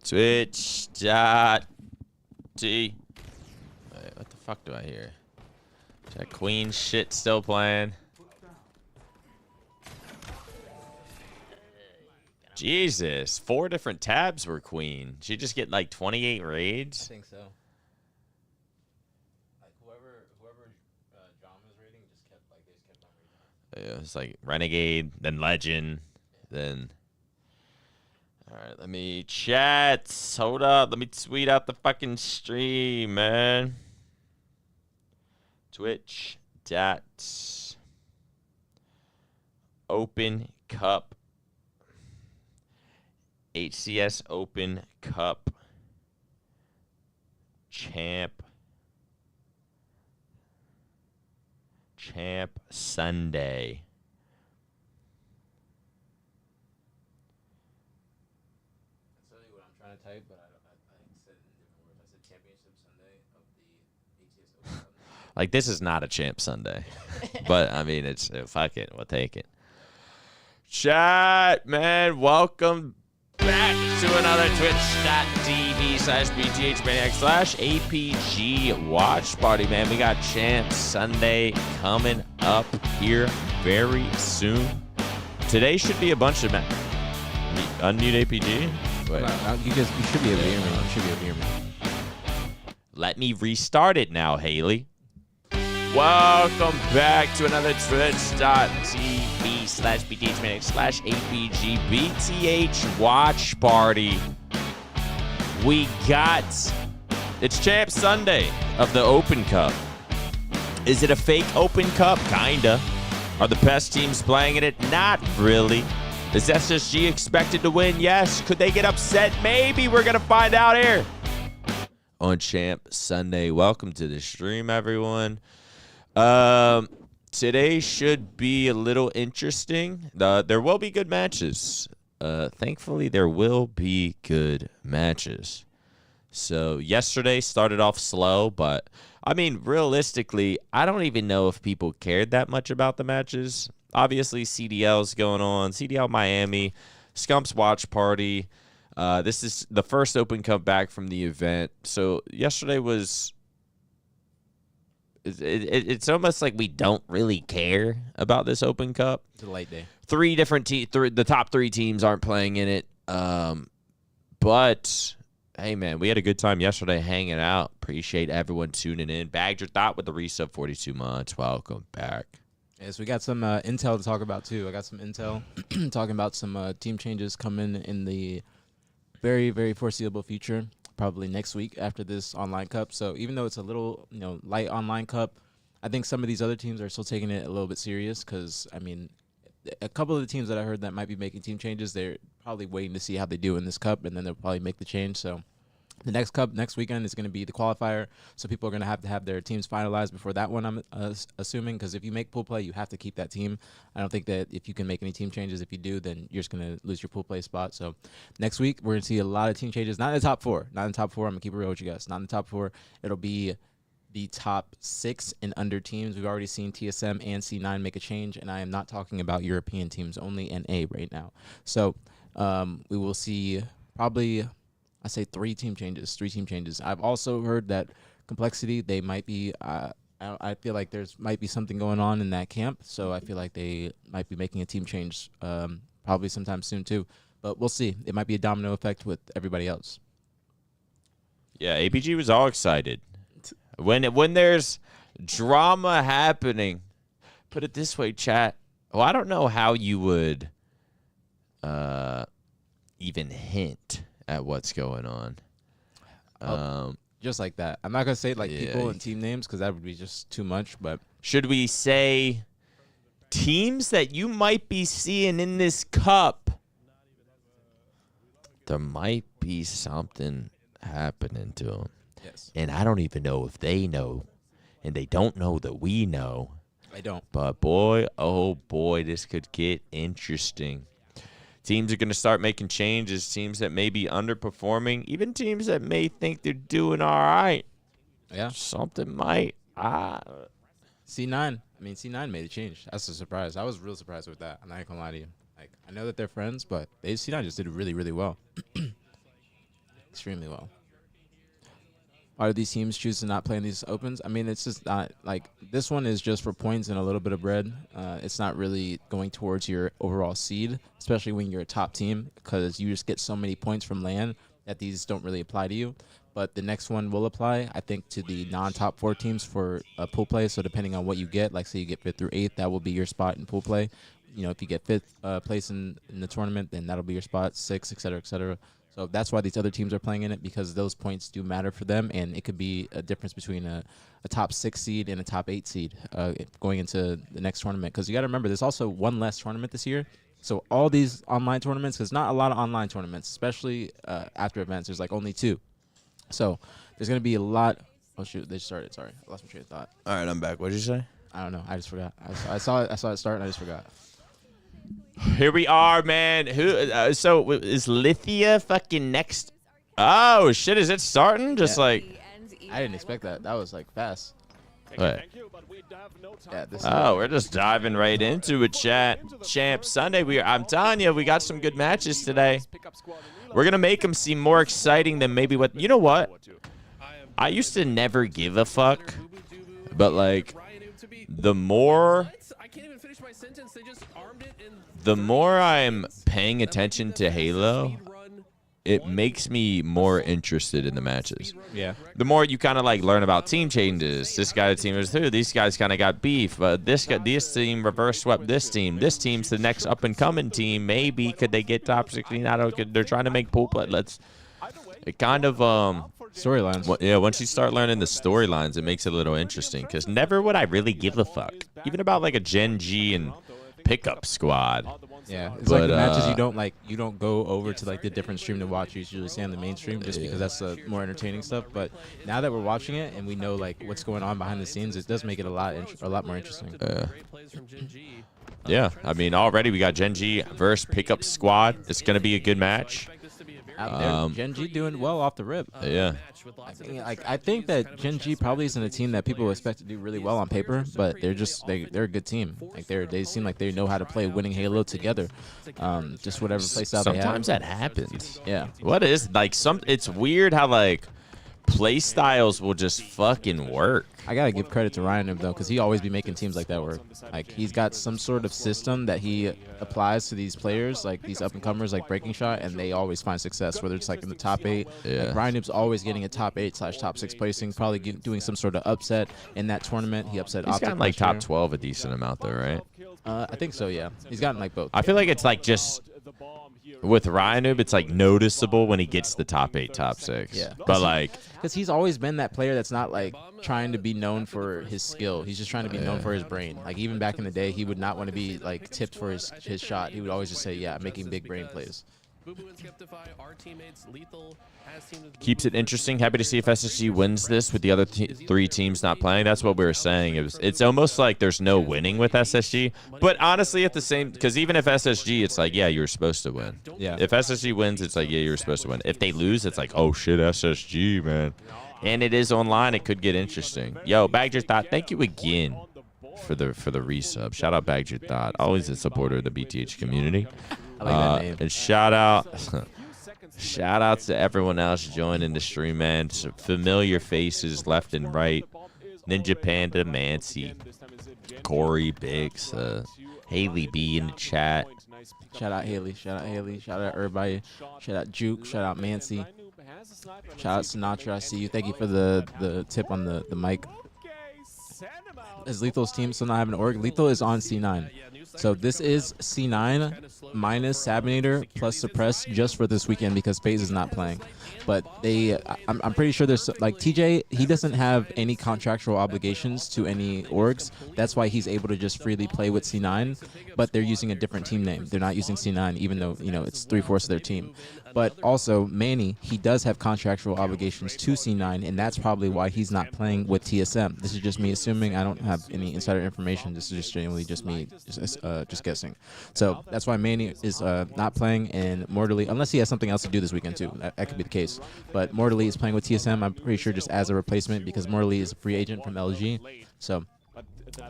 Twitch.t. Wait, what the fuck do I hear? Is that Queen shit still playing? Jesus, 4 different tabs were Queen. She just get like 28 raids? I think so. Like whoever John was raiding just kept on raiding. Yeah, it's like Renegade, then Legend, then... Alright, let me chat. Hold up. Let me tweet out the fucking stream, man. Twitch. Open Cup. HCS Open Cup. Champ Sunday. Type, but I said it in different words. I said Championship Sunday of the HCS Open. Like, this is not a Champ Sunday. But, I mean, it's fuck it. We'll take it. Chat, man. Welcome back to another twitch.tv/BtH /APG watch party, man. We got Champ Sunday coming up here very soon. Today should be a bunch of... Unmute APG? Wait. No, you should be able to hear me. You should be able to hear me. Let me restart it now, Haley. Welcome back to another twitch.tv/BtH /APG BtH watch party. It's Champ Sunday of the Open Cup. Is it a fake Open Cup? Kinda. Are the best teams playing in it? Not really. Is SSG expected to win? Yes. Could they get upset? Maybe. We're going to find out here on Champ Sunday. Welcome to the stream, everyone. Today should be a little interesting. There will be good matches. Thankfully, there will be good matches. So yesterday started off slow, but, I mean, realistically, I don't even know if people cared that much about the matches. Obviously, CDL's going on. CDL Miami, Scump's watch party. This is the first Open Cup back from the event. So yesterday was... It's almost like we don't really care about this Open Cup. It's a late day. The top 3 teams aren't playing in it. But, hey, man, we had a good time yesterday hanging out. Appreciate everyone tuning in. Bagged your thought with the resub 42 months. Welcome back. Yes, we got some intel to talk about, too. I got some intel talking about some team changes coming in the very, very foreseeable future, probably next week after this online cup. So even though it's a little, light online cup, I think some of these other teams are still taking it a little bit serious because, I mean, a couple of the teams that I heard that might be making team changes, they're probably waiting to see how they do in this cup, and then they'll probably make the change. So the next cup next weekend is going to be the qualifier, so people are going to have their teams finalized before that one, I'm assuming, because if you make pool play, you have to keep that team. I don't think that if you can make any team changes, if you do, then you're just going to lose your pool play spot. So next week, we're going to see a lot of team changes, not in the top 4. Not in the top 4. I'm going to keep it real with you guys. Not in the top 4. It'll be the top 6 and under teams. We've already seen TSM and C9 make a change, and I am not talking about European teams, only NA right now. So we will see probably... I say 3 team changes. I've also heard that Complexity, they might be, I feel like might be something going on in that camp. So I feel like they might be making a team change probably sometime soon too. But we'll see. It might be a domino effect with everybody else. Yeah, APG was all excited. When there's drama happening, put it this way, chat. Well, I don't know how you would even hint at what's going on. Just like that. I'm not going to say people and team names because that would be just too much. But should we say teams that you might be seeing in this cup? There might be something happening to them. Yes. And I don't even know if they know. And they don't know that we know. I don't. But boy, oh boy, this could get interesting. Teams are going to start making changes. Teams that may be underperforming. Even teams that may think they're doing all right. Yeah. Something might. C9. I mean, C9 made a change. That's a surprise. I was real surprised with that. I'm not going to lie to you. Like, I know that they're friends, but C9 just did really, really well. extremely well. Why do these teams choose to not play in these opens? I mean, it's just not like this one is just for points and a little bit of bread. It's not really going towards your overall seed, especially when you're a top team, because you just get so many points from LAN that these don't really apply to you. But the next one will apply, I think, to the non-top 4 teams for pool play. So depending on what you get, like say you get 5th through 8th, that will be your spot in pool play. You know, if you get 5th place in the tournament, then that'll be your spot, 6th, et cetera, et cetera. So that's why these other teams are playing in it, because those points do matter for them, and it could be a difference between a top 6 seed and a top 8 seed going into the next tournament. Because you got to remember, there's also one less tournament this year. So all these online tournaments, because not a lot of online tournaments, especially after events, there's like only 2. So there's going to be a lot. Oh, shoot, they just started. Sorry, I lost my train of thought. All right, I'm back. What did you say? I don't know. I just forgot. I saw it start, and I just forgot. Here we are, man. Who? So is Lithia fucking next? Oh shit! Is it starting? Just like I didn't expect that. That was like fast. what? Yeah. We're just diving right into it, chat. Champ Sunday. I'm telling you, we got some good matches today. We're gonna make them seem more exciting than maybe what. You know what? I used to never give a fuck, but like the more I'm paying attention to Halo, it makes me more interested in the matches. Yeah. The more you kind of like learn about team changes, this guy team is through. These guys kind of got beef. This team reverse swept this team. This team's the next up and coming team. Maybe could they get top 16? I don't know. They're trying to make pool play. It kind of storylines. Yeah, once you start learning the storylines, it makes it a little interesting. Because never would I really give a fuck, even about like a Gen G and pickup squad. Yeah, it's like the matches you don't go over to like the different stream to watch. You usually stay on the main stream just because that's the more entertaining stuff. But now that we're watching it and we know like what's going on behind the scenes, it does make it a lot more interesting. Yeah, I mean already we got Gen G versus pickup squad. It's gonna be a good match. Out there, Gen G doing well off the rip. Yeah. I think that Gen G probably isn't a team that people expect to do really well on paper, but they're a good team. Like they seem like they know how to play winning Halo together. Just whatever playstyle they have. Sometimes that happens. Yeah. What is like it's weird how like play styles will just fucking work. I gotta give credit to Ryan though, because he always be making teams like that work. Like he's got some sort of system that he applies to these players, like these up and comers, like Breaking Shot, and they always find success. Whether it's like in the top 8, yeah. Like Ryan's always getting a top 8/top 6 placing, probably doing some sort of upset in that tournament. He upset. He's gotten like top 12 a decent amount though, right? I think so. Yeah, he's gotten like both. I feel like it's like just. With Ryanoob, it's like noticeable when he gets the top 8, top 6. Yeah. But like, because he's always been that player that's not like trying to be known for his skill. He's just trying to be known for his brain. Like even back in the day, he would not want to be like tipped for his shot. He would always just say, "Yeah, I'm making big brain plays." Keeps it interesting. Happy to see if SSG wins this with the other 3 teams not playing. That's what we were saying. It's almost like there's no winning with SSG. But honestly, at the same, because even if SSG, it's like, yeah, you were supposed to win. Yeah. If SSG wins, it's like, yeah, you were supposed to win. If they lose, it's like, oh shit, SSG, man. And it is online. It could get interesting. Yo, Bagger Thought, thank you again for the resub. Shout out Bagger Thought, always a supporter of the BtH community. I like that name. And shout out to everyone else joining the stream, man. Some familiar faces left and right. Ninja Panda, Mancy, Corey, Bix, Haley B in the chat. Shout out Haley. Shout out Haley. Shout out everybody. Shout out Juke. Shout out Mancy. Shout out Sinatra. I see you. Thank you for the tip on the mic. Is Lethal's team still not having an org? Lethal is on C9. So this is C9 minus Sabinator plus Suppress just for this weekend because FaZe is not playing. But I'm pretty sure there's like TJ, he doesn't have any contractual obligations to any orgs. That's why he's able to just freely play with C9. But they're using a different team name. They're not using C9, even though it's 3/4 of their team. But also Manny, he does have contractual obligations to C9, and that's probably why he's not playing with TSM. This is just me assuming. I don't have any insider information. This is just genuinely just me just guessing. So that's why Manny is not playing, and Mortally, unless he has something else to do this weekend too, that could be the case. But Mortally is playing with TSM. I'm pretty sure just as a replacement because Mortally is a free agent from LG. So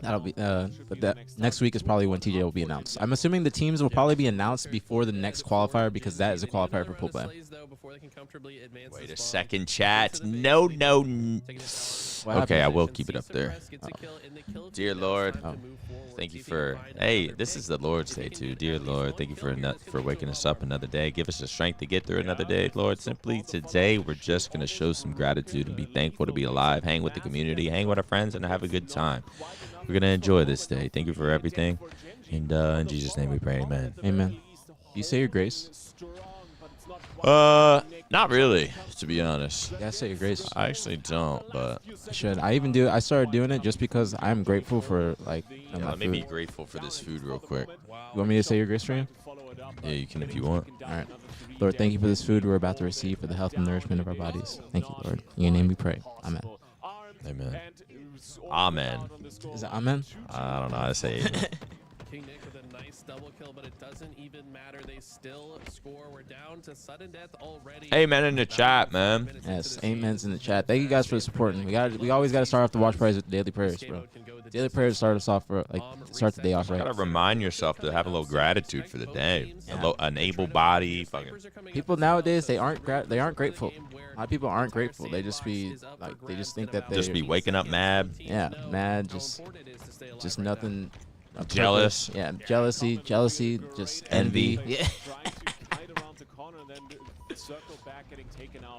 that'll be. But that next week is probably when TJ will be announced. I'm assuming the teams will probably be announced before the next qualifier because that is a qualifier for pool play. before they can comfortably advance. Wait a second, chat. No. Okay, I will keep it up there. Dear Lord, thank you for. Hey, this is the Lord's Day too. Dear Lord, thank you for waking us up another day. Give us the strength to get through another day, Lord. Simply today, we're just gonna show some gratitude and be thankful to be alive. Hang with the community, hang with our friends, and have a good time. We're gonna enjoy this day. Thank you for everything, and in Jesus' name we pray. Amen. Amen. You say your grace. Not really, to be honest. Yeah, say your grace. I actually don't, but I should. I even do it. I started doing it just because I'm grateful for like. yeah, let me be grateful for this food real quick. You want me to say your grace for you? Yeah, you can if you want. All right. Lord, thank you for this food we're about to receive for the health and nourishment of our bodies. Thank you, Lord. In your name we pray. Amen. Amen. Amen. Is it amen? I don't know how to say it. King Nick with a nice double kill, but it doesn't even matter. They still score. We're down to sudden death already. Amen in the chat, man. Yes, amen's in the chat. Thank you guys for supporting. We always got to start off the watch parties with daily prayers, bro. Daily prayers start us off for start the day off right. You gotta remind yourself to have a little gratitude for the day. An able body, fucking. People nowadays they aren't grateful. A lot of people aren't grateful. They just be like they just think that they Just be waking up mad. Yeah, mad. Just nothing. Jealous. Yeah, jealousy, just envy. Yeah.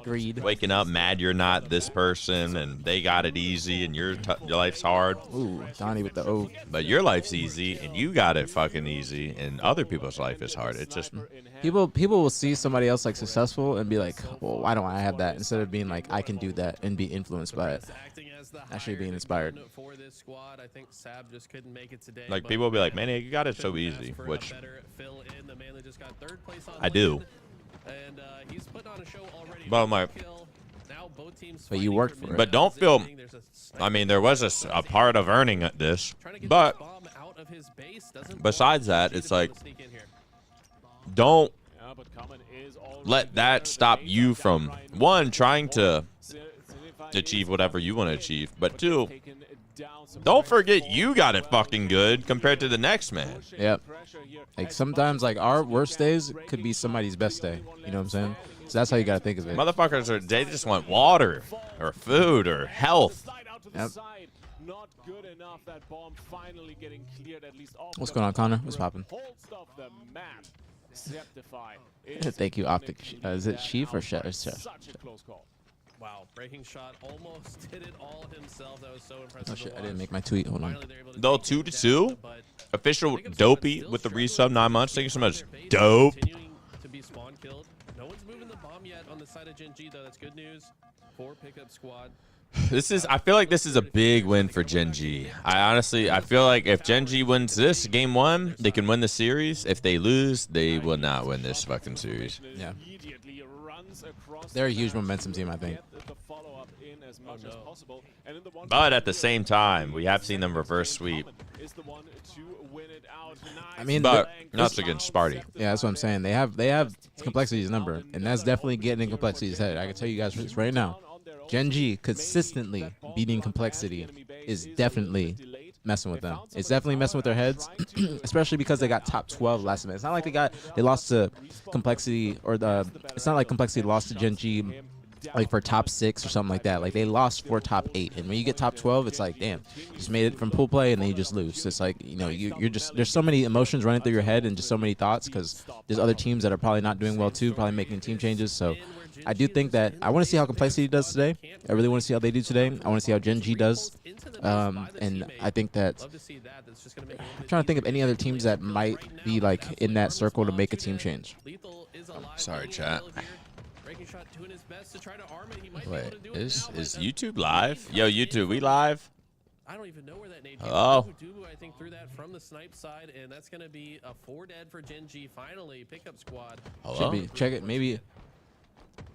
Greed. Waking up mad you're not this person and they got it easy and your life's hard. Ooh, Donnie with the O. But your life's easy and you got it fucking easy and other people's life is hard. It's just people will see somebody else like successful and be like, well, why don't I have that? Instead of being like, I can do that and be influenced by it. Actually being inspired. Like people will be like, man, you got it so easy, which I do. But I'm like, but you worked for it. but don't feel. I mean, there was a part of earning this, but besides that, it's like, don't let that stop you from one trying to achieve whatever you want to achieve, but two, don't forget you got it fucking good compared to the next man. Yep. Like sometimes like our worst days could be somebody's best day. You know what I'm saying? So that's how you gotta think of it. Motherfuckers they just want water or food or health. Yep. What's going on, Connor? What's poppin'? Thank you, Optic. Is it Chief or Chef? Wow, breaking shot almost did it all himself. That was so impressive. Oh shit, I didn't make my tweet. Hold on. Though 2-2, official Dopey with the resub 9 months. Thank you so much. Dope. To be spawn killed. No one's moving the bomb yet on the side of Gen G though. That's good news. 4 pickup squad. I feel like this is a big win for Gen G. I feel like if Gen G wins this game 1, they can win the series. If they lose, they will not win this fucking series. Yeah. They're a huge momentum team, I think. But at the same time, we have seen them reverse sweep. I mean, but not against Sparty. Yeah, that's what I'm saying. They have Complexity's number, and that's definitely getting in Complexity's head. I can tell you guys this right now. Gen G consistently beating Complexity is definitely messing with them. It's definitely messing with their heads, especially because they got top 12 last minute. It's not like they lost to Complexity it's not like Complexity lost to Gen G like for top 6 or something like that. Like they lost for top 8, and when you get top 12, it's like, damn, you just made it from pool play and then you just lose. It's like, you know, you're just, there's so many emotions running through your head and just so many thoughts because there's other teams that are probably not doing well too, probably making team changes. So I do think that I want to see how Complexity does today. I really want to see how they do today. I want to see how Gen G does. And I think that I'm trying to think of any other teams that might be like in that circle to make a team change. Sorry, chat. Wait, is YouTube live? Yo, YouTube, we live? I don't even know where that nade Hello? I think threw that from the snipe side, and that's going to be a 4 dead for Gen G. Finally, pickup squad. Hello? Should be. Check it. Maybe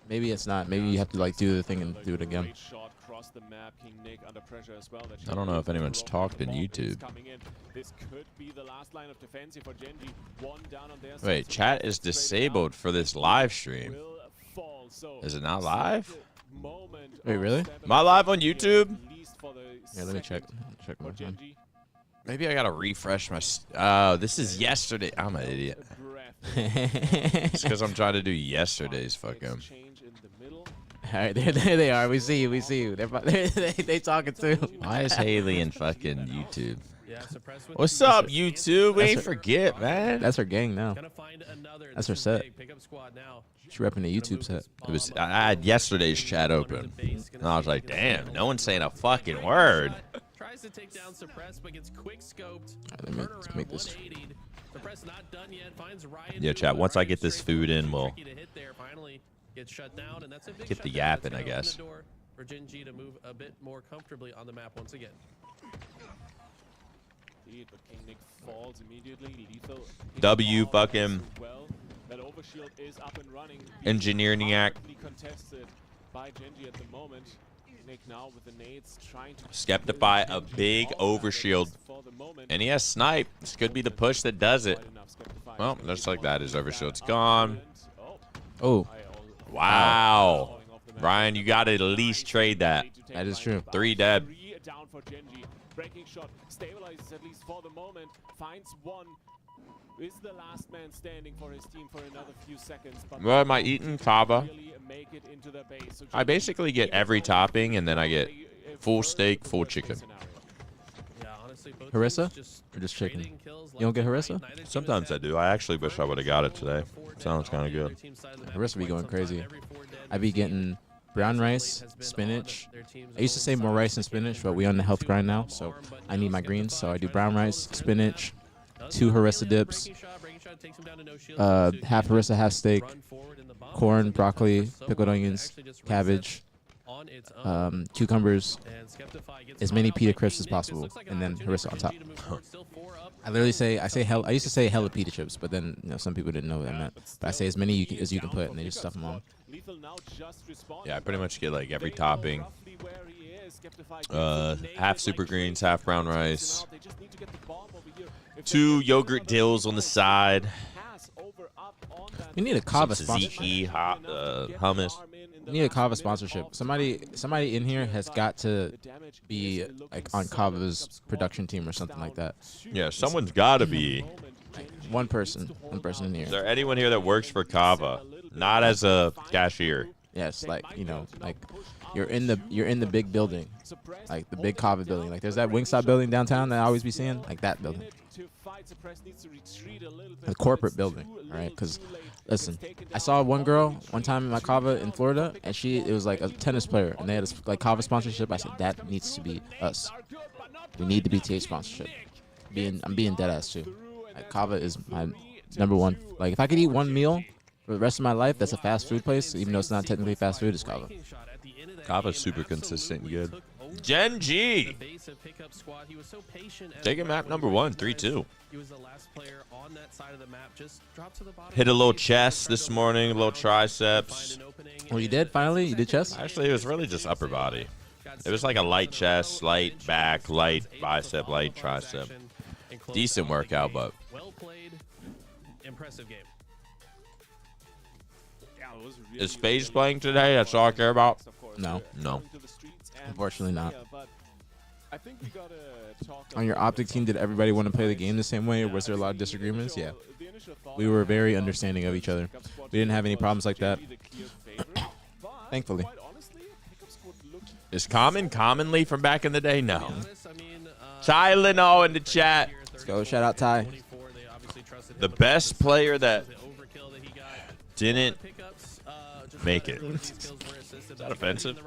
it's not. Maybe you have to like do the thing and do it again. I don't know if anyone's talked in YouTube. Wait, chat is disabled for this live stream. Is it not live? Wait, really? Am I live on YouTube? Yeah, let me check. Check my phone. Maybe I gotta refresh my. Oh, this is yesterday. I'm an idiot. It's because I'm trying to do yesterday's fucking. All right, there they are. We see you. We see you. They talking too. Why is Haley in fucking YouTube? Yeah, Suppress with What's the up, beat. YouTube? We That's ain't her- forget, man. That's her gang now. Gonna find another. That's This her is set. big. Pickup squad now. She repping the YouTube Move set. this It was. bomb up. I had yesterday's chat open, and I was like, "Damn, no one's saying a fucking word." Tries to take down Suppress, but gets quick scoped. All right, let's make this. 180'd. Suppress not done yet. Finds Ryan. Yeah, who, chat, once I Ryan get this straight food through, in, too we'll tricky to hit there. Finally gets shut down, and that's a big get the shutdown. yapping, That's I gonna open guess. the door for Gen G to move a bit more comfortably on the map once again. Indeed, but King Nick falls immediately. Lethal hits W the ball fucking as well. That overshield is up and running. engineering act. Hardly contested by Genji at the moment. Nick now with the nades trying to Skeptify a big overshield, for the moment. and he has snipe. This could be the push that does it. Quite enough. Skeptify Well, is gonna looks be like that. His one overshield's up gone. and- Oh, Wow, falling off the map. Ryan, you got to at least trade that. That is true. 3 dead. 3 down for Genji. Breaking shot stabilizes at least for the moment. Finds one. Is the last man standing for his team for another few seconds. But What am I eating? Kava. really make it into the base. So I basically get every topping, and then I get full steak, full chicken. Yeah, honestly, both Harissa? teams just Or just chicken? trading kills You don't get left and harissa? right. Neither team Sometimes I has do. I actually wish I would have got it today. Sounds kind of good. Harissa be going crazy. I be getting brown rice, spinach. I used to say more rice than spinach, but we on the health grind now, so I need my greens. So I do brown rice, spinach, 2 harissa dips, half harissa, half steak, corn, broccoli, pickled onions, cabbage, cucumbers, as many pita crisps as possible, and then harissa on top. I used to say hella pita chips, but then some people didn't know what that meant. But I say as many as you can put, and they just stuff them on. Yeah, I pretty much get like every topping. Half super greens, half brown rice, 2 yogurt dills on the side, We need a Kava some sponsorship. tzatziki, hummus. We need a Kava sponsorship. Somebody in here has got to be like on Kava's production team or something like that. Yeah, someone's got to be. One person in here. Is there anyone here that works for Kava? Not as a cashier. Yes, like like you're in the big building, like the big Kava building. Like there's that Wingstop building downtown that I always be seeing, like that building. The corporate building, all right? Because listen, I saw one girl one time in my Kava in Florida, and it was like a tennis player, and they had a like Kava sponsorship. I said that needs to be us. We need the BtH sponsorship. I'm being dead ass too. Like, Kava is my number one. Like if I could eat one meal for the rest of my life, that's a fast food place, even though it's not technically fast food, it's Kava. Kava's super consistent and good. Gen G. Taking map number 1, 3-2. He was the last player on that side of the map. Just dropped to the bottom. Hit a little chest this morning, a little triceps. Oh, you did finally? You did chest? Actually, it was really just upper body. It was like a light chest, light back, light bicep, light tricep. Decent workout, but Well played. Impressive game. is FaZe playing today? That's all I care about. No. No. Unfortunately not. On your Optic team, did everybody want to play the game the same way, or was there a lot of disagreements? Yeah. We were very understanding of each other. We didn't have any problems like that. Thankfully. Is commonly from back in the day? No. Tylenol in the chat. Let's go. Shout out Ty. The best player that didn't make it. Is that offensive?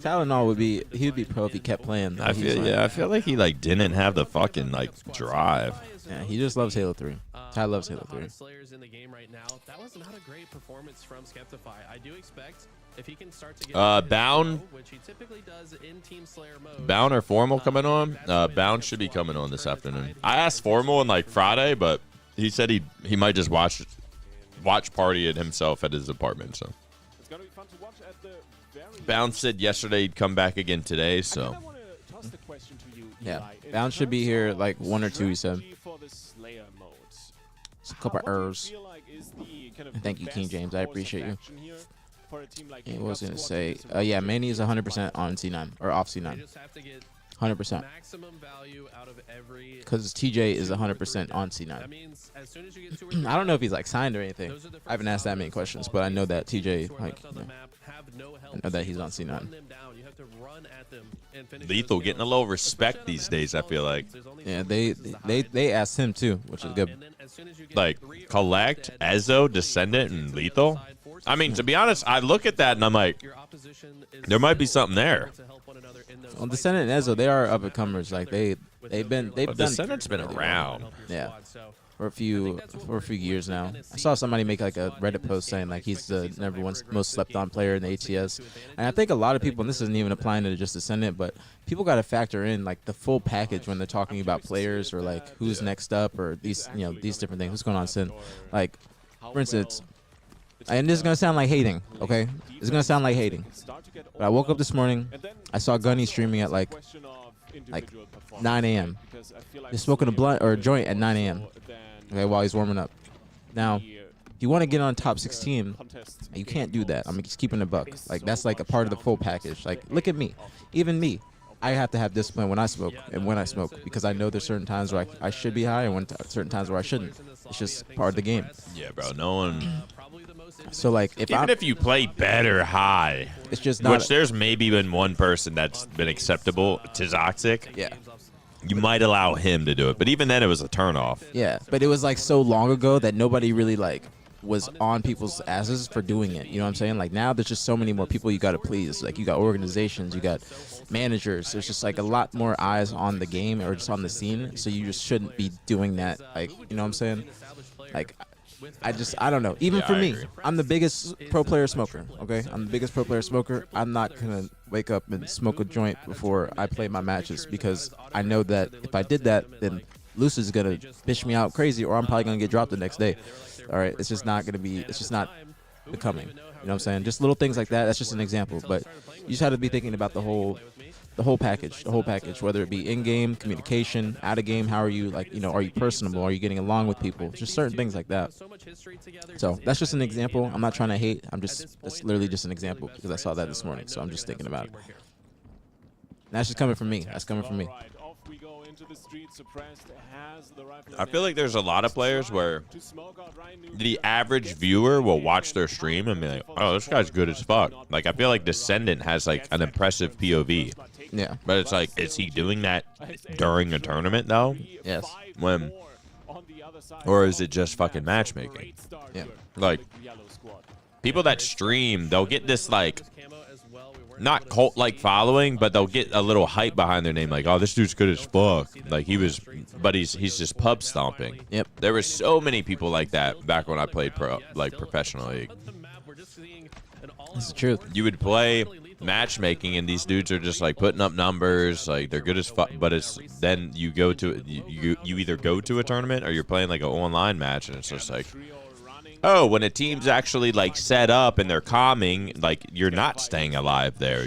Tylenol he'd be pro if he kept playing. Though. I feel like he like didn't have the fucking like drive. Yeah, he just loves Halo 3. Ty loves Halo 3. Slayers in the game right now. That was not a great performance from Skeptify. I do expect if he can start to get Bound, which he typically does in Team Slayer mode. Bound or Formal coming on? Bound should be coming on this afternoon. I asked Formal on like Friday, but he said he might just watch party it himself at his apartment. So Bound said yesterday he'd come back again today. So yeah, Bound should be here like 1 or 2. He said. It's a couple hours. Thank you, King James. I appreciate you. And what was I gonna say? Yeah, Manny is 100% on C9 or off C9. 100%. maximum value out of every. Because TJ is 100% on That C9. means as soon as you get 2 or 3 I don't know if he's like signed or anything. those are the I haven't first asked that many dominance questions, football but I know teams. that Teams TJ, who are like, left on the map have no help. I know that So he's you on have to C9. run them down. You have to run at them and finish Lethal those getting a kills. little respect Especially on a these map days, I as feel small as like. Esports, there's only Yeah, so they many places to they hide. they asked him too, which is good. And then as soon as you get Like, 3 or 4 collect, dead, Ezzo, you Descendant, get and to the other Lethal. side, force I mean, to yourself be honest, I look at that and I'm like, your opposition is there might be still something there. able to help one another in those Well, fights. Descendant and Ezzo, they are up and comers. Like they've But done Descendant's been around. Yeah. for a few years now. I saw somebody make like a Reddit post saying like he's the number one most slept on player in the HCS, and I think a lot of people, and this isn't even applying to just Descendant, but people got to factor in like the full package when they're talking about players or like who's next up or these these different things. What's going on, Sin? Like, for instance, and this is gonna sound like hating, okay? It's gonna sound like hating. But I woke up this morning, I saw Gunny streaming at like 9 a.m. He's smoking a blunt or a joint at 9 a.m. Okay, while he's warming up. Now, if you want to get on top 16, you can't do that. I'm just keeping a buck. Like that's like a part of the full package. Like look at me, even me. I have to have discipline when I smoke and when I smoke because I know there's certain times where I should be high and certain times where I shouldn't. It's just part of the game. Yeah, bro. No one. So like If you play better high, it's just not. which there's maybe been one person that's been acceptable to Toxic. Yeah. You might allow him to do it, but even then it was a turnoff. Yeah, but it was like so long ago that nobody really like was on people's asses for doing it. You know what I'm saying? Like now there's just so many more people you got to please. Like you got organizations, you got managers. There's just like a lot more eyes on the game or just on the scene. So you just shouldn't be doing that. Like, you know what I'm saying? Like I don't know. Even Yeah, for I me, agree. I'm the biggest pro player smoker. Okay, I'm the biggest pro player smoker. I'm not gonna wake up and smoke a joint before I play my matches because I know that if I did that, then Luce is gonna bitch me out crazy, or I'm probably gonna get dropped the next day. All right, it's just not gonna be. It's just not becoming. You know what I'm saying? Just little things like that. That's just an example, but you just have to be thinking about the whole package, whether it be in-game communication, out-of-game. How are you, like, you know, are you personable? Are you getting along with people? Just certain things like that. So that's just an example. I'm not trying to hate. It's literally just an example because I saw that this morning. So I'm just thinking about it. That's just coming from me. That's coming from me. I feel like there's a lot of players where the average viewer will watch their stream and be like, oh, this guy's good as fuck. Like, I feel like Descendant has, like, an impressive POV. Yeah. But it's like, is he doing that during a tournament, though? Yes. When? Or is it just fucking matchmaking? Yeah. Like, people that stream, they'll get this, like, not cult-like following, but they'll get a little hype behind their name, like, oh, this dude's good as fuck. Like, but he's just pub stomping. Yep. There were so many people like that back when I played professional league. That's the truth. You would play matchmaking, and these dudes are just like putting up numbers, like they're good as fuck. But it's then you go to you either go to a tournament or you're playing like an online match, and it's just like, oh, when a team's actually like set up and they're calming, like you're not staying alive there.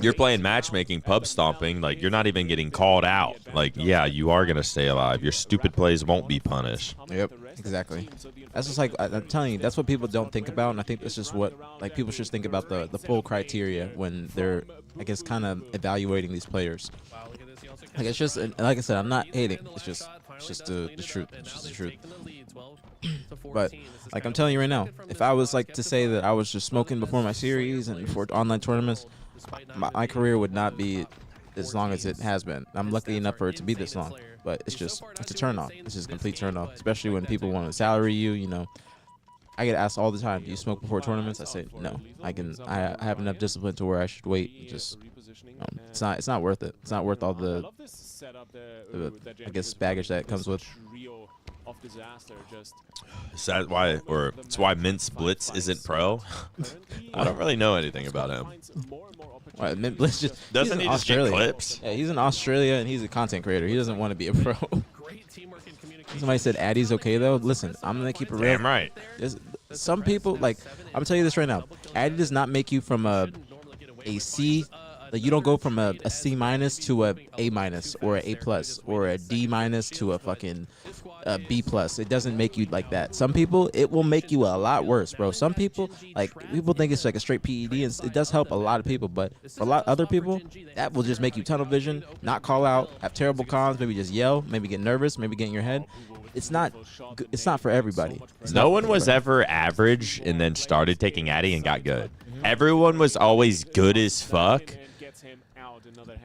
You're playing matchmaking, pub stomping, like you're not even getting called out. Like, yeah, you are gonna stay alive. Your stupid plays won't be punished. Yep, exactly. That's just like I'm telling you. That's what people don't think about, and I think that's just what like people should think about the full criteria when they're, I guess, kind of evaluating these players. Like it's just, and like I said, I'm not hating. It's just the truth. It's just the truth. But like I'm telling you right now, if I was like to say that I was just smoking before my series and before online tournaments, my career would not be as long as it has been. I'm lucky enough for it to be this long, but it's a turn off. It's just a complete turn off, especially when people want to salary you. You know, I get asked all the time, do you smoke before tournaments? I say no. I have enough discipline to where I should wait. Just it's not worth it. It's not worth all the I guess baggage that comes with. Is that why, or it's why Mintz Blitz isn't pro? I don't really know anything about him. Right, Blitz just, Doesn't he just get clips? Yeah, he's in Australia and he's a content creator. He doesn't want to be a pro. Somebody said Addy's okay though. Listen, I'm gonna keep it real. Damn right. Some people, like, I'm gonna tell you this right now. Addy does not make you from a C Like, you don't go from a C- to a A- or a A+ or a D- to a fucking B+. It doesn't make you like that. Some people, it will make you a lot worse, bro. Some people, like, people think it's like a straight PED, and it does help a lot of people, but for a lot of other people, that will just make you tunnel vision, not call out, have terrible comms, maybe just yell, maybe get nervous, maybe get in your head. It's not for everybody. No one was ever average and then started taking Addy and got good. Everyone was always good as fuck,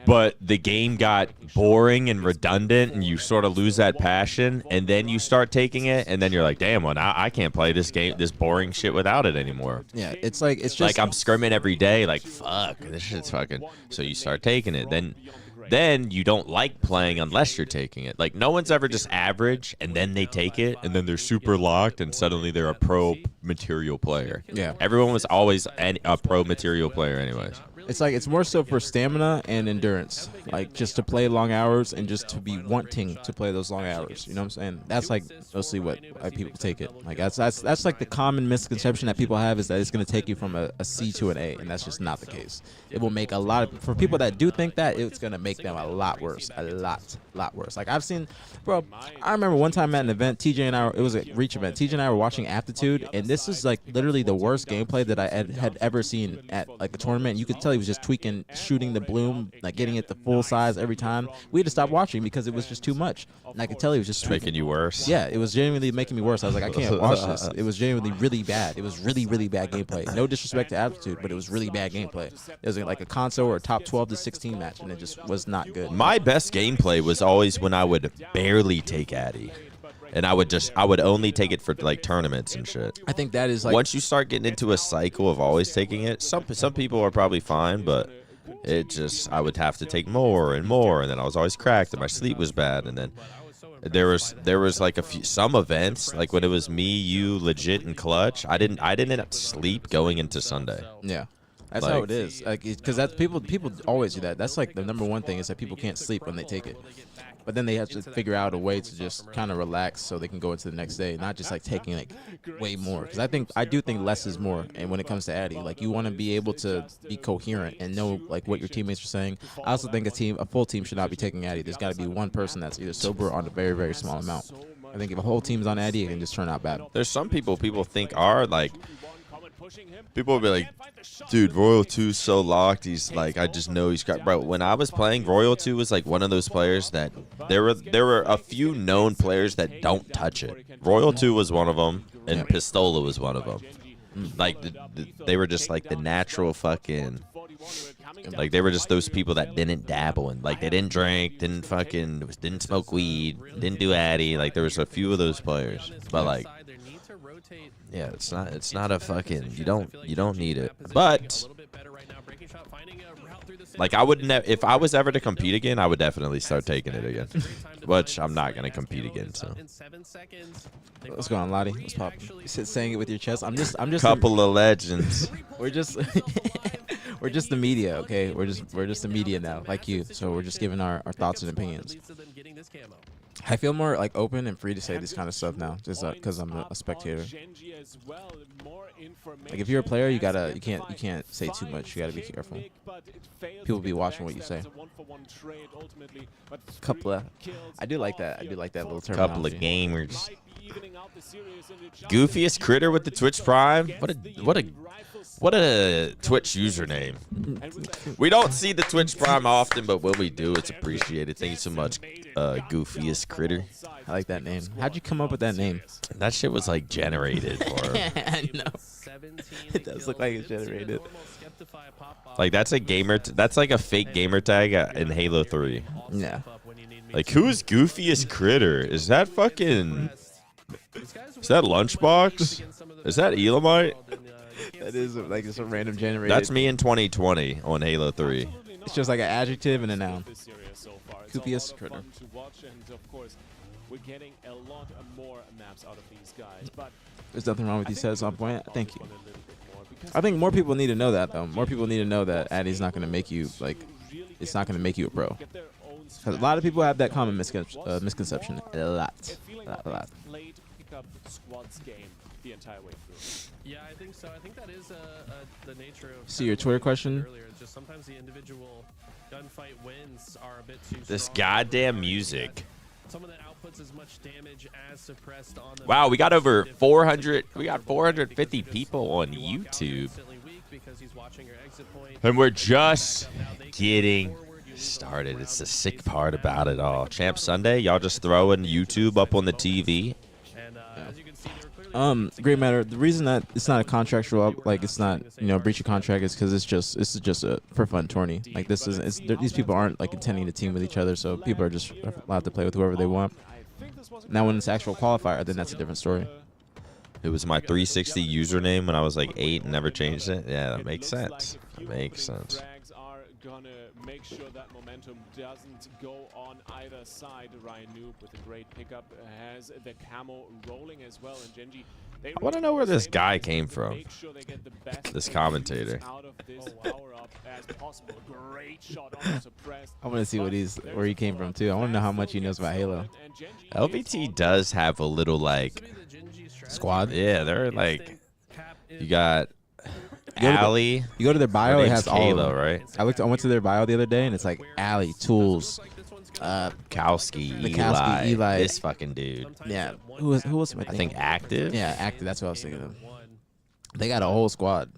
but the game got boring and redundant, and you sort of lose that passion, and then you start taking it, and then you're like, damn, well, now I can't play this game, this boring shit without it anymore. Yeah, it's just like I'm scrimming every day, like, fuck, this shit's fucking. So you start taking it. Then you don't like playing unless you're taking it. Like, no one's ever just average, and then they take it, and then they're super locked, and suddenly they're a pro material player. Yeah. Everyone was always a pro material player anyways. It's like, it's more so for stamina and endurance, like just to play long hours and just to be wanting to play those long hours. You know what I'm saying? That's like mostly what people take it. Like that's like the common misconception that people have, is that it's going to take you from a C to an A, and that's just not the case. It will make for people that do think that, it's going to make them a lot worse, a lot worse. Like, I've seen, bro, I remember one time at an event, TJ and I, it was a reach event. TJ and I were watching Aptitude, and this is like literally the worst gameplay that I had ever seen at like a tournament. You could tell he was just tweaking, shooting the bloom, like getting it the full size every time. We had to stop watching because it was just too much. And I could tell he was just tweaking. Making you worse. Yeah, it was genuinely making me worse. I was like, I can't watch this. It was genuinely really bad. It was really, really bad gameplay. No disrespect to Aptitude, but it was really bad gameplay. It was like a console or a top 12 to 16 match, and it just was not good. My best gameplay was always when I would barely take Addy. And I would only take it for like tournaments and shit. I think that is like, once you start getting into a cycle of always taking it, some people are probably fine, but I would have to take more and more, and then I was always cracked, and my sleep was bad, and then there was like some events, like when it was me, you, legit, and clutch. I didn't sleep going into Sunday. Yeah. That's how it is. Like, because that's people always do that. That's like the number one thing, is that people can't sleep when they take it. But then they have to figure out a way to just kind of relax so they can go into the next day, not just like taking like way more. Because I do think less is more. And when it comes to Addy, like, you want to be able to be coherent and know like what your teammates are saying. I also think a full team should not be taking Addy. There's got to be one person that's either sober or on a very, very small amount. I think if a whole team's on Addy, it can just turn out bad. There's some people think are like, people will be like, dude, Royal 2's so locked. He's like, I just know he's got. Bro, when I was playing, Royal 2 was like one of those players that there were a few known players that don't touch it. Royal 2 was one of them, and Pistola was one of them. Like, they were just like the natural fucking. Like, they were just those people that didn't dabble, and like they didn't drink, didn't smoke weed, didn't do Addy. Like, there was a few of those players, but like. Yeah, it's not a fucking, you don't need it. But like, I wouldn't if I was ever to compete again, I would definitely start taking it again. Which I'm not gonna compete again, so. What's going on, Lottie? What's poppin'? You saying it with your chest. I'm just couple of legends. We're just we're just the media, okay? We're just the media now, like you. So we're just giving our thoughts and opinions. I feel more like open and free to say this kind of stuff now, just because I'm a spectator. Like, if you're a player, you can't say too much. You gotta be careful. People be watching what you say. I do like that. I do like that little terminology. Couple of gamers. Goofiest critter with the Twitch Prime. What a Twitch username. We don't see the Twitch Prime often, but when we do, it's appreciated. Thank you so much, Goofiest critter. I like that name. How'd you come up with that name? That shit was like generated for. I know. It does look like it's generated. Like, that's a gamer. That's like a fake gamer tag in Halo 3. Yeah. Like, who's Goofiest critter? Is that fucking? Is that Lunchbox? Is that Elamite? That is like just a random generated. That's me in 2020 on Halo 3. It's just like an adjective and a noun. Goofiest critter. There's nothing wrong with you, says on point. Thank you. I think more people need to know that, though. More people need to know that Addy's not going to make you, like, it's not going to make you a pro. Because a lot of people have that common misconception. A lot. pickup squads game the entire way through. Yeah, I think so. I think that is the nature of. See your Twitter question? Earlier, it's just sometimes the individual gunfight wins are a bit too. This strong. goddamn music. Someone that outputs as much damage as suppressed on the. Wow, we got over 400. We got 450 people on YouTube, and we're just getting started. It's the sick part about it all. Champ Sunday, y'all just throwing YouTube up on the TV. Great matter. The reason that it's not a contractual, like it's not, breach of contract is because this is just a for fun tourney. Like this is, these people aren't like intending to team with each other, so people are just allowed to play with whoever they want. Now when it's actual qualifier, then that's a different story. It was my 360 username when I was like 8 and never changed it. Yeah, that makes sense. That makes sense. Gonna make sure that momentum doesn't go on either side. Ryan Noob with a great pickup has the camo rolling as well, and Genji. I want to know where this guy came from. This commentator. Out of this power up as possible. Great shot on the suppressed. I want to see where he came from too. I want to know how much he knows about Halo. LVT does have a little like squad. Yeah, they're like you got. Alley. You go to their bio, it has all of them. Right? I went to their bio the other day, and it's like Alley, Tools, Mikowski, Eli, this fucking dude. Yeah, who was? I think Active. Yeah, Active. That's what I was thinking of. They got a whole squad.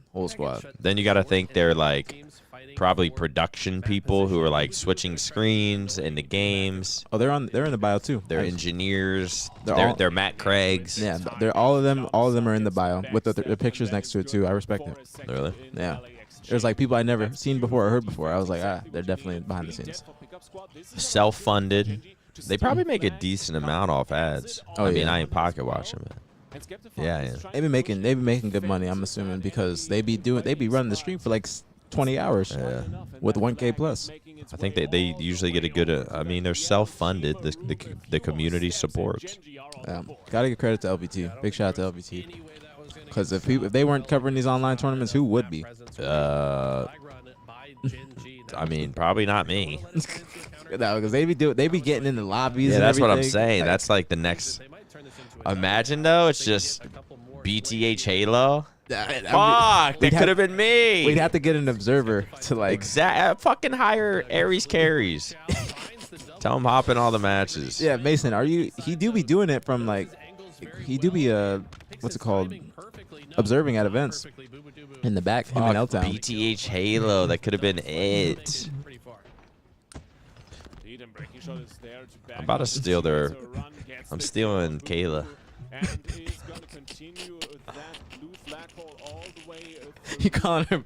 Then you got to think they're like probably production people who are like switching screens in the games. Oh, they're in the bio too. They're engineers. They're Matt Craigs. Yeah, they're all of them are in the bio with the pictures next to it too. I respect it. Really? Yeah. There's like people I never seen before or heard before. I was like, they're definitely behind the scenes. Self-funded. They probably make a decent amount off ads. Oh, I mean, I ain't pocket watching it. Yeah. They be making good money. I'm assuming because they be running the stream for like 20 hours with 1K plus. I think they usually get a good. I mean, they're self-funded. The community supports. Gotta give credit to LVT. Big shout out to LVT. Because if they weren't covering these online tournaments, who would be? I mean, probably not me. No, because they be getting in the lobbies. Yeah, and that's what I'm everything. saying. That's like the next. Imagine though, it's just BtH Halo. Fuck, that could have been me. We'd have to get an observer to like fucking hire Aries carries. Tell him hop in all the matches. Yeah, Mason, he do be doing it from like he do be what's it called? Observing at events in the back. Him in L-Town. BtH Halo, that could have been it. I'm about to steal their. I'm stealing Kayla. You calling her?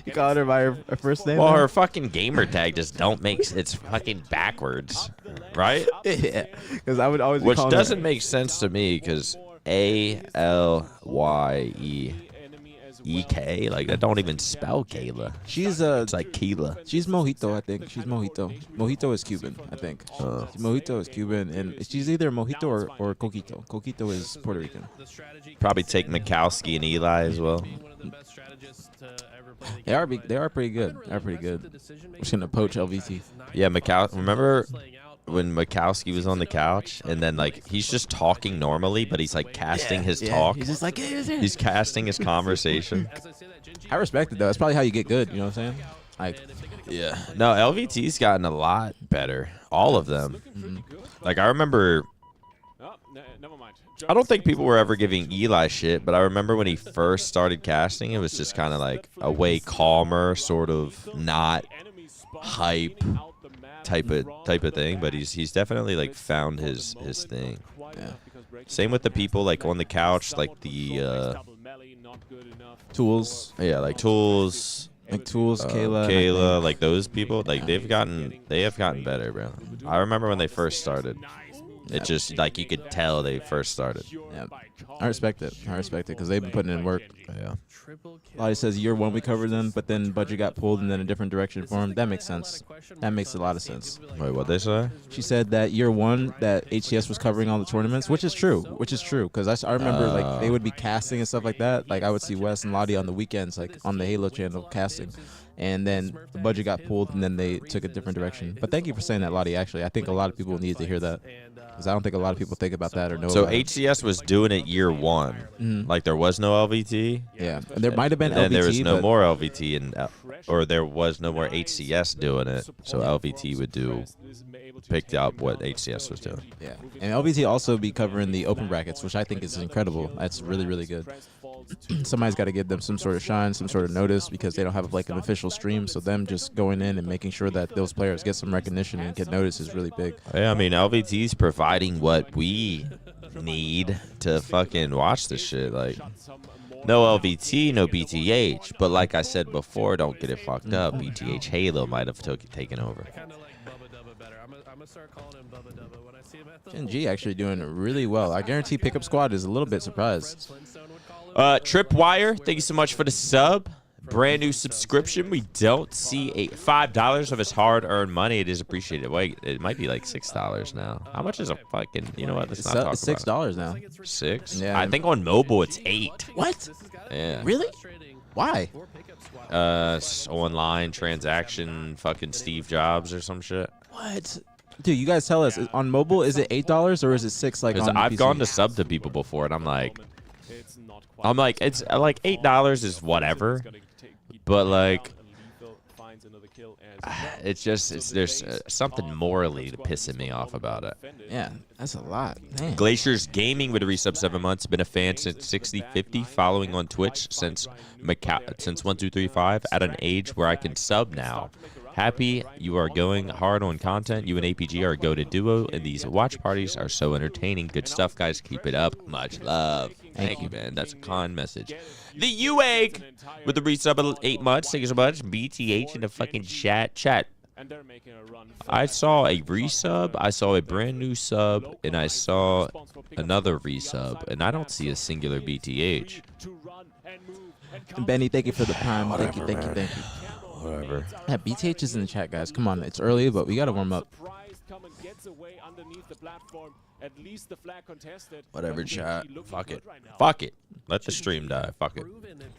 You calling her by her first name? Well, her fucking gamer tag just don't make. It's fucking backwards, right? Yeah, because I would always. Which doesn't make sense to me, because ALYEEK, like that don't even spell Kayla. She's it's like Keela. She's Mojito, I think. She's Mojito. Mojito is Cuban, I think. Mojito is Cuban, and she's either Mojito or Coquito. Coquito is Puerto Rican. Probably take Mikowski and Eli as well. They are pretty good. They're pretty good. We're just gonna poach LVT. Yeah, remember when Mikowski was on the couch, and then like he's just talking normally, but he's like casting his talk. He's just like he's casting his conversation. I respect it though. That's probably how you get good. You know what I'm saying? Like, yeah. No, LVT's gotten a lot better. All of them. Like I remember. I don't think people were ever giving Eli shit, but I remember when he first started casting, it was just kind of like a way calmer, sort of not hype type of thing. But he's definitely like found his thing. Yeah. Same with the people like on the couch, like the Tools. Yeah, like Tools. Like Tools, Kayla, like those people, like they have gotten better, bro. I remember when they first started. It just like you could tell they first started. Yeah, I respect it. Because they've been putting in work. Yeah. Lottie says year one we covered them, but then budget got pulled and then a different direction for them. That makes sense. That makes a lot of sense. Wait, what they say? She said that year one that HCS was covering all the tournaments, which is true. Because I remember like they would be casting and stuff like that. Like I would see Wes and Lottie on the weekends, like on the Halo channel casting. And then the budget got pulled, and then they took a different direction. But thank you for saying that, Lottie. Actually, I think a lot of people needed to hear that. Because I don't think a lot of people think about that or know So about it. HCS was doing it year 1. Like there was no LVT. Yeah, and there might have been And then LVT, there was no but more LVT, or there was no more HCS doing it. So LVT would picked up what HCS was doing. yeah. And LVT also be covering the open brackets, which I think is incredible. That's really, really good. Somebody's got to give them some sort of shine, some sort of notice, because they don't have like an official stream. So them just going in and making sure that those players get some recognition and get noticed is really big. Yeah, I mean LVT's providing what we need to fucking watch this shit. Like no LVT, no BtH, but like I said before, don't get it fucked up. BtH Halo might have taken over. I kind of like Bubba Dubba better. I'm gonna start calling him Bubba Dubba when I see him at the Gen G actually doing really well. I guarantee Pickup Squad is a little bit surprised. Flintstone would call him. Tripwire, thank you so much for the sub. Brand new subscription. We don't see $5 of his hard-earned money. It is appreciated. Wait, it might be like $6 now. How much is a fucking? You know what? Let's not talk It's about $6 now. it. 6. Yeah. I think on mobile it's 8. What? Yeah. Really? Why? Online transaction, fucking Steve Jobs or some shit. What? Dude, you guys tell us. On mobile, is it $8 or is it $6 like Because on I've PC? gone to sub to people before, and I'm like, it's like $8 is whatever, but like, there's something morally pissing me off about it. Yeah, that's a lot. Man. Glacier's Gaming with a resub 7 months. Been a fan since 6050, following on Twitch since 1235. At an age where I can sub now. Happy you are going hard on content. You and aPG are a go-to duo, and these watch parties are so entertaining. Good stuff, guys. Keep it up. Much love. Thank you, man. That's a kind message. The U-Egg with the resub of 8 months. Thank you so much. BtH in the fucking chat. I saw a resub, I saw a brand new sub, and I saw another resub, and I don't see a singular BtH. And Benny, thank you for the prime. Thank you. Whatever. Yeah, BtH is in the chat, guys. Come on, it's early, but we gotta warm up. Whatever, chat. Fuck it. Fuck it. Let the stream die. Fuck it.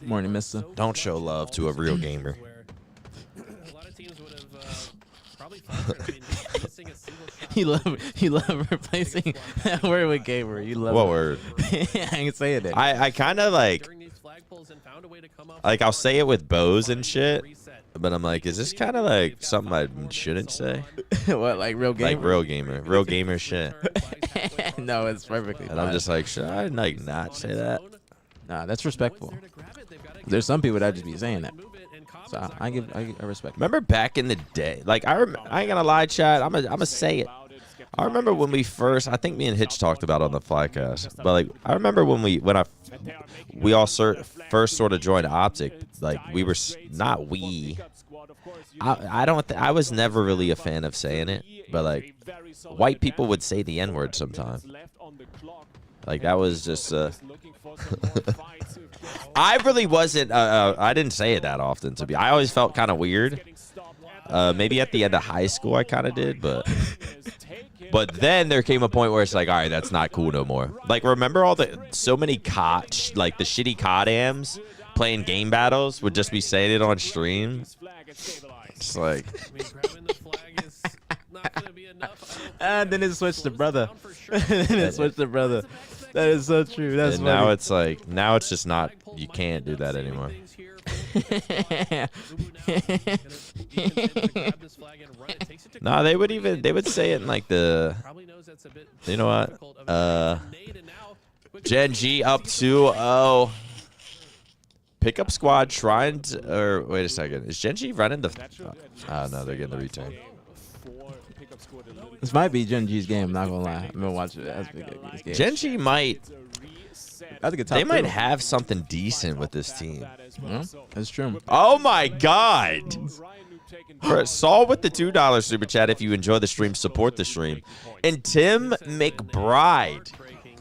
Morning, mister. Don't show love to a real gamer. A lot of teams would have probably thought, I mean, missing a single shot. You love replacing that word with gamer. You love What it. word? I ain't saying it. I kind of like During these flag pulls and found a way to come up I'll say it with bows and shit, reset. but I'm like, is this kind of like something I shouldn't say? What, like real gamer? Like real gamer shit. No, it's perfectly And I'm fine. just like, should I like not say that? Nah, that's respectful. There's some people that just be saying that. So I respect. Remember back in the day, like I ain't gonna lie, chat. I'm gonna say it. I remember when we first, I think me and Hitch talked about it on the Flycast, but like I remember when we all first sort of joined Optic, like we were not we. I was never really a fan of saying it, but like white people would say the N-word sometimes. Like that was just. I really wasn't. I didn't say it that often to be. I always felt kind of weird. Maybe at the end of high school I kind of did, but then there came a point where it's like, all right, that's not cool no more. Like remember so many like the shitty COD AMs playing game battles would just be saying it on stream. It's like. I mean, grabbing the flag is not going to be enough. And then it switched to brother. That is so true. That's And funny. now it's like, now it's just not, you can't do that anymore. Nah, they would say it in like the, you know what, Gen G up 2-0. Pickup squad trying to, or wait a second, is Gen G running the, oh no, they're getting the return. This might be Gen G's game. Not gonna lie, I'm gonna watch it. That's a game. Gen G might, That's a good top they might two. have something decent with this team. Yeah, that's true. Oh my God. Saul with the $2 super chat. If you enjoy the stream, support the stream. And Tim McBride,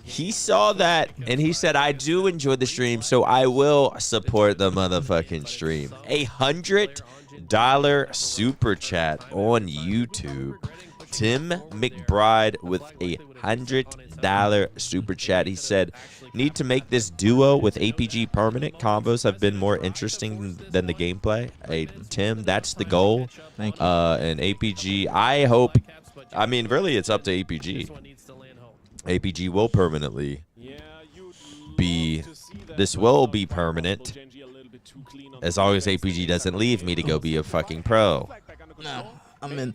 he saw that and he said, I do enjoy the stream, so I will support the motherfucking stream. $100 super chat on YouTube. Tim McBride with $100 super chat. He said, need to make this duo with aPG permanent. Combos have been more interesting than the gameplay. Hey, Tim, that's the goal. Thank you. And aPG, I hope, I mean, really, it's up to aPG. aPG will permanently Yeah, be. This will be permanent as long as aPG doesn't leave me to go be a fucking pro. No, I'm in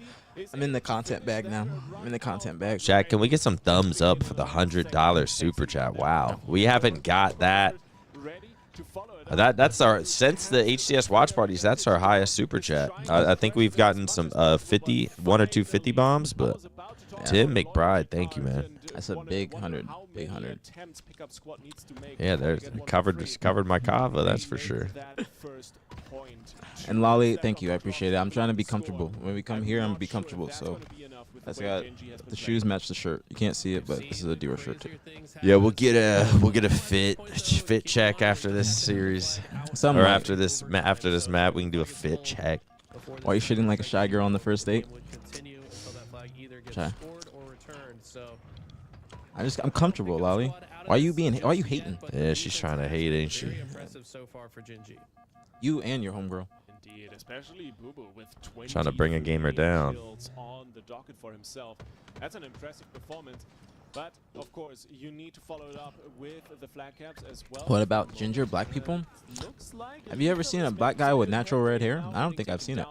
the content bag now. I'm in the content bag. Chat, can we get some thumbs up for the $100 super chat? Wow, we haven't got that. That's our, since the HCS watch parties, that's our highest super chat. I think we've gotten some 1 or 2 50 bombs, but Tim McBride, thank you, man. That's a big 100. Big 100. Yeah, there's covered my kava, that's for sure. And Lolly, thank you. I appreciate it. I'm trying to be comfortable. When we come here, I'm going to be comfortable. So that's got the shoes match the shirt. You can't see it, but this is a Dior shirt too. Yeah, we'll get a fit check after this series, or after this map. We can do a fit check. Why are you shitting like a shy girl on the first date? Shy. I'm comfortable, Lolly. Why are you hating? Yeah, she's trying to hate, ain't she? You and your homegirl. Indeed, especially Boo-Boo with 20 Trying to bring a gamer down. kills on the docket for himself. That's an impressive performance. But of course, you need to follow it up with the flag caps as well. What about ginger black people? Have you ever seen a black guy with natural red hair? I don't think I've seen it.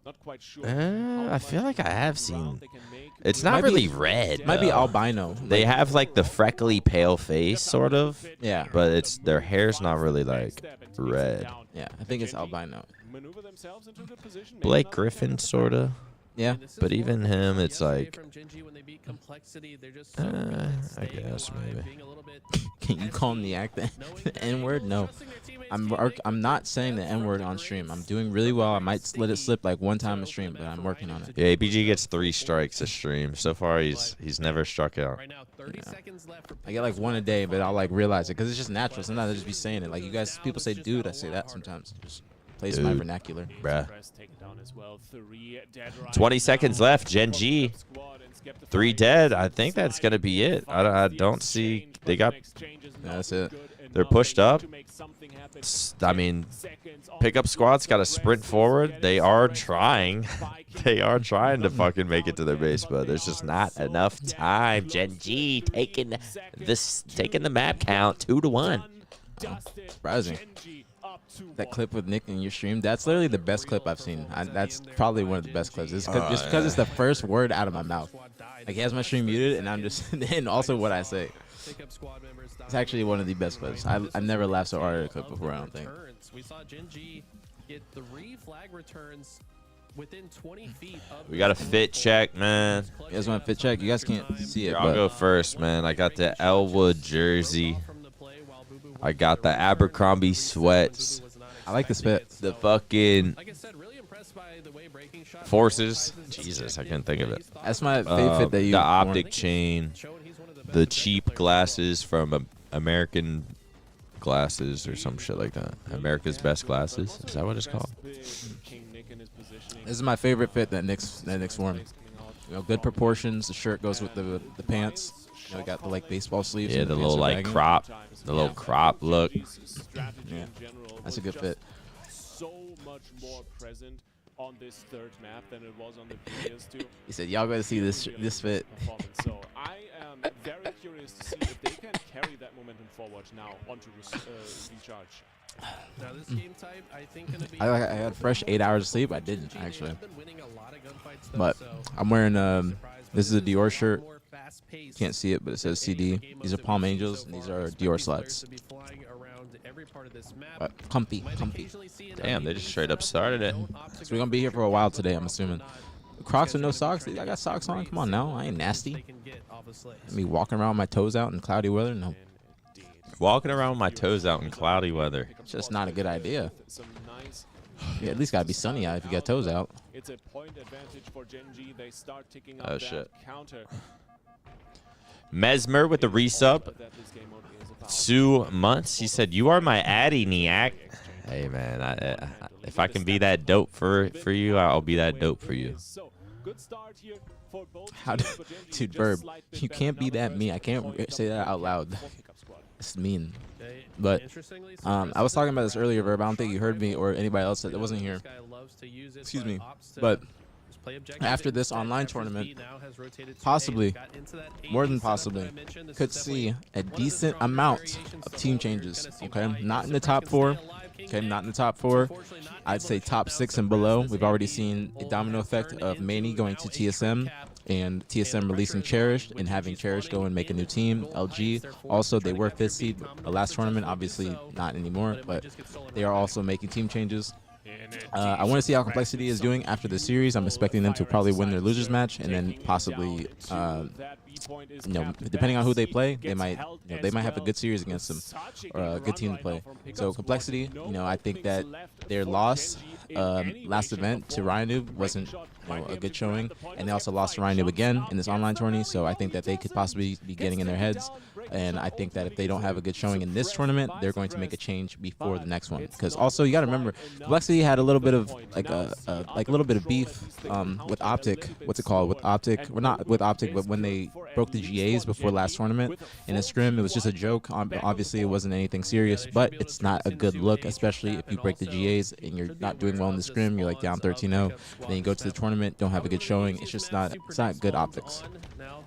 Not quite sure I feel like I have seen. It's not really red. Might be though. albino. They have like the freckly pale face, sort of. Yeah. But their hair's not really like red. Yeah, I think it's albino. Blake Griffin, sorta. Yeah. But even him, it's like. I guess maybe. Can you call him the N-word? No. I'm not saying the N-word on stream. I'm doing really well. I might let it slip like one time a stream, but I'm working on it. Yeah, aPG gets 3 strikes a stream. So far, he's never struck out. Yeah. I get like 1 a day, but I'll like realize it because it's just natural. Sometimes I just be saying it. Like you guys, people say dude, I say that sometimes. Just plays my vernacular. Bruh. 20 seconds left. Gen G. 3 dead. I think that's gonna be it. I don't see. They got. Yeah, that's it. They're pushed up. I mean, pickup squad's got to sprint forward. They are trying. They are trying to fucking make it to their base, but there's just not enough time. Gen G taking the map count 2-1. Surprising. That clip with Nick in your stream, that's literally the best clip I've seen. That's probably one of the best clips. Just because it's the first word out of my mouth. Like, he has my stream muted, and I'm just, and also what I say. It's actually one of the best clips. I've never laughed so hard at a clip before, I don't think. We saw Gen G get 3 flag returns within 20 feet of. We got a fit check, man. You guys want a fit check? You guys can't see it, I'll but go first, man. I got the Elwood jersey. I got the Abercrombie sweats. I like this fit. The fucking Like I said, really impressed by the way breaking shot. Forces. Jesus, I couldn't think of it. That's my favorite fit that you The worn. optic chain. The cheap glasses from American Glasses or some shit like that. America's Best Glasses. Is that what it's called? This is my favorite fit that Nick's worn. You know, good proportions. The shirt goes with the pants. You know, got the like baseball sleeves. Yeah, and the pants little are like baggy. crop. The little crop look. Yeah, that's a good fit. So much more present on this third map than it was on the previous 2. He said, "Y'all got to see this fit." So I am very curious to see if they can carry that momentum forward now onto recharge. Now this game type, I think gonna be. I had fresh 8 hours of sleep. I didn't actually, but I'm wearing this is a Dior shirt. Can't see it, but it says CD. These are Palm Angels, and these are Dior slats. But comfy. Damn, they just straight up started it. So we're gonna be here for a while today, I'm assuming. Crocs with no socks? I got socks on. Come on now, I ain't nasty. Me walking around with my toes out in cloudy weather? No. Walking around with my toes out in cloudy weather. It's just not a good idea. Yeah, at least gotta be sunny out if you got toes out. It's a point advantage for Gen G. They start ticking up Oh, that shit. counter. Mesmer with the resub. 2 months. He said, "You are my Addy, Niak." Hey man, if I can be that dope for you, I'll be that dope for you. How dude, Verb, you can't be that mean. I can't say that out loud. It's mean. But I was talking about this earlier, Verb. I don't think you heard me or anybody else that wasn't here. Excuse me. But after this online tournament, possibly, more than possibly, could see a decent amount of team changes. Okay, not in the top 4. Okay, not in the top 4. I'd say top 6 and below. We've already seen a domino effect of Manny going to TSM and TSM releasing Cherish and having Cherish go and make a new team. LG, also, they were 5th seed the last tournament, obviously not anymore, but they are also making team changes. I want to see how Complexity is doing after the series. I'm expecting them to probably win their losers match, and then possibly, depending on who they play, they might have a good series against them or a good team to play. So Complexity, I think that their loss last event to Ryanoob wasn't a good showing, and they also lost to Ryanoob again in this online tourney. So I think that they could possibly be getting in their heads. And I think that if they don't have a good showing in this tournament, they're going to make a change before the next one. Because also you got to remember, Complexity had a little bit of like a little bit of beef with Optic. What's it called? With Optic? Well, not with Optic, but when they broke the GAs before last tournament in a scrim, it was just a joke. Obviously, it wasn't anything serious, but it's not a good look, especially if you break the GAs and you're not doing well in the scrim. You're like down 13-0. Then you go to the tournament, don't have a good showing. It's just not good optics.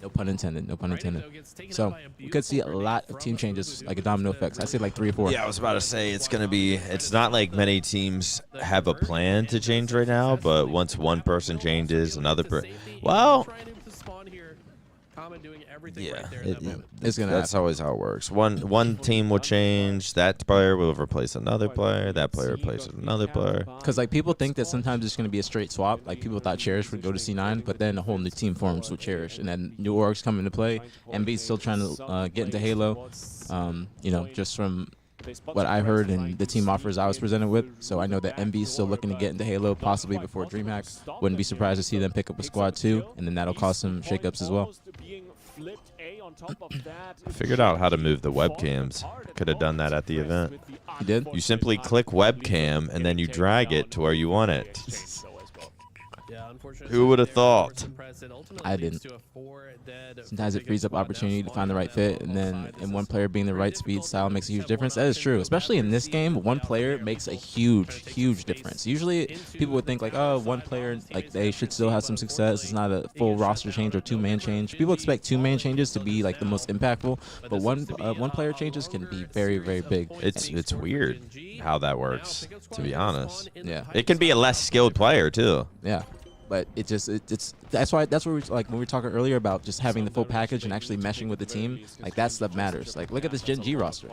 No pun intended. No pun intended. So we could see a lot of team changes, like a domino effect. I say like 3 or 4. Yeah, I was about to say it's not like many teams have a plan to change right now, but once one person changes, another person. Well, yeah, it's gonna. That's always how it works. One team will change. That player will replace another player. That player replaces another player. Because like people think that sometimes it's gonna be a straight swap. Like people thought Cherish would go to C9, but then a whole new team forms with Cherish, and then new orgs come into play. MB's still trying to get into Halo. Just from what I heard and the team offers I was presented with. So I know that MB is still looking to get into Halo, possibly before Dreamhack. Wouldn't be surprised to see them pick up a squad too, and then that'll cause some shakeups as well. I figured out how to move the webcams. Could have done that at the event. You did? You simply click webcam and then you drag it to where you want it. Who would have thought? I didn't. Sometimes it frees up opportunity to find the right fit, and then in one player being the right speed style makes a huge difference. That is true, especially in this game. One player makes a huge difference. Usually people would think like, oh, one player, like they should still have some success. It's not a full roster change or 2-man change. People expect 2-man changes to be like the most impactful, but one player changes can be very big. It's weird how that works, to be honest. Yeah, it can be a less skilled player too. Yeah. But it's that's where we like when we were talking earlier about just having the full package and actually meshing with the team. Like that stuff matters. Like look at this Gen G roster.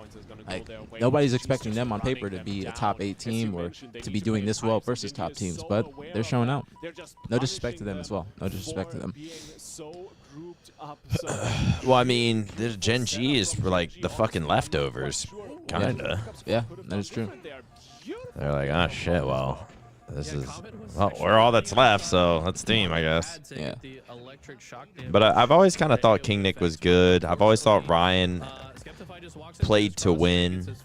Like nobody's expecting them on paper to be a top 8 team or to be doing this well versus top teams, but they're showing out. No disrespect to them as well. No disrespect to them. Well, I mean, the Gen G is for like the fucking leftovers, kinda. Yeah, that is true. They're like, oh shit, well. We're all that's left, so let's team, I guess. Yeah. But I've always kind of thought King Nick was good. I've always thought Ryan played to win.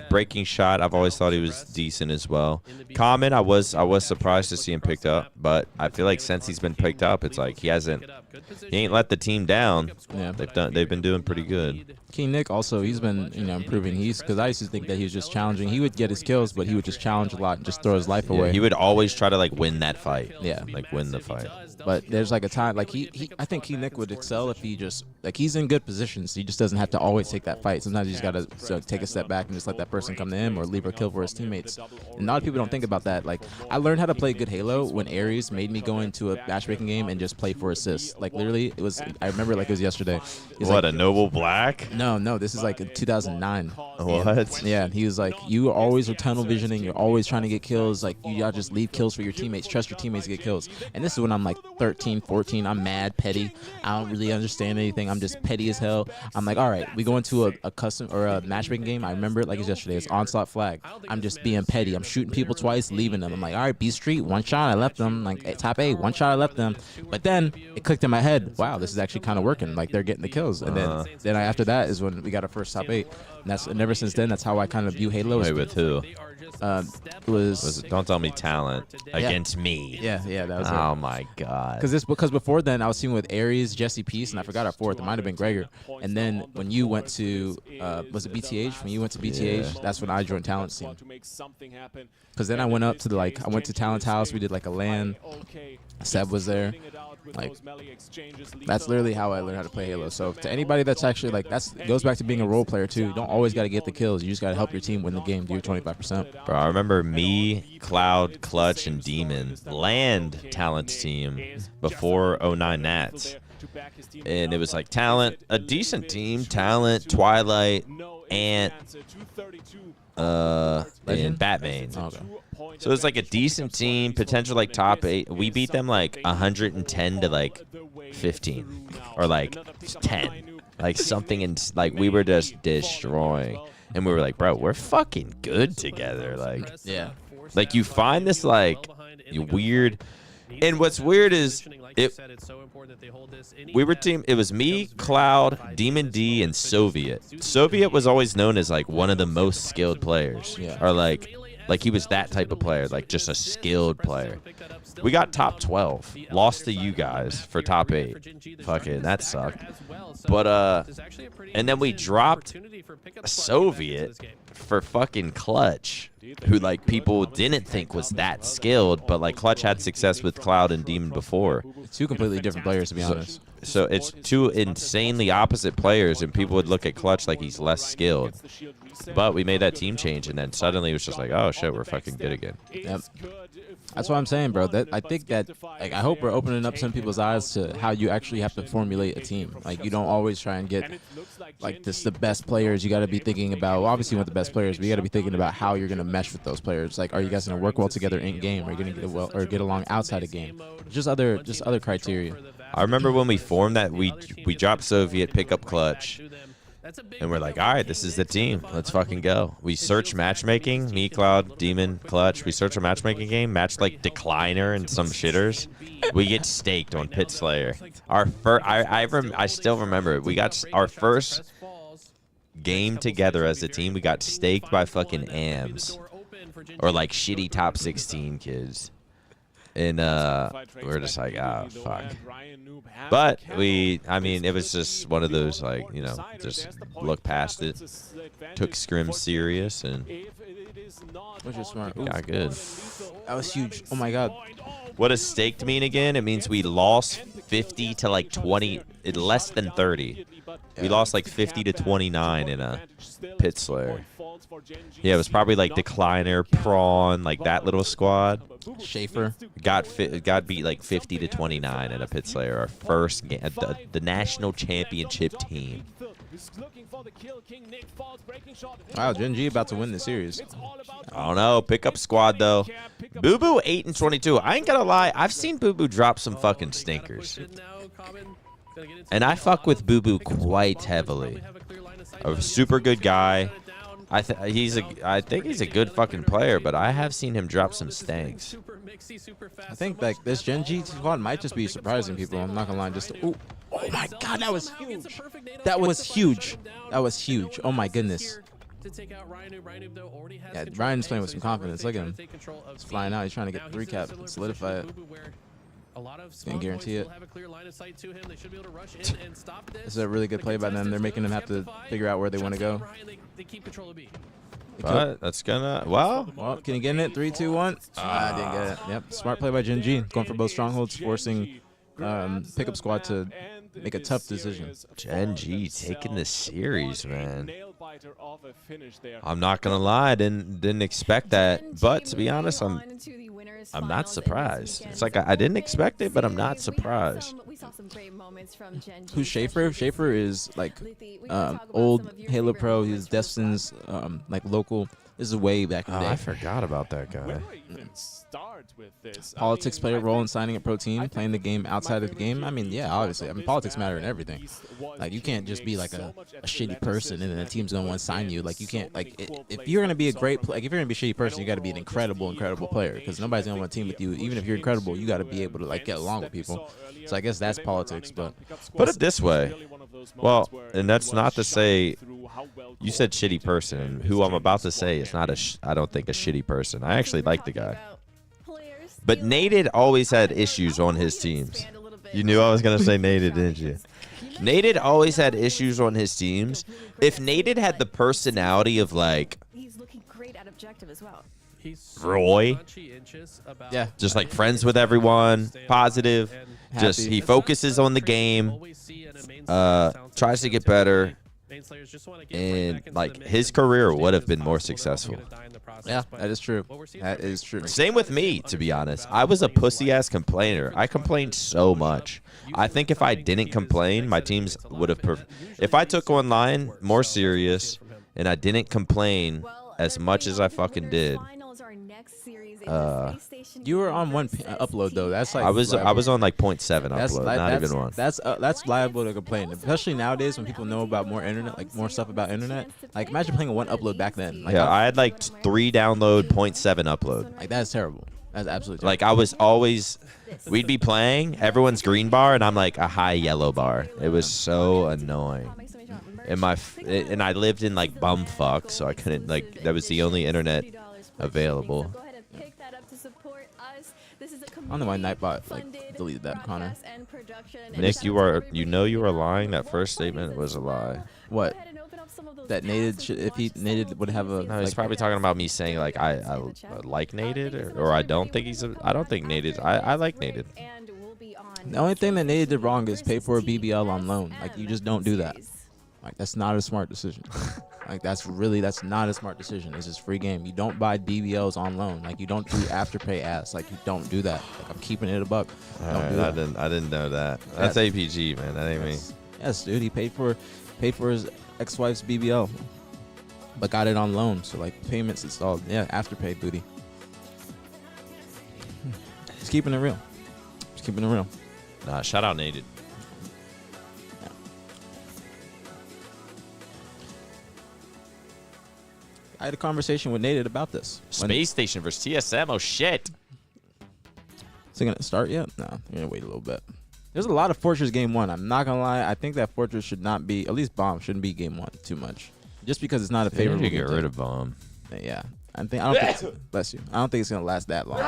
Breaking shot, I've always thought he was decent as well. Common, I was surprised to see him picked up, but I feel like since he's been picked up, it's like he ain't let the team down. Yeah, they've been doing pretty good. King Nick also, he's been improving. Because I used to think that he was just challenging. He would get his kills, but he would just challenge a lot and just throw his life away. He would always try to like win that fight. Yeah, like win the fight. But there's like a time like I think King Nick would excel if he just like he's in good positions. He just doesn't have to always take that fight. Sometimes he's got to take a step back and just let that person come to him or leave a kill for his teammates. And a lot of people don't think about that. Like I learned how to play good Halo when Ares made me go into a matchmaking game and just play for assists. Like literally, it was. I remember like it was yesterday. He's what, like, a Noble Black? No. This is like in 2009. What? Yeah, he was like, you always are tunnel visioning. You're always trying to get kills. Like you gotta just leave kills for your teammates. Trust your teammates to get kills. And this is when I'm like 13, 14. I'm mad, petty. I don't really understand anything. I'm just petty as hell. I'm like, all right, we go into a custom or a matchmaking game. I remember it like it's yesterday. It's Onslaught Flag. I'm just being petty. I'm shooting people twice, leaving them. I'm like, all right, B Street, one shot, I left them. Like top 8, one shot, I left them. But then it clicked in my head, wow, this is actually kind of working. Like they're getting the kills, and then after that is when we got our first top 8. And ever since then, that's how I kind of view Halo. Wait, with who? It was Don't tell me talent against me. Yeah, that was Oh it. my god. Because before then I was teaming with Aries, Jesse Peace, and I forgot our 4th. It might have been Gregor. And then when you went to was it BtH? When you went to BtH, that's when I joined Talent's team. Because then I went up to I went to Talent's house. We did like a LAN. Seb was there. Like that's literally how I learned how to play Halo. So to anybody that's actually like goes back to being a role player too. You don't always got to get the kills. You just got to help your team win the game. Do your 25%. Bro, I remember me, Cloud, Clutch, and Demon land Talent's team before 09 Nats. And it was like Talent, a decent team, Talent, Twilight, Ant, and Batman. Oh, okay. So it was like a decent team, potential like top 8. We beat them like 110 to like 15 or like 10, like something. In like we were just destroying, and we were like, bro, we're fucking good together. Like, Yeah. like you find this like weird. And what's weird is we were team. It was me, Cloud, Demon D, and Soviet. Soviet was always known as like one of the most skilled players, or like he was that type of player, like just a skilled player. We got top 12, lost to you guys for top 8. Fucking that sucked. But and then we dropped a Soviet for fucking Clutch, who like people didn't think was that skilled, but like Clutch had success with Cloud and Demon before. 2 completely different players, to be honest. So it's 2 insanely opposite players, and people would look at Clutch like he's less skilled. But we made that team change, and then suddenly it was just like, oh shit, we're fucking good again. Yep. That's what I'm saying, bro. I think that like I hope we're opening up some people's eyes to how you actually have to formulate a team. Like you don't always try and get like the best players. You got to be thinking about, well, obviously you want the best players, but you got to be thinking about how you're gonna mesh with those players. Like, are you guys gonna work well together in game? Are you gonna get along outside of game? Just other criteria. I remember when we formed that, we dropped Soviet, pick up Clutch, and we're like, all right, this is the team. Let's fucking go. We search matchmaking, me, Cloud, Demon, Clutch. We search a matchmaking game, match like Decliner and some shitters. We get staked on Pit Slayer. Our I still remember it. We got our first game together as a team. We got staked by fucking AMs, or like shitty top 16 kids. And we're just like, oh, fuck. But I mean, it was just one of those, like, you know, just look past it, took scrim serious, and Which is smart. got good. That was huge. Oh my god. What does staked mean again? It means we lost 50 to like 20, less than 30. We lost like 50 to 29 in a Pit Slayer. Yeah, it was probably like Decliner, Prawn, like that little squad. Schaefer Got beat like 50 to 29 in a Pit Slayer, our first game, the national championship team. Wow, Gen G about to win the series. I don't know. Pickup squad though. Boo Boo 8 and 22. I ain't gonna lie. I've seen Boo Boo drop some fucking stinkers, and I fuck with Boo Boo quite heavily. A super good guy. I think he's a good fucking player, but I have seen him drop some stanks. I think like this Gen G squad might just be surprising people. I'm not gonna lie. Oh my god, that was huge. That was huge. That was huge. Oh my goodness. Yeah, Ryan's playing with some confidence. Look at him. He's flying out. He's trying to get the recap and solidify it. Can't guarantee it. This is a really good play by them. They're making them have to figure out where they want to go. But that's gonna well, can you get in it? 3, 2, 1. I didn't get it. Yep. Smart play by Gen G. Going for both strongholds, forcing pickup squad to make a tough decision. Gen G taking the series, man. I'm not gonna lie, I didn't expect that, but to be honest, I'm not surprised. It's like I didn't expect it, but I'm not surprised. Who's Schaefer? Schaefer is like old Halo Pro. He's Destin's like local This is way back in the day. I forgot about that guy. Where do I even start with this? Politics play a I role in think- signing a pro I team, think playing the game my outside of the favorite game. key I mean, yeah, was obviously. I on mean, this politics map, matter in and everything. Beast was Like, you can't just be like so a much shitty person and then a team's gonna want to sign you. Like, you so can't, like, many cool if plays you're gonna that be we a saw great, from like, if you're gonna be a shitty person, you got to be an overall, just incredible, the incredible player. Because nobody's gonna want to team with you. Even if you're incredible, you got to be able to like get along with people. So I guess that's politics. But Put it this way. Well, and that's not to say you said shitty person, and who I'm about to say is not I don't think a shitty person. I actually like the guy. But Nated always had issues on his teams. You knew I was going to say Nated, didn't you? Nated always had issues on his teams. If Nated had the personality of like He's looking great at objective as well. He's so Roy. conscientious about Yeah. just like friends with everyone, positive, and just Happy. he focuses on the game, tries to get better, and like his career would have been more successful. yeah, that is true. That is true. Same with me, to be honest. I was a pussy-ass complainer. I complained so much. I think if I didn't complain, my teams would have... If I took online more serious and I didn't complain as much as I fucking did, You were on one upload though. That's like I was on like 0.7 upload, not that's, even one. That's liable to complain, especially nowadays when people know about more internet, like more stuff about internet. Like imagine playing a one upload back then. Like, Yeah, I had like 3 download, 0.7 upload. like that's terrible. That's absolutely Like I was always, we'd be playing, everyone's green bar, and I'm like a high yellow bar. It was so annoying. And and I lived in like bumfuck, so I couldn't like. That was the only internet available. I don't know why Nightbot like deleted that, Connor. Nick, you were lying. That first statement was a lie. What? That Nated should, if he Nated would have a. No, he's probably talking about me saying like I like Nated or I don't think I don't think Nated. I like Nated. The only thing that Nated did wrong is pay for a BBL on loan. Like you just don't do that. Like that's not a smart decision. Like that's not a smart decision. It's just free game. You don't buy BBLs on loan. Like you don't do afterpay ads. Like you don't do that. Like I'm keeping it a buck. Don't do that. I didn't know that. That's aPG, man. That ain't me. Yes, dude. He paid for his ex-wife's BBL, but got it on loan. So like payments installed. Yeah, afterpay booty. Just keeping it real. Just keeping it real. Nah, shout out Nated. I had a conversation with Nated about this. Space Station versus TSM. Oh shit. Is it gonna start yet? No, you're gonna wait a little bit. There's a lot of Fortress Game 1. I'm not gonna lie. I think that Fortress should not be, at least Bomb shouldn't be Game 1 too much, just because it's not a favorable. Maybe game get rid of Bomb. Yeah, I don't think. Bless you. I don't think it's gonna last that long.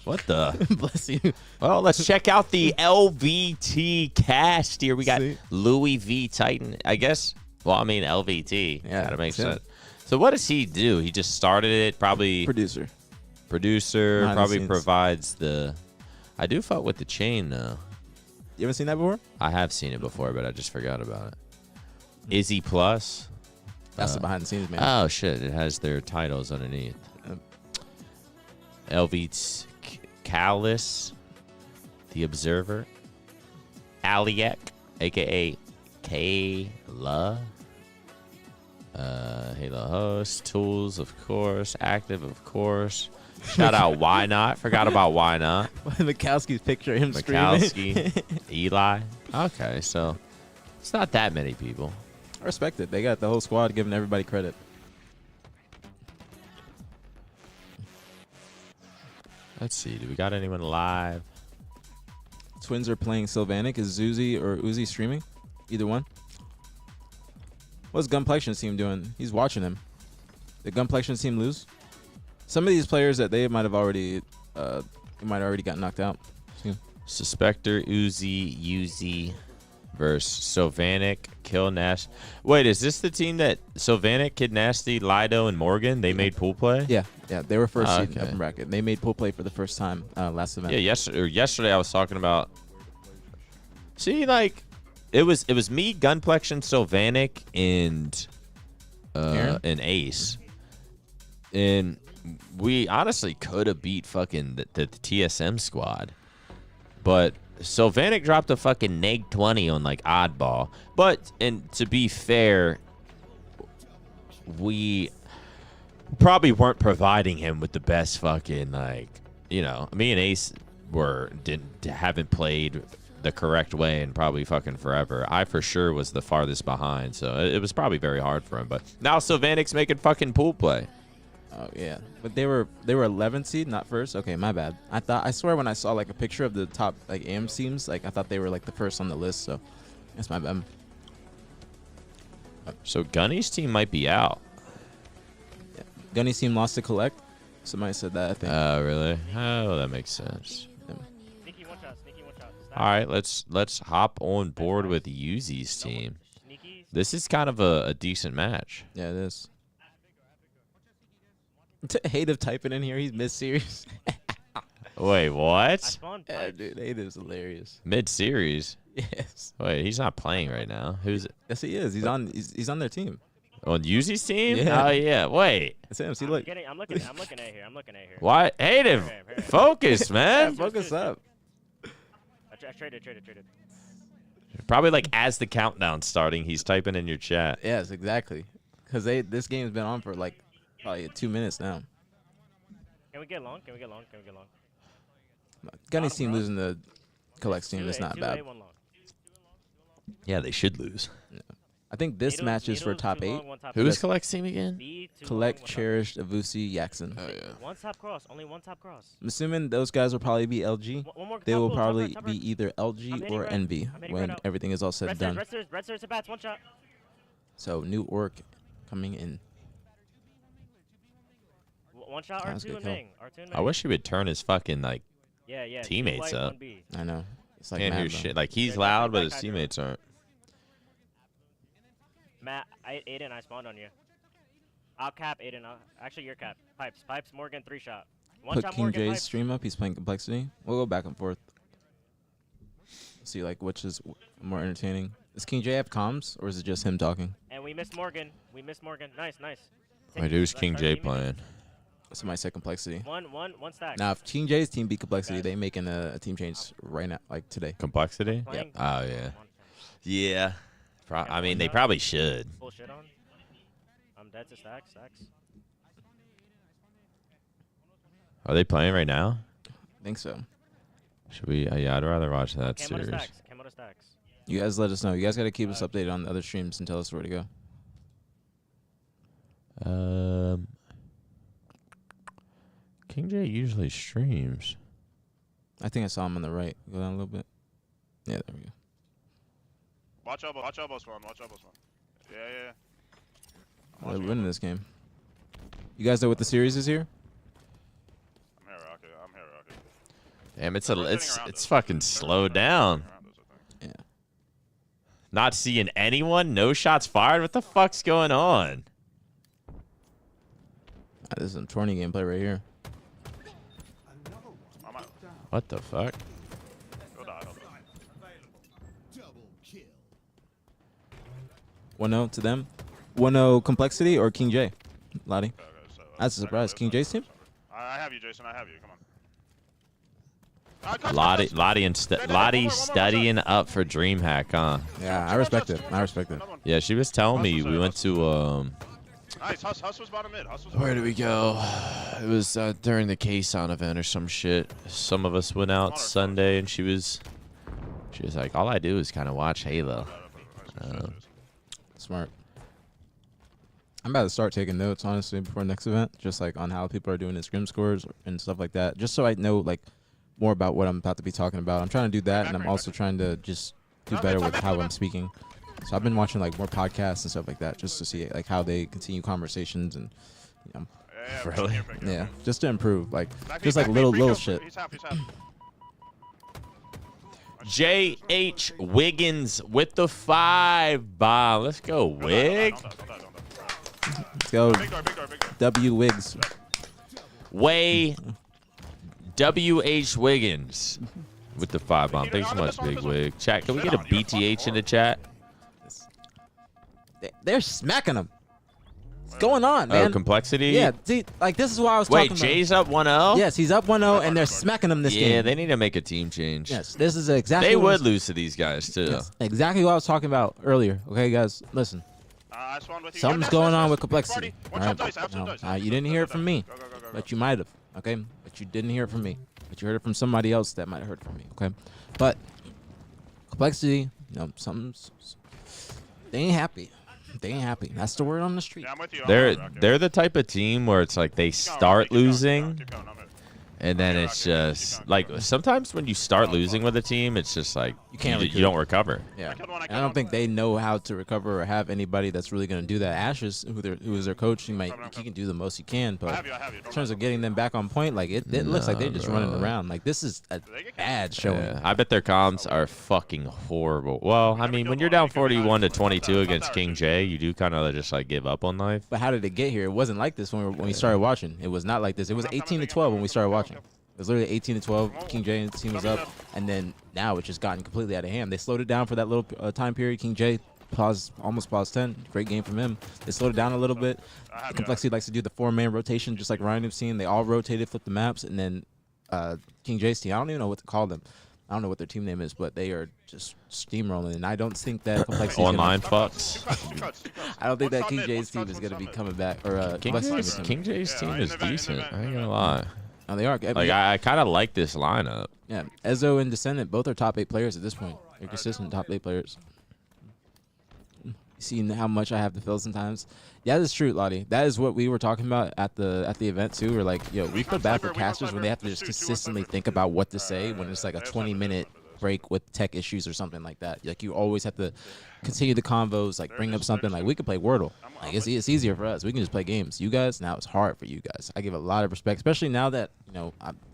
What the? Bless you. Well, let's check out the LVT cast here. We got See? Louis V Titan, I guess. Well, I mean LVT. Yeah, that makes it's him. sense. So what does he do? He just started it, probably Producer. producer, Behind the probably scenes. provides the. I do fuck with the chain though. You ever seen that before? I have seen it before, but I just forgot about it. Izzy Plus. That's the behind the scenes man. Oh shit! It has their titles underneath. LVT Callus, The Observer, Aliak, aka Kayla, Halo Host, Tools, of course, Active, of course. Shout out Why Not? Forgot about Why Not. Mikowski's picture of him screaming. Mikowski, Eli. Okay, so it's not that many people. I respect it. They got the whole squad giving everybody credit. Let's see. Do we got anyone live? Twins are playing Sylvanic. Is Zuzi or Uzi streaming? Either one. What's Gunplexion's team doing? He's watching him. Did Gunplexion's team lose? Some of these players that they might have already, got knocked out. Suspector, Uzi versus Sylvanic, Kill Nash. Wait, is this the team that Sylvanic, Kid Nasty, Lido, and Morgan, they made pool play? Yeah. They were first seed Okay. up in bracket. They made pool play for the first time last event. Yeah, yesterday I was talking about. See, like, it was me, Gunplexion, Sylvanic, and Ace. And we honestly could have beat fucking the TSM squad. But Sylvanek dropped a fucking neg 20 on like oddball. But, and to be fair, we probably weren't providing him with the best fucking, like, you know, me and Ace haven't played the correct way in probably fucking forever. I for sure was the farthest behind, so it was probably very hard for him. But now Sylvanek's making fucking pool play. Oh yeah, but they were 11th seed, not first. Okay, my bad. I swear when I saw like a picture of the top like AM teams, like I thought they were like the first on the list. So that's my bad. So Gunny's team might be out. Yeah. Gunny's team lost to Collect. Somebody said that, I think. Oh, really? Oh, that makes sense. Sneaky one shot. All right, let's hop on board with Yuzi's team. This is kind of a decent match. Yeah, it is. Hate of typing in here. He's mid-series. Wait, what? Yeah, dude, Hate is hilarious. Mid-series? Yes. Wait, he's not playing right now. Who's it? Yes, he is. He's on their team. On Yuzi's team? Yeah. Oh, yeah. Wait. That's him. See, look. I'm looking at here. What? Hate him. Focus, man. Focus up. I traded. Probably like as the countdown's starting, he's typing in your chat. Yes, exactly. Because this game's been on for like probably 2 minutes now. Can we get long? Gunny's team losing the Collect's team. That's not bad. Yeah, they should lose. Yeah. I think this match is for top 8. Who's Collect's team again? Collect, Cherished, Avusi, Yaxon. Oh, yeah. One top cross. Only one top cross. I'm assuming those guys will probably be LG. One more They top will pool, probably top be either LG or NB when everything is all said and done. Red stairs to bats. One shot. So new orc coming in. One shot. That was a R2 good and kill. Ming. R2 and I Ming. wish he would turn his fucking like Yeah. teammates Two white, up. one B. I know. It's like Can't mad, hear bro. shit. Like he's Yeah, loud, but like his Hydro. teammates aren't. Matt, Aiden, I spawned on you. I'll cap Aiden. Actually, your cap. Pipes. Morgan 3-shot. One Put shot. King Morgan. J's Pipes. stream up. He's playing Complexity. We'll go back and forth. See like which is more entertaining. Does King J have comms or is it just him talking? And we missed Morgan. Nice. Wait, who's King J playing? Somebody said Complexity. One stack. Now if King J's team beat Complexity, they making a team change right now, like today. Complexity? Playing? Oh, yeah. Yeah. I mean, they shot. probably should. Full shit on. I'm dead to stacks. Are they playing right now? I think so. Should we? Yeah, I'd rather watch that Camo to series. stacks. You guys let us know. You guys got to keep us updated on the other streams and tell us where to go. King J usually streams. I think I saw him on the right. Go down a little bit. Yeah, there we go. Watch elbow spawn. Yeah. We're winning this game. You guys know what the series is here? I'm here, Rocket. Damn, it's We're sitting around it's us. fucking They're slowed sitting down. around us, I think. Yeah. Not seeing anyone. No shots fired. What the fuck's going on? This is some tourney gameplay right here. I'm out. What the fuck? Go die. 1-0 to them. 1-0 Complexity or King J? Lottie. Okay, so, That's a surprise. King J's team? I have you, Jason. I have you. Come on. Lottie studying up for Dreamhack, huh? Yeah, I respect it. Yeah, she was telling me we went to Nice. Huss was bottom mid. where did we go? It was during the K-Sound event or some shit. Some of us went out Sunday, and she was like, all I do is kind of watch Halo. Smart. I'm about to start taking notes, honestly, before next event, just like on how people are doing in scrim scores and stuff like that, just so I know like more about what I'm about to be talking about. I'm trying to do that, and I'm also trying to just do better with how I'm speaking. So I've been watching like more podcasts and stuff like that, just to see like how they continue conversations and you know, Really? yeah, just to improve, like Back just feet, like back little feet, little free shit. He's half. J.H. Wiggins with the 5 bomb. Let's go, Wig. Don't die. Let's go, Big door. W Wigs. Way W.H. Wiggins with the 5 bomb. Thanks so much, Big Wig. Chat, can we get a BtH in the chat? They're smacking them. What's going on, man? Oh, complexity. Yeah, see, like this is why I was Wait, talking Jay's up 1-0. Yes, he's up 1-0, and they're smacking him this game. Yeah, they need to make a team change. Yes, this is exactly. They what I would was- lose to these guys too. Yes, exactly what I was talking about earlier. Okay, guys, listen. I spawned with you. Something's Nice, going nice, on nice. with complexity. One shot dice, absolute dice. You didn't hear it from me, Go, go, go, go, but go. you might have. Okay, but you didn't hear it from me, but you heard it from somebody else that might have heard it from me. Okay, but complexity, they ain't happy. They ain't happy. That's the word on the street. Yeah, I'm with you. They're the type of team where it's like they start losing, Keep going, I'm in. and then it's just like sometimes when you start losing with a team, it's just like You can't you don't recover. Yeah, killed one, I and I killed don't one. think they know how to recover or have anybody that's really going to do that. Ashes, who is their coach, he can do the most he can, but I have you. in terms of getting them back on point, like it looks like they're just running around. Like this is a bad showing. Yeah, I bet their comms are fucking horrible. Well, I mean, when you're down 41-22 against King J, you do kind of just like give up on life. But how did it get here? It wasn't like this when we started watching. It was not like this. It was 18-12 when we started watching. It was literally 18-12. King J and his team was up, and then now it's just gotten completely out of hand. They slowed it down for that little time period. King J almost paused 10. Great game from him. They slowed it down a little bit. Complexity likes to do the 4-man rotation, just like Ryan was seeing. They all rotated, flipped the maps, and then King J's team. I don't even know what to call them. I don't know what their team name is, but they are just steamrolling. And I don't think that complexity Online fucks. I don't think that King J's team is going to be coming back. Or King J's team is decent. I ain't gonna lie. Oh, they are. Like I kind of like this lineup. Yeah, Ezo and Descendant both are top 8 players at this point. They're consistent top 8 players. You see how much I have to fill sometimes. Yeah, that's true, Lottie. That is what we were talking about at the event too. We're like, yo, we feel bad for casters when they have to just consistently think about what to say when it's like a 20-minute break with tech issues or something like that. Like you always have to continue the convos, like bring up something like we could play Wordle. Like it's easier for us. We can just play games. You guys, now it's hard for you guys. I give a lot of respect, especially now that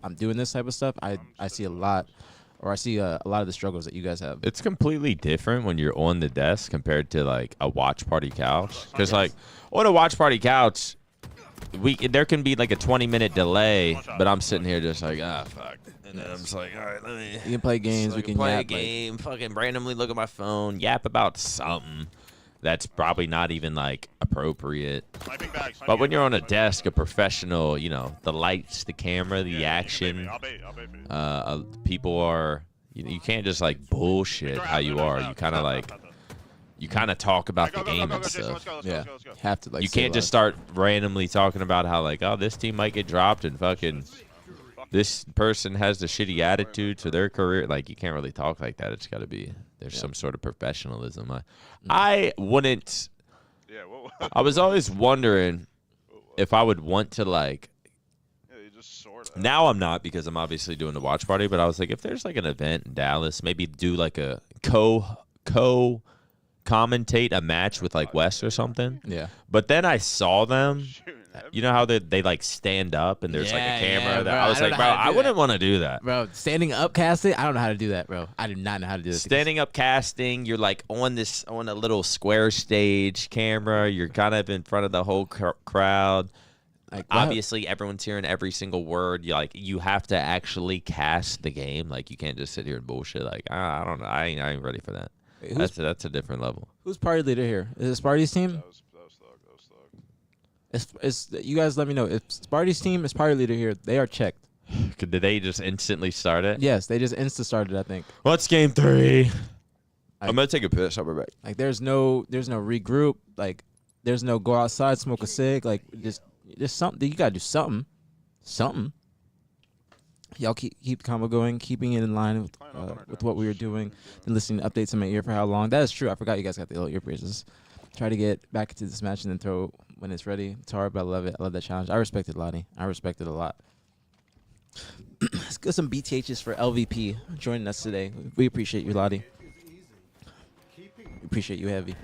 I'm doing this type of stuff. I see a lot, or I see a lot of the struggles that you guys have. It's completely different when you're on the desk compared to like a watch party couch. Because like on a watch party couch, there can be like a 20-minute delay, but I'm sitting here just like fuck. And then I'm just like, all right, let me. You can play games. We can play a yap, game. Fucking randomly look at my phone, yap about something that's probably not even like appropriate. But when you're on a desk, a professional, the lights, the camera, the action, people are. You can't just like bullshit how you are. You kind of talk about the game and stuff. Yeah, have to like. You can't just start randomly talking about how like, oh, this team might get dropped and fucking this person has the shitty attitude to their career. Like you can't really talk like that. It's got to be there's some sort of professionalism. I wouldn't. I was always wondering if I would want to like. Now I'm not because I'm obviously doing the watch party. But I was like, if there's like an event in Dallas, maybe do like a commentate a match with like Wes or something. Yeah. But then I saw them. You know how they like stand up and there's like a camera. bro, I was like, bro, I wouldn't want to do that. Bro, standing up casting, I don't know how to do that, bro. I do not know how to do that. Standing up casting, you're like on a little square stage camera. You're kind of in front of the whole crowd. Like, obviously, everyone's hearing every single word. You have to actually cast the game. Like you can't just sit here and bullshit. Like I don't know. I ain't ready for that. Wait, that's a different level. Who's party leader here? Is it Sparty's team? It's you guys let me know. If Sparty's team is party leader here, they are checked. Did they just instantly start it? Yes, they just started, I think. What's game 3? I'm gonna take a piss. I'll be back. Like there's no regroup. Like there's no go outside, smoke a cig. Like just something. You gotta do something. Y'all keep the combo going, keeping it in line with what we were doing, and listening to updates in my ear for how long. That is true. I forgot you guys got the little earpieces. Try to get back into this match and then throw when it's ready. It's hard, but I love it. I love that challenge. I respect it, Lottie. I respect it a lot. Let's get some BtHs for LVP joining us today. We appreciate you, Lottie. We appreciate you, Heavy.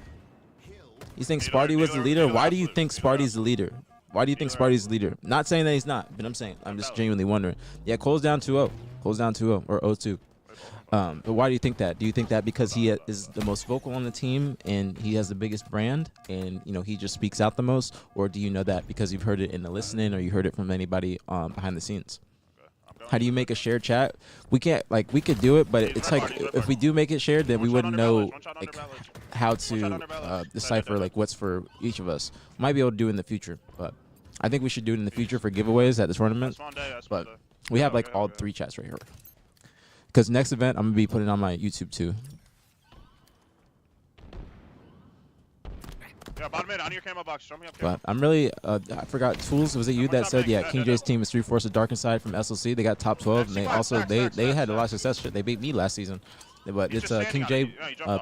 You think Sparty was the leader? Why do you think Sparty's the leader? Why do you think Sparty's the leader? Not saying that he's not, but I'm just genuinely wondering. Yeah, Cole's down 2-0. Cole's down 2-0 or 0-2. But why do you think that? Do you think that because he is the most vocal on the team and he has the biggest brand and he just speaks out the most, or do you know that because you've heard it in the listening or you heard it from anybody behind the scenes? how do you make a shared chat? We can't, like, we could do it, but it's like if we do make it shared, then we wouldn't know like how to decipher like what's for each of us. Might be able to do it in the future, but I think we should do it in the future for giveaways at the tournament. But we have like all 3 chats right here. Because next event, I'm gonna be putting it on my YouTube too. Yeah, bottom mid, on your camo box. Show me up. But I'm really, I forgot, Tools, was it you that said, yeah, King J's team is 3 Force of Dark Inside from SLC. They got top 12, and they also, they had a lot of success. They beat me last season. But it's King J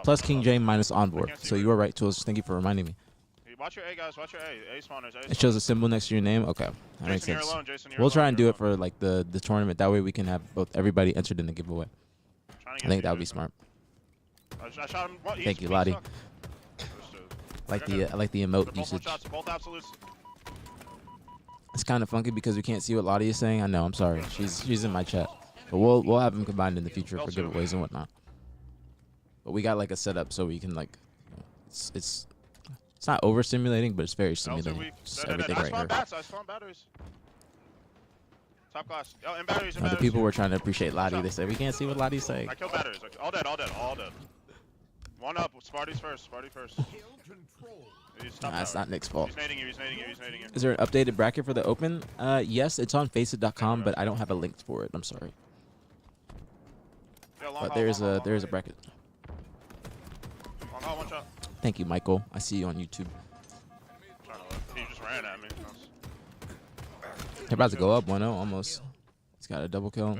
plus King J minus onboard. So you were right, Tools. Thank you for reminding me. Watch your A, guys. Watch your A. A spawners. It shows a symbol next to your name? Okay, that makes sense. We'll try and do it for like the tournament. That way we can have both everybody entered in the giveaway. I think that would be smart. I shot him. Thank you, Lottie. I like the emote usage. It's kind of funky because we can't see what Lottie is saying. I know. I'm sorry. She's in my chat, but we'll have them combined in the future for giveaways and whatnot. But we got like a setup so we can like, it's not overstimulating, but it's very stimulating. Just everything right here. Top class. Oh, and batteries, The people were trying to appreciate Lottie. They said we can't see what Lottie's saying. I killed batteries. All dead. All dead. One up. Sparty's first. Sparty first. Nah, it's not Nick's fault. He's nading you. Is there an updated bracket for the Open? Yes, it's on Faceit.com, but I don't have a link for it. I'm sorry. But there is a bracket. Long haul, one shot. Thank you, Michael. I see you on YouTube. He just ran at me. They're about to go up 1-0 almost. He's got a double kill.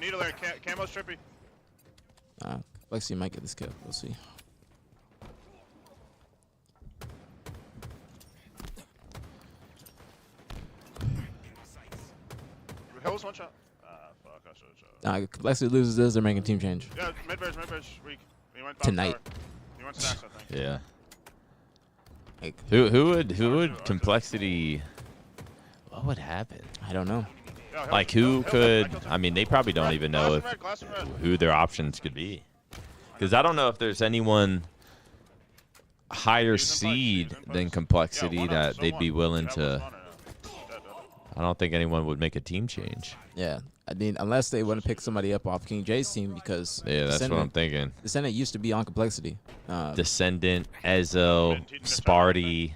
Needle there. Camo's trippy. Lexi might get this kill. We'll see. Hills one shot. Fuck. I should have shot. Lexi loses this. They're making team change. Yeah, mid-bridge. Weak. He went Tonight. He went stacks, I think. Yeah. Like, Who would Complexity? What would happen? I don't know. Yeah, Like who could? I mean, they probably don't even know who their options could be. Because I don't know if there's anyone higher seed than Complexity that they'd be willing to. I don't think anyone would make a team change. Yeah. I mean, unless they want to pick somebody up off King J's team because Yeah, that's what I'm thinking. Descendant used to be on Complexity. Descendant, Ezo, Sparty.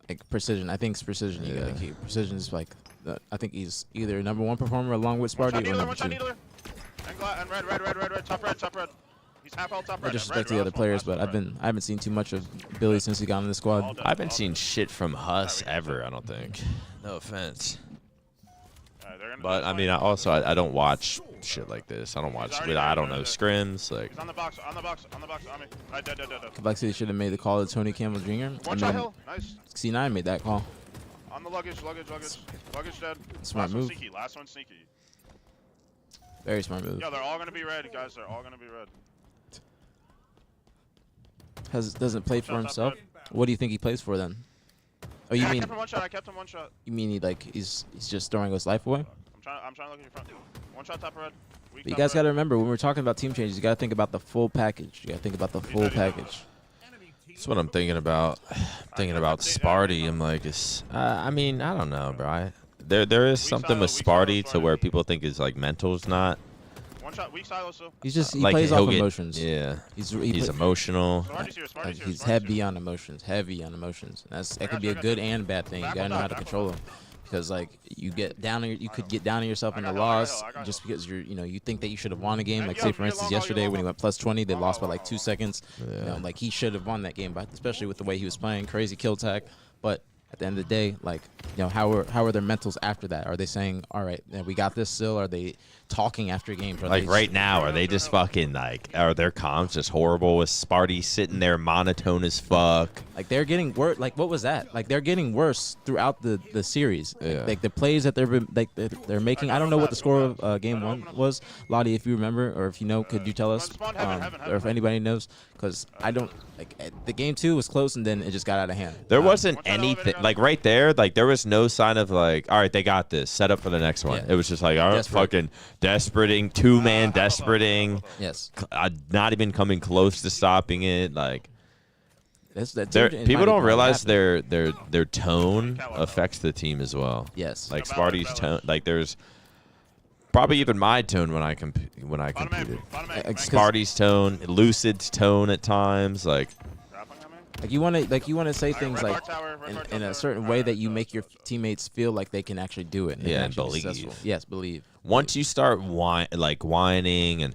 Like Precision. I think it's Precision you gotta keep. Precision is like, I think he's either #1 performer along with Sparty or #2. And red. Top red. He's half health, top No red. disrespect to the other players, but I haven't seen too much of Billy since he got in the squad. I haven't seen shit from Huss ever, I don't think. No offense. But I mean, I don't watch shit like this. I don't watch. I don't know scrims. Like. He's on the box. On the box. On me. Dead. Complexity should have made the call to Tony Campbell Jr. One shot hill. Nice. C9 made that call. On the luggage dead. Smart move. Last one sneaky. Very smart move. Yeah, they're all gonna be red, guys. They're all gonna be red. Doesn't play for himself. What do you think he plays for then? Oh, you mean? I kept him one shot. You mean he's just throwing his life away? I'm trying to look in your front. One shot top red. But you guys got to remember when we're talking about team changes, you got to think about the full package. You got to think about the full package. That's what I'm thinking about. Thinking about Sparty. I'm like, I mean, I don't know, bro. There is something with Sparty to where people think his like mental's not. One shot, weak silo still. He's just he like plays off emotions. Yeah. He's emotional. He's heavy on emotions. That could be a good and bad thing. You gotta know how to control them. Because like you could get down on yourself in a loss just because you think that you should have won a game. Like say for instance yesterday when he went +20, they lost by like 2 seconds. Yeah. Like he should have won that game, but especially with the way he was playing, crazy kill tag. But at the end of the day, like how are their mentals after that? Are they saying, all right, we got this still? Are they talking after games? Like right now, are they just fucking like? Are their comms just horrible with Sparty sitting there monotone as fuck? Like they're getting worse. Like what was that? Like they're getting worse throughout the series. Yeah. Like the plays that they're making. I don't know what the score of game 1 was. Lottie, if you remember or if you know, could you tell us? Or if anybody knows, because I don't. Like the game 2 was close and then it just got out of hand. There wasn't anything like right there. Like there was no sign of like, all right, they got this. Set up for the next one. Yeah. It was just like, all right, fucking desperating, 2-man desperating. Yes. Not even coming close to stopping it. Like people don't realize their tone affects the team as well. Yes. Like Sparty's tone. Like there's Probably even my tone when I competed. Bottom A. Smarty's tone, Lucid's tone at times, like. Like you want to say things like in a certain way that you make your teammates feel like they can actually do it. Yeah, and actually be believe. successful. Yes, believe. Once you start whining and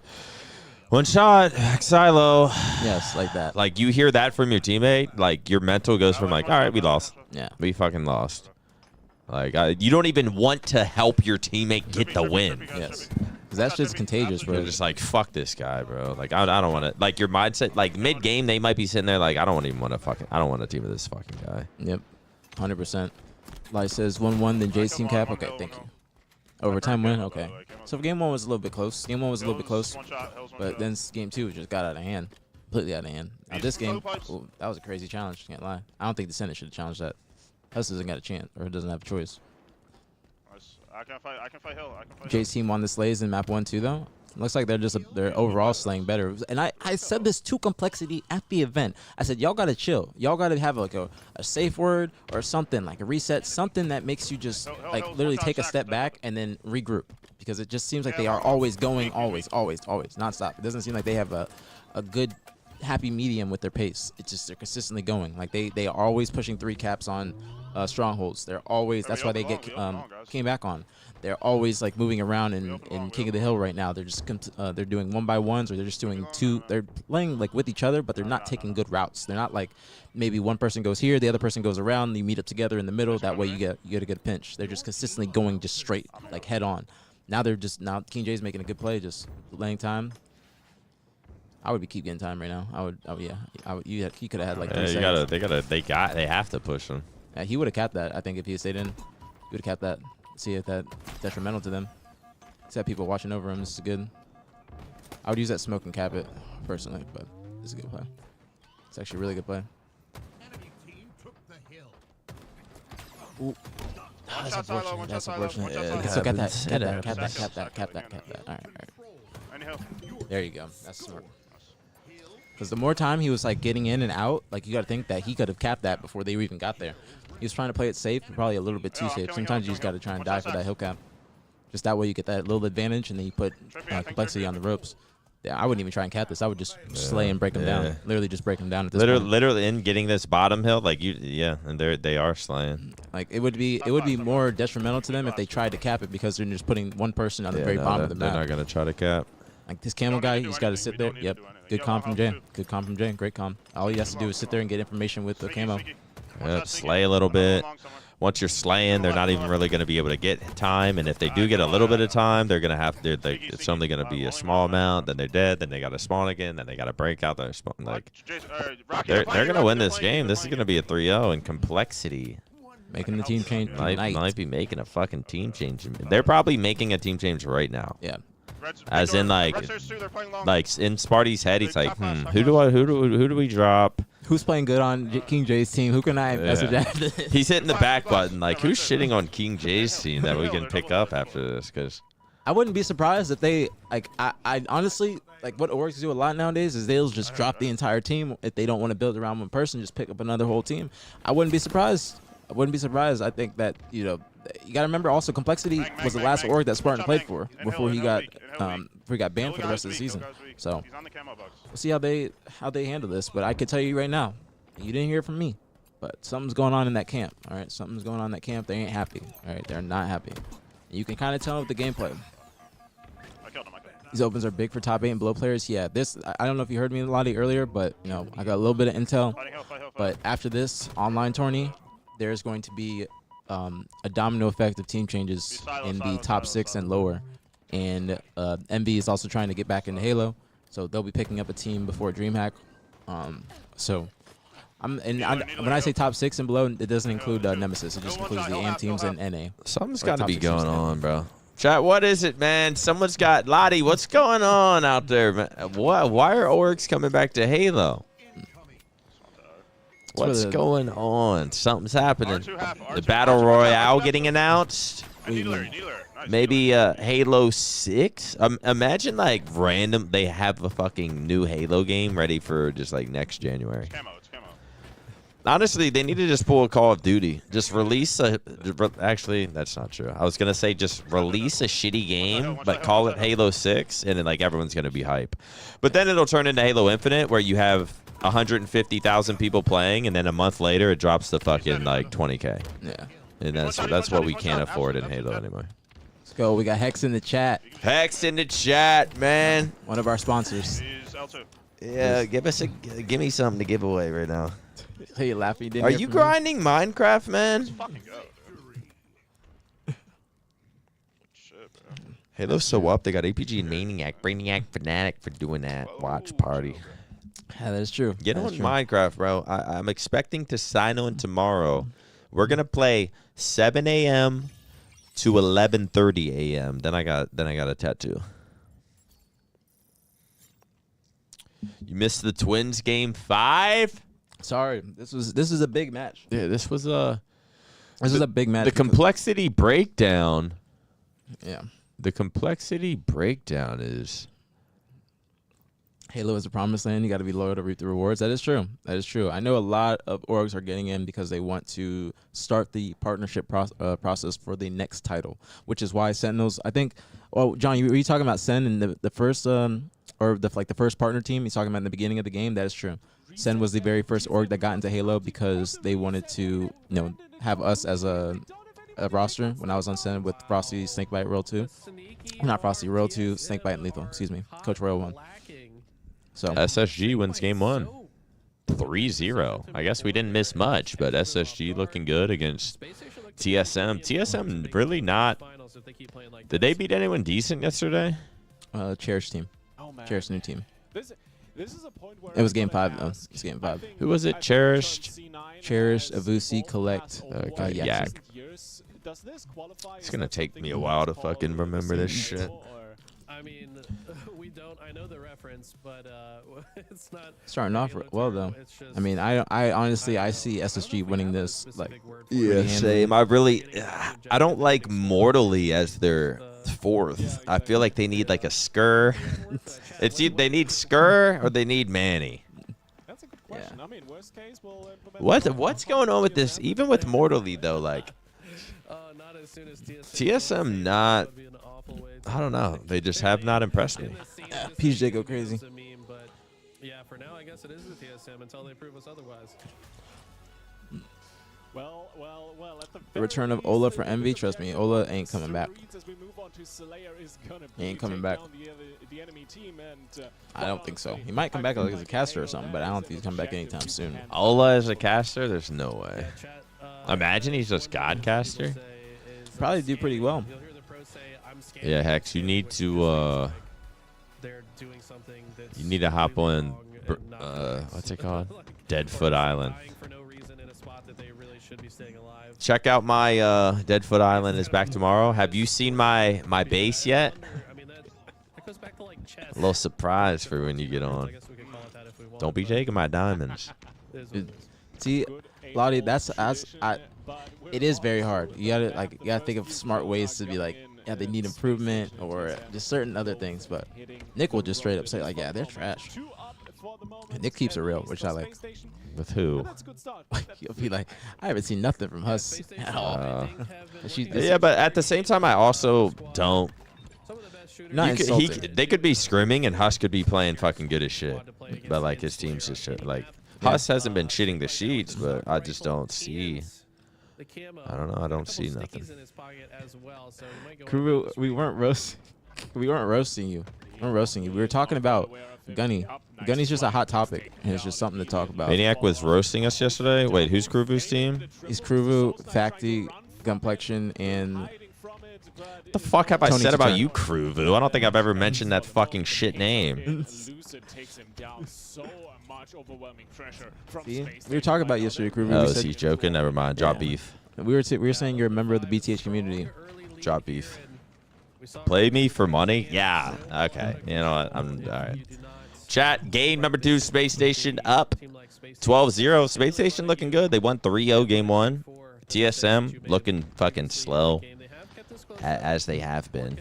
one shot, silo. Yes, like that. Like you hear that from your teammate, like your mental goes from like, all right, we lost. Yeah. We fucking lost. Like you don't even want to help your teammate get the win. Yes. Because that's just contagious, bro. You're just like, fuck this guy, bro. Like I don't want to. Like your mindset, like mid game, they might be sitting there like, I don't even want to I don't want to team with this fucking guy. Yep. 100%. Light says 1-1, then Jay's team cap. Okay, thank you. Overtime win. Okay. So game 1 was a little bit close. Game 1 was a little bit close, but then game 2 just got out of hand, completely out of hand. Now this game, ooh, that was a crazy challenge. Can't lie. I don't think the Senate should have challenged that. Hus doesn't got a chance, or doesn't have a choice. I can fight Hill. Jay's team won the slays in map 1 too, though. Looks like they're overall slaying better. And I said this to Complexity at the event. I said, y'all gotta chill. Y'all gotta have like a safe word or something, like a reset, something that makes you just like literally take a step back and then regroup. Because it just seems like they are always going, always, nonstop. It doesn't seem like they have a good happy medium with their pace. It's just they're consistently going. Like they are always pushing 3 caps on strongholds. They're always, that's why they get came back on. They're always like moving around in King of the Hill right now. They're just they're doing 1x1s, or they're just doing 2. They're playing like with each other, but they're not taking good routes. They're not like maybe one person goes here, the other person goes around, you meet up together in the middle. That way you get a good pinch. They're just consistently going just straight, like head on. Now King J's making a good play, just laying time. I would keep getting time right now. He could have had like 3 seconds. They have to push him. Yeah, he would have capped that. I think if he had stayed in, he would have capped that. See if that detrimental to them. He's had people watching over him. This is good. I would use that smoke and cap it personally, but this is a good play. It's actually a really good play. Ooh. That's unfortunate. That's unfortunate. So cap that. All right. There you go. That's smart. Because the more time he was like getting in and out, like you got to think that he could have capped that before they even got there. He was trying to play it safe, probably a little bit too safe. Sometimes you just got to try and die for that hill cap. Just that way you get that little advantage, and then you put Complexity on the ropes. Yeah, I wouldn't even try and cap this. I would just slay and break them down. Literally just break them down at this point. Literally in getting this bottom hill, like and they are slaying. Like it would be more detrimental to them if they tried to cap it, because they're just putting one person on the very bottom of the map. They're not gonna try to cap. Like this camel guy, he's got to sit there. Yep, good comm from Jay. Good comm from Jay. Great comm. All he has to do is sit there and get information with the camo. Yep, slay a little bit. Once you're slaying, they're not even really going to be able to get time. And if they do get a little bit of time, they're going to have it's only going to be a small amount. Then they're dead. Then they got to spawn again. Then they got to break out their spawn. Like they're going to win this game. This is going to be a 3-0 in Complexity. Making the team change. Might be making a fucking team change. They're probably making a team change right now. Yeah. As in like in Sparty's head, he's like, who do we drop? Who's playing good on King J's team? Who can I message after this? He's hitting the back button. Like, who's shitting on King J's team that we can pick up after this? Because I wouldn't be surprised if they like. I honestly like what orgs do a lot nowadays is they'll just drop the entire team if they don't want to build around one person. Just pick up another whole team. I wouldn't be surprised. I think that you got to remember also Complexity was the last org that Spartan played for before he got banned for the rest of the season. So we'll see how they handle this. But I could tell you right now, you didn't hear it from me, but something's going on in that camp. All right, something's going on in that camp. They ain't happy. All right, they're not happy. You can kind of tell with the gameplay. These opens are big for top 8 and below players. Yeah, I don't know if you heard me, Lottie, earlier, but I got a little bit of intel. But after this online tourney, there's going to be a domino effect of team changes in the top 6 and lower. And MB is also trying to get back into Halo, so they'll be picking up a team before Dreamhack. When I say top 6 and below, it doesn't include Nemesis. It just includes the AM teams and NA. Something's got to be going on, bro. Chat, what is it, man? Someone's got Lottie. What's going on out there, man? Why are orgs coming back to Halo? What's going on? Something's happening. The Battle Royale getting announced. Maybe Halo 6. Imagine like random. They have a fucking new Halo game ready for just like next January. Honestly, they need to just pull a Call of Duty. Just release a. Actually, that's not true. I was gonna say just release a shitty game, but call it Halo 6, and then like everyone's gonna be hype. But then it'll turn into Halo Infinite, where you have 150,000 people playing, and then a month later it drops to fucking like 20K. Yeah. And that's what we can't afford in Halo anymore. Let's go. We got Hex in the chat. Hex in the chat, man. One of our sponsors. He's L2. Yeah, give me something to give away right now. Hey, Laffy. Didn't Are hear you from me? grinding Minecraft, man? Fucking go. Shit, bro. Halo's so up. They got aPG and Maniac, Brainiac, Fnatic for doing that. Watch party. Yeah, that is true. Get That on is true. Minecraft, bro. I'm expecting to sign on tomorrow. We're gonna play 7 a.m. to 11:30 a.m. Then I got a tattoo. You missed the Twins game 5. Sorry, this is a big match. Yeah, this was a big match. the complexity breakdown. Yeah, The complexity breakdown is. Halo is a promised land. You got to be loyal to reap the rewards. That is true. That is true. I know a lot of orgs are getting in because they want to start the partnership process for the next title, which is why Sentinels. I think. Oh, John, were you talking about Sen in the first or the first partner team? He's talking about in the beginning of the game. That is true. Sen was the very first org that got into Halo because they wanted to, have us as a roster. When I was on Sen with Frosty, Snakebite, Royal 2. Not Frosty, Royal 2, Snakebite, and Lethal. Excuse me. Coach Royal 1. So SSG wins game 1. 3-0. I guess we didn't miss much, but SSG looking good against TSM. TSM really not. Did they beat anyone decent yesterday? Cherish team. Oh, man. Cherish new team. This is a point where It was game I'm 5 gonna though. ask, It's game I 5. think Who was it? I've Cherished? turned C9 Cherished, as Avusi, all Collect, that Yak. Yak. years. Does this qualify It's as gonna that take something me a you while would to call fucking remember this C9 shit. or- I mean, we don't. I know the reference, but it's not. Starting off Halo well 2, though. it's just- I mean, I honestly I don't see know. I don't know SSG if we winning have a this specific word for pretty it. handily. I really, I don't like Mortally as their 4th. I feel like they need like a Skur. They need Skur or they need Manny. That's a good question. I mean, worst case, we'll implement What's going on with this? Even with Mortally though, like Not as soon as TSM not. I don't know. They just have not impressed me. PJ go crazy. But yeah, for now, I guess it is the TSM until they prove us otherwise. Well, at The return of Ola for Envy. Trust me, Ola ain't coming back. He ain't coming back. I don't think so. He might come back like as a caster or something, but I don't think he's coming back anytime soon. Ola as a caster? There's no way. Imagine he's just Godcaster. Probably do pretty well. Yeah, Hex, you need to hop on what's it called? Deadfoot Island. Check out my Deadfoot Island is back tomorrow. Have you seen my base yet? A little surprise for when you get on. Don't be taking my diamonds. See, Lottie, it is very hard. You gotta think of smart ways to be like, yeah, they need improvement or just certain other things. But Nick will just straight up say like, yeah, they're trash. And Nick keeps it real, which I like. With who? He'll be like, I haven't seen nothing from Huss at all. Yeah, but at the same time, I also don't. Not insulting. They could be scrimming and Huss could be playing fucking good as shit. But like his team's just shit. Like Huss hasn't been shitting the sheets, but I just don't see. I don't know. I don't see nothing. Crew, we weren't roasting you. We weren't roasting you. We were talking about Gunny. Gunny's just a hot topic, and it's just something to talk about. Maniac was roasting us yesterday. Wait, who's Kruvu's team? He's Kruvu, Facty, Gunplexion, and What the fuck have I Tony said about Tutan. you, Kruvu? I don't think I've ever mentioned that fucking shit name. See? We were talking about yesterday, Kruvu. Oh, We is said- he joking? Never mind. Drop Yeah. beef. we were saying you're a member of the BtH community. Drop beef. Play me for money? Yeah. Okay. You know what? I'm all right. Chat, game number 2, Space Station up 12-0. Space Station looking good. They won 3-0 game 1. TSM looking fucking slow, as they have been.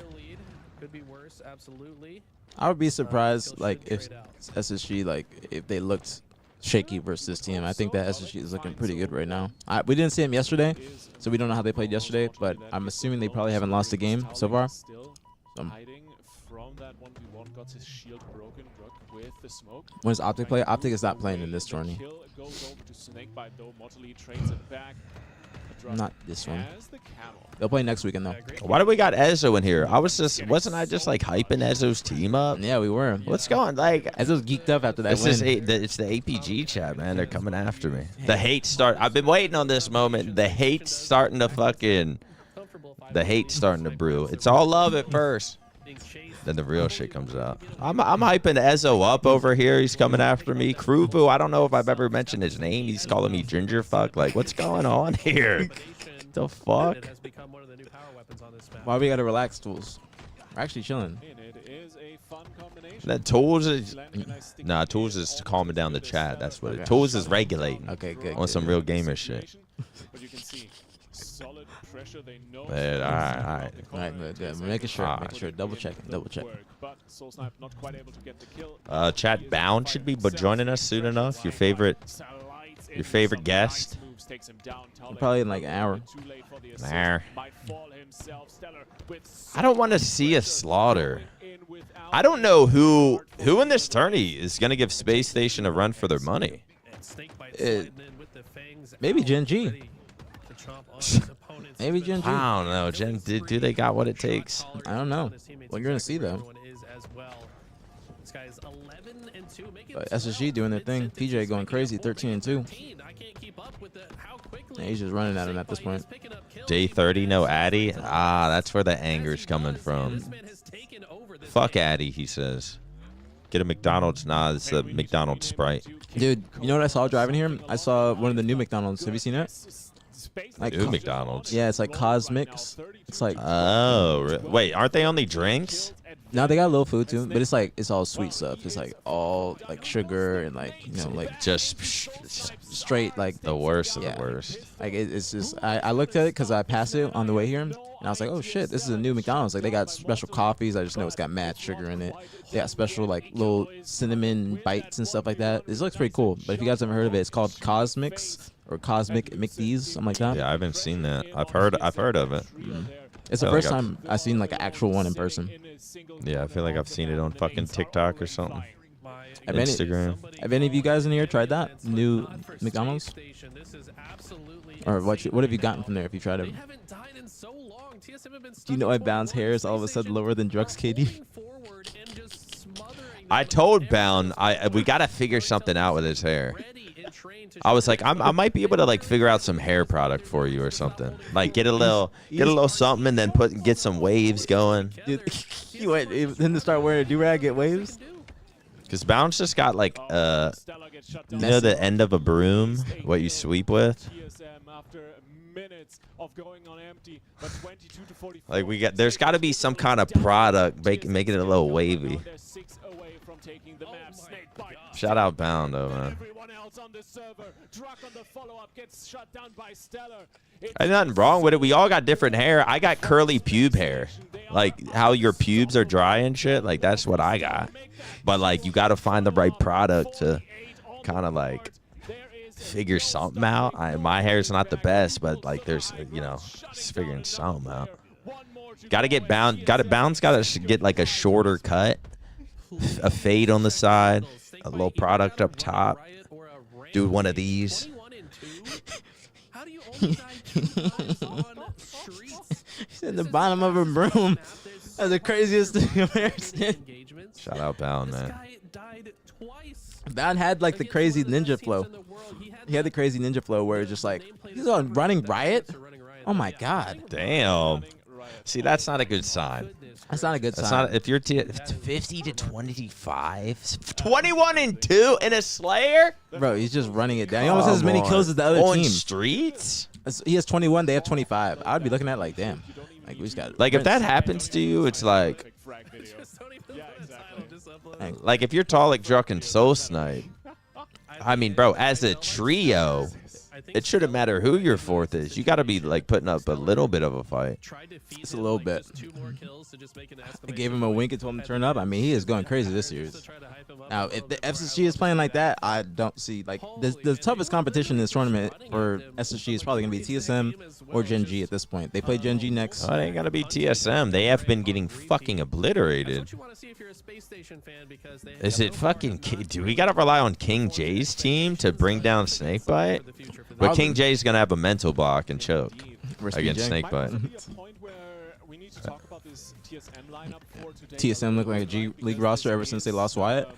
I would be surprised, like, if SSG, like, if they looked shaky versus this team. I think that SSG is looking pretty good right now. We didn't see him yesterday, so we don't know how they played yesterday, but I'm assuming they probably haven't lost a game so far. Hiding from that 1v1, got his shield broken. Rook with the smoke. When does Optic play? Optic is not playing in this tourney. Kill goes over to Snakebite though. Mortally trades it back. Not this one. Has the camel. They'll play next weekend though. Why do we got Ezzo in here? Wasn't I just like hyping Ezzo's team up? Yeah, we were. What's going like? Ezzo's geeked up after that It's win. it's the aPG chat, man. They're coming after me. The hate start. I've been waiting on this moment. The hate's starting to fucking. The hate's starting to brew. It's all love at first. Then the real shit comes out. I'm hyping Ezzo up over here. He's coming after me. Kruvu, I don't know if I've ever mentioned his name. He's calling me ginger fuck. Like, what's going on here? The fuck? Why we gotta relax, Tools? We're actually chilling. It is a fun combination. That Tools is nah. Tools is calming down the chat. That's what it. Tools is regulating. Okay, good. On some real gamer shit. But you can see solid pressure. They know. Man, all right. All right, good. We're making sure. Double checking. But SoulSnipe not quite able to get the kill. Chat Bound should be joining us soon enough. Your favorite guest. Probably in like an hour. Nah. I don't want to see a slaughter. I don't know who in this tourney is gonna give Space Station a run for their money. Maybe Gen G. Maybe Gen G. I don't know. Do they got what it takes? I don't know. Well, you're gonna see though. But SSG doing their thing. PJ going crazy, 13-2. Yeah, he's just running at him at this point. Day 30, no Addy. Ah, that's where the anger's coming from. Fuck Addy, he says. Get a McDonald's. Nah, it's a McDonald's Sprite. Dude, you know what I saw driving here? I saw one of the new McDonald's. Have you seen it? Like New McDonald's. Yeah, it's like Cosmics. It's like Oh, wait, aren't they only drinks? no, they got a little food too, but it's all sweet stuff. It's like all like sugar and like like Just straight like the worst of yeah. the worst. Like it's just I looked at it because I passed it on the way here, and I was like, oh shit, this is a new McDonald's. Like they got special coffees. I just know it's got mad sugar in it. They got special like little cinnamon bites and stuff like that. This looks pretty cool. But if you guys haven't heard of it, it's called Cosmics or Cosmic McDee's, something like that. Yeah, I haven't seen that. I've heard of it. It's the first time I've seen like an actual one in person. Yeah, I feel like I've seen it on fucking TikTok or something. Instagram. Have any of you guys in here tried that new McDonald's? Or what have you gotten from there if you tried it? Do you know why Bound's hair is all of a sudden lower than Drux KD? I told Bound we gotta figure something out with his hair. I was like, I might be able to like figure out some hair product for you or something. Like get a little something and then get some waves going. Dude, you went then to start wearing a do-rag, get waves? Cause Bound's just got like you know the end of a broom, what you sweep with. Like there's got to be some kind of product making it a little wavy. Shout out Bound though, man. Ain't nothing wrong with it. We all got different hair. I got curly pube hair. Like how your pubes are dry and shit. Like that's what I got. But like you got to find the right product to kind of like figure something out. My hair's not the best, but like there's just figuring something out. Got to get Bound. Bound's got to get like a shorter cut, a fade on the side, a little product up top. Do one of these. He's in the bottom of a broom. That's the craziest thing I've ever seen. Shout out Bound, man. Bound had like the crazy ninja flow. He had the crazy ninja flow where it's just like, he's on running riot? Oh my god. Damn. See, that's not a good sign. That's not a good sign. Not, if you're 50 to 25, 21-2 in a Slayer? Bro, he's just running it down. He almost has as many kills as the other on team. Streets? He has 21, they have 25. I would be looking at it like, damn. Like, we just got like, if that happens to you, it's like... Like, if you're tall like Druck and Soul Snipe, I mean, bro, as a trio, it shouldn't matter who your fourth is. You got to be, like, putting up a little bit of a fight. It's a little bit. I gave him a wink and told him to turn up. I mean, he is going crazy this series. Now, if the SSG is playing like that, I don't see like the toughest competition in this tournament for SSG is probably gonna be TSM or Gen G at this point. They play Gen G next. Oh, it ain't gotta be TSM. They have been getting fucking obliterated. Is it fucking? Do we gotta rely on King J's team to bring down Snakebite? But King J's gonna have a mental block and choke against Snakebite. TSM look like a G League roster ever since they lost Wyatt.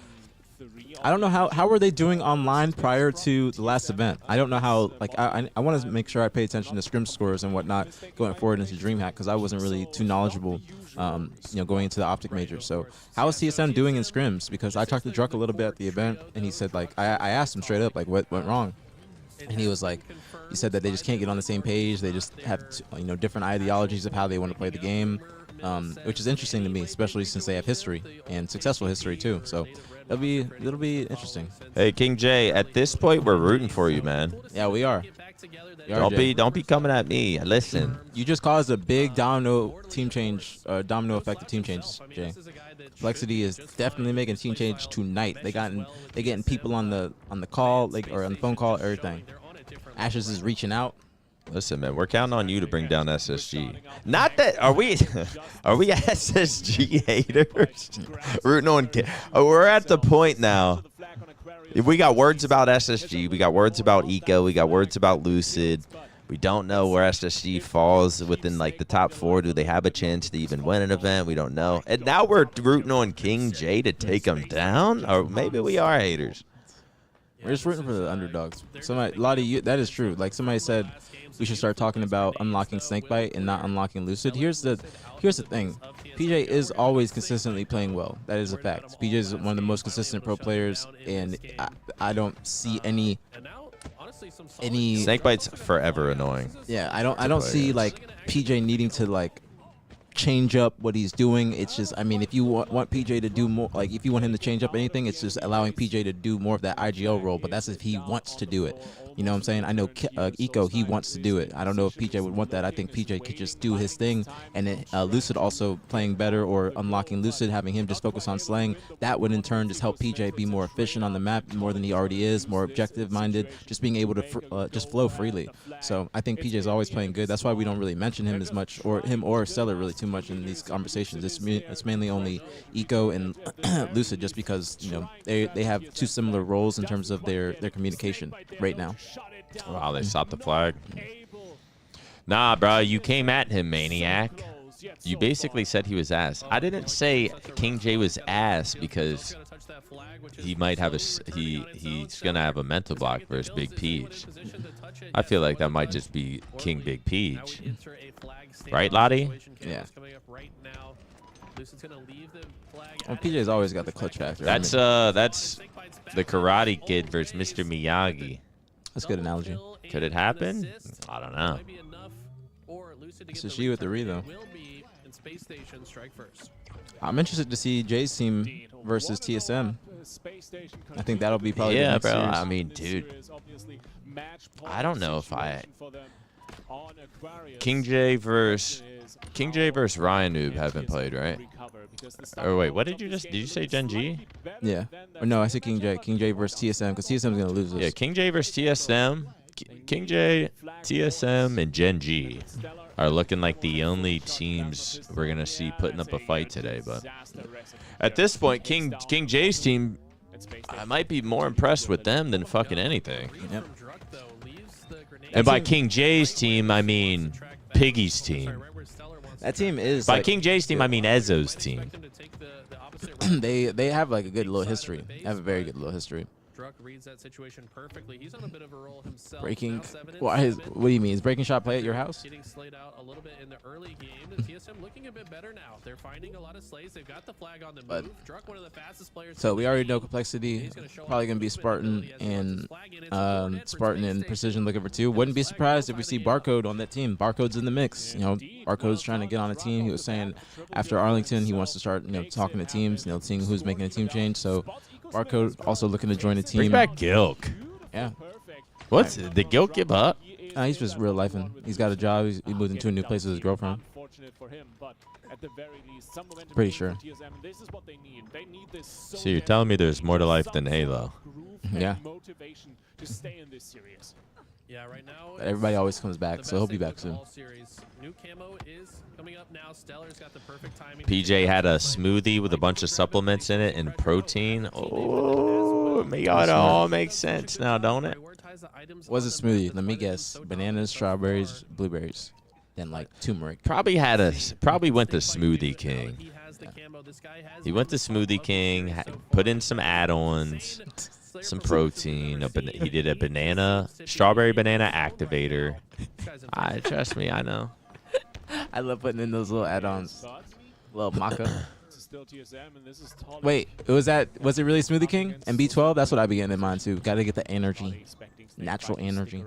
I don't know how were they doing online prior to the last event. I don't know how. Like I want to make sure I pay attention to scrim scores and whatnot going forward into Dreamhack because I wasn't really too knowledgeable, going into the Optic Major. So how is TSM doing in scrims? Because I talked to Druck a little bit at the event and he said like I asked him straight up like what went wrong, and he was like, he said that they just can't get on the same page. They just have different ideologies of how they want to play the game. Which is interesting to me, especially since they have history and successful history too. So it'll be interesting. Hey King J, at this point we're rooting for you, man. Yeah, we are. Don't be coming at me. Listen, you just caused a big domino effect of team change, Jay. Complexity is definitely making a team change tonight. They getting people on the call, or on the phone call, everything. Ashes is reaching out. Listen, man, we're counting on you to bring down SSG. Not that are we SSG haters? Rooting on. We're at the point now. If we got words about SSG, we got words about Eco, we got words about Lucid. We don't know where SSG falls within like the top 4. Do they have a chance to even win an event? We don't know. And now we're rooting on King J to take them down, or maybe we are haters. We're just rooting for the underdogs. Lottie, that is true. Like somebody said, we should start talking about unlocking Snakebite and not unlocking Lucid. Here's the thing. PJ is always consistently playing well. That is a fact. PJ is one of the most consistent pro players, and I don't see any. Snakebite's forever annoying. Yeah, I don't see like PJ needing to like change up what he's doing. It's just, I mean, if you want PJ to do more, like if you want him to change up anything, it's just allowing PJ to do more of that IGL role, but that's if he wants to do it. You know what I'm saying? I know Eco, he wants to do it. I don't know if PJ would want that. I think PJ could just do his thing, and then Lucid also playing better or unlocking Lucid, having him just focus on slaying. That would in turn just help PJ be more efficient on the map, more than he already is, more objective-minded, just being able to just flow freely. So I think PJ is always playing good. That's why we don't really mention him as much, or him or Stellar really too much in these conversations. It's mainly only Eco and Lucid, just because they have two similar roles in terms of their communication right now. Wow, they stopped the flag. Nah, bro, you came at him, maniac. You basically said he was ass. I didn't say King J was ass because he might have he's gonna have a mental block versus Big Peach. I feel like that might just be King Big Peach, right, Lottie? Yeah. Well, PJ's always got the clutch factor. That's the Karate Kid versus Mr. Miyagi. That's a good analogy. Could it happen? I don't know. SSG with the re though. I'm interested to see Jay's team versus TSM. I think that'll be probably yeah, the next bro. series. I mean, dude, I don't know if King J versus Ryan Noob haven't played, right? Or wait, what did you say Gen G? Yeah. Or no, I said King J. King J versus TSM because TSM is gonna lose this. Yeah, King J versus TSM. King J, TSM, and Gen G are looking like the only teams we're gonna see putting up a fight today. But at this point, King J's team, I might be more impressed with them than fucking anything. Yep. And by King J's team, I mean Piggy's team. That team is By like, King J's team, I mean Ezzo's team. they have like a good little history. They have a very good little history. Druck reads that situation perfectly. He's on a bit of a roll himself. Breaking. Now 7 and What do you mean? Is breaking shot play at your house? Getting slayed out a little bit in the early game. The TSM looking a bit better now. They're finding a lot of slays. They've got the flag on the move. Druck, one of the fastest players. So we already know Complexity. Probably gonna be Spartan and Precision looking for 2. Wouldn't be surprised if we see Barcode on that team. Barcode's in the mix. Barcode's trying to get on a team. He was saying after Arlington he wants to start talking to teams. Seeing who's making a team change. So Barcode also looking to join the team. Bring back Gilk. Yeah. Did Gilk give up? He's just real life, and he's got a job. He moved into a new place with his girlfriend. unfortunate for him, but at the very least, some momentum Pretty for sure. TSM, and this is what they need. They need this so So you're telling me there's more to life than some Halo? sort of groove and Yeah. motivation to stay in this series. Yeah, right now. But everybody it's always comes back, the so he'll best be thing back with soon. all series. New camo is coming up now. Stellar's got the perfect timing. PJ had a smoothie with a bunch of supplements in it and protein. Oh, it all makes sense now, don't it? What's a smoothie? Let me guess. Bananas, strawberries, blueberries, then like turmeric. Probably went to Smoothie King. He went to Smoothie King, put in some add-ons, some protein. He did a strawberry banana activator. Trust me, I know. I love putting in those little add-ons. Little maca. This is still TSM, and this is Tolly. Wait, was it really Smoothie King and B12? That's what I be getting in mind too. Got to get the energy, natural energy.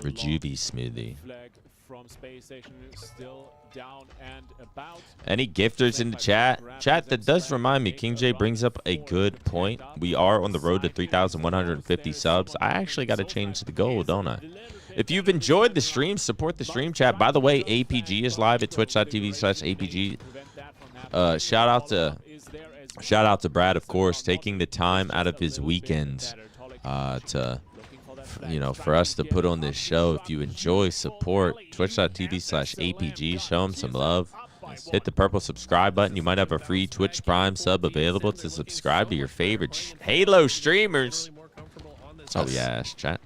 Rejuve smoothie. Flag from Space Station is still down and about. Any gifters in the chat? Chat, that does remind me, King J brings up a good point. We are on the road to 3,150 subs. I actually got to change the goal, don't I? If you've enjoyed the stream, support the stream, chat. By the way, aPG is live at twitch.tv/aPG. Shout out to Brad, of course, taking the time out of his weekends for us to put on this show. If you enjoy, support twitch.tv/aPG. Show him some love. Hit the purple subscribe button. You might have a free Twitch Prime sub available to subscribe to your favorite Halo streamers. Oh, yeah, chat.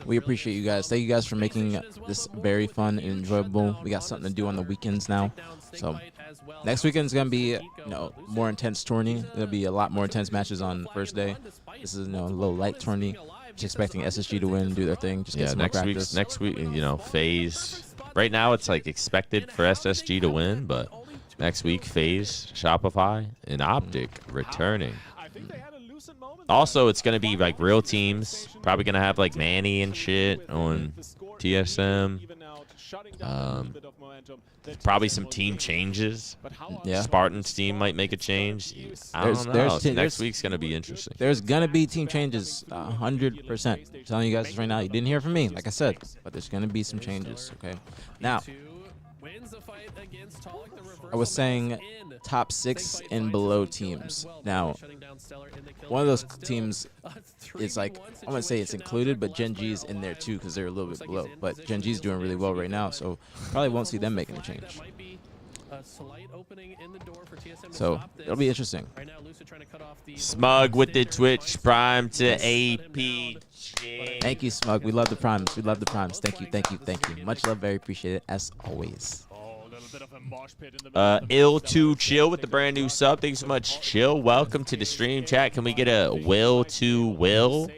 We appreciate you guys. Thank you guys for making this very fun and enjoyable. We got something to do on the weekends now. So next weekend's going to be more intense tourney. There'll be a lot more intense matches on the first day. This is a little light tourney. Just expecting SSG to win, do their thing. Just get some more practice. Next week, FaZe. Right now it's like expected for SSG to win, but next week FaZe, Shopify, and Optic returning. Also, it's going to be like real teams. Probably going to have like Manny and shit on TSM. Probably some team changes. Yeah. Spartan's team might make a change. I don't know. Next week's going to be interesting. There's going to be team changes, 100%. Telling you guys right now, you didn't hear from me, like I said, but there's going to be some changes, okay? Now, I was saying top 6 and below teams. Now, one of those teams is like, I wouldn't say it's included, but Gen G's in there too because they're a little bit below. But Gen G's doing really well right now, so probably won't see them making a change. So it'll be interesting. Smug with the Twitch Prime to aPG. Thank you, Smug. We love the primes. We love the primes. Thank you, thank you, thank you. Much love, very appreciated as always. Ill2 Chill with the brand new sub. Thanks so much, Chill. Welcome to the stream, chat. Can we get a will to will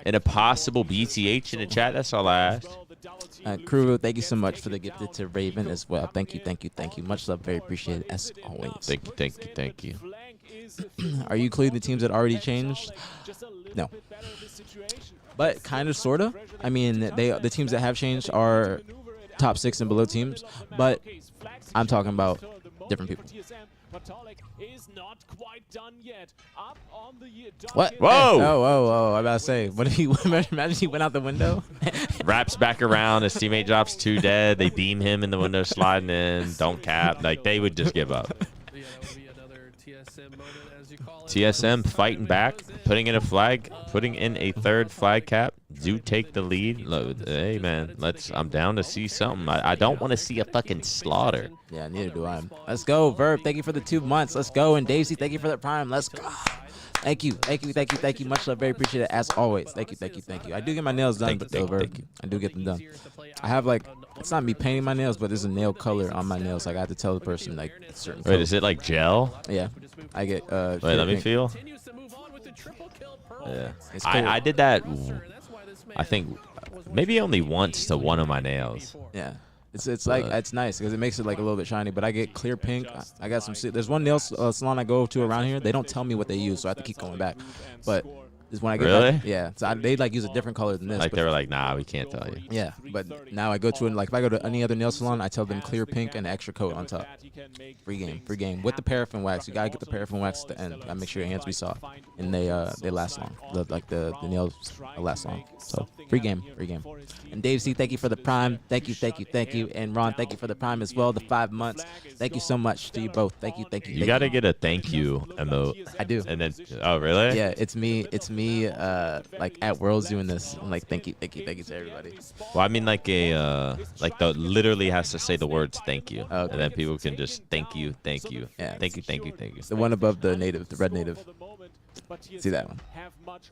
and a possible BtH in the chat? That's all I asked. Crew, thank you so much for the gifted to Raven as well. Thank you, thank you, thank you. Much love, very appreciated as always. Thank you, thank you, thank you. Are you including the teams that already changed? No. But kind of, sort of. I mean, the teams that have changed are top 6 and below teams, but I'm talking about different people. What? Whoa! Oh, I'm about to say, what if he imagine he went out the window? Wraps back around, his teammate drops 2 dead, they beam him in the window sliding in, don't cap. Like, they would just give up. TSM fighting back, putting in a 3rd flag cap. Do take the lead. Hey man, I'm down to see something. I don't want to see a fucking slaughter. Yeah, neither do I. Let's go, Verb. Thank you for the 2 months. Let's go. And Daisy, thank you for the prime. Let's go. Thank you, thank you, thank you, thank you. Much love, very appreciated as always. Thank you, thank you, thank you. I do get my nails done, but Verb, I do get them done. I have like, it's not me painting my nails, but there's a nail color on my nails. Like I have to tell the person like certain. Wait, is it like gel? Yeah, I get. Wait, let me feel. Yeah, I did that. I think maybe only once to one of my nails. Yeah, it's like it's nice because it makes it like a little bit shiny. But I get clear pink. I got some. There's one nail salon I go to around here. They don't tell me what they use, so I have to keep going back. But is when I get back, yeah, so they like use a different color than this. Like they were like, nah, we can't tell you. Yeah, but now I go to it, like if I go to any other nail salon, I tell them clear pink and extra coat on top. Free game with the paraffin wax. You gotta get the paraffin wax at the end. I make sure your hands be soft and they last long. The nails last long. So Free game. And Dave C, thank you for the prime. Thank you. And Ron, thank you for the prime as well. The 5 months. Thank you so much to you both. Thank you. You got to get a thank you emote. I do. And then, oh, really? Yeah, it's me. Like at Worlds doing this. I'm like, thank you to everybody. Well, I mean, like like the literally has to say the words thank you, Okay. and then people can just thank you. Yeah. Thank you. The one above the native, the red native. See that one?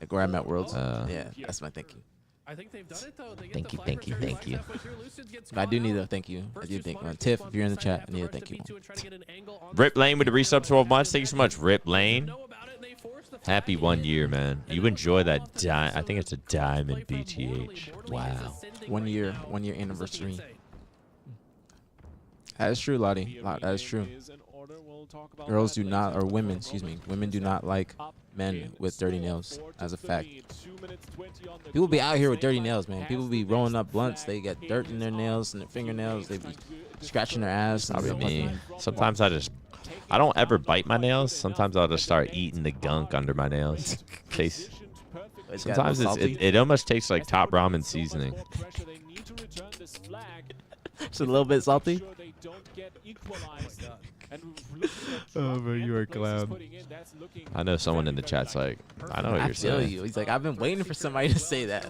Like where I'm at Worlds. Yeah, that's my thank you. I think they've done it though. They get Thank the you, flag thank you, return thank you. halfway through. Lucid gets I do caught. need a thank you. I do First think. two sparks, Tiff, one if you're in the first chat, half I need a effort thank to you. B2 and try to get an angle on Rip the Lane with the resub 12 months. Thank you so much, Rip They Lane. know about it and they force the flag Happy 1 in. year, man. You enjoy that I think it's a diamond Play from BtH. Morley. Wow. Morley is ascending 1 right year, now. 1 year What's anniversary. Lucid say? That is true, Lottie. That is true. Girls do not, or women, excuse me, women do not like men with dirty nails, as a fact. People be out here with dirty nails, man. People be rolling up blunts. They get dirt in their nails and their fingernails. They be scratching their ass. And Probably stuff me. like that. Sometimes I don't ever bite my nails. Sometimes I'll just start eating the gunk under my nails. Case. It's got Sometimes salty. it almost tastes like top ramen seasoning. It's a little bit salty. Oh, bro, you are a clown. I know someone in the chat's like, I know what I you're feel saying. you. He's like, I've been waiting for somebody to say that.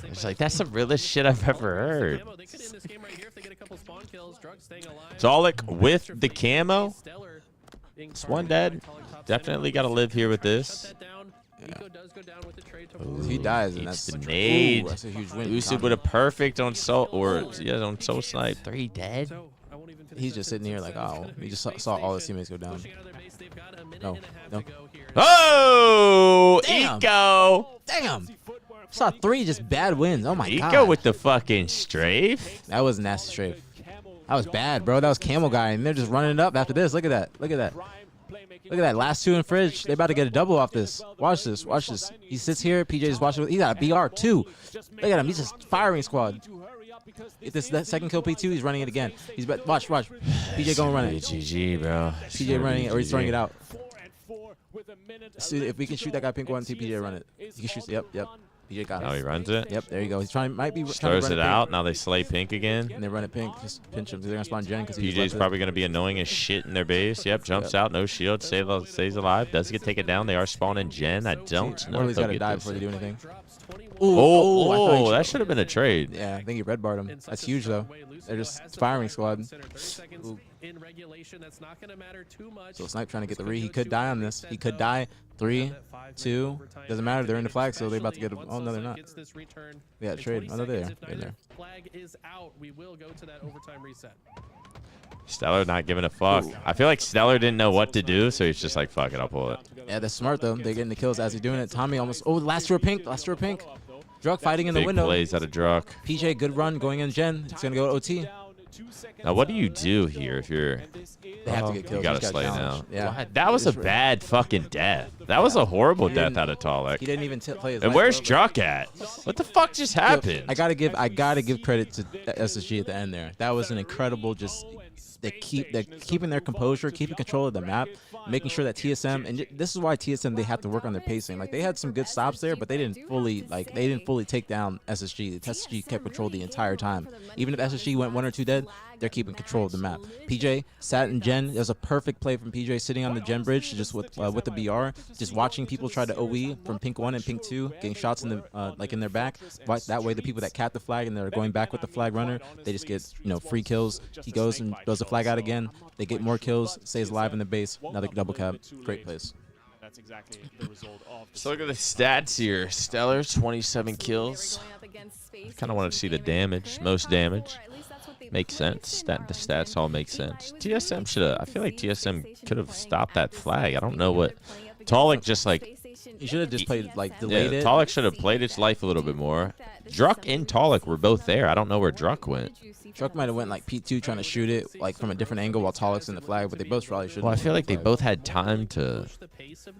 It's like, that's the realest shit I've ever heard. Zolek with the camo. It's one dead. Definitely got to live here with this. If he dies, and Eats that's the nade. Ooh, that's a huge win. Lucid with a perfect on soul, or yeah, on soul snipe. 3 dead. He's just sitting here like, oh, he just saw all his teammates go down. No. Oh, Damn. Eco. Damn. Saw 3 just bad wins. Oh my god. Eco with the fucking strafe. That was a nasty strafe. That was bad, bro. That was Camel Guy, and they're just running it up after this. Look at that. Look at that. Look at that. Last 2 in fridge. They about to get a double off this. Watch this. Watch this. He sits here. PJ just watching. He got a BR too. Look at him. He's just firing squad. If this that second kill P2, he's running it again. He's watch. PJ going run it. GG, bro. PJ running it, or he's throwing it out. See if we can shoot that guy pink one. PJ run it. He can shoot. Yep. PJ got Now it. he runs it. Yep. There you go. He's might be trying to Throws run it pink. out. Now they slay pink again. And they run it pink. Just pinch him. They're gonna spawn Jen because PJ's probably going to be annoying as shit in their base. Yep, jumps out, no shield, stays alive, does get taken down. They are spawning Jen. I don't know if Morley's they'll got to get die this. before they do anything. Oh, I thought he that should have been a trade. Yeah, I think he red barred him. That's huge though. They're just firing squad. Ooh. So Snipe trying to get the re. He could die on this. He could die. 3, 2. Doesn't matter. They're in the flag, so they're about to get. Oh no, they're not. Yeah, trade. Oh no, they're there. Flag is out. We will go to that overtime reset. Stellar not giving a fuck. I feel like Stellar didn't know what to do, so he's just like, fuck it, I'll pull it. Yeah, that's smart though. They're getting the kills as he's doing it. Tommy almost. Oh, last row pink. Last row pink. Drug fighting in the Big window. plays out of Druck. PJ, good run going in Gen. It's gonna go OT. Now, what do you do here if you're... They have to get killed. You gotta He's slay challenge. now. Yeah. That was a bad fucking death. That was a horrible death out of Tolek. He didn't even play his And life, where's bro. Druck at? What the fuck just happened? I gotta give credit to SSG at the end there. That was an incredible they're keeping their composure, keeping control of the map, making sure that TSM, and this is why TSM, they have to work on their pacing. Like they had some good stops there, but they didn't fully take down SSG. SSG kept control the entire time. Even if SSG went 1 or 2 dead, they're keeping control of the map. PJ sat in Gen. It was a perfect play from PJ sitting on the Gen bridge, just with the BR, just watching people try to OE from pink 1 and pink 2, getting shots in the in their back. That way, the people that cap the flag and they're going back with the flag runner, they just get free kills. He goes and throws the flag out again. They get more kills, stays alive in the base. Another double cap. Great plays. That's exactly the result of So look at the stats here. Stellar, 27 kills. I kind of want to see the damage, most damage. Makes sense. The stats all make sense. TSM should have. I feel like TSM could have stopped that flag. I don't know what. Tolek just like. You should have just played delayed it. Tolek should have played its life a little bit more. Druck and Tolek were both there. I don't know where Druck went. Druck might have went like P2 trying to shoot it from a different angle while Tolek's in the flag, but they both probably should. Well, I feel like they both had time to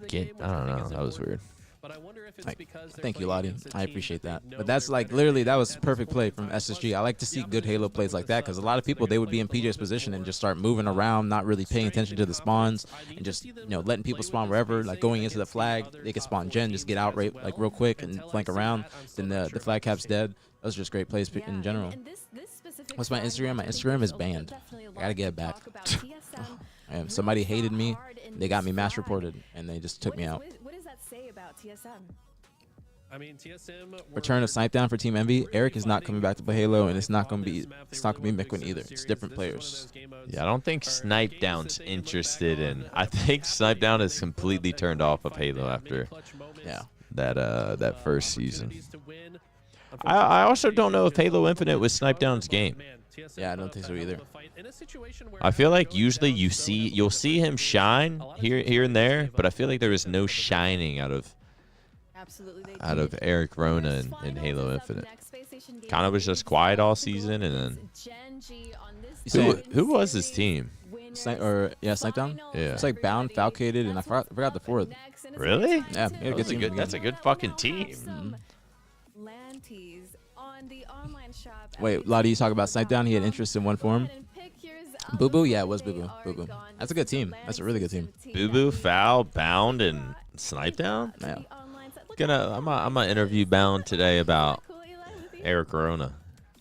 get. I don't know. That was weird. But I wonder if it's Like, because they're thank you, playing Lottie. against a I team appreciate they that. know But that's they're like better literally than that was at this perfect play point from in time. SSG. I like to see The good Halo opposition plays like that because a lot of people, they would be in PJ's position and just start moving around, not really paying attention to the spawns, and just, you know, letting people spawn wherever, like going into the flag. They can spawn Gen, just get out right, like real quick and flank around. Then the flag cap's dead. Those are just great plays in general. What's my Instagram? My Instagram is banned. I gotta get it back. Somebody hated me. They got me mass reported, and they just took me out. What does that say about TSM? I mean, TSM Return of Snipe Down for Team Envy. Eric is not coming back to play Halo, and it's not gonna be Mikwin either. It's different players. Yeah, I don't think Snipe Down's interested in. I think Snipe Down is completely turned off of Halo after that first season. I also don't know if Halo Infinite was Snipe Down's game. Yeah, I don't think so either. I feel like usually you'll see him shine here and there, but I feel like there was no shining out of Eric Rona in Halo Infinite. Kind of was just quiet all season, and then who was his team? Snipe Down. Yeah, It's like Bound, Falcated, and I forgot the fourth. Really? Yeah, That's a good fucking team. Wait, Lottie, you talk about Snipe Down? He had interest in one form. Boo Boo, yeah, it was Boo Boo. Boo Boo. That's a good team. That's a really good team. Boo Boo, Foul, Bound, and Snipe Down. Yeah. I'm gonna interview Bound today about Eric Rona,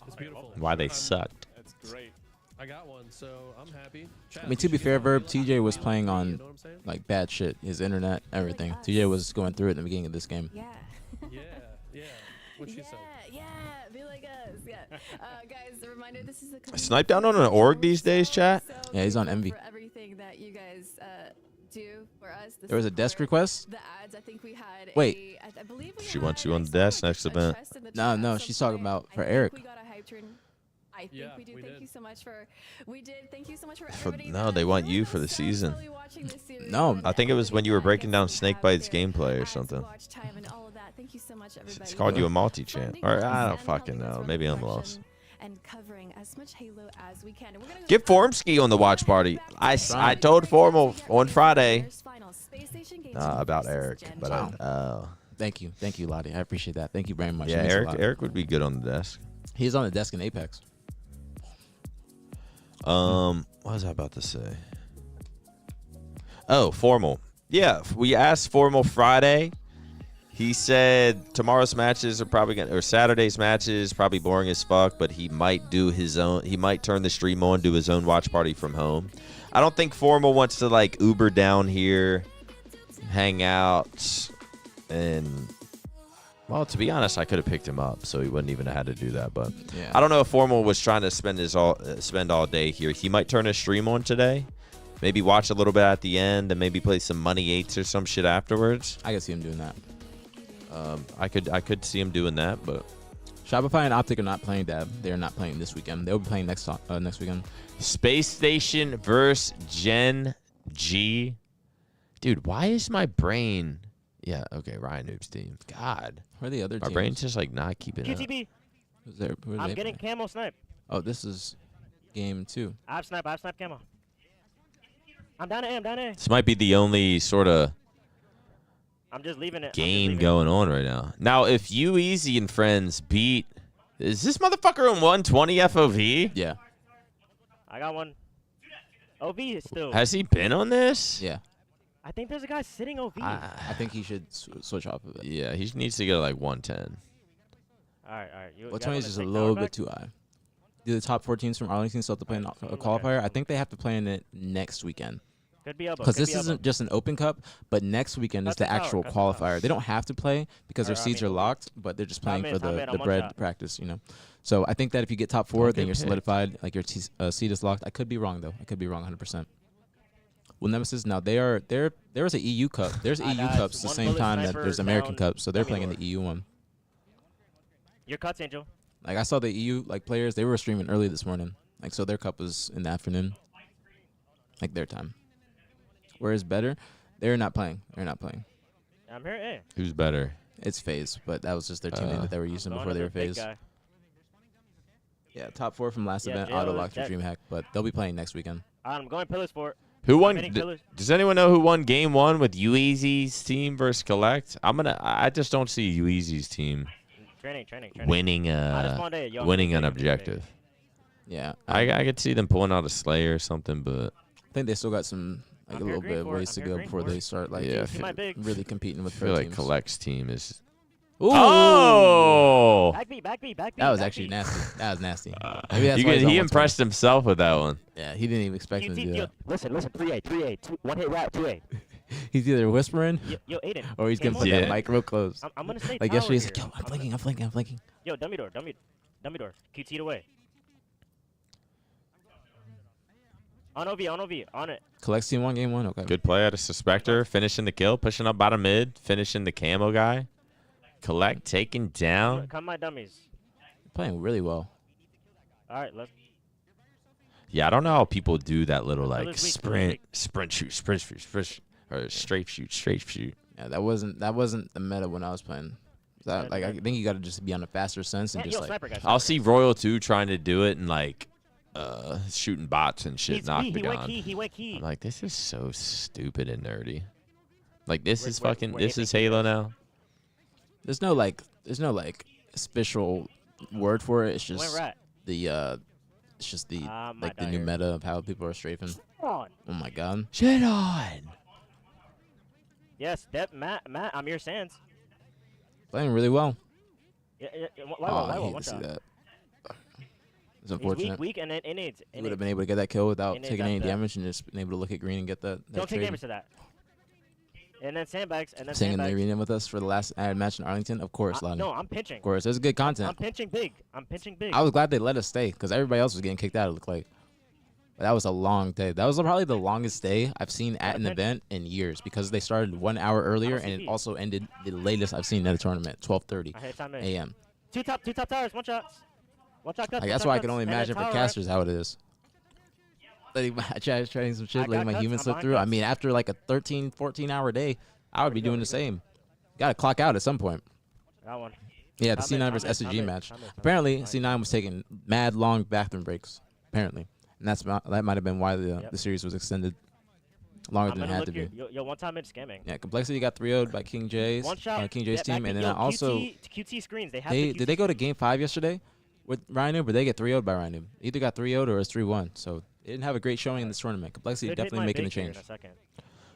It's beautiful. why they sucked. That's great. I got one, so I'm happy. I mean, to be fair, Verb, TJ was playing on like bad shit. His internet, everything. TJ was going through it in the beginning of this game. Yeah. Yeah. What she said. Yeah, be like us. Yeah. Guys, a reminder, this is a Snipe Down on an org these days, chat? Yeah, he's on Envy. For everything that you guys do for us. This There was a desk request? The ads, I think we had Wait. I believe we She had wants you on the desk next event. No, she's talking about for Eric. We got a hype train. I think Yeah, we do. we Thank did. you so much for. We did. Thank you so much for For- everybody. no, that they want really you was for the so season. slowly watching this series No, and I think it was when you were everybody breaking that down gets to Snakebites have their gameplay or ads something. watch time and all of that. Thank you so much, everybody. It's called you a multi-champ. Funding Or us I don't and fucking helping us know. run Maybe the I'm lost. production and covering as much Halo as we can. And we're gonna go Get back Formsky on the watch party. I told Formal on Friday about Eric, but Thank you, Lottie. I appreciate that. Thank you very much. yeah, It means a lot. Eric would be good on the desk. He's on the desk in Apex. What was I about to say? Oh, Formal. Yeah, we asked Formal Friday. He said tomorrow's matches are probably or Saturday's matches probably boring as fuck, but he might do his own. He might turn the stream on, do his own watch party from home. I don't think Formal wants to like Uber down here, hang out, and well, to be honest, I could have picked him up, so he wouldn't even have had to do that. But Yeah. I don't know if Formal was trying to spend all day here. He might turn his stream on today, maybe watch a little bit at the end, and maybe play some Money 8s or some shit afterwards. I can see him doing that. I could see him doing that, but Shopify and Optic are not playing Dab. They're not playing this weekend. They'll be playing next weekend. Space Station versus Gen G. Dude, why is my brain... Yeah, okay, Ryan Noob's team. God. Who are the other My teams? brain's just like not keeping up. QTB. Who are I'm they getting playing? camo snipe. Oh, this is game 2. I have snipe camo. I'm down to A. This might be the only sort of I'm just leaving it. game going on right now. Now, if you Easy and friends beat... Is this motherfucker in 120 FOV? Yeah. I got one. OV is still. Has he been on this? Yeah. I think there's a guy sitting OV. I think he should switch off of it. Yeah, he needs to get to like 110. All right. You Well, guys 20 is wanna just a take little Takeback? bit too high. Do the top 4 teams from Arlington still have to play in a qualifier? I think they have to play in it next weekend. Could be elbow. Because could this be elbow. isn't just an open cup, but next weekend is Cut the the tower, actual cut the tower. qualifier. They don't have to play because their Or, I seeds mean- are locked, but they're just playing Top for mid, the I'm one bread shot. practice, you know. So I think that if you get top 4, Don't then get you're picked. solidified, like your seed is locked. I could be wrong though. I could be wrong 100%. Well, Nemesis now there was an EU cup. There's EU guys, cups the one same bullet time that sniper there's American down. cups, so they're Tell me playing in the more. EU one. Your cuts, Angel. Like I saw the EU like players, they were streaming early this morning. Like so their cup was in the afternoon. Like their time. Whereas better, they're not playing. They're not playing. I'm here. Hey. Who's better? It's FaZe, but that was just their team name that they were using Going before to they the were big FaZe. guy. Yeah, top 4 from last Yeah, event, Jail auto is locked for dead. Dreamhack, but they'll be playing next weekend. I'm going pillars for it. Who won? hitting pillars. Does anyone know who won game 1 with Ueasy's team versus Collect? I just don't see Ueasy's team Training. winning I just spawned A, yo, I'm winning big, an I'm big, I'm big. objective. Yeah, I could see them pulling out a Slayer or something, but I think they still got some like I'm a here little green bit of for it. ways to I'm here go green before for they it. start like Yeah, See my big. really competing with I feel pro like teams. Collect's team is. Ooh. Oh! Back B. That was back actually B. nasty. That was nasty. Maybe that's why he's on He 120. impressed himself with that one. Yeah, he didn't even expect him to do that. Listen, 3A, 1 hit route, 2A. He's either whispering Yo, Aiden. or he's game gonna put one. that mic real close. I'm gonna stay Like tower yesterday, he's like, here. "Yo, I'm flanking." Yo, dummy door. QT away. On OV, on it. Collects team 1, game 1. Okay. Good play out of Suspector, finishing the kill, pushing up bottom mid, finishing the camo guy. Collect, taken down. Come my dummies. Playing really well. All right, let's. Yeah, I don't know how people do that little like Pillar's weak, sprint shoot, or strafe shoot. Yeah, that wasn't the meta when I was playing. That, like I think you got to just be on a faster sense and Yo, just like sniper guy. I'll see Royal 2 trying to do it and like shooting bots and shit, He went Octagon. key. He went key. I'm like, this is so stupid and nerdy. Like this is We're fucking. aping This is key Halo guys. now. there's no special word for it. It's Went just rat. the it's just the Might like the die new here. meta of how people are strafing. Come on. Oh my god. Shit on. Yes, that Matt, Amir Sands. Playing really well. Yeah, Oh, why I hate one to see shot. that. It's He's unfortunate. weak, and then innate. He would have been able to get that kill without Innate taking got any that. damage and just been able to look at green and get that Don't take trade. damage to that. And then sandbags, and then Singing in the sandbags. arena with us for the last match in Arlington, of course, Lonnie. No, I'm pinching. Of course, there's good content. I'm pinching big. I was glad they let us stay because everybody else was getting kicked out. It looked like, but that was a long day. That was probably the longest day I've seen at an event in years because they started 1 hour earlier and it CP. also ended the latest I've seen at a tournament, 12:30 I hit time in. a.m. Two top towers, one shot. One shot cuts. Like, that's why I can only imagine for casters how it is. Letting trying some shit, I letting got my cuts, humans I'm slip behind through. I cuts. mean, after like a 13, 14-hour day, I would be doing the same. Got to clock out at some point. That one. Yeah, the Time in, C9 versus time SSG in, match. time in. Apparently, C9 was taking mad long bathroom breaks. Apparently, and that might have been why Yep. the series was extended longer I'm than it gonna had look to be. here. Yo, one time it's scamming. Yeah, Complexity got 3-0'd by King J's One shot. King J's yeah, team, back and then yo, also QT screens. They have did they go to Game 5 yesterday with Ryan Noob, or they get 3-0'd by Ryan Noob? Either got 3-0'd or it's 3-1. So they didn't have a great showing in this tournament. Complexity definitely making a change.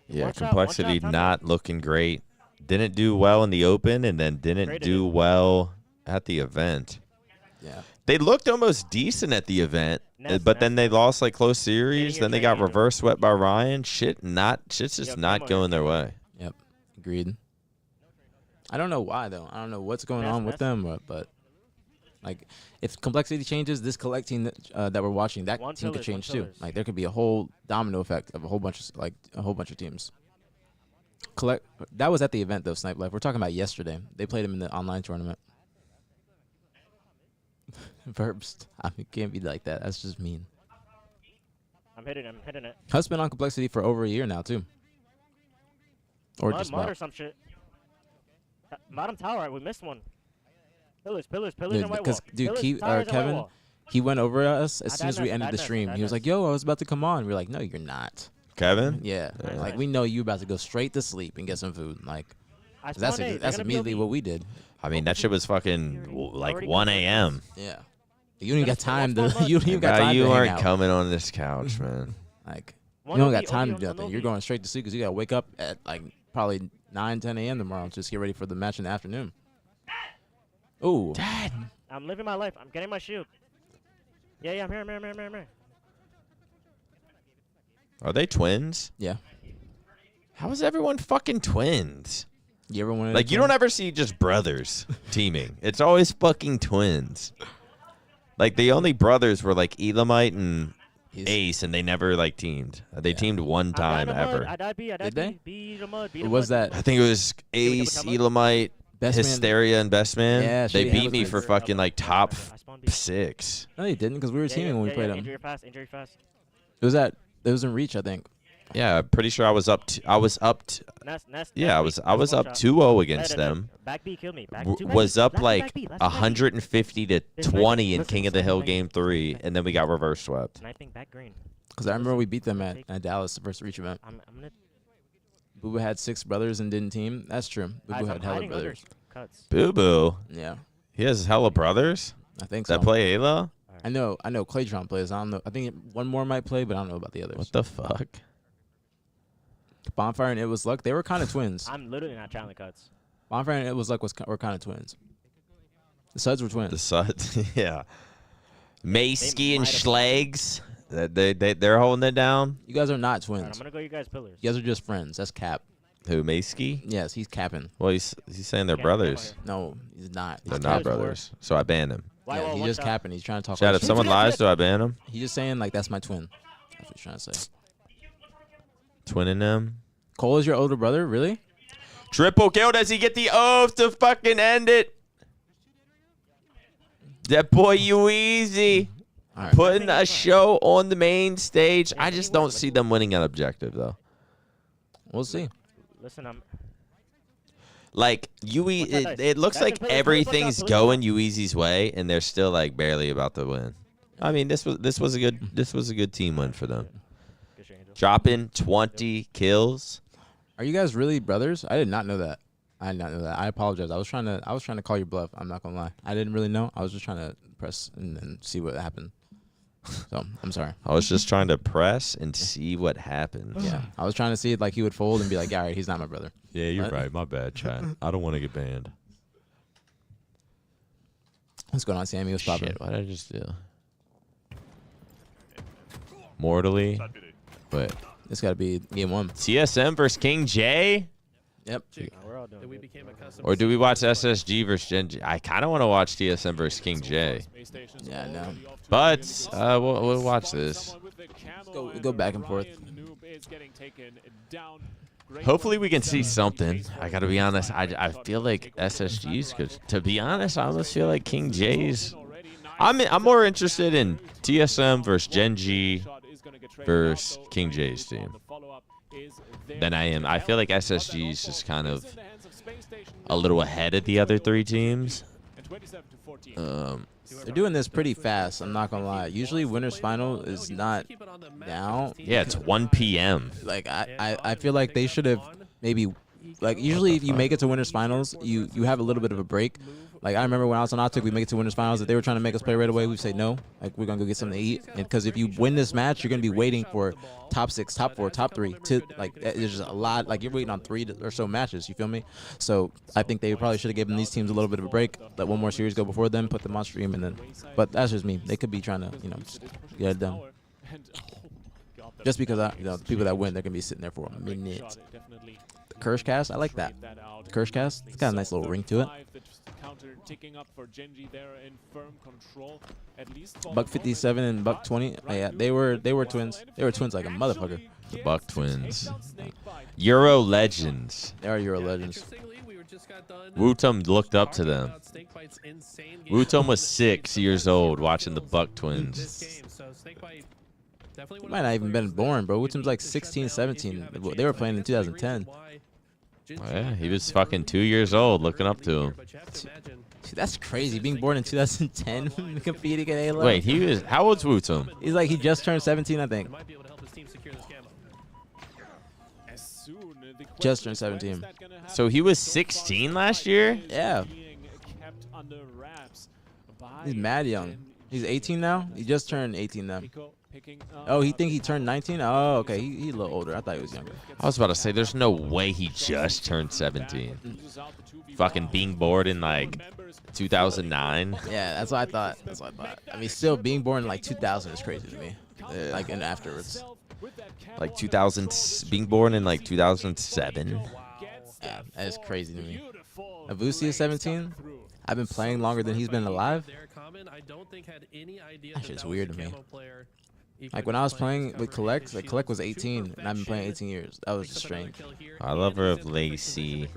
Yeah, One shot, Complexity time not looking great. Didn't do well in the open, and then didn't Traded do it. well at the event. Yeah. They looked almost decent at the event, Ness, but then Ness. they lost like close series. your Then they got training. reverse swept by Ryan. Shit's just Yo, not Camo, going their Camo. way. Yep. Agreed. I don't know why though. I don't know what's going on with them, but like if Complexity changes, this Collect team that we're watching, that One team could pillars, one change too. pillars. Like there could be a whole domino effect of a whole bunch of teams. Collect that was at the event though, Snipe Life. We're talking about yesterday. They played him in the online tournament. Verbs. I mean, it can't be like that. That's just mean. I'm hitting it. Hus been on Complexity for over a year now too. Or just Mud or about. some shit. Bottom tower, we missed one. Pillars, and white wall. Dude, Pillars, towers, and white Kevin, wall. he went over us as I soon as we died ended the nuts, stream. I He was died like, "Yo, I was about to come on." We were like, "No, you're not." Kevin? Yeah, Nice, like nice. we know you about to go straight to sleep and get some food. Like I that's spawned A, they're that's gonna be immediately OB. what we did. I mean, that shit was fucking like already 1 got a.m. Yeah, you don't even got Let's time spawn to. mud. You don't even got Guy, time you to hang aren't out. coming on this couch, man. Like One you don't OB, got time to OB, do nothing. one You're OB. going straight to sleep because you gotta wake up at like probably 9, 10 a.m. tomorrow. Just get ready for the match in the afternoon. Ooh, Dad. I'm living my life. I'm getting my shield. Yeah, I'm here. Are they twins? yeah. How is everyone fucking twins? You ever wanted Like, you don't ever see just brothers teaming. It's always fucking twins. Like, the only brothers were, like, Elamite and Ace, and they never, like, teamed. They teamed one time ever. I died B. Did they? B the mud. Or was that I think it was we Ace, become a- Elamite, Best Man? Hysteria, and Best Man. Yeah, they shit, beat that me was for like- fucking, like, top I spawned B. 6. No, they didn't because we were teaming when we played them. Injury fast. It was in Reach, I think. Yeah, I'm pretty sure I was up. Yeah, I was up 2-0 against them. Back B, kill me. Back Was up like 150 to 20 in King of the Hill game 3, and then we got reverse swept. Sniping back green. Because I remember we beat them at Dallas the first reach event. I'm gonna. Boo Boo had 6 brothers and didn't team. That's true. Boo Boo had hella brothers. Boo Boo. Yeah, He has hella brothers I think so. that play Halo. I know Claytron plays. I don't know. I think one more might play, but I don't know about the others. What the fuck? Bonfire and It Was Luck, they were kind of twins. I'm literally not channeling cuts. Bonfire and It Was Luck were kind of twins. The Suds were twins. The Suds, yeah. Maysky and Schlags, they're holding it down. You guys are not Right, I'm twins. gonna go you guys pillars. You guys are just friends. That's cap. Who, Maysky? Yes, he's capping. Well, he's saying they're brothers. No, he's not. They're He's not capping. brothers. So I banned him. Yeah, he's just capping. He's trying to talk. Chad, all if shit. someone lies, do I ban him? He's just saying like that's my twin. That's what he's trying to say. Twinning them. Cole is your older brother, really? Triple kill. Does he get the oath to fucking end it? That boy, you easy. All right. Putting a show on the main stage. I just don't see them winning an objective, though. We'll see. Listen, I'm. Like, it looks like everything's going Ueasy's way, and they're still, like, barely about to win. I mean, this was a good team win for them. Dropping 20 kills. Are you guys really brothers? I did not know that. I apologize. I was trying to call your bluff. I'm not gonna lie. I didn't really know. I was just trying to press and see what happened. So I'm sorry. I was just trying to press and see what happened. Yeah, I was trying to see it like he would fold and be like, all right, he's not my brother. Yeah, you're What? right. My bad, chat. I don't want to get banned. What's going on, Sammy? What's popping? Shit, what did I just do? Mortally. Wait. It's got to be game 1. TSM versus King J? Yep. We're all doing We good. became accustomed Or to do we seeing watch them. SSG versus Gen G? I kind of want to watch TSM versus King J. Yeah, I know. But we'll watch this. Go back and forth. Hopefully we can see something. I got to be honest. I feel like SSG's could. To be honest, I almost feel like King J's. I'm more interested in TSM versus Gen G versus King J's team than I am. I feel like SSG is just kind of a little ahead of the other 3 teams. They're doing this pretty fast. I'm not gonna lie. Usually, winners final is not now. Yeah, it's 1 p.m. Like I feel like they should have maybe, like usually if you make it to winners finals, you have a little bit of a break. Like I remember when I was on Optic, we make it to winners finals. If they were trying to make us play right away, we say no. Like we're gonna go get something to eat. And because if you win this match, you're gonna be waiting for top 6, top 4, top 3. To like there's just a lot. Like you're waiting on 3 or so matches. You feel me? So I think they probably should have given these teams a little bit of a break. Let one more series go before them. Put them on stream and then. But that's just me. They could be trying to just get it done. Just because the people that win, they're gonna be sitting there for a minute. The Curse cast, I like that. The Curse cast, it's got a nice little ring to it. Buck 57 and Buck 20. Oh, yeah, they were twins. They were twins like a motherfucker. The Buck Twins. Euro legends. They are Euro legends. Interestingly, we just got done Wutum looked up to talking them. about Snakebite's insane game. Wutum was 6 years old watching the Buck This Twins. game, so Snakebite definitely He one might of not the even been players born, bro. that Wutum's like can shut 16, down if 17. you have a They chance. were I playing in guess the reason 2010. why Oh, yeah, he was fucking 2 years old looking up to him. But you have to imagine See, that's crazy. Being born in 2010, competing at Halo. Wait, how old's Wutum? He's like, he just turned 17, I think. it might be able to help his team secure this camo. Just turned 17. So he was 16 last year? Yeah. He's mad young. He's 18 now? He just turned 18 now. Oh, he think he turned 19? Oh, okay. He's a little older. I thought he was younger. I was about to say, there's no way he just turned 17. Fucking being born in like 2009. Yeah, that's what I thought. I mean, still being born in like 2000 is crazy to me. Like, and afterwards. Like 2000, being born in like 2007. Yeah, that is crazy to me. Avusi is 17. I've been playing longer than he's been alive. That shit's weird to me. Like when I was playing with Collect, like Collect was 18, and I've been playing 18 years. That was just strange. I love her of Lacey.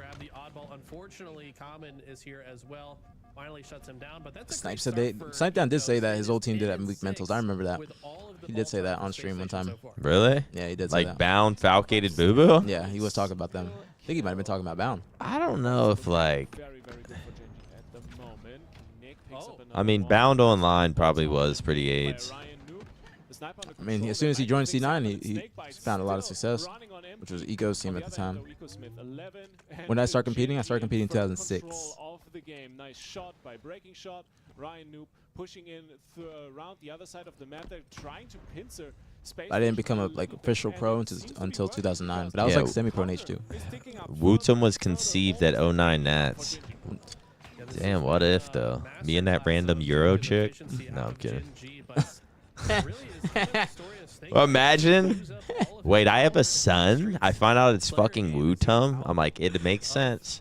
Unfortunately, Common is here as well. finally shuts him down. But that's a Snipe great said start for Snipe Down did say that Ecos. his He old team did is have weak mentals. I remember that. with all of the He did say that ball on for stream one Space time. Station so far. Really? Yeah, he did say Like that. Bound, Falcated, Boo Boo? Yeah, he was talking about them. I think he might have been talking about Bound. I don't know if like. Very, very good for Genji at the moment. Nick picks up I mean, another Bound one. Online probably was pretty By AIDS. Ryan Noob. The sniper under I mean, control, as soon as he the joined 96 C9, second he Snakebite found a lot of still success, running on which was empty. Eco's team On at the other hand, time. though, Eco Smith 11 and When did I start competing? I started Genji competing in firm 2006. control of the game. Nice shot by breaking shot. Ryan Noob pushing in around the other side of the map. They're trying to pincer Space I didn't Station become a a little bit, official and pro it seems to be until working 2009, because but I was Yeah. like semi-pro in H2. is ticking up Wootum further was and further, conceived at almost 09 for Nats. Genji. Yeah, this Damn, is what a, if though? Me and that masterclass random of Euro driving chick? efficiency No, out I'm of kidding. Gen G, but really is kind of the story of Snake. Well, imagine. Use up all of Wait, his I have a power son. in the I streets. find out it's Player fucking game is Wootum. out I'm like, it makes sense.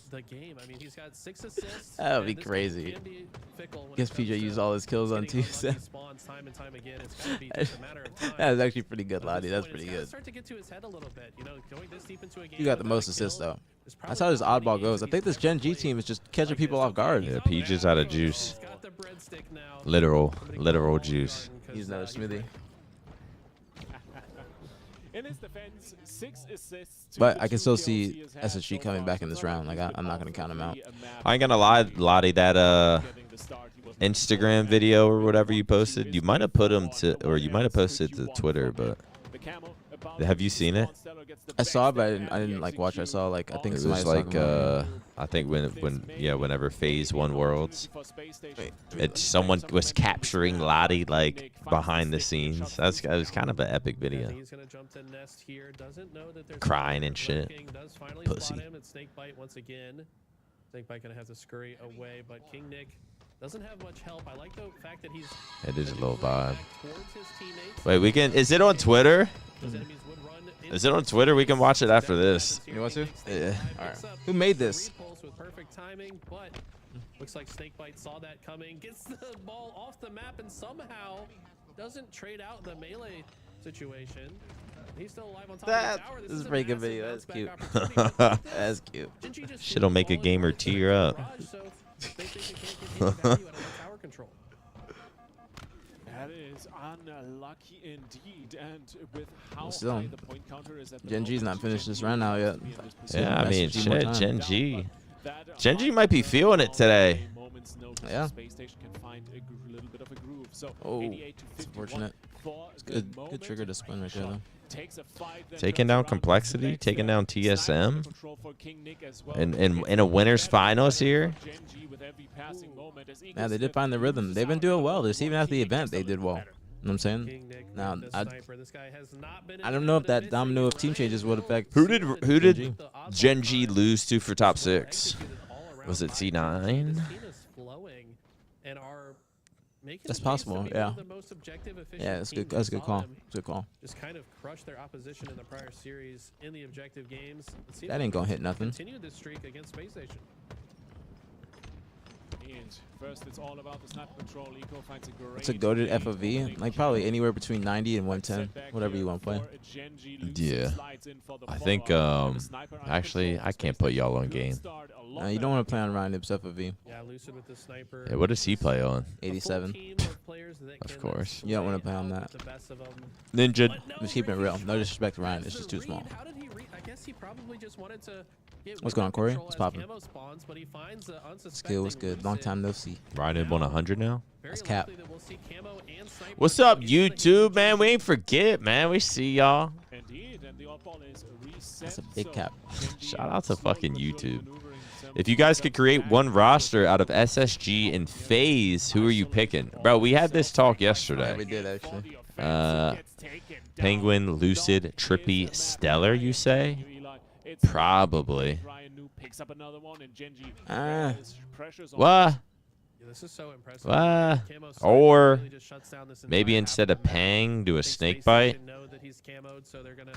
the game. I mean, he's got 6 assists. That would be and this game crazy. can be fickle when it Guess comes PJ to used all his kills on getting 2 unlucky spawns time and time again. It's gotta be just a matter of time. That was actually pretty good, At Lottie. this That's point, it's pretty gotta good. Start to get to his head a little bit. You know, going this deep into a game. You got the without a most assists kill though. is That's probably how this not many oddball games goes. that I think he's this ever Gen G played team is just catching like people this. off guard. Yeah, Peach is out of He's juice. got the breadstick now. Literal Somebody literal call juice. Garden 'cause, He's another he's smoothie. ready. In his defense, 6 assists. But I can 2 still kills see he has had SSG so coming far, back so in this it's not round. Like, like I'm not gonna count him out. I ain't gonna lie, Lottie, that getting the start he was looking for, Instagram and video or really whatever you want to posted, is you might have put him on to, the or one you might have hand, posted to which you Twitter, want from but him. The camo about have you seen it? Stellar gets the I saw it, but best I didn't like watch. I saw like I think it somebody was was like, talking about it. I think whenever Phase won Worlds, Wait, someone was capturing Lottie like behind the scenes. That was kind of an epic video. He's gonna jump to nest here. Doesn't know that there's Crying and shit. King does finally Pussy. spot him. It's Snakebite once again. Snakebite gonna have to scurry away, but King Nick doesn't have much help. I like the fact that he's It is a little running vibe. back towards his teammates. Wait, we can. Is it on Twitter? Those enemies would run Is it on Twitter? We can watch it after this. You want to? Yeah. Alright. Who made this? Repulse with perfect timing, but looks like Snakebite saw that coming, gets the ball off the map, and somehow doesn't trade out the melee situation. He's still alive on top of the tower. This is a a pretty good massive video. That's bounce cute. back opportunity, but That's cute. Genji just Shit'll make a threw the ball gamer into the tear up. garage, so Space Station can't continue value out of the tower control. That is unlucky indeed, and with how Well, still, high the point counter is at the Gen G's moment, not finished this Genji round now will yet. be in this position. Yeah, I mean, SSG more shit, time. Gen G. That Gen G high might be feeling it today. moment's notice, Yeah. Space Station can find a little bit of a groove. So Oh, 88 to it's 51 unfortunate. for It's the good moment. trigger discipline right there, Shot though. takes a fight, then Taking turns down around to complexity, select taking the down sniper TSM. under control for King Nick as well. In a winners finals here. Gen G with every passing moment as Yeah, they Eagle did find the rhythm. They've been doing well. Just even after the event, they did well. You know what I'm saying? King Nick Now, with the I sniper. This guy has not been don't know if that missing domino of team Ryan changes would Will affect. Who did Gen G. Gen G lose to for top 6? executed all around Was it by C9? This team is flowing and are making That's the case to possible, be one yeah. of the most objective, efficient Yeah, that's good. teams. That's a We good saw call. them Good call. Just kind of crush their opposition in the prior series in the objective games. Let's see if That they ain't gonna can hit nothing. Continue this streak against Space Station. And first, it's all about the sniper control. Eco finds a great It's a goated lead, FOV, holding like probably kill. anywhere between 90 and 110, Setback whatever here you want to play. for Gen G. Lucid Yeah. slides in for the I think, follow-up. The sniper under actually, control. I can't Space put Station y'all on good game. start, a lot You better don't want to than play on Ryan Nib's FOV. Yeah, Lucid with the sniper. Yeah, what does he play on? A full 87. team of players that Of can course. You don't wanna sway play on out that. the best of them. Ninja. But no, Just keeping it Ricky real. No disrespect to Ryan. That's It's just the too small. read. How did he read? I guess he probably just wanted to get What's going on, Corey? control What's as poppin'? camo spawns, but he finds the unsuspecting Skill was good. Long Lucid. time no see. Riding 100 now? Very That's cap. likely that we'll see camo and sniper What's up, against the YouTube, man? We ain't forget, man. We see y'all. Indeed, and the odd ball is reset. That's a big so cap. Gen G Shout out to slowly fucking but surely YouTube. maneuvering some If you guys could create back one and roster forth. out of SSG and FaZe, who are you picking? Bro, we had this talk Yeah, we yesterday. did actually. Penguin, Lucid, Trippy, Stellar, you say? Probably. What? Yeah, this is so impressive. What? Camo sniper Or really just shuts down this maybe entire instead half of the map. Pang, do a I think snake Space bite. Station know that he's camoed, so they're gonna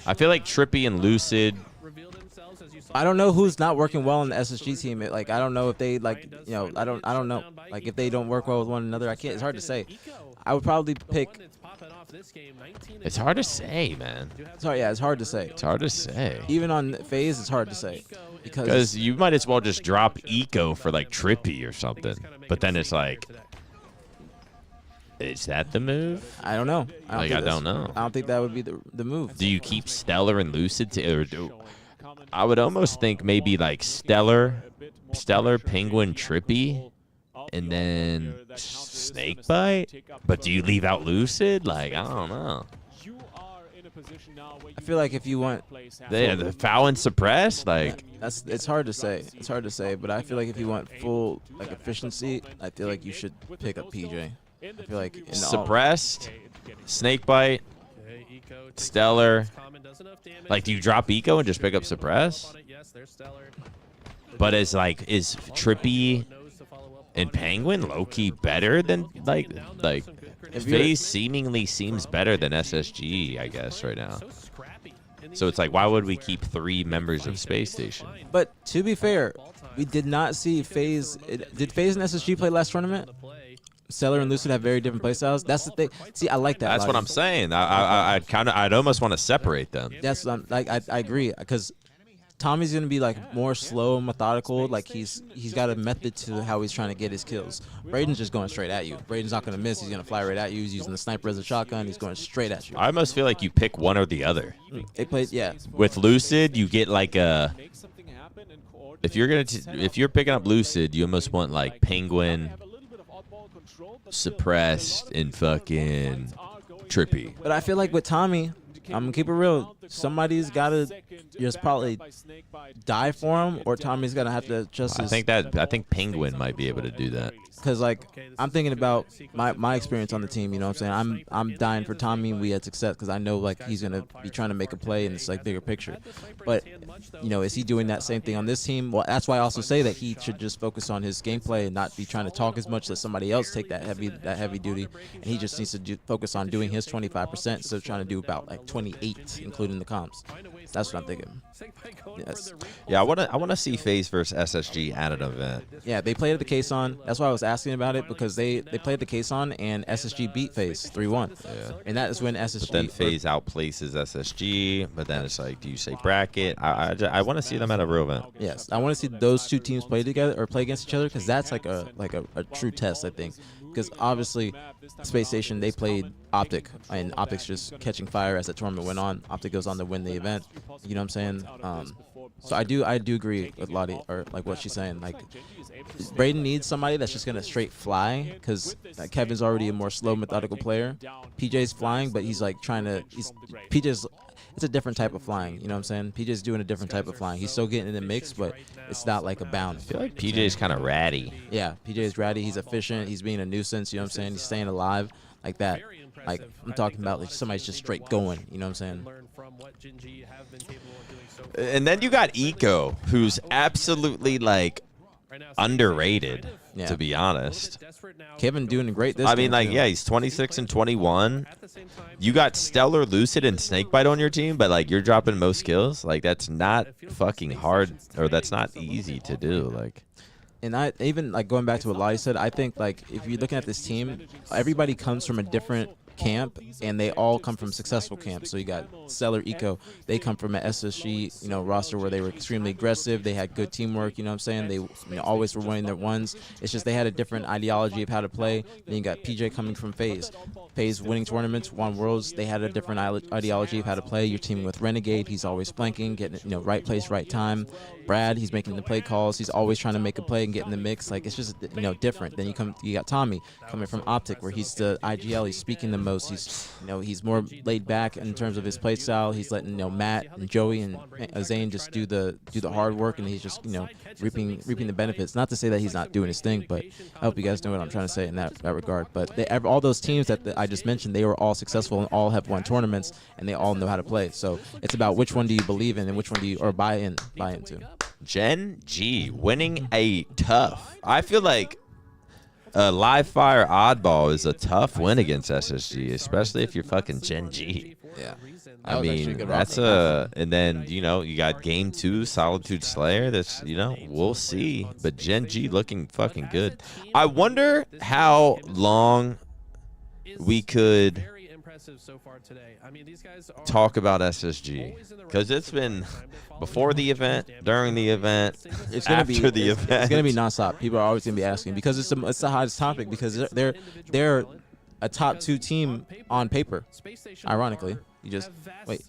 I feel like Trippy and Lucid. reveal themselves, as you saw I don't know who's not working well in the SSG team. Like I don't know if they like I don't know. Like if they don't work well with one another, I can't. It's hard to say. I would probably The pick. one that's popping off this game, 19 and It's hard to 12. say, man. Sorry, yeah, it's hard to say. It's hard to say. Even on FaZe, it's hard to say Because because you might as well just drop Eco for like Trippy or something. But then it's like, is that the move? I don't know. I think don't that's- know. I don't think that would be the move. Do you keep Stellar and Lucid or do? I would almost think maybe like Stellar, Penguin, Trippy, and then Snakebite. But do you leave out Lucid? Like, I don't know. I feel like if you want, The foul and suppress, like it's hard to say. It's hard to say, but I feel like if you want full like efficiency, I feel like you should pick up PJ. I feel like in all, suppressed, Snakebite, Stellar. Like, do you drop Eco and just pick up suppress? But is Trippy and Penguin low-key better than like If you're- FaZe seemingly seems better than SSG, I guess, right now. So it's like, why would we keep 3 members of Space Station? But to be fair, we did not see FaZe. Did FaZe and SSG play last tournament? Stellar and Lucid have very different playstyles. That's the thing. See, I like that. That's what I'm saying. I'd almost want to separate them. That's like I agree because Tommy's gonna be like more slow and methodical. Like he's got a method to how he's trying to get his kills. Braden's just going straight at you. Braden's not gonna miss. He's gonna fly right at you. He's using the sniper as a shotgun. He's going straight at you. I almost feel like you pick one or the other. They played, yeah. With Lucid, you get like a. If you're picking up Lucid, you almost want like Penguin, suppressed, and fucking Trippy. But I feel like with Tommy, I'm gonna keep it real. Somebody's gotta just probably die for him, or Tommy's gonna have to just. I think Penguin might be able to do that. Because like I'm thinking about my experience on the team. You know what I'm saying? I'm dying for Tommy. We had success because I know like he's gonna be trying to make a play and it's like bigger picture. But you know, is he doing that same thing on this team? Well, that's why I also say that he should just focus on his gameplay and not be trying to talk as much. Let somebody else take that heavy duty, and he just needs to focus on doing his 25% instead of trying to do about like 28, including the comps. That's what I'm thinking. Yes. Yeah, I wanna see FaZe versus SSG at an event. Yeah, they played at the K-On. That's why I was asking about it, because they played the K-On and SSG beat FaZe 3-1. Yeah. And that is when SSG. But then FaZe outplaces SSG. But then it's like, do you say bracket? I want to see them at a real event. Yes, I want to see those two teams play together or play against each other, because that's like a true test, I think. Because obviously, Space Station, they played Optic, and Optic's just catching fire as the tournament went on. Optic goes on to win the event. You know what I'm saying? So I do agree with Lottie, or like what she's saying. Like, Braden needs somebody that's just gonna straight fly, because Kevin's already a more slow, methodical player. PJ's flying, but he's like trying to. PJ's. It's a different type of flying. You know what I'm saying? PJ's doing a different type of flying. He's still getting in the mix, but it's not like a bound. I feel like PJ's kind of ratty. Yeah, PJ's ratty. He's efficient. He's being a nuisance. You know what I'm saying? He's staying alive like that. Like, I'm talking about like somebody's just straight going. You know what I'm saying? And then you got Eco, who's absolutely like underrated, Yeah. to be honest. Kevin doing great this I mean, game, like, too. yeah, he's 26 and 21. You got Stellar, Lucid, and Snakebite on your team, but like you're dropping most kills. Like, that's not fucking hard, or that's not easy to do. Like, And I even like going back to what Lottie said, I think like if you're looking at this team, everybody comes from a different camp, and they all come from successful camps. So you got Stellar, Eco, they come from an SSG, roster where they were extremely aggressive. They had good teamwork. You know what I'm saying? They always were winning their ones. It's just they had a different ideology of how to play. Then you got PJ coming from FaZe. FaZe winning tournaments, won worlds. They had a different ideology of how to play. You're teaming with Renegade. He's always flanking, getting right place, right time. Brad, he's making the play calls. He's always trying to make a play and get in the mix. Like, it's just different. Then you got Tommy coming from Optic, where he's the IGL. He's speaking the most. He's more laid back in terms of his play style. He's letting Matt and Joey and Zane just do the hard work, and he's just reaping the benefits. Not to say that he's not doing his thing, but I hope you guys know what I'm trying to say in that regard. But all those teams that I just mentioned, they were all successful and all have won tournaments, and they all know how to play. So it's about which one do you believe in and which one do you buy into. Gen G winning a tough. I feel like a live fire oddball is a tough win against SSG, especially if you're fucking Gen G. Yeah. I mean, that's and then, you got game 2, Solitude Slayer. That's, we'll see. But Gen G looking fucking good. I wonder how long we could very impressive so far today. I mean, these guys are talk about SSG because it's been before the event, during the event, It's gonna after be the it's event. gonna be nonstop. People are always gonna be asking because it's the hottest topic because they're a top 2 team on paper. Ironically, you just wait.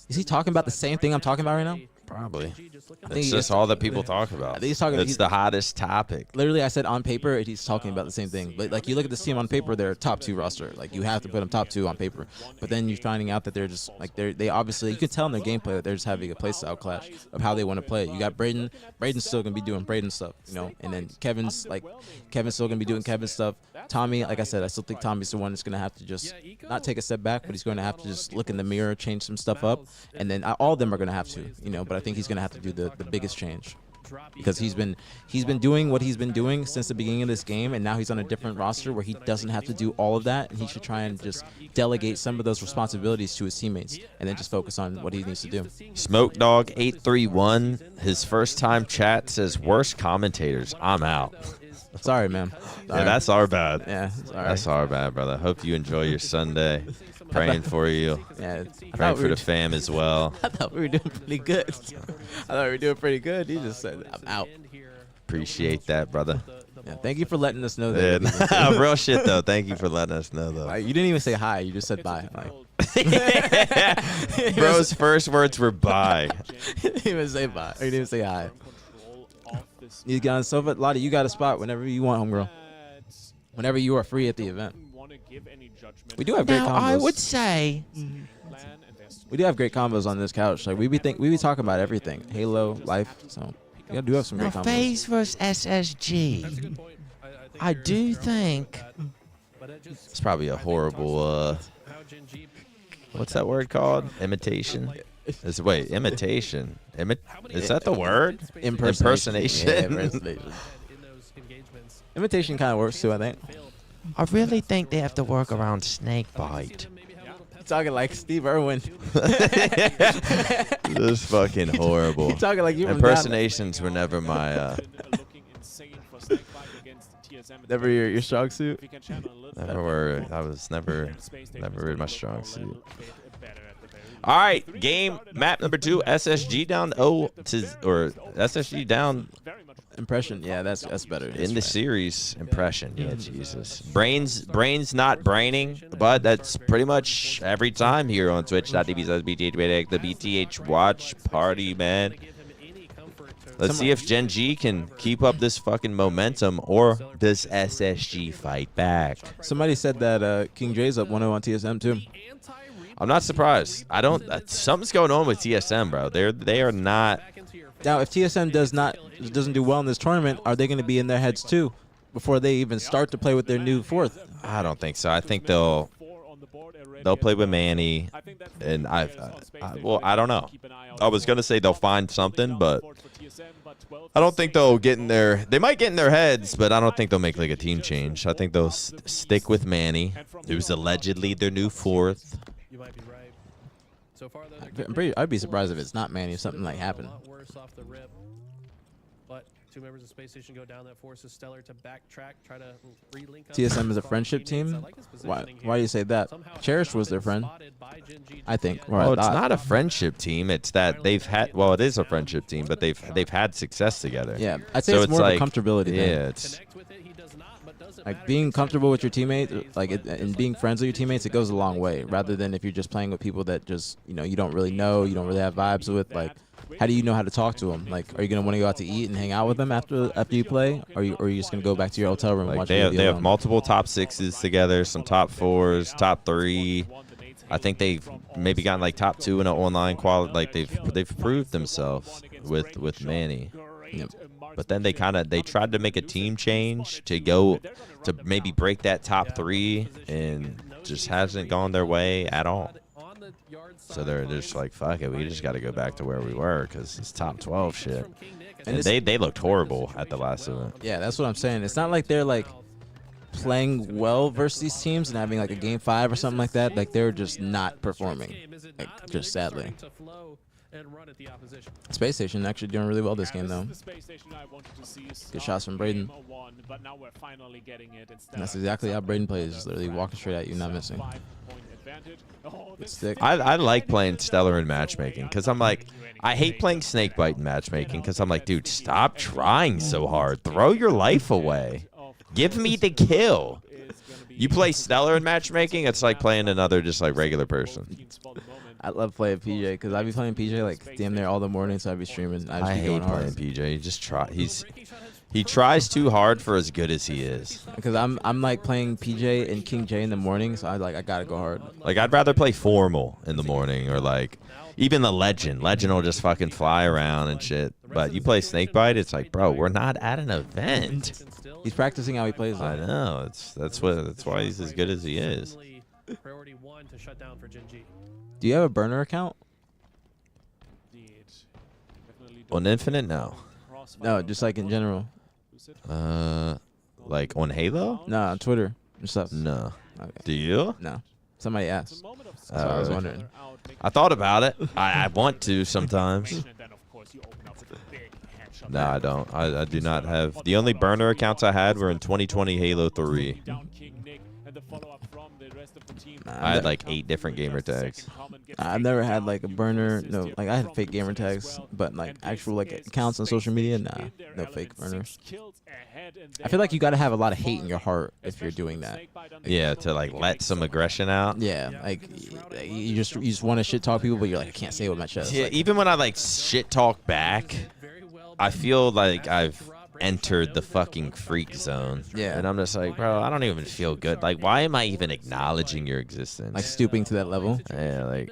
Is he talking about the same thing I'm talking about right now? Probably. think It's he just is- all that people talk about. I think he's talking- It's he's- the hottest topic. Literally, I said on paper, and he's talking about the same thing. But like, you look at this team on paper, they're a top 2 roster. Like, you have to put them top 2 on paper. But then you're finding out that they're just like they obviously, you can tell in their gameplay that they're just having a playstyle clash of how they want to play. You got Braden. Braden's still gonna be doing Braden stuff, you know. And then Kevin's still gonna be doing Kevin stuff. Tommy, like I said, I still think Tommy's the one that's gonna have to just not take a step back, but he's going to have to just look in the mirror, change some stuff up, and then all of them are gonna have to, you know. But I think he's gonna have to do the biggest change. Because he's been doing what he's been doing since the beginning of this game, and now he's on a different roster where he doesn't have to do all of that, and he should try and just delegate some of those responsibilities to his teammates, and then just focus on what he needs to do. Smoke Dog 831, his first time chat says worst commentators. I'm out. Sorry, man. Sorry. Yeah, that's our bad. Yeah, sorry. That's our bad, brother. Hope you enjoy your Sunday. Praying for you. Yeah, Praying for the fam as well. I thought we were doing pretty good. I thought we were doing pretty good. He just said, "I'm out." Appreciate that, brother. Yeah, thank you for letting us know that. Yeah, real shit though. Thank you for letting us know though. Like, you didn't even say hi. You just said bye. Like, Bro's first words were bye. he didn't even say bye. Or he didn't even say hi. You got on sofa. Lottie, you got a spot whenever you want, homegirl. Whenever you are free at the event. We do have great combos. say We do have great combos on this couch. Like we be talking about everything. Halo, life. So we do have some great combos. versus SSG. I do think it's probably a horrible. What's that word called? Imitation. Wait, imitation. Is that the word? Impersonation. Yeah, impersonation. Imitation kind of works too, I think. I really think they have to work around snakebite. Talking like Steve Irwin. This is fucking horrible. You're talking like you Impersonations were never my never your strong suit. never were. I was never in my strong suit. All right, game map number 2. SSG down SSG down Impression. Yeah, that's better. in the series. Impression. Yeah, Jesus. Brains not braining, but that's pretty much every time here on Twitch.tv says BtH, the BtH watch party, man. Let's see if Gen G can keep up this fucking momentum, or does SSG fight back? Somebody said that King J's up 1-0 on TSM too. I'm not surprised. I don't. Something's going on with TSM, bro. They are not. Now, if TSM doesn't do well in this tournament, are they going to be in their heads too before they even start to play with their new fourth? I don't think so. I think they'll play with Manny, and I don't know. I was gonna say they'll find something, but I don't think they'll get in their. They might get in their heads, but I don't think they'll make like a team change. I think they'll stick with Manny. It was allegedly their new fourth. You might be right. So far, I'd be surprised if it's not Manny if something like happened. Worse off the rip. But 2 members of Space Station go down. That forces Stellar to backtrack, try to relink up. TSM is a friendship team? Why do you say that? Cherished was their friend, I think. Or Oh, I it's thought. not a friendship team. It's that they've had. Well, it is a friendship team, but they've had success together. Yeah, I'd say So it's more like, of a comfortability thing. Yeah, it's. Like being comfortable with your teammates, and being friends with your teammates, it goes a long way. Rather than if you're just playing with people that just you don't really know, you don't really have vibes with. Like, how do you know how to talk to them? Like, are you gonna want to go out to eat and hang out with them after you play, or are you just gonna go back to your hotel room and Like watch they a have, video they have alone? multiple top 6s together, some top 4s, top 3. I think they've maybe gotten like top 2 in an online quality. Like they've proved themselves with Manny. Yep. But then they tried to make a team change to go to maybe break that top 3, and just hasn't gone their way at all. So they're just like, fuck it, we just got to go back to where we were because it's top 12 shit. And they looked horrible at the last event. Yeah, that's what I'm saying. It's not like they're like playing well versus these teams and having like a game 5 or something like that. Like they're just not performing, like, just sadly. and run at the opposition. Space Station actually doing really well this game, though. The space station I wanted to see Good shots from Braden. game one, but now we're finally getting it. And that's exactly how Braden plays, just literally walking straight at you, not missing. 5-point advantage. Oh, Good this stick. I like playing Stellar in matchmaking because I'm like, I hate playing Snakebite in matchmaking because I'm like, dude, stop trying so hard. Throw your life away. Give me the kill. You play Stellar in matchmaking, it's like playing another just like regular person. I love playing PJ because I be playing PJ like damn near all the morning, so I be streaming. I just be hate going hard. playing PJ. He just he tries too hard for as good as he is. Because I'm like playing PJ and King J in the morning, so I gotta go hard. Like I'd rather play Formal in the morning or like even the Legend. Legend will just fucking fly around and shit. But you play Snakebite, it's like, bro, we're not at an event. He's practicing how he plays. I know. That's why he's as good as he is. Priority 1 to shut down for Gen G. Do you have a burner account? On Infinite, no. No, just like in general. Like on Halo? No, on Twitter and stuff. No. Okay. Do you? No. Somebody asked. So I was wondering. I thought about it. I want to sometimes. No, I don't. I do not have. The only burner accounts I had were in 2020 Halo 3. I had like 8 different gamer tags. I've never had like a burner. No, like I had fake gamer tags, but like actual like accounts on social media, nah, no fake burners. I feel like you gotta have a lot of hate in your heart if you're doing that. Yeah, to like let some aggression out. Yeah, like you just want to shit talk people, but you're like I can't say it with my chest. Yeah, Like, even when I like shit talk back, I feel like I've entered the fucking freak zone. Yeah. And I'm just like, bro, I don't even feel good. Like, why am I even acknowledging your existence? like stooping to that level. Yeah, like,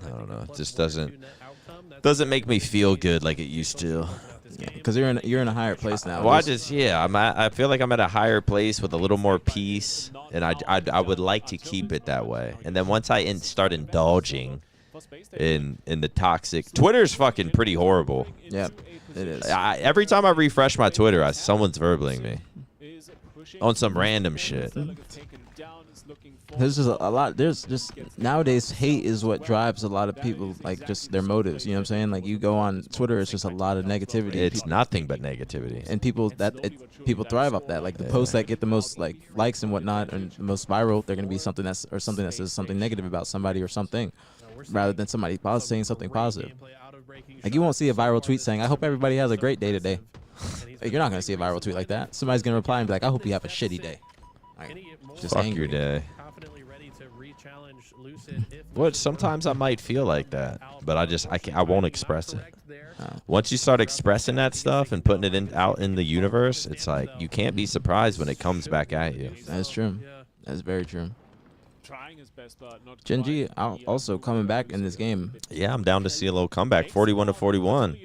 I don't know. It just doesn't make me feel good like it used to. Yeah, because you're in a higher place now. Well, I feel like I'm at a higher place with a little more peace, and I would like to keep it that way. And then once I start indulging in the toxic, Twitter's fucking pretty horrible. Yeah, it is. Every time I refresh my Twitter, someone's verbaling me on some random shit. There's just a lot. There's just nowadays hate is what drives a lot of people, like just their motives. You know what I'm saying? Like you go on Twitter, it's just a lot of negativity. It's nothing but negativity. And people people thrive off that. Like the posts that get the most like likes and whatnot and the most viral, they're gonna be something that says something negative about somebody or something, rather than somebody saying something positive. Like you won't see a viral tweet saying, "I hope everybody has a great day today." Like, you're not gonna see a viral tweet like that. Somebody's gonna reply and be like, "I hope you have a shitty day." Like, just Fuck angry. your day. What? Sometimes I might feel like that, but I won't express it. Once you start expressing that stuff and putting it out in the universe, it's like you can't be surprised when it comes back at you. That's true. That's very true. Gen G also coming back in this game. Yeah, I'm down to see a little comeback, 41-41.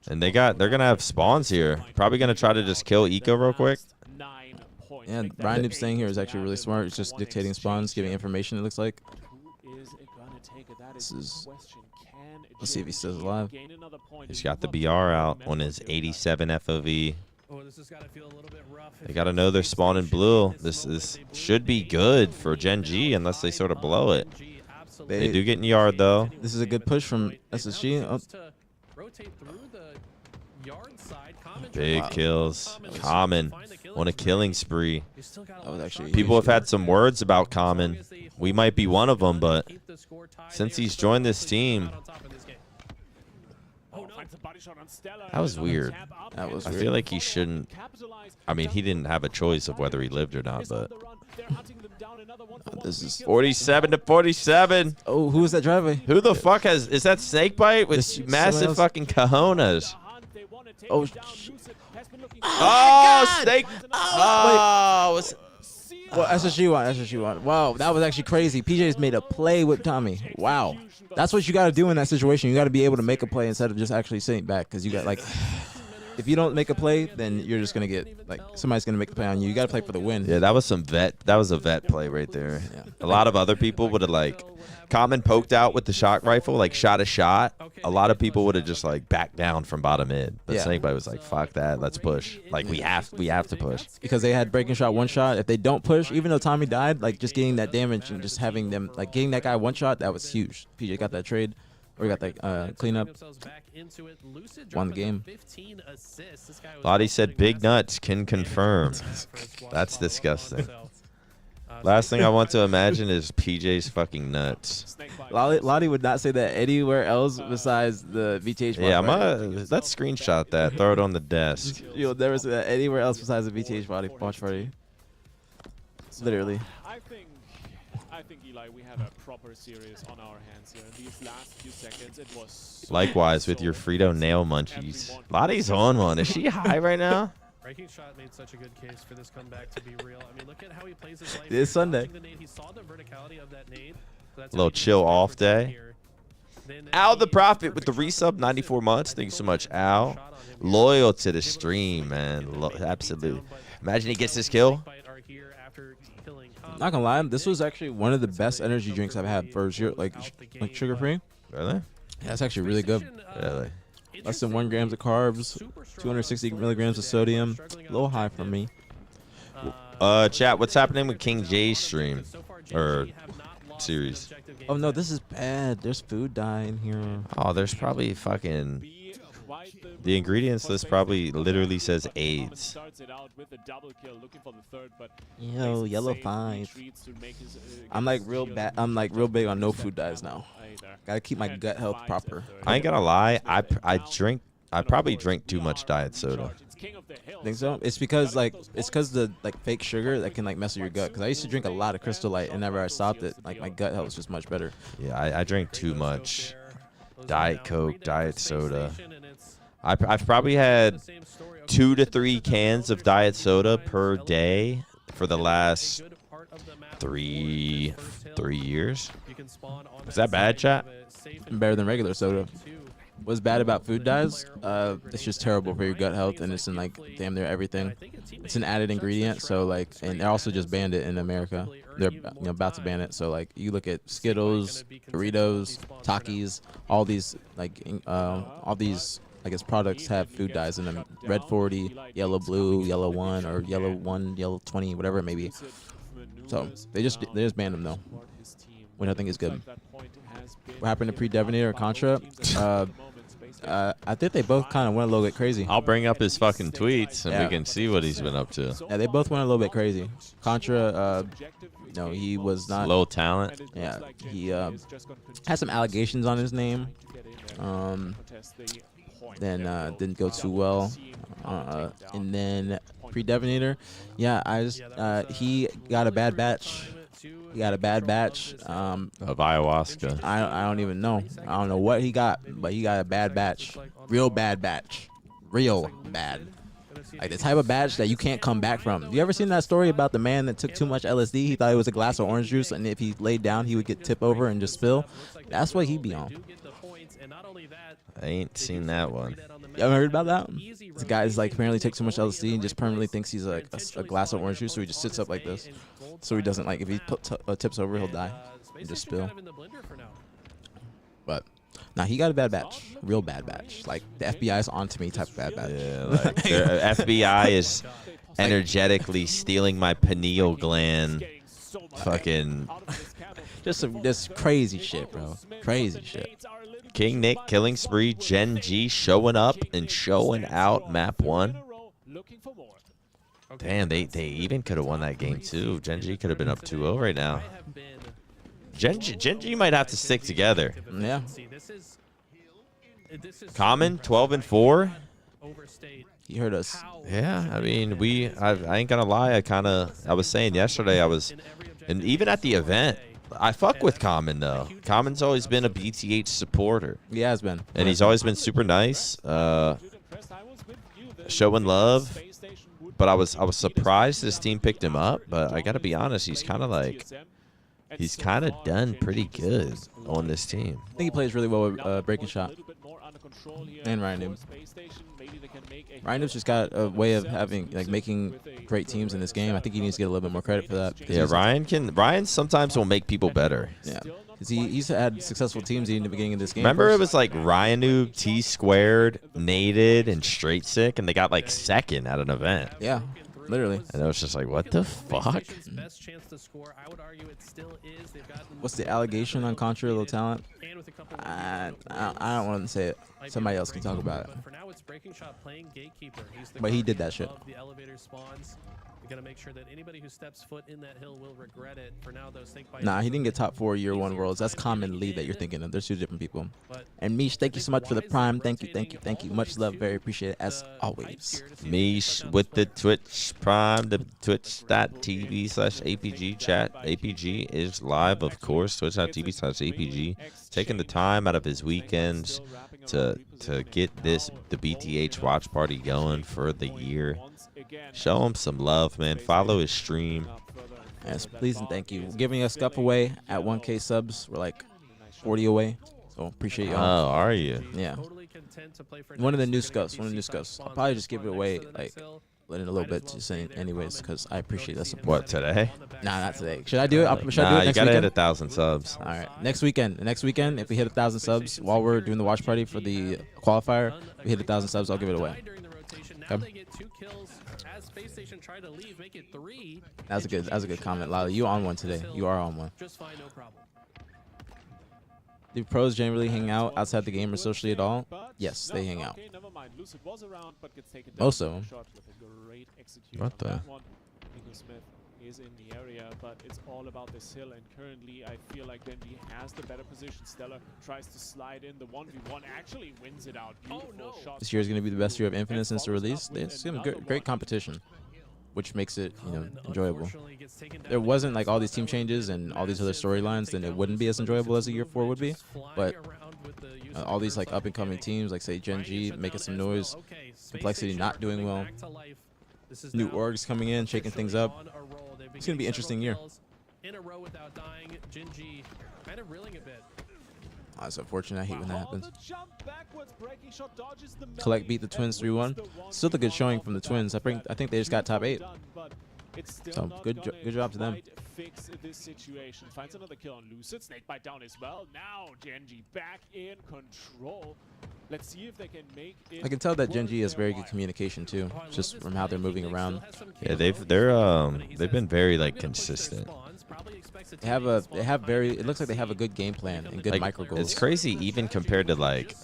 And they're gonna have spawns here. Probably gonna try to just kill Eco real quick. Yeah, Brian Noob staying here is actually really smart. He's just dictating spawns, giving information, it looks like. This is... Let's see if he stays alive. He's got the BR out on his 87 FOV. They got to know they're spawning blue. This should be good for Gen G unless they sort of blow it. They do get in yard, though. This is a good push from SSG. Oh. Big kills. Common on a killing spree. That was actually People have had some words about Common. We might be one of them, but since he's joined this team, that was weird. That was I weird. feel like he shouldn't. I mean, he didn't have a choice of whether he lived or not, but This is 47-47. Oh, who is that driveway? Who the fuck is that Snakebite with This- massive else? fucking cojones? Oh, Oh, Snake. Oh, well, SSG won. Wow, that was actually crazy. PJ's made a play with Tommy. Wow. That's what you got to do in that situation. You got to be able to make a play instead of just actually sitting back because you got like if you don't make a play, then you're just gonna get like somebody's gonna make the play on you. You gotta play for the win. Yeah, that was some vet. That was a vet play right there. Yeah. A lot of other people would have like Common poked out with the shock rifle, like shot a shot. A lot of people would have just like backed down from bottom mid. But Yeah. Snakebite was like, "Fuck that, let's push." Like we have to push. Because they had breaking shot, one shot. If they don't push, even though Tommy died, like just getting that damage and just having them like getting that guy one shot, that was huge. PJ got that trade, or got that cleanup. Won the game. Lottie said, "Big nuts can confirm." That's disgusting. Last thing I want to imagine is PJ's fucking nuts. Lottie would not say that anywhere else besides the BtH. Yeah, body. let's screenshot that. Throw it on the desk. You'll never say that anywhere else besides the BtH body watch party. Literally. I think Eli, we have a proper series on our hands here. In these last few seconds, it was Likewise with your Frito nail munchies. Lottie's on one. Is she high right now? Breaking shot made such a good case for this comeback to be real. I mean, look at how he plays his life. It's Sunday. He saw the verticality of that nade. So that's A little how he chill can off spread day. here. Then Al the he- Prophet with the resub 94 months. Thank you so much, Al. Loyal to the stream, man. Absolutely. Imagine he gets this kill. Not gonna lie, this was actually one of the best energy drinks I've had for like sugar free. Really? Yeah, that's actually really good. Really? Less than 1 grams of carbs, 260 milligrams of sodium. A little high for me. Chat, what's happening with King J's stream? Or series? Oh no, this is bad. There's food dye in here. Oh, there's probably fucking... The ingredients list probably literally says AIDS. Yo, yellow 5. I'm like real bad. I'm like real big on no food dyes now. Gotta keep my gut health proper. I ain't gonna lie, I probably drink too much diet soda. Think so? It's because the like fake sugar that can like mess with your gut. Because I used to drink a lot of Crystal Light, and whenever I stopped it, like my gut health was just much better. Yeah, I drink too much Diet Coke, diet soda. I've probably had 2 to 3 cans of diet soda per day for the last 3 years. Is that bad, chat? Better than regular soda. What's bad about food dyes? It's just terrible for your gut health, and it's in like damn near everything. It's an added ingredient, so like, and they also just banned it in America. They're about to ban it. So like, you look at Skittles, Doritos, Takis, all these like all these I guess products have food dyes in them. Red 40, yellow blue, yellow 1, or yellow 1, yellow 20, whatever it may be. So they just banned them though, which I think is good. What happened to Pre-Devinator or Contra? I think they both kind of went a little bit crazy. I'll bring up his fucking tweets and Yeah. we can see what he's been up to. Yeah, they both went a little bit crazy. Contra, no, he was not. Low talent. Yeah, he had some allegations on his name. Then didn't go too well. And then Pre-Devinator, yeah, he got a bad batch. He got a bad batch. Of ayahuasca. I don't even know. I don't know what he got, but he got a bad batch. Real bad batch. Real bad. Like the type of batch that you can't come back from. You ever seen that story about the man that took too much LSD? He thought it was a glass of orange juice, and if he laid down, he would get tip over and just spill. That's what he'd be on. I ain't seen that one. You ever heard about that? This guy's like apparently takes too much LSD and just permanently thinks he's like a glass of orange juice, so he just sits up like this. So he doesn't like, if he tips over, he'll die and just spill. But nah, he got a bad batch, real bad batch. Like the FBI's onto me type of bad batch. Yeah, like FBI is energetically stealing my pineal gland. Fucking Just some crazy shit, bro. Crazy shit. King Nick killing spree. Gen G showing up and showing out. Map 1. Damn, they even could have won that game too. Gen G could have been up 2-0 right now. Gen G might have to stick together. Yeah. Common 12-4. He heard us. Yeah, I mean, I ain't gonna lie. I was saying yesterday, and even at the event, I fuck with Common though. Common's always been a BtH supporter. He has been. And he's always been super nice, showing love. But I was surprised this team picked him up. But I gotta be honest, he's kind of done pretty good on this team. I think he plays really well with breaking shot. control here And Ryan for Noob. Space Station. Maybe they can make a Ryan Noob's just got a way of having making great teams in this game. I think he needs to get a little bit more credit for that. Yeah, Ryan sometimes will make people better. Yeah, because he's had successful teams in the beginning of this game. Remember, it was like Ryan Noob, T Squared, Naded, and Straight Sick, and they got like second at an event. Yeah, literally. And it was just like, what the fuck? Best chance to score. I would argue it still is. They've gotten What's the allegation on Contra Low Talent? and with a couple I don't want to say it. Somebody else can talk about it. But for now, it's Breaking Shot playing Gatekeeper. He's the But he did guardian that shit. of the elevator spawns. They're gonna make sure that anybody who steps foot in that hill will regret it. For now, though, Snakebite. Nah, he didn't get top 4 year 1 worlds. That's Common Lee that you're thinking of. There's 2 different people. And Mish, thank you so much for the prime. Thank you. Much love, very appreciate it as always. Mish with the Twitch Prime, the twitch.tv/APG chat. APG is live, of course. Twitch.tv/APG. Taking the time out of his weekends to get the BtH watch party going for the year. Show him some love, man. Follow his stream. Yes, please and thank you. We're giving a scup away at 1K subs. We're like 40 away. So appreciate Oh, y'all. are you? Yeah. One of the new scuffs. I'll probably just give it away like in a little bit just anyways because I appreciate that support. What, today? Nah, not today. Should I do it? Should I do Nah, it you next gotta hit weekend? 1,000 subs. All right, next weekend, if we hit 1,000 subs while we're doing the watch party for the qualifier, we hit 1,000 subs, I'll give it away. Okay. That was a good comment, Lala. You on one today? You are on one. Just fine, no problem. Do pros generally hang out outside the game or socially at all? Yes, they hang out. Most of them. What the? Smith is in the area, but it's all about this hill, and currently I feel like Genji has the better position. Stellar tries to slide in the 1v1, actually wins it out. Beautiful shot. This year is going to be the best year of Infinite since the release. It's going to be great competition, which makes it enjoyable. There wasn't like all these team changes and all these other storylines, then it wouldn't be as enjoyable as a year 4 would be. But all these like up and coming teams, like say Genji making some noise, Complexity not doing well, new orgs coming in, shaking things up. It's gonna be an interesting year. In a row without dying, Genji kind of reeling a bit. It's unfortunate. I hate when that happens. Collect beat the Twins 3-1. Still a good showing from the Twins. I think they just got top 8. So good job to them. Fix this situation. Finds another kill on Lucid. Snakebite down as well. Now Genji back in control. Let's see if they can make it. I can tell that Genji has very good communication too, just from how they're moving around. Yeah, they've been very like consistent. They have very. It looks like they have a good game plan and good Like, micro goals. it's crazy even compared to like a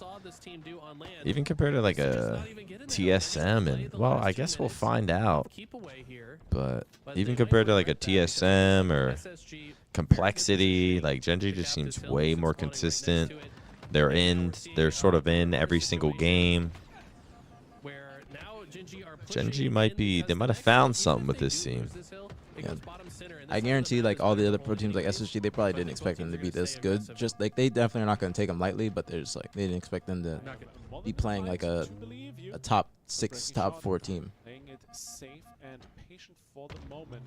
TSM, and well, I guess we'll find out. But even compared to like a TSM or Complexity, like Genji just seems way more consistent. They're sort of in every single game. Genji might have found something with this team. Yeah. I guarantee like all the other pro teams like SSG, they probably didn't expect them to be this good. Just like they definitely are not going to take them lightly, but there's like they didn't expect them to be playing like a top 6, top 4 team. Playing it safe and patient for the moment.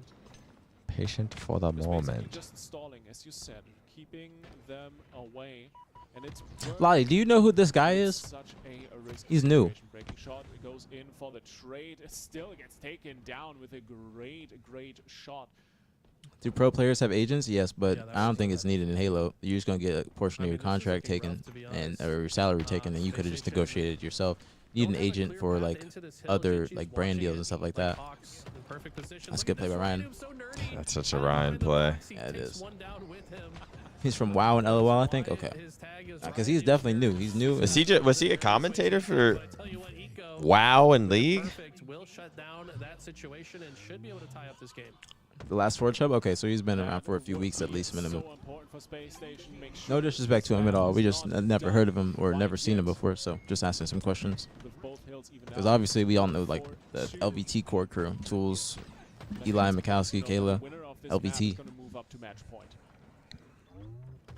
Patient for the moment. Just stalling, as you said, keeping them away. And it's Lolly, do you know who this guy is? such a risky He's new. situation. Breaking shot goes in for the trade. It still gets taken down with a great shot. Do pro players have agents? Yes, but I don't think it's needed in Halo. You're just gonna get a portion of your contract taken and or your salary taken, and you could have just negotiated it yourself. You need an agent for like other like brand deals and stuff like that. That's a good play by Ryan. That's such a Ryan play. Yeah, it is. He's from WoW and LOL, I think. Okay, because he's definitely new. He's new. Was he a commentator for WoW and League? Will shut down that situation and should be able to tie up this game. The last Forge Hub? Okay, so he's been around for a few weeks at least minimum. No disrespect to him at all. We just never heard of him or never seen him before, so just asking some questions. Because obviously we all know like the LVT core crew. Tools, Eli, Mikowski, Kayla, LVT.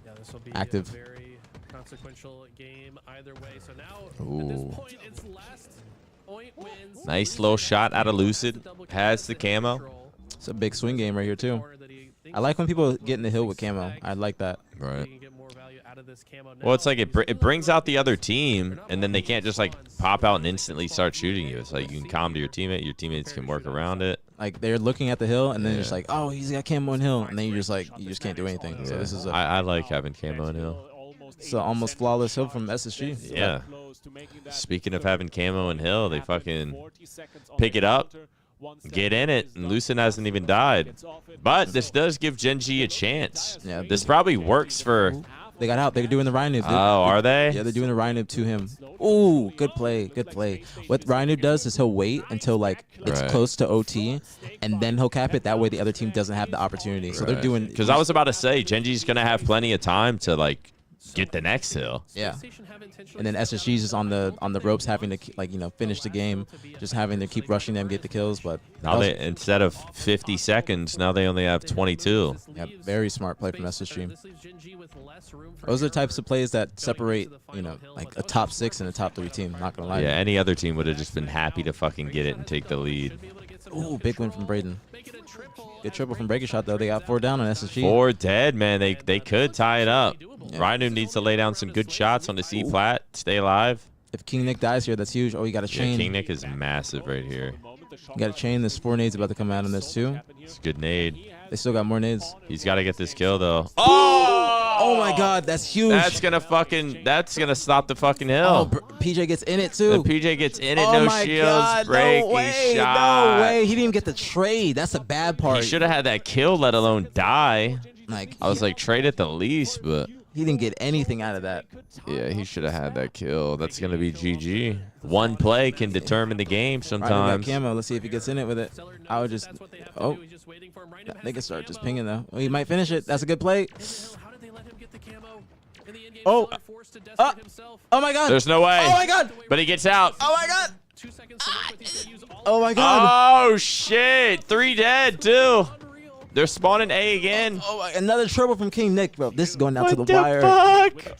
Yeah, this will be Active. a very consequential game either way. So now at Ooh. this point it's last point wins. Nice little shot out of Lucid. Has the camo. It's a big swing game right here too. I like when people get in the hill with camo. I like that. Right. out of this camo now. Well, it's like it He's it brings out the other They're team, not and then they really can't just like spawns. pop out and instantly start shooting you. It's like you can calm to your teammate. Your teammates can work around it. Like they're looking at the hill, and then Yeah. you're just like, oh, he's got camo on hill, and then you're just like, you just can't do anything. So Yeah. this is a I like having camo and hill. it's an almost flawless hill from SSG. Yeah. Speaking of having camo and hill, they fucking pick it up, get in it, and Lucen hasn't even died. But this does give Gen G a chance. Yeah, This probably works for. They got out. They're doing the Ryan noob. Oh, are they? Yeah, they're doing the Ryan noob to him. Ooh, good play, good play. What Ryan noob does is he'll wait until like it's Right. close to OT, and then he'll cap it. That way, the other team doesn't have the opportunity. So they're doing. Because I was about to say, Gen G's gonna have plenty of time to like get the next hill. Yeah. And then SSG's just on the ropes, having to like finish the game, just having to keep rushing them, get the kills. But Now they instead of 50 seconds, now they only have 22. yeah, very smart play from SSG. Those are the types of plays that separate, like a top 6 and a top 3 team. Not gonna lie. Yeah, any other team would have just been happy to fucking get it and take the lead. Ooh, big win from Braden. Good triple from Breaking Shot though. They got 4 down on SSG. 4 dead, man. They could tie it up. Rhino needs to lay down some good shots on the C plat, stay alive. If King Nick dies here, that's huge. Oh, you got a Yeah, chain. King Nick is massive right here. You got a chain. There's 4 nades about to come out on this too. It's a good nade. They still got more nades. He's got to get this kill though. Oh! Oh my God, that's huge. That's gonna stop the fucking Oh, hill. PJ gets in it The too. PJ gets in it, Oh no my shields, God, breaking no way, shot. No way. He didn't even get the trade. That's the bad part. He should have had that kill, let alone die. Like I was like, trade at the least, but he didn't get anything out of that. yeah, he should have had that kill. That's gonna be GG. One play can determine the game Ryder sometimes. got camo. Let's see if he gets in it with it. I would just. Oh, they can start just pinging though. Oh, he might finish it. That's a good play. Oh. Oh my God. There's no way. Oh my God. But he gets out. Oh my God. Oh my God. Oh shit! 3 dead too. They're spawning A again. Oh, another triple from King Nick, bro. This is going down to the What the wire. fuck?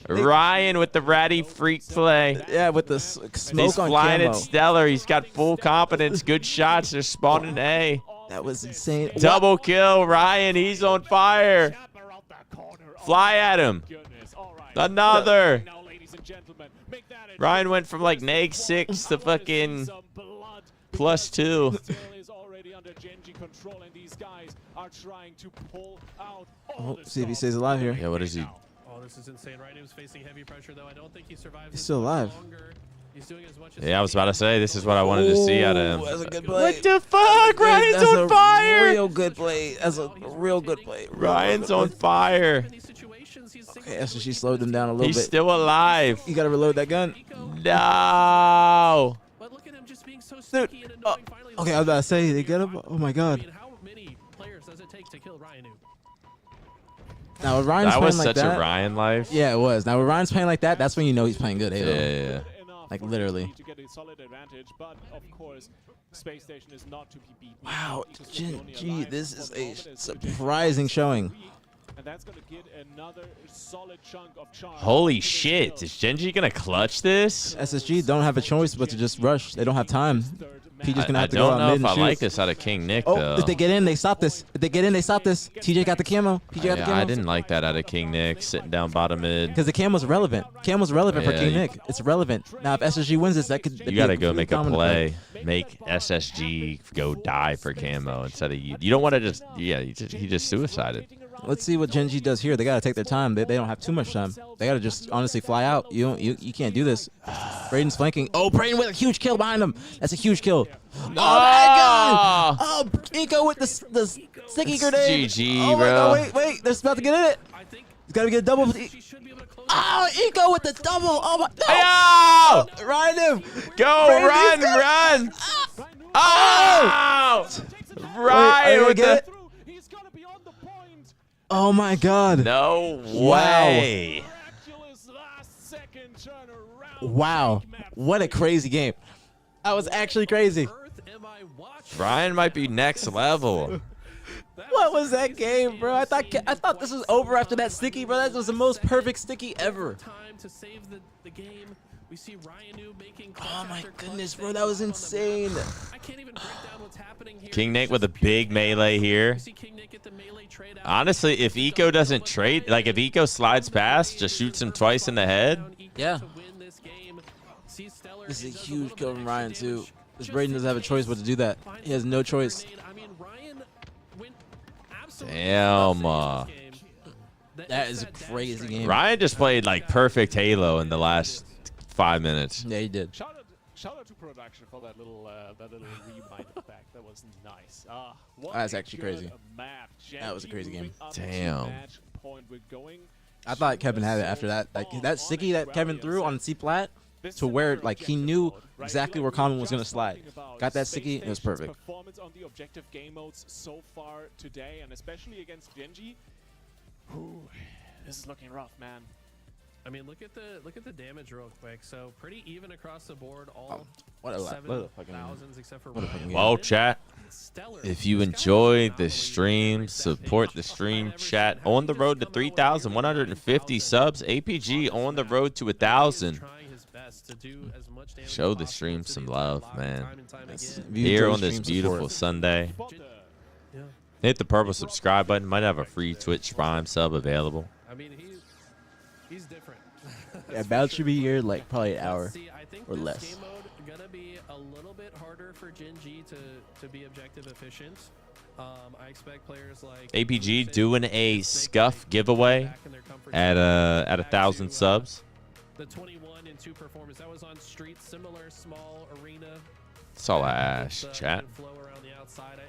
Ryan with the ratty freak play. Yeah, with the smoke He's on flying camo. at Stellar. He's got full confidence. Good shots. They're spawning A. That was insane. Double kill. Ryan, he's on fire. Fly at him. Another. Ryan went from like -6 to fucking +2. Oh, see if he stays alive here. Yeah, what is he? Oh, this is insane. Ryan was facing heavy pressure, though. I don't think he survives. He's still alive. He's doing as much as Yeah, I was about to say, this is what I wanted to see out of him. That's a good play. What the fuck? Ryan's That's on a fire. real good play. That's a real good play. Ryan's on fire. Okay, SSG slowed them down a little He's bit. still alive. You gotta reload that gun. No. But look at him just being so Dude, sticky and annoying. Finally, okay, I was about to say, they get him. Oh my I God. mean, how many players does it take to kill Ryan? Now, with Ryan's That playing was like such that. a Ryan life. Yeah, it was. Now, when Ryan's playing like that, that's when you know he's playing good Halo. Yeah. Like, literally. To get a solid advantage, but of course, Space Station is not to be beaten. Wow, because they're Gen only G, alive this is for a moment. surprising showing. And that's going to get another solid chunk of charge. Holy shit. Is Gen G going to clutch this? SSG don't have a choice but to just rush. They don't have time. P just gonna I have to go don't out know mid if and I shoot. like this out of King Nick, Oh, though. if they get in, they stop this. If they get in, they stop this. TJ got the camo. PJ got the Yeah, camo. I didn't like that out of King Nick, sitting down bottom mid. Because the camo's relevant. Camo's relevant for Yeah, King you- Nick. It's relevant. Now, if SSG wins this, that could. You got to go make a play. Make SSG go die for camo instead of you. You don't want to just, yeah, he just suicided. Let's see what Gen G does here. They got to take their time. They don't have too much time. They got to just honestly fly out. You can't do this. Braden's flanking. Oh, Braden with a huge kill behind him. That's a huge kill. Oh, my God. Oh, Eco with the sticky grenade. GG, oh, my bro. God. Wait. They're about to get in it. He's got to get a double. Oh, Eco with the double. Oh, my. No. Yo! Ride him. Go, Braden, run, he's got- run! Oh! Ryan Wait, with get the... it? Oh, my God. No Wow. way. Wow. What a crazy game. That was actually crazy. Ryan might be next level. What was that game, bro? I thought this was over after that sticky, bro. That was the most perfect sticky ever. Time to save the game. We see Ryan making Oh my clutch after goodness, clutch bro, that was things live on the insane. map. I can't even break down what's happening here. King It's Nick with a just pure big melee chaos. here. We see King Nick get the melee trade out. Honestly, if He Eco doesn't but trade, Ryan like if Eco slides past, just shoots him twice in the head. Yeah. To win this game. Sees Stellar This is a and does huge little kill bit from of Ryan, extra too. damage This just Brayden in doesn't have a choice but to do that. Finds He has the no perfect choice. grenade. I mean, Ryan went absolutely Damn, insane in this game. That It's is a that dash crazy strike. game. Ryan just played like perfect Halo in the last 5 minutes. Yeah, he did. Shout out to production for that little rewind effect. That was nice. That's actually crazy. Map. That was a crazy game. Damn. I thought Kevin had it after that. Like that sticky that Kevin threw on C flat to where like he knew exactly where Common was gonna slide. Got that sticky, it was perfect. Performance on the objective game modes so far today, and especially against Genji. Ooh, this is looking rough, man. I mean, look at the damage real quick. So pretty even across the board. All What a fucking 7,000s except for what a Ryan. fucking game. Well, chat, Stellar. if you This guy enjoyed is the phenomenal. stream, support the stream chat. On the road to 3,150 subs. APG on the road to 1,000. Show the stream some love, man. If you Here enjoy on the this stream, beautiful support. Sunday. Hit the purple subscribe button. Might have a free Twitch Prime sub available. I mean, he's different. Yeah, Battle should be here like probably an hour. See, I think or this less. game mode gonna be a little bit harder for Gen G to be objective efficient. I expect players like APG doing a scuff giveaway at 1,000 subs. The 21 and 2 performance that was on street, similar small arena. That's all I ask, chat. Flow around the outside.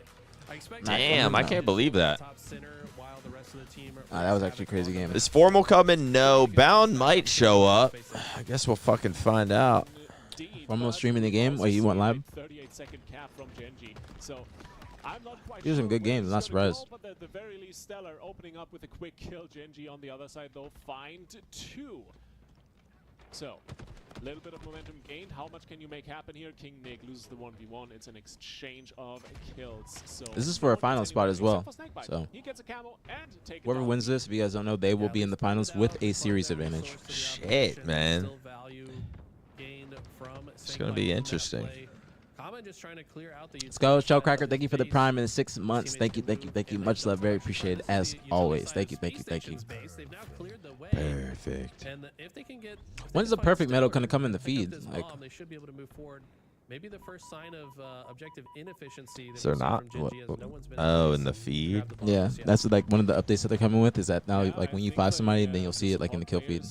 I expect Damn, I can't believe that. top center while the rest of the team That was actually a crazy game. Is Formal coming? No. Bound might show up. I guess we'll fucking find out. Formal streaming the game? Wait, you went live? 38-second cap from Genji. So I'm not quite These are some sure good where games, it's not gonna surprised. go, but at the very least, Stellar opening up with a quick kill. Genji on the other side, though, find 2. So, a little bit of momentum gained. How much can you make happen here? King Nick loses the 1v1. It's an exchange of kills. So This is for a no one final gets spot anywhere as well. except for Snakebite. So he gets a camo and take it whoever down. wins this, if you guys don't know, they will be in the finals with a series advantage. Shit, man. It's gonna be interesting. Let's go, Shellcracker. Thank you for the prime in 6 months. Thank you. Much love. Very appreciated as always. Thank you. Perfect. When's the perfect medal gonna come in the feed? Like, they should be able to move forward. Maybe the first sign of objective inefficiency. Is there not? Oh, in the feed? yeah, that's like one of the updates that they're coming with. Is that now, like when you fire somebody, then you'll see it like in the kill feed.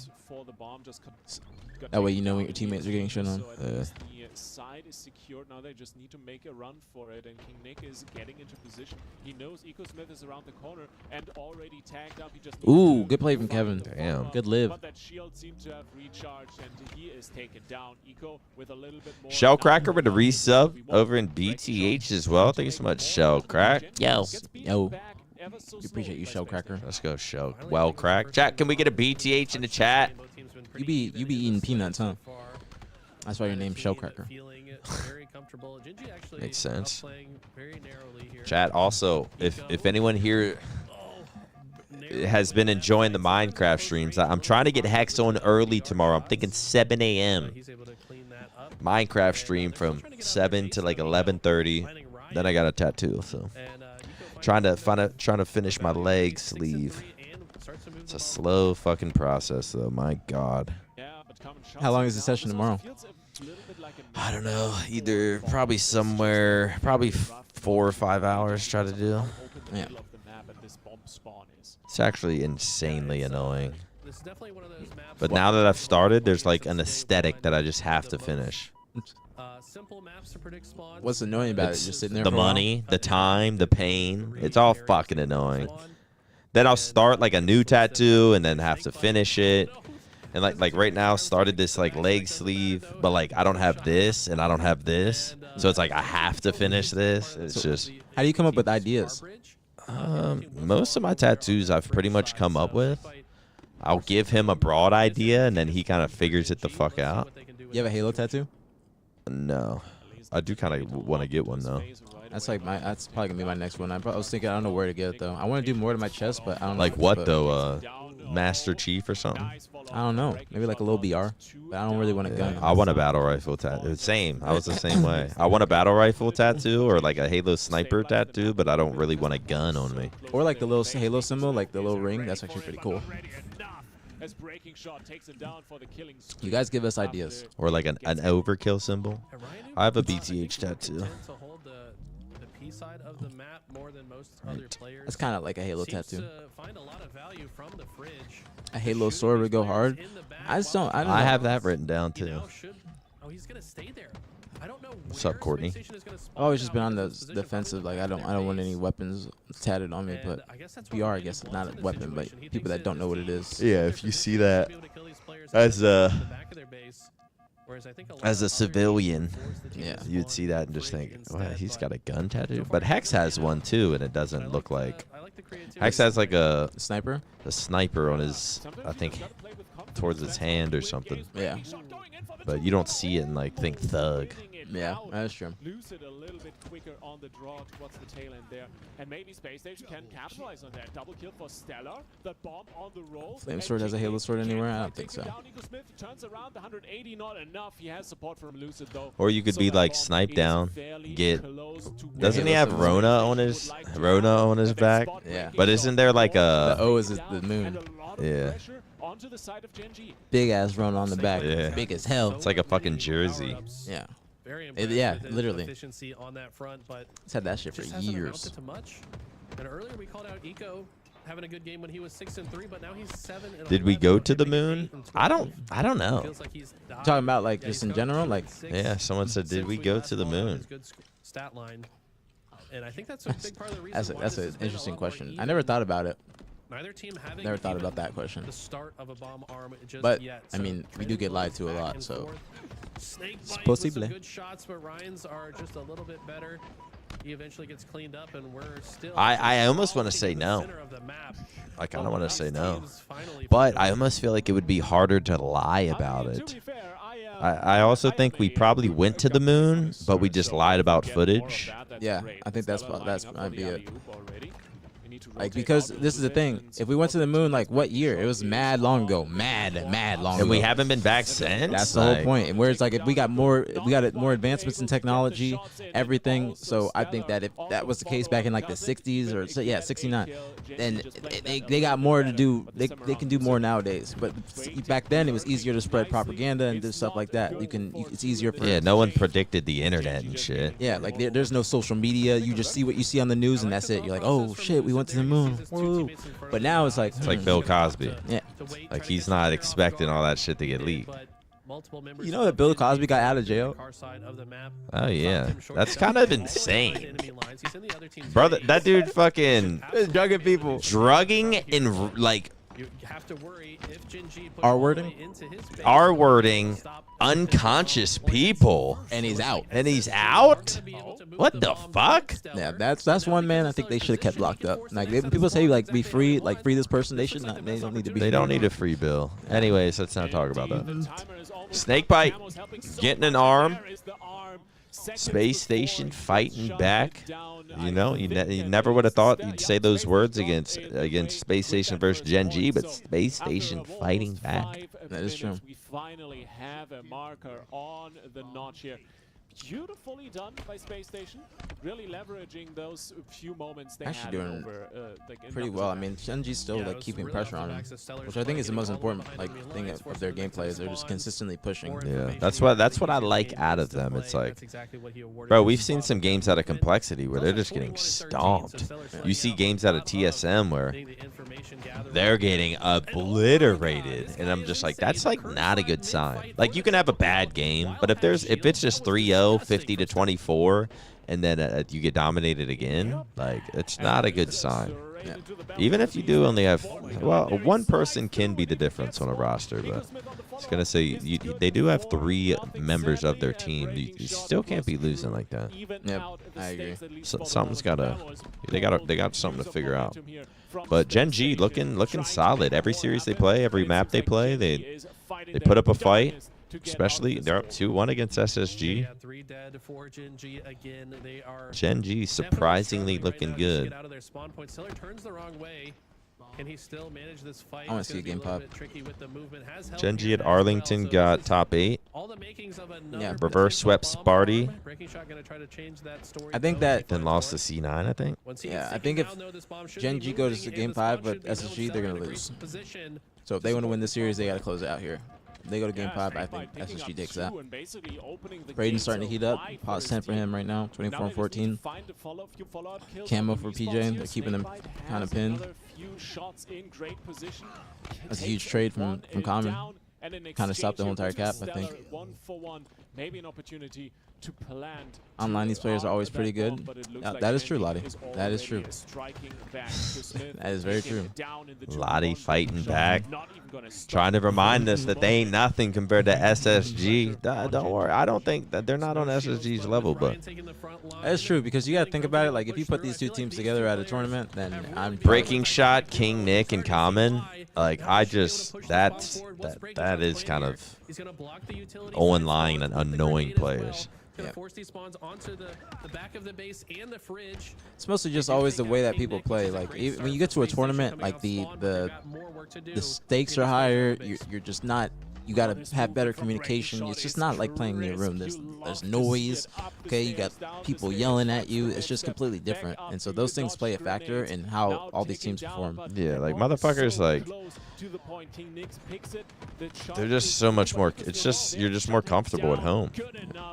That way you know when your teammates are getting shit on. The side is secured now. They just need to make a run for it, and King Nick is getting into position. He knows Eco Smith is around the corner and already tagged up. He just needs Ooh, to good play from find Kevin. the Damn. follow-up. Good live. But that shield seems to have recharged, and he is taken down. Eco with a little bit more. Shellcracker with a resub over in BtH as well. Thank you so much, Shellcrack. Yo. We appreciate you, Shellcracker. Let's go, Shell. Well, crack. Chat, can we get a BtH in the chat? You be eating peanuts, huh? That's why your name's Shellcracker. Makes sense. Chat, also, if anyone here has been enjoying the Minecraft streams, I'm trying to get Hex on early tomorrow. I'm thinking 7 a.m. Minecraft stream from 7 to like 11:30. Then I got a tattoo, so trying to finish my leg sleeve. It's a slow fucking process, though. My God. How long is the session tomorrow? I don't know. Probably 4 or 5 hours. Try to do. Yeah. It's actually insanely annoying. But now that I've started, there's like an aesthetic that I just have to finish. What's annoying about it? Just sitting there. The for a while? money, the time, the pain. It's all fucking annoying. Then I'll start like a new tattoo and then have to finish it. And like right now, started this like leg sleeve, but like I don't have this and I don't have this, so it's like I have to finish this. It's just. How do you come up with ideas? Most of my tattoos I've pretty much come up with. I'll give him a broad idea and then he kind of figures it the fuck out. You have a Halo tattoo? No, I do kind of want to get one though. That's like that's probably gonna be my next one. I was thinking I don't know where to get it though. I want to do more to my chest, but I don't know. Like what though? Master Chief or something. I don't know. Maybe like a little BR. But I don't really want a gun. I want a battle rifle tattoo. Same. I was the same way. I want a battle rifle tattoo or like a Halo sniper tattoo, but I don't really want a gun on me. Or like the little Halo symbol, like the little ring. That's actually pretty cool. You guys give us ideas. Or like an overkill symbol. I have a BtH tattoo. To hold the P side of the map more than most other players. That's kind of like a Halo Seems tattoo. to find a lot of value from the fridge. A Halo sword would go hard. I just don't. I don't know. I have that written down You too. know, oh, he's gonna stay there. I don't know. What's up, where Courtney? Space Station is gonna spawn I've always just out been on in the this position, defensive. probably Like I don't want any weapons tatted on me. And But I guess that's BR, why I Randy guess, Blunt's not in a this weapon, but situation. He people thinks that don't know what it is. Yeah, if you see that be able to kill these players as at a the back of their base, whereas I think a lot as a of other civilian, teams force the team Yeah. to you'd spawn see that and just fridge think, instead, well, he's but got a gun tattoo. so far But Hex has one too, and it I doesn't look like. I like the creativity. Hex has like a Sniper. sniper on his, I think, towards his hand or something. Yeah. But you don't see it and like think thug. Yeah, that's true. Lose it a little bit quicker on the draw towards the tail end there. And maybe Space Station can capitalize on that. Double kill for Stellar. The bomb on the roll. Flame sword has a Halo sword anywhere? I don't think so. Turns around, 180 not enough. He has support from Lucid though. Or you could So be that like bomb snipe is down, fairly get. close to Doesn't he where have Space Rona Station on would his like to Rona have. on his A big back? spot Yeah. breaking But shot isn't there like The a O is the down, moon. and a lot of Yeah. pressure onto the side of Gen G. Big ass run on the back. Yeah. Big as hell. It's like a fucking jersey. Yeah. Very yeah, impressive with his literally. efficiency on that front, but It's had that shit for just hasn't years. amounted to much. And earlier we called out Eco having a good game when he was 6-3, but now he's 7-11. Did we go to the Like moon? 8-12. I don't know. Feels like he's died. Talking about like Yeah, just he's in gone general, like 6 Yeah, someone said, did since we go last to the called out moon? his good stat line. And I think that's a big part of the reason why that's this an has been a interesting lot more question. I even. never thought about it. Neither team having Never thought even about that question. the start of a bomb arm just But, yet. I mean, we do get lied to a lot, and so. forth. Snake It's bite with some possible. good shots, but Ryan's are just a little bit better. He eventually gets cleaned up, and we're still. I almost wanna crawling say in the no. center of the map. I kind of want to say no. Teams finally But figured I out- almost feel like it would be harder to lie about To it. be fair, I also think we probably went to the moon, but we just lied about footage. Yeah, I think that's might be it. Like, because this is the thing. If we went to the moon, like, what year? It was mad long ago. Mad long ago. And we haven't been back since. That's the whole Like, point. And whereas, like, if we got more advancements in technology, everything. So I think that if that was the case back in like the 60s or 69, then they got more to do. They can do more nowadays. But back then, it was easier to spread propaganda and do stuff like that. It's easier for. Yeah, no one predicted the internet and shit. Yeah, like there's no social media. You just see what you see on the news, and that's it. You're like, oh shit, we went to the moon. Woo. But now it's like, It's like Bill Cosby. Yeah. Like, he's not expecting all that shit to get leaked. You know that Bill Cosby got out of jail? Oh, yeah. That's kind of insane. Brother, that dude fucking drugging people. drugging and, like, You have to worry if Gen G puts R-wording? Malay into his base, R-wording stop unconscious people. And he's out. And he's out? What the fuck? Yeah, that's one man I think they should have kept locked up. Like people say, like be free, like free this person. They should not. They don't need to be. They don't need a free bill. Anyways, let's not talk about that. Snakebite getting an arm. Space Station fighting back. You know, you never would have thought you'd say those words against Space Station versus Gen G, but Space Station fighting back. That is true. We finally have a marker on the notch here. Beautifully done by Space Station, really leveraging those few moments they Actually had doing over like pretty well. I mean, Shenji's still like keeping pressure on him, which I think is the most important like thing of their gameplay is they're just consistently pushing. Yeah, that's what I like out of them. It's like, bro, we've seen some games out of Complexity where they're just getting stomped. You see games out of TSM where they're getting obliterated, and I'm just like, that's like not a good sign. Like, you can have a bad game, but if it's just 3-0, 50-24, and then you get dominated again, like, it's not a good sign. Yeah. Even if you do only have, well, one person can be the difference on a roster, but I was gonna say they do have 3 members of their team. You still can't be losing like that. Yep, I agree. So, something's they got something to figure out. But Gen G looking solid. Every series they play, every map they play, they put up a fight. Especially, they're up 2-1 against SSG. 3 dead for Gen G again. They are Gen G surprisingly looking good. Get out of their spawn point. Stiller turns the wrong way. Can he still manage this fight? I wanna It's see a gonna be game little pop. bit tricky with the movement. Has help Genji here at as well, Arlington so got this is top 8. all the makings of another Yeah. Reverse swept potential bomb Sparty. arm. Breaking Shot gonna try to change that story. I think though, that- if he Then finds lost to one. C9, I think. Once he Yeah, gets I taken think if down, though, this bomb should be Genji goes moving, to and game the squad 5, but should be SSG, held they're down gonna in a lose. great position. So if they want to win this series, they got to close it out here. If they go to game 5, I think Snakebite picking SSG up takes that. 2 and basically opening the Braden's gates starting to heat up. wide Pause his 10 for team. him right now. Now 24 they and just 14. need to find a few follow-up kills Camo on for the PJ. Esports They're here. keeping them Snakebite kind of has pinned. another few shots in great position. That's a Takes huge trade from one Common. down, and in Kinda stopped the whole exchange entire here cap, I between think. Stellar, 1-for-1, maybe an opportunity to plant. Online, these players are always pretty good. That is true, Lottie. That is true. That is very true. Lottie fighting back. Trying to remind us that they ain't nothing compared to SSG. Don't worry. I don't think that they're not on SSG's level, but That's true, because you got to think about it. Like, if you put these two teams together at a tournament, then I'm Breaking Shot, King Nick, and Common, like, I just, that is kind of Owen lying and annoying players. Gonna Yeah. force these spawns onto the back of the base and the fridge. It's mostly just always the way that people play. Like, when you get to a tournament, like the stakes are higher. You're just not. You gotta have better communication. It's just not like playing in your room. There's noise. Okay, you got people yelling at you. It's just completely different. And so those things play a factor in how all these teams perform. Yeah, like, motherfuckers, like, they're just so much more. It's just, you're just more comfortable at home.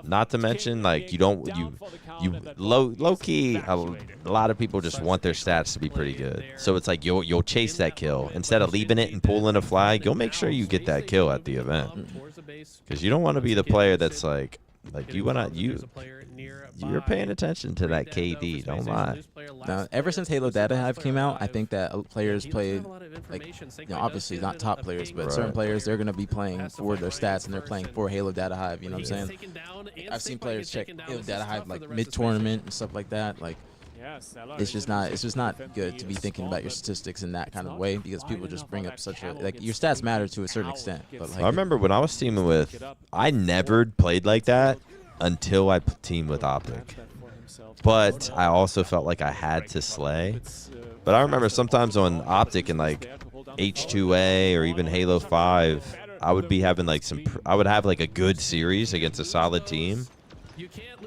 Not to mention, like, you low key. A lot of people just want their stats to be pretty good. So it's like you'll chase that kill instead of leaving it and pulling a flag. You'll make sure you get that kill at the event, because you don't want to be the player that's like you're paying attention to that KD. Don't lie. Now, ever since Halo Data Hive came out, I think that players played, like, obviously not top players, but certain players, they're going to be playing for their stats, and they're playing for Halo Data Hive, you know what I'm saying? I've seen players check Halo Data Hive, like, mid-tournament and stuff like that. Like, it's just not good to be thinking about your statistics in that kind of way, because people just bring up such a, like, your stats matter to a certain extent. But, like, I remember when I was teaming with, I never played like that until I teamed with Optic. But I also felt like I had to slay. But I remember sometimes on Optic and like H2A or even Halo 5, I would be having like I would have like a good series against a solid team.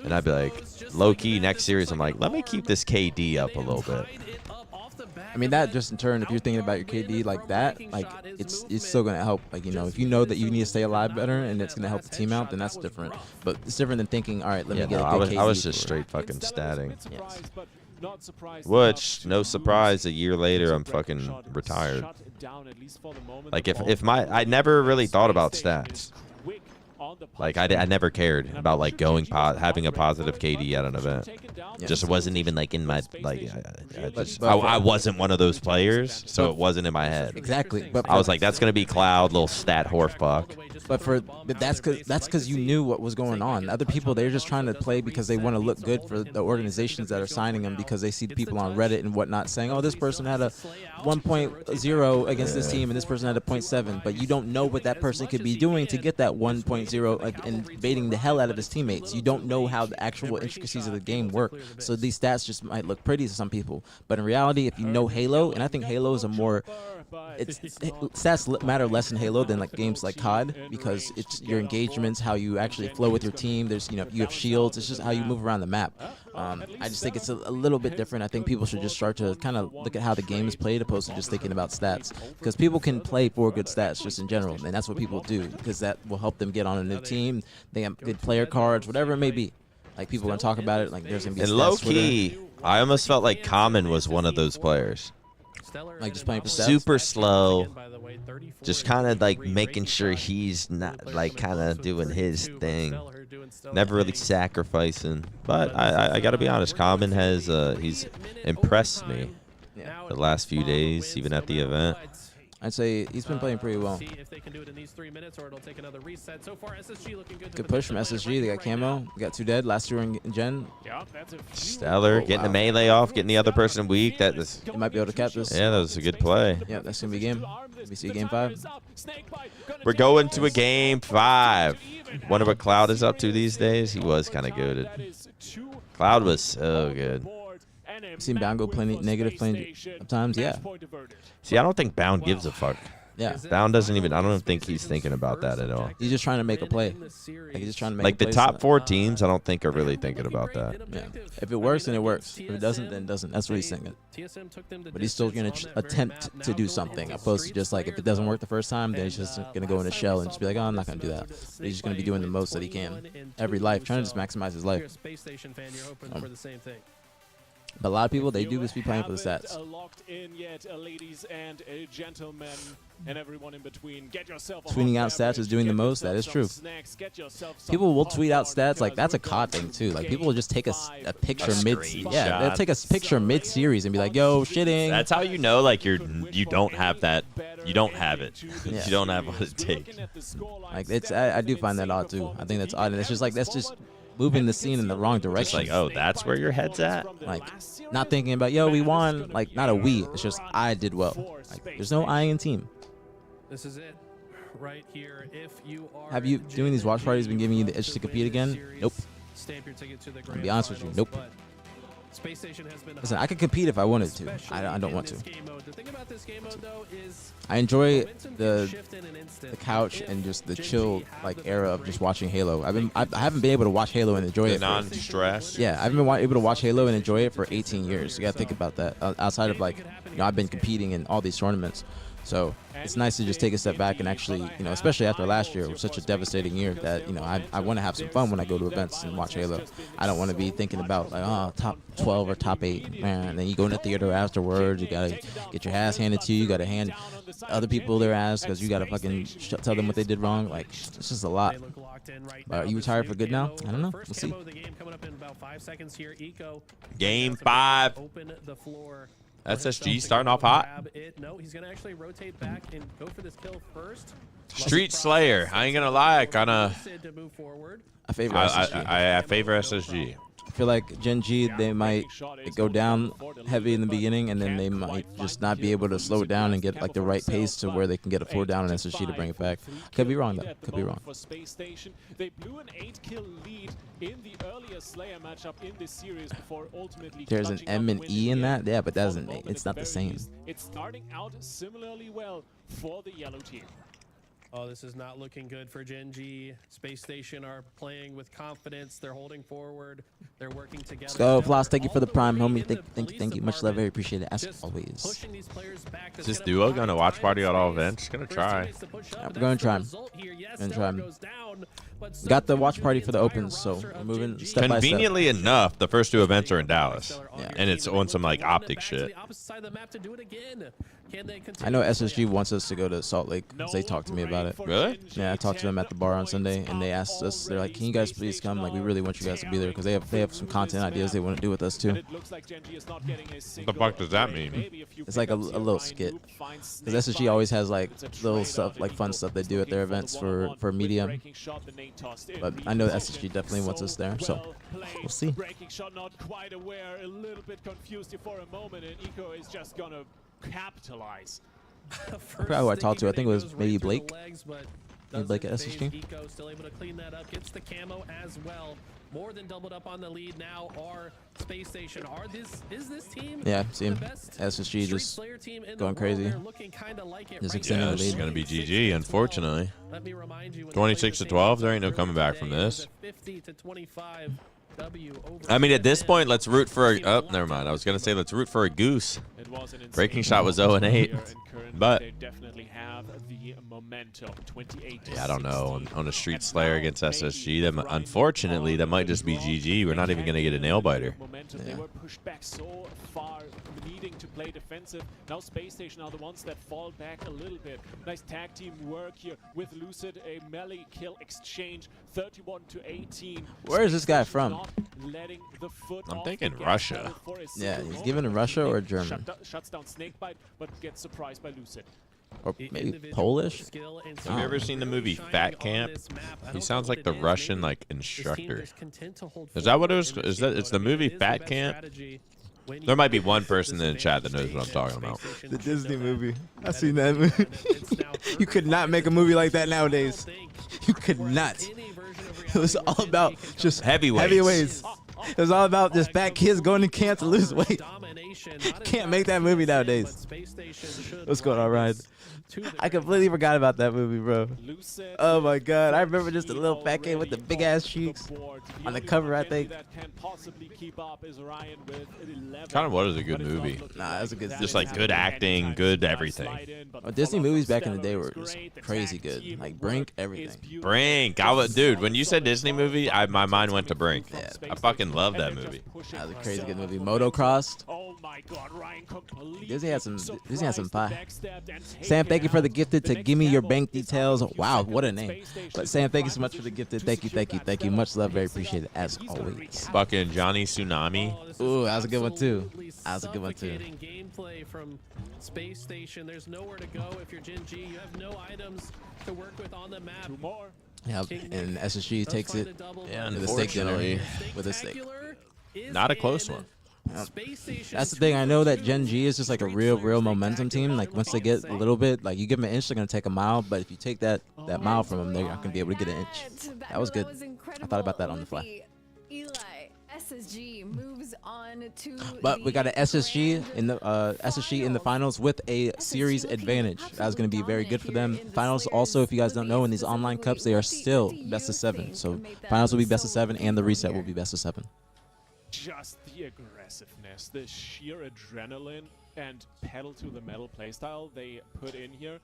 And I'd be like, low key, next series, I'm like, let me keep this KD up a little bit. I mean, that just in turn, if you're thinking about your KD like that, like, it's still going to help. Like, you know, if you know that you need to stay alive better and it's going to help the team out, then that's different. But it's different than thinking, all right, let me get a good KD. I was just straight fucking statting. Yes. Which, no surprise, a year later, I'm fucking retired. Like, I never really thought about stats. Like, I never cared about, like, having a positive KD at an event. Yeah. Just wasn't even, like, in my, like, I wasn't one of those players, so it wasn't in my head. Exactly. But I was like, that's going to be Cloud, little stat whore fuck. But that's because you knew what was going on. Other people, they're just trying to play because they want to look good for the organizations that are signing them, because they see people on Reddit and whatnot saying, oh, this person had a 1.0 against this team and this person had a 0.7. But you don't know what that person could be doing to get that 1.0, like, invading the hell out of his teammates. You don't know how the actual intricacies of the game work. So these stats just might look pretty to some people. But in reality, if you know Halo, and I think Halo is a more... stats matter less in Halo than, like, games like COD, because it's your engagements, how you actually flow with your team. There's, you know, you have shields. It's just how you move around the map. I just think it's a little bit different. I think people should just start to kind of look at how the game is played, opposed to just thinking about stats, because people can play for good stats just in general, and that's what people do, because that will help them get on a new team. They have good player cards, whatever it may be. Like, people are gonna talk about it. Like, there's gonna be. And low key, I almost felt like Common was one of those players. Like, just playing for stats. Super slow, just kind of like making sure he's not, like, kind of doing his thing, never really sacrificing. But I gotta be honest, Common has he's impressed me the last few days, even at the event. I'd say he's been playing pretty well. See if they can do it in these 3 minutes, or it'll take another reset. So far, SSG looking good. Good push from SSG. They got camo. They got 2 dead. Last 2 were in Gen. Stellar, getting the melee off, getting the other person weak. They might be able to cap this. Yeah, that was a good play. Yeah, that's gonna be game. We see game 5. We're going to a game 5. Wonder what Cloud is up to these days. He was kind of goated. Cloud was so good. Seen Bound go plenty negative plenty of times. Yeah. See, I don't think Bound gives a fuck. Yeah. Bound doesn't even. I don't think he's thinking about that at all. He's just trying to make a play. Like, he's just trying to make Like a the play. top 4 teams, I don't think are really thinking about that. Yeah. If it works, then it works. If it doesn't, then it doesn't. That's what he's thinking. But he's still going to attempt to do something, opposed to just like, if it doesn't work the first time, then he's just going to go in a shell and just be like, oh, I'm not going to do that. But he's just going to be doing the most that he can every life, trying to just maximize his life. But a lot of people, they do just be playing for the stats. Locked in yet, ladies and gentlemen, and everyone in between. Get yourself Tweeting out stats is doing the most. That is true. People will tweet out stats like that's a COD thing too. Like people will just take a picture screenshot. they'll take a picture mid-series and be like, "Yo, shitting." That's how you know, like you don't have that. You don't have it. Yeah. You don't have what it takes. Like I do find that odd too. I think that's odd, and it's just like that's just moving the scene in the wrong It's direction. like, oh, that's where your head's at. Like not thinking about, yo, we won. Like not a we. It's just I did well. Like there's no I in team. This is it right here. If you are Have you doing these watch parties been giving you the itch to compete again? Nope. Stamp your ticket to the I'll be honest with you. Nope. Space Station has been Listen, I could compete if I wanted to. I don't want to. The thing about this game mode though is I enjoy the couch and just the chill like era of just watching Halo. I haven't been able to watch Halo and enjoy The it. non-stress. Yeah, I haven't been able to watch Halo and enjoy it for 18 years. You gotta think about that. Outside of like, I've been competing in all these tournaments, so it's nice to just take a step back and actually, especially after last year, it was such a devastating year that I want to have some fun when I go to events and watch Halo. I don't want to be thinking about like, oh, top 12 or top 8, man. And then you go in the theater afterwards. You gotta get your ass handed to you. You gotta hand other people their ass because you gotta fucking tell them what they did wrong. Like it's just a lot. Are you retired for good now? I don't know. We'll see. Game 5. SSG starting off hot. No, he's gonna actually rotate back and go for this kill first. Street Slayer. I ain't gonna lie, I kinda. I favor SSG. I favor SSG. I feel like Gen G, they might go down heavy in the beginning, and then they might just not be able to slow it down and get like the right pace to where they can get a 4 down on SSG to bring it back. Could be wrong though. Could be wrong. They blew an 8-kill lead in the earlier Slayer matchup in this series before ultimately There's an M and E in that, yeah, but that doesn't. It's not the same. It's starting out similarly well for the yellow team. Oh, this is not looking good for Gen G. Space Station are playing with confidence. They're holding forward. They're working together. Let's go, Floss. Thank you for the prime, homie. Thank you. Much love. Very appreciate it, as always. Is this duo going to watch party at all events? Gonna try. Yeah, we're going to try. Got the watch party for the opens, so we're moving step by step. Conveniently enough, the first 2 events are in Dallas. Yeah. And it's on some like optic shit. I know SSG wants us to go to Salt Lake because they talked to me about it. Really? Yeah, I talked to them at the bar on Sunday, and they asked us. They're like, "Can you guys please come? Like, we really want you guys to be there because they have some content ideas they want to do with us too." What the fuck does that mean? It's like a little skit. Because SSG always has like little stuff, like fun stuff they do at their events for media. But I know SSG definitely wants us there, so we'll see. Breaking shot not quite aware, a little bit confused here for a moment, and Eco is just gonna capitalize. I forgot who I talked to. I think it was maybe Blake. Maybe Blake at SSG. Eco still able to clean that up. Gets the camo as well. More than doubled up on the lead now. Our Space Station. Is this team? Yeah, see him. SSG just going crazy. Just extending the It's lead. gonna be GG, unfortunately. Let me remind you, 26-12. There ain't no coming back from this. 50-25 W over. I mean, at this point, let's root for a. Oh, never mind. I was gonna say let's root for a goose. Breaking shot was 0-8, but they definitely have the momentum. 28. yeah, I don't know. On a Street Slayer against SSG, unfortunately, that might just be GG. We're not even gonna get a nail biter. They were pushed back so far, needing to play defensive. Now Space Station are the ones that fall back a little bit. Nice tag team work here with Lucid. A melee kill exchange, 31-18. Where is this guy from? I'm thinking Russia. Yeah, he's given in Russia or German. Shuts down Snakebite, but gets surprised by Lucid. Or maybe Polish? Have you ever seen the movie Fat Camp? He sounds like the Russian like instructor. Is that what it was? Is that it's the movie Fat Camp? There might be one person in the chat that knows what I'm talking about. The Disney movie. I've seen that movie. You could not make a movie like that nowadays. You could not. It was all about just Heavyweights. Heavyweights. It was all about just fat kids going to camp to lose weight. Can't make that movie nowadays. What's going on, Ryan? I completely forgot about that movie, bro. Oh my god, I remember just a little fat kid with the big ass cheeks on the cover, I think. Kind of was a good movie. Nah, that's a good. Just like good acting, good everything. Disney movies back in the day were just crazy good. Like Brink, everything. Brink, dude. When you said Disney movie, my mind went to Brink. Yeah, I fucking love that movie. that was a crazy good movie. Motocross. Oh my god, Ryan completely Disney had some pie. Sam, thank you for the gifted to give me your bank details. Wow, what a name. But Sam, thank you so much for the gifted. Thank you. Much love, very appreciated as always. Fucking Johnny Tsunami. Ooh, that was a good one too. Gameplay from Space Station. There's nowhere to go if you're Gen G. You have no items to work with on the map. Two more. Yep, and SSG takes it. Yeah, with a steak dinner. unfortunately. With a steak. Not a close one. That's the thing. I know that Gen G is just like a real momentum team. Like once they get a little bit, like you give them an inch, they're gonna take a mile. But if you take that mile from them, they're not gonna be able to get an inch. That was good. I thought about that on the fly. SSG moves on to. But we got an SSG in the finals with a series advantage. That's going to be very good for them. Finals also, if you guys don't know, in these online cups, they are still best of 7. So finals will be best of 7, and the reset will be best of 7. Just the aggressiveness, the sheer adrenaline and pedal to the metal playstyle they put in here.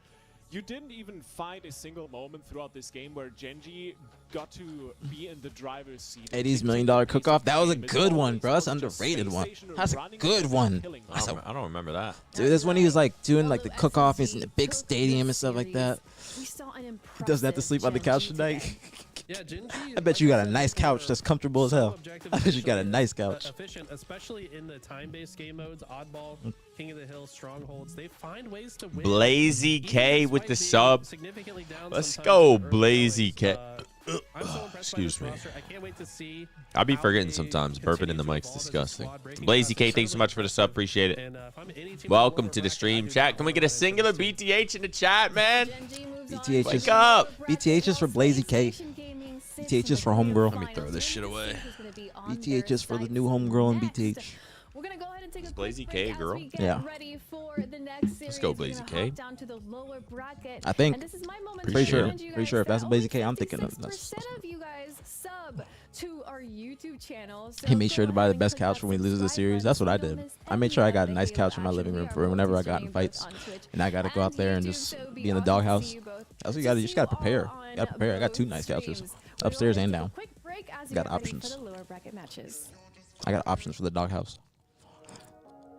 You didn't even find a single moment throughout this game where Genji got to be in the driver's seat. Addy's $1 million cook-off. That was a good one, bro. That's an underrated one. That's a good one. I don't remember that. Dude, that's when he was like doing like the cook-off. He's in the big stadium and stuff like that. He doesn't have to sleep on the couch tonight. I bet you got a nice couch that's comfortable as hell. I bet you got a nice couch. Efficient, especially in the time-based game modes, Oddball, King of the Hill, Strongholds. They find ways to win. Blazy K with the sub. Let's go, Blazy K. Excuse me. I can't wait to see. I'll be forgetting sometimes. Burping in the mic's disgusting. Blazy K, thanks so much for the sub. Appreciate it. Welcome to the stream chat. Can we get a singular BTH in the chat, man? BTH Wake is up. BTH is for Blazy K. BTH is for homegirl. Let me throw this shit away. BTH is for the new homegirl in BTH. We're gonna go ahead and take Is a Blazy quick K break a girl? as we get Yeah. ready for the next Let's go, series. Blazy We're K. gonna hop down to the lower bracket. I think. And this is my moment Pretty to sure. remind you Pretty guys sure if that's that Blazy K, only I'm thinking of 56% of you guys sub to our YouTube channel. So He made sure go to buy ahead the and best click that couch when we lose the subscribe series. button That's what I so you did. don't miss I made sure I got a any nice of the couch in my action. living room We for are whenever I both got in streaming fights. both on Twitch And I got to go out there and YouTube, just so it'd be in the awesome to doghouse. see you both. That's what you got to. You just got to See prepare. all You got to prepare. I got 2 nice both couches, streams. We're gonna upstairs take and a down. quick break as we Got get ready options. for the lower bracket matches. I got options for the doghouse.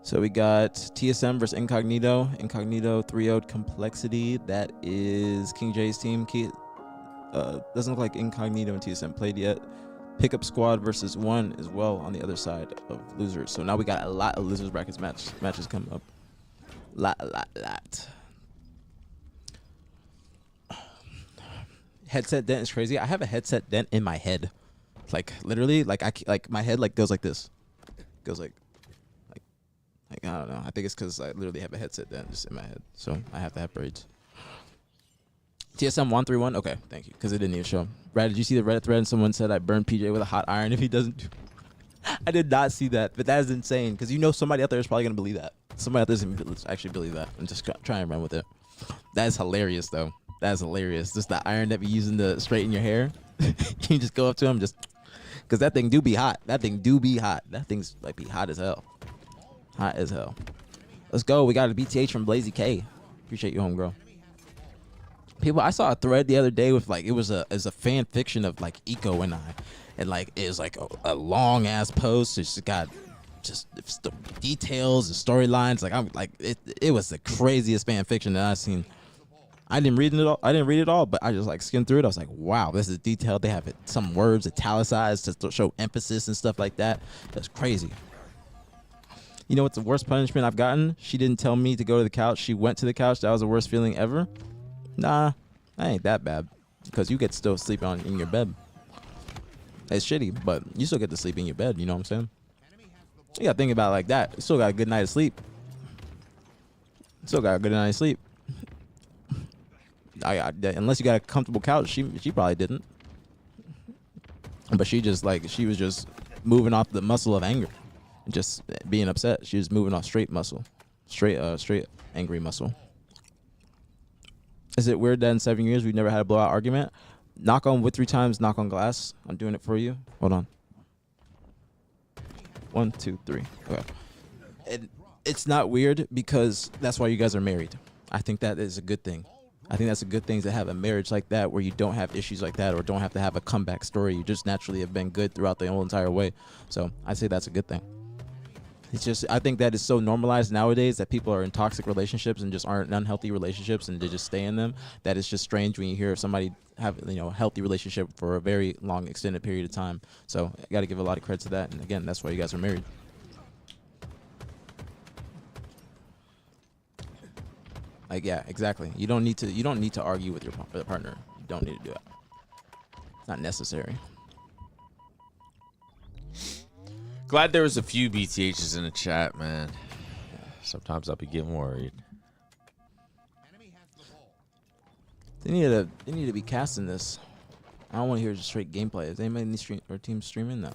So we got TSM versus Incognito. Incognito 3-0 Complexity. That is King J's team. Doesn't look like Incognito and TSM played yet. Pickup Squad versus 1 as well on the other side of losers. So now we got a lot of losers brackets matches coming up. Lot. Headset dent is crazy. I have a headset dent in my head. Like literally, like my head like goes like this. Goes like I don't know. I think it's because I literally have a headset dent just in my head. So I have to have braids. TSM 131. Okay, thank you. Because it didn't even show. Brad, did you see the Reddit thread? And someone said I burned PJ with a hot iron if he doesn't. I did not see that, but that is insane. Because you know somebody out there is probably gonna believe that. Somebody out there is gonna actually believe that and just try and run with it. That is hilarious, though. That is hilarious. Just the iron that we using to straighten your hair. You just go up to him, just because that thing do be hot. That thing do be hot. That thing's like be hot as hell. Hot as hell. Let's go. We got a BtH from Blazy K. Appreciate you, homegirl. People, I saw a thread the other day with like it was a fan fiction of like Eco and I, and like it was like a long ass post. It's got just the details, the storylines. Like I'm like it was the craziest fan fiction that I've seen. I didn't read it all, but I just like skimmed through it. I was like, wow, this is detailed. They have some words italicized to show emphasis and stuff like that. That's crazy. You know what's the worst punishment I've gotten? She didn't tell me to go to the couch. She went to the couch. That was the worst feeling ever. Nah, that ain't that bad. Because you get to still sleep in your bed. It's shitty, but you still get to sleep in your bed. You know what I'm saying? You got to think about it like that. You still got a good night of sleep. Still got a good night of sleep. Unless you got a comfortable couch, she probably didn't. But she was just moving off the muscle of anger, and just being upset. She was moving off straight muscle, straight angry muscle. Is it weird that in 7 years we've never had a blowout argument? Knock on wood 3 times, knock on glass. I'm doing it for you. Hold on. 1, 2, 3. Okay. It's not weird because that's why you guys are married. I think that is a good thing. I think that's a good thing to have a marriage like that where you don't have issues like that or don't have to have a comeback story. You just naturally have been good throughout the whole entire way. So I say that's a good thing. It's just, I think that is so normalized nowadays that people are in toxic relationships and just aren't unhealthy relationships and they just stay in them. That is just strange when you hear somebody have, a healthy relationship for a very long extended period of time. So I got to give a lot of credit to that. And again, that's why you guys are married. Like, yeah, exactly. You don't need to argue with your partner. You don't need to do it. It's not necessary. Glad there was a few BTHs in the chat, man. Sometimes I'll be getting worried. They need to be casting this. I don't want to hear just straight gameplay. Is anybody in the stream or team streaming though?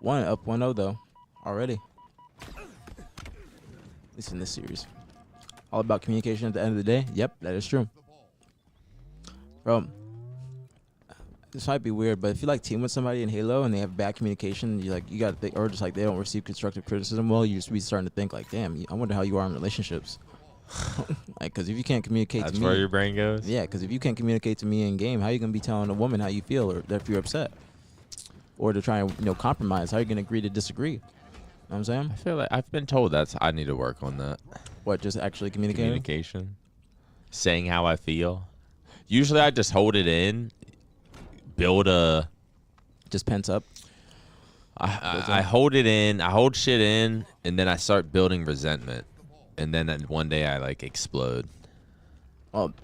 Up 1-0 though, already. At least in this series. All about communication at the end of the day. Yep, that is true. Bro, this might be weird, but if you like team with somebody in Halo and they have bad communication, you got to think, or just like they don't receive constructive criticism well, you just be starting to think like, damn, I wonder how you are in relationships. Like, because if you can't communicate to me, that's where your brain goes. Yeah, because if you can't communicate to me in game, how are you gonna be telling a woman how you feel, or if you're upset, or to try and compromise? How are you gonna agree to disagree? You know what I'm saying? I feel like I've been told I need to work on that. What, just actually communicating? Communication. Saying how I feel. Usually I just hold it in, just pent up. I hold it in, I hold shit in, and then I start building resentment. And then one day I explode. Well,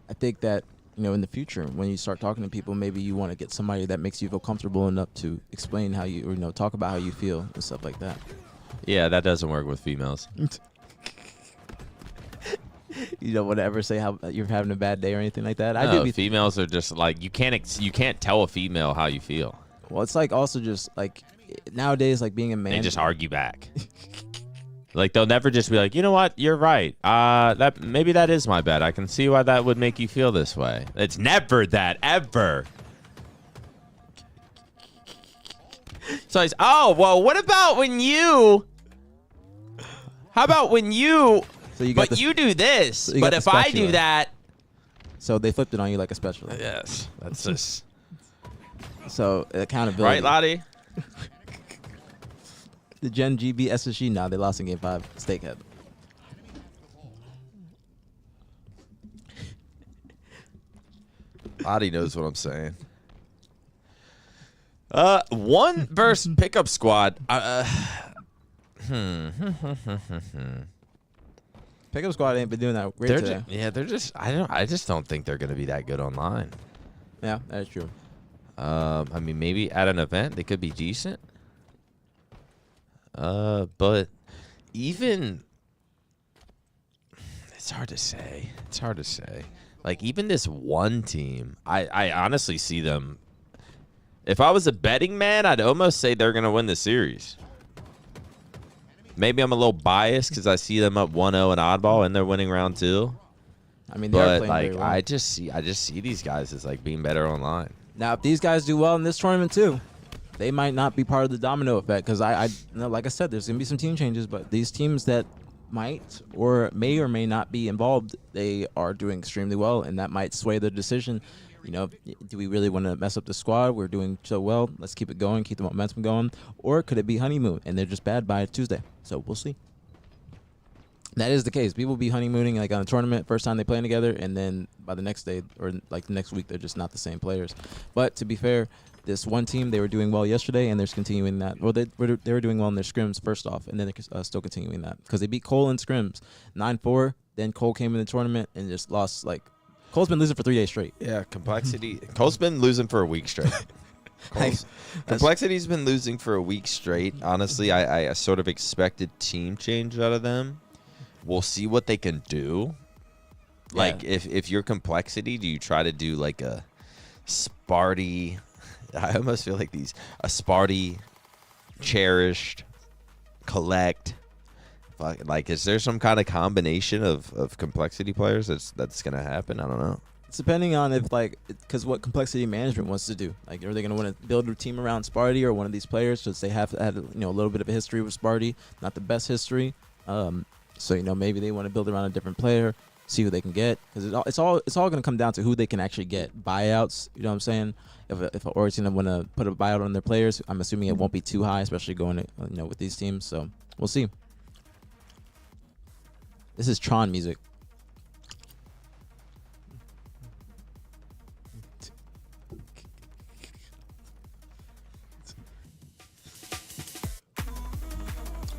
I think that, in the future, when you start talking to people, maybe you want to get somebody that makes you feel comfortable enough to explain how you, or talk about how you feel and stuff like that. Yeah, that doesn't work with females. You don't want to ever say how you're having a bad day or anything like that. No, females are just you can't tell a female how you feel. Well, it's also just nowadays, being a man. They just argue back. They'll never just be like, you know what, you're right. Maybe that is my bad. I can see why that would make you feel this way. It's never that, ever. So he's, what about when you? How about when you? So you do this. So but if I do that. So they flipped it on you like a spatula. Yes, that's just. So accountability. Right, Lottie? The Gen GB SSG, they lost in Game 5. Steakhead. Addy knows what I'm saying. 1 versus pickup squad. Pickup squad ain't been doing that great today. They're just. I just don't think they're gonna be that good online. Yeah, that is true. Maybe at an event they could be decent. But even it's hard to say. Even this one team, I honestly see them. If I was a betting man, I'd almost say they're gonna win the series. Maybe I'm a little biased because I see them up 1-0 in oddball and they're winning round 2. They're playing very well. I just see these guys as being better online. Now, if these guys do well in this tournament too, they might not be part of the domino effect because like I said, there's gonna be some team changes, but these teams that might or may not be involved, they are doing extremely well, and that might sway the decision. Do we really want to mess up the squad? We're doing so well. Let's keep it going, keep the momentum going. Or could it be honeymoon and they're just bad by Tuesday? So we'll see. That is the case. People be honeymooning on a tournament, first time they play together, and then by the next day or the next week, they're just not the same players. But to be fair, this one team, they were doing well yesterday, and they're continuing that. Well, they were doing well in their scrims first off, and then they're still continuing that because they beat Cole in scrims 9-4. Then Cole came in the tournament and just lost. Cole's been losing for 3 days straight. Yeah, complexity. Cole's been losing for a week straight. Complexity's been losing for a week straight. Honestly, I sort of expected team change out of them. We'll see what they can do. Yeah. If you're Complexity, do you try to do a Sparty I almost feel like these Sparty, cherished, collect. Like, is there some kind of combination of complexity players that's gonna happen? I don't know. It's depending on if, like, because what complexity management wants to do. Like, are they going to want to build a team around Sparty or one of these players? Because they have had, a little bit of a history with Sparty, not the best history. So, maybe they want to build around a different player, see who they can get. Because it's all going to come down to who they can actually get. Buyouts, you know what I'm saying? If an org's going to want to put a buyout on their players, I'm assuming it won't be too high, especially going, with these teams. So we'll see. This is Tron music.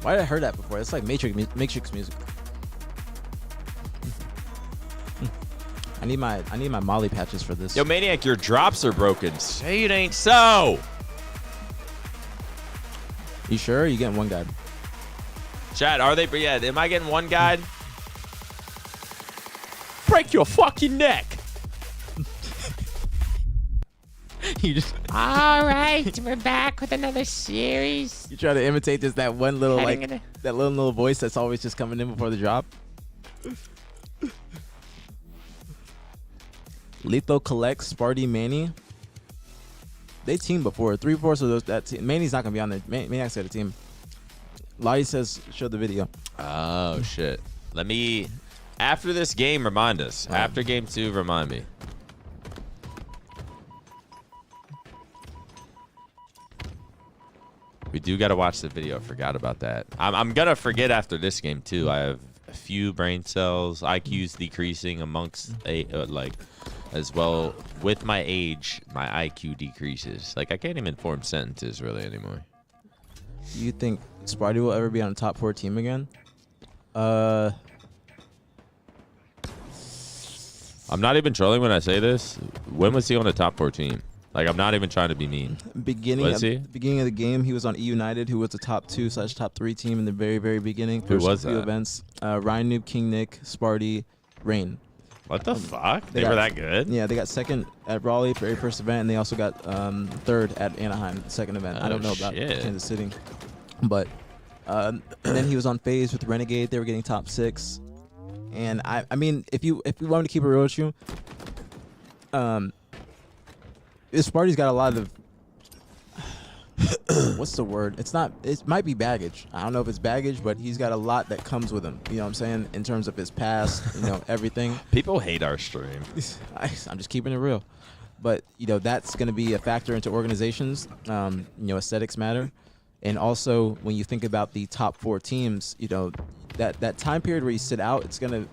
Why did I heard that before? It's like Matrix music. I need my Molly patches for this. Yo, Maniac, your drops are broken. Say it ain't so. You sure? You getting one guide? Chat, are they? Yeah, am I getting one guide? Break your fucking neck. You just. All right, we're back with another series. You try to imitate that one little that little voice that's always just coming in before the drop. Lethal collects Sparty Manny. They teamed before. 3/4 of those that team. Manny's not gonna be on there. Maniac's got a team. Lottie says show the video. Oh shit. Let me after this game remind us. After game 2, remind me. We do got to watch the video. Forgot about that. I'm going to forget after this game, too. I have a few brain cells. IQ's decreasing amongst, as well. With my age, my IQ decreases. Like, I can't even form sentences, really, anymore. Do you think Sparty will ever be on a top 4 team again? I'm not even trolling when I say this. When was he on a top 4 team? Like, I'm not even trying to be mean. Beginning of the game, he was on E United, who was a top 2/top 3 team in the very, very beginning. Who was few that? Events. Ryan Noob, King Nick, Sparty, Rain. What the fuck? They were that good? Yeah, they got second at Raleigh, very first event, and they also got third at Anaheim, second event. I don't know about Kansas City. But and then he was on FaZe with Renegade. They were getting top 6. And I mean, if we wanted to keep it real with you, Sparty's got a lot of what's the word? It might be baggage. I don't know if it's baggage, but he's got a lot that comes with him. You know what I'm saying? In terms of his past, everything. People hate our stream. I'm just keeping it real. But, that's going to be a factor into organizations. Aesthetics matter. And also, when you think about the top 4 teams, that time period where you sit out, it's going to,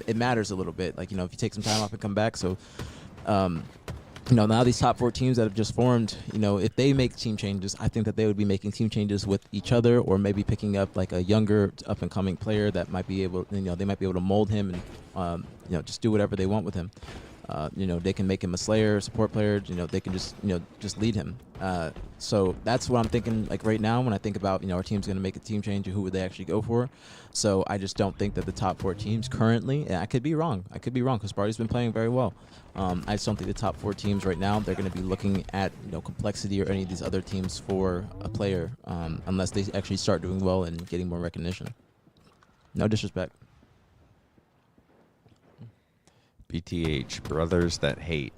it matters a little bit. Like, if you take some time off and come back. So, now these top 4 teams that have just formed, if they make team changes, I think that they would be making team changes with each other, or maybe picking up like a younger up and coming player that might be able, they might be able to mold him and, just do whatever they want with him. They can make him a slayer, support player. They can just lead him. So that's what I'm thinking. Like right now, when I think about our team's going to make a team change, who would they actually go for? So I just don't think that the top 4 teams currently. And I could be wrong. Because Sparty's been playing very well. I just don't think the top 4 teams right now they're going to be looking at complexity or any of these other teams for a player, unless they actually start doing well and getting more recognition. No disrespect. BtH, brothers that hate.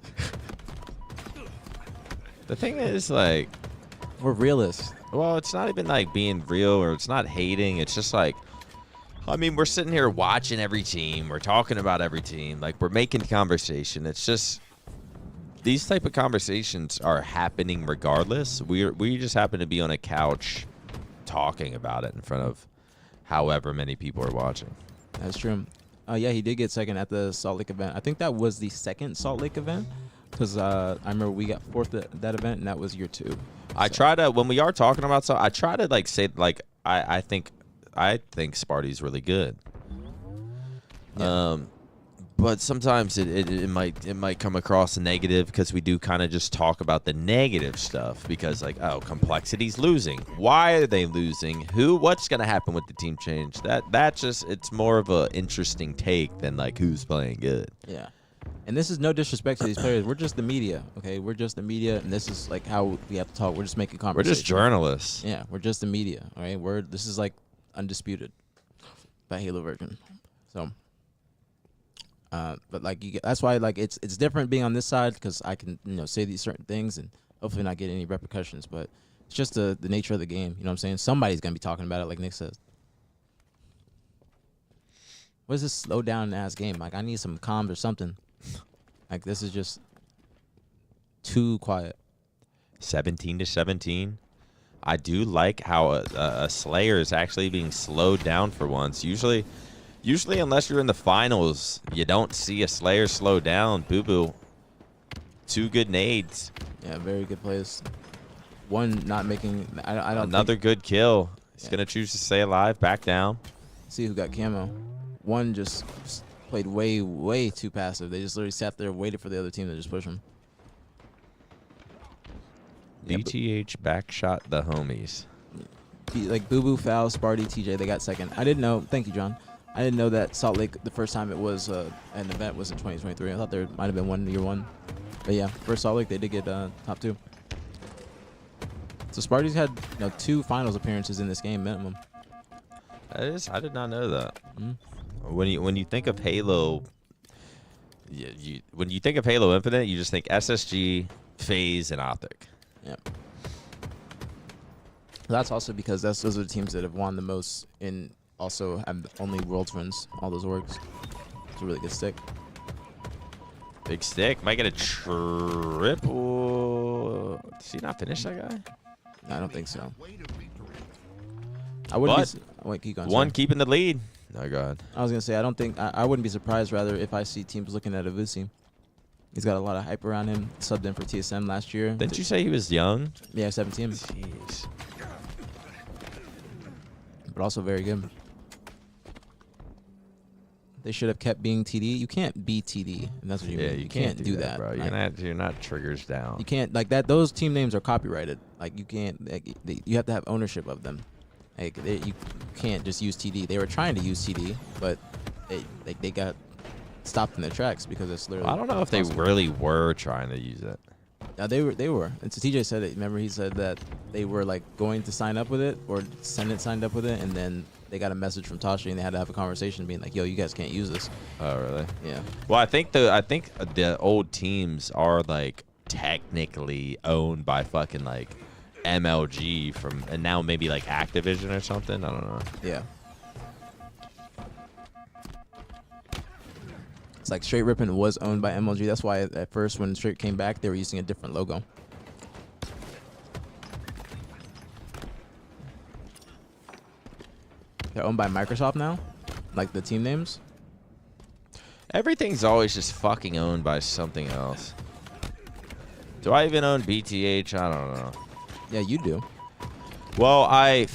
The thing is, like, we're realists. Well, it's not even like being real, or it's not hating. It's just like, I mean, we're sitting here watching every team. We're talking about every team. Like, we're making conversation. It's just these type of conversations are happening regardless. We just happen to be on a couch talking about it in front of however many people are watching. That's true. Yeah, he did get second at the Salt Lake event. I think that was the second Salt Lake event, because I remember we got 4th at that event, and that was year 2. I try to, when we are talking about stuff, I try to like say like I think Sparty's really good. Yeah. But sometimes it might come across negative, because we do kind of just talk about the negative stuff, because like, oh, Complexity's losing. Why are they losing? What's gonna happen with the team change? That just, it's more of a interesting take than like who's playing good. Yeah. And this is no disrespect to these players. We're just the media, okay? We're just the media, and this is like how we have to talk. We're just making We're conversation. just journalists. Yeah, we're just the media, all right? This is like undisputed by Halo version. So, but like that's why like it's different being on this side because I can say these certain things and hopefully not get any repercussions. But it's just the nature of the game. You know what I'm saying? Somebody's gonna be talking about it, like Nick says. What is this slow down ass game? Like I need some comms or something. Like this is just too quiet. 17-17. I do like how a Slayer is actually being slowed down for once. Usually unless you're in the finals, you don't see a Slayer slow down. Boo Boo. 2 good nades. Yeah, very good plays. One not making. I don't. Another good kill. He's gonna choose to stay alive. Back down. See who got camo. One just played way too passive. They just literally sat there waited for the other team to just push them. BtH backshot the homies. Like Boo Boo, Foul, Sparty, TJ, they got second. I didn't know. Thank you, John. I didn't know that Salt Lake the first time it was an event was in 2023. I thought there might have been year one. But yeah, first Salt Lake they did get top 2. So Sparty's had 2 finals appearances in this game minimum. That is, I did not know that. Mm-hmm. When you think of Halo, when you think of Halo Infinite, you just think SSG, FaZe, and Optic. Yeah. That's also because those are the teams that have won the most and also have the only Worlds wins. All those orgs. It's a really good stick. Big stick. Might get a triple. Does he not finish that guy? No, I don't think so. I wouldn't be. Wait, keep going. One Sorry. keeping the lead. Oh, God. I was going to say, I don't think. I wouldn't be surprised, rather, if I see teams looking at Avusi. He's got a lot of hype around him. Subbed in for TSM last year. Didn't you say he was young? Yeah, 17. Jeez. But also very good. They should have kept being TD. You can't be TD. And that's what you mean. You can't do that, bro. You're not triggers down. You can't like that. Those team names are copyrighted. Like you can't. Like, you have to have ownership of them. Like you can't just use TD. They were trying to use TD, but they got stopped in their tracks because it's literally. I don't know if they really were trying to use it. They were. And so TJ said it. Remember, he said that they were like going to sign up with it, or Senate signed up with it, and then they got a message from Tashi, and they had to have a conversation, being like, "Yo, you guys can't use this." Oh, really? Yeah. Well, I think the old teams are like technically owned by fucking like MLG and now maybe like Activision or something. I don't know. Yeah. It's like Straight Rippin' was owned by MLG. That's why at first when Straight came back, they were using a different logo. They're owned by Microsoft now, like the team names. Everything's always just fucking owned by something else. Do I even own BtH? I don't know. Yeah, you do. Well, I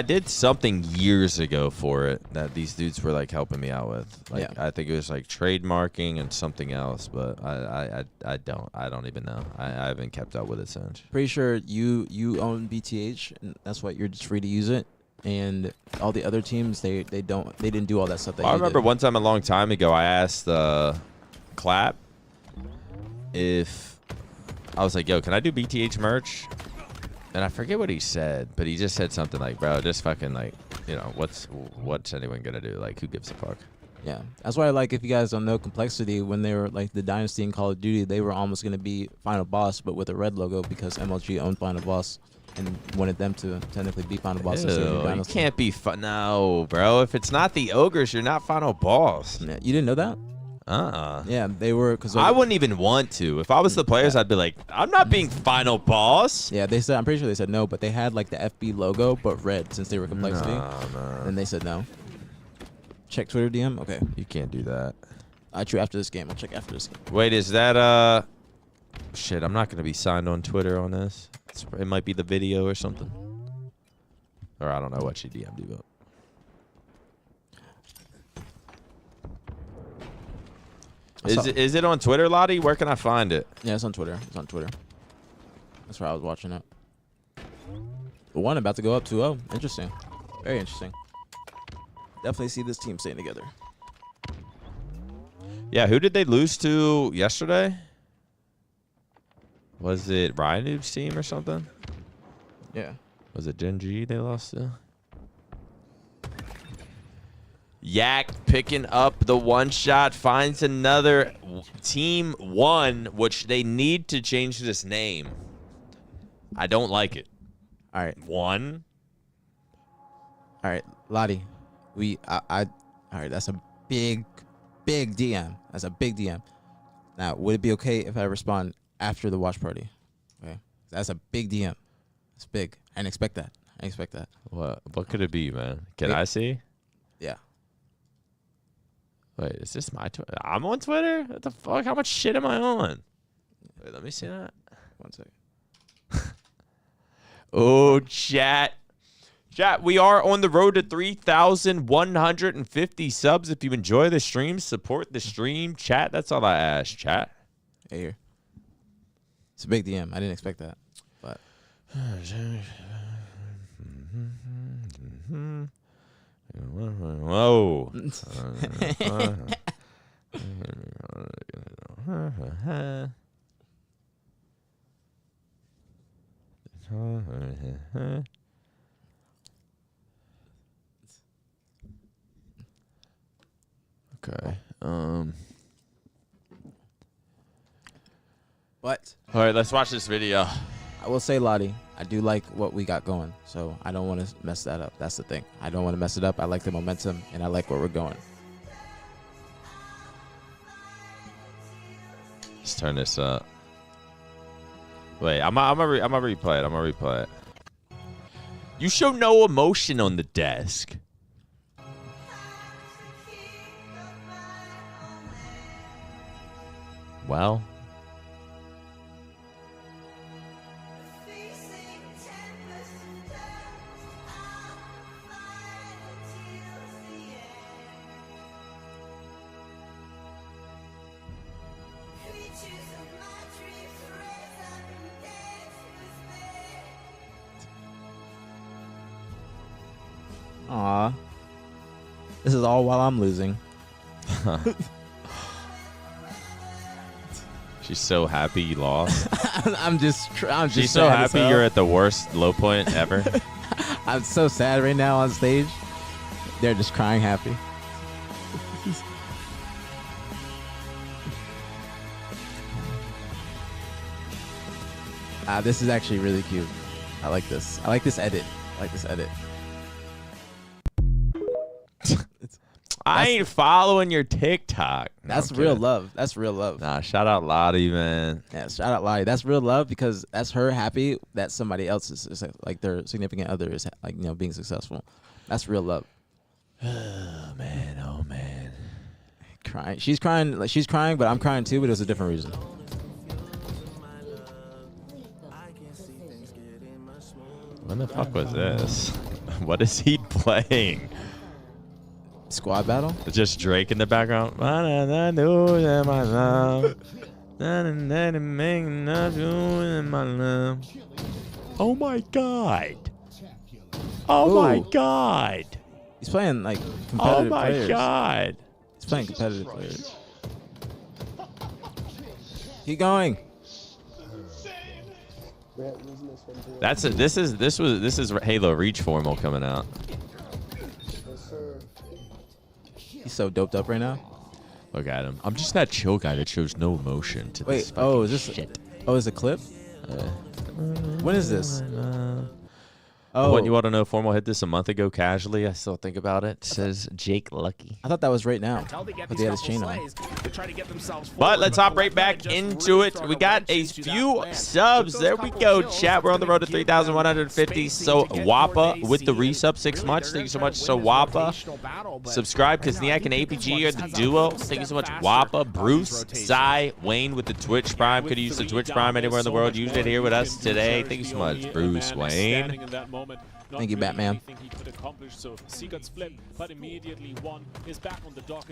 did something years ago for it that these dudes were like helping me out with. Like Yeah. I think it was like trademarking and something else, but I don't even know. I haven't kept up with it since. Pretty sure you own BtH, and that's why you're just free to use it. And all the other teams, they didn't do all that stuff. That I you remember did. one time a long time ago, I asked Clap if I was like, "Yo, can I do BtH merch?" And I forget what he said, but he just said something like, "Bro, just fucking like, what's anyone gonna do? Like, who gives a fuck?" Yeah, that's why, like, if you guys don't know Complexity, when they were like the Dynasty in Call of Duty, they were almost gonna be Final Boss, but with a red logo because MLG owned Final Boss and wanted them to technically be Final Boss. Instead of Ew, you Dynasty. can't be no, bro. If it's not the ogres, you're not Final Boss. Yeah, you didn't know that? Yeah, they were because I wouldn't even want to. If I was the players, I'd be like, I'm not being Final Boss. Yeah, they said. I'm pretty sure they said no, but they had like the FB logo, but red since they were Complexity. No. And they said no. Check Twitter DM. Okay, You can't do that. true. After this game, I'll check after this game. Wait, is that shit? I'm not gonna be signed on Twitter on this. It might be the video or something. Or I don't know what she DM'd you about. Is it on Twitter, Lottie? Where can I find it? Yeah, it's on Twitter. It's on Twitter. That's where I was watching it. The one about to go up 2-0. Interesting. Very interesting. Definitely see this team staying together. Yeah, who did they lose to yesterday? Was it Ryan Noob's team or something? Yeah. Was it Gen G they lost to? Yak picking up the one shot, finds another team one, which they need to change this name. I don't like it. All right. One. All right, Lottie. All right, that's a big DM. That's a big DM. Now, would it be okay if I respond after the watch party? Okay. That's a big DM. It's big. I didn't expect that. What could it be, man? Can I see? Yeah. Wait, is this my Twitter? I'm on Twitter? What the fuck? How much shit am I on? Wait, let me see that. 1 second. Oh, chat. Chat, we are on the road to 3,150 subs. If you enjoy the stream, support the stream. Chat, that's all I ask. Chat. Hey, here. It's a big DM. I didn't expect that. But whoa. Okay. But All right, let's watch this video. I will say, Lottie, I do like what we got going, so I don't want to mess that up. That's the thing. I don't want to mess it up. I like the momentum, and I like where we're going. Let's turn this up. Wait, I'm gonna replay it. I'm gonna replay it. You show no emotion on the desk. Well. Aw. This is all while I'm losing. She's so happy you lost. I'm just She's so happy you're at the worst low point ever. I'm so sad right now on stage. They're just crying happy. This is actually really cute. I like this. I like this edit. I ain't following your TikTok. No, That's I'm real kidding. love. That's real love. Nah, shout out Lottie, man. Yeah, shout out Lottie. That's real love because that's her happy that somebody else is like their significant other is like being successful. That's real love. Oh man. Crying. She's crying. Like she's crying, but I'm crying too. But it was a different reason. When the fuck was this? What is he playing? Squad battle? Just Drake in the background. Oh my god. Oh my god. He's playing like Oh competitive my players. god. He's playing competitive players. Keep going. This is Halo Reach formal coming out. He's so doped up right now. Look at him. I'm just that chill guy that shows no emotion to this. Wait, oh, is fucking this shit. Oh, is it a clip? When is this? Oh, What you want to know? Formal hit this a month ago casually. I still think about it. Says Jake Lucky. I thought that was right now. But they had his chain on. But let's hop right back into it. We got a few subs. There we go, chat. We're on the road to 3,150. So Wappa with the resub 6 months. Thank you so much. So Wappa. Subscribe because Niak and aPG are the duo. Thank you so much. Wappa, Bruce, Sai, Wayne with the Twitch Prime. Could use the Twitch Prime anywhere in the world. Use it here with us today. Thank you so much, Bruce Wayne. Thank you, Batman. You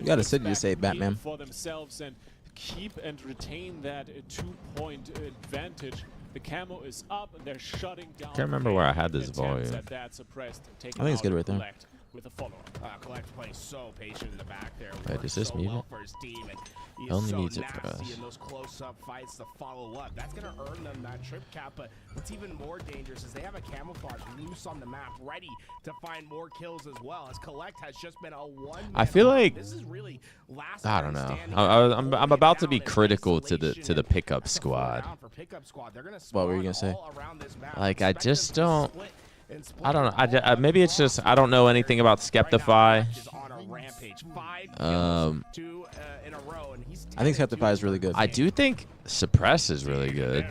gotta sit to say Batman. For themselves and keep and retain that 2-point advantage. The camo is up and they're shutting down. Can't remember where I had this volume. I think it's good right there. with a follow-up. Collect plays so patient in the back there. Wait, does this So mute well it? for his team, and he Only is so mutes it for nasty us. in those close-up fights to follow up. That's gonna earn them that trip cap. But what's even more dangerous is they have a camouflage loose on the map, ready to find more kills as well. As Collect has just been a one. I feel like this is really last. I don't know. standing. I'm about to be Down in critical to the isolation, pickup that's a full squad. round for pickup squad. They're gonna What were you spawn gonna say? all around this map. Like, I Expect them just to don't. split and split I don't know. all Maybe it's just I don't know anything about Skeptify. I think Skeptify is really good. I do think Suppress is really good.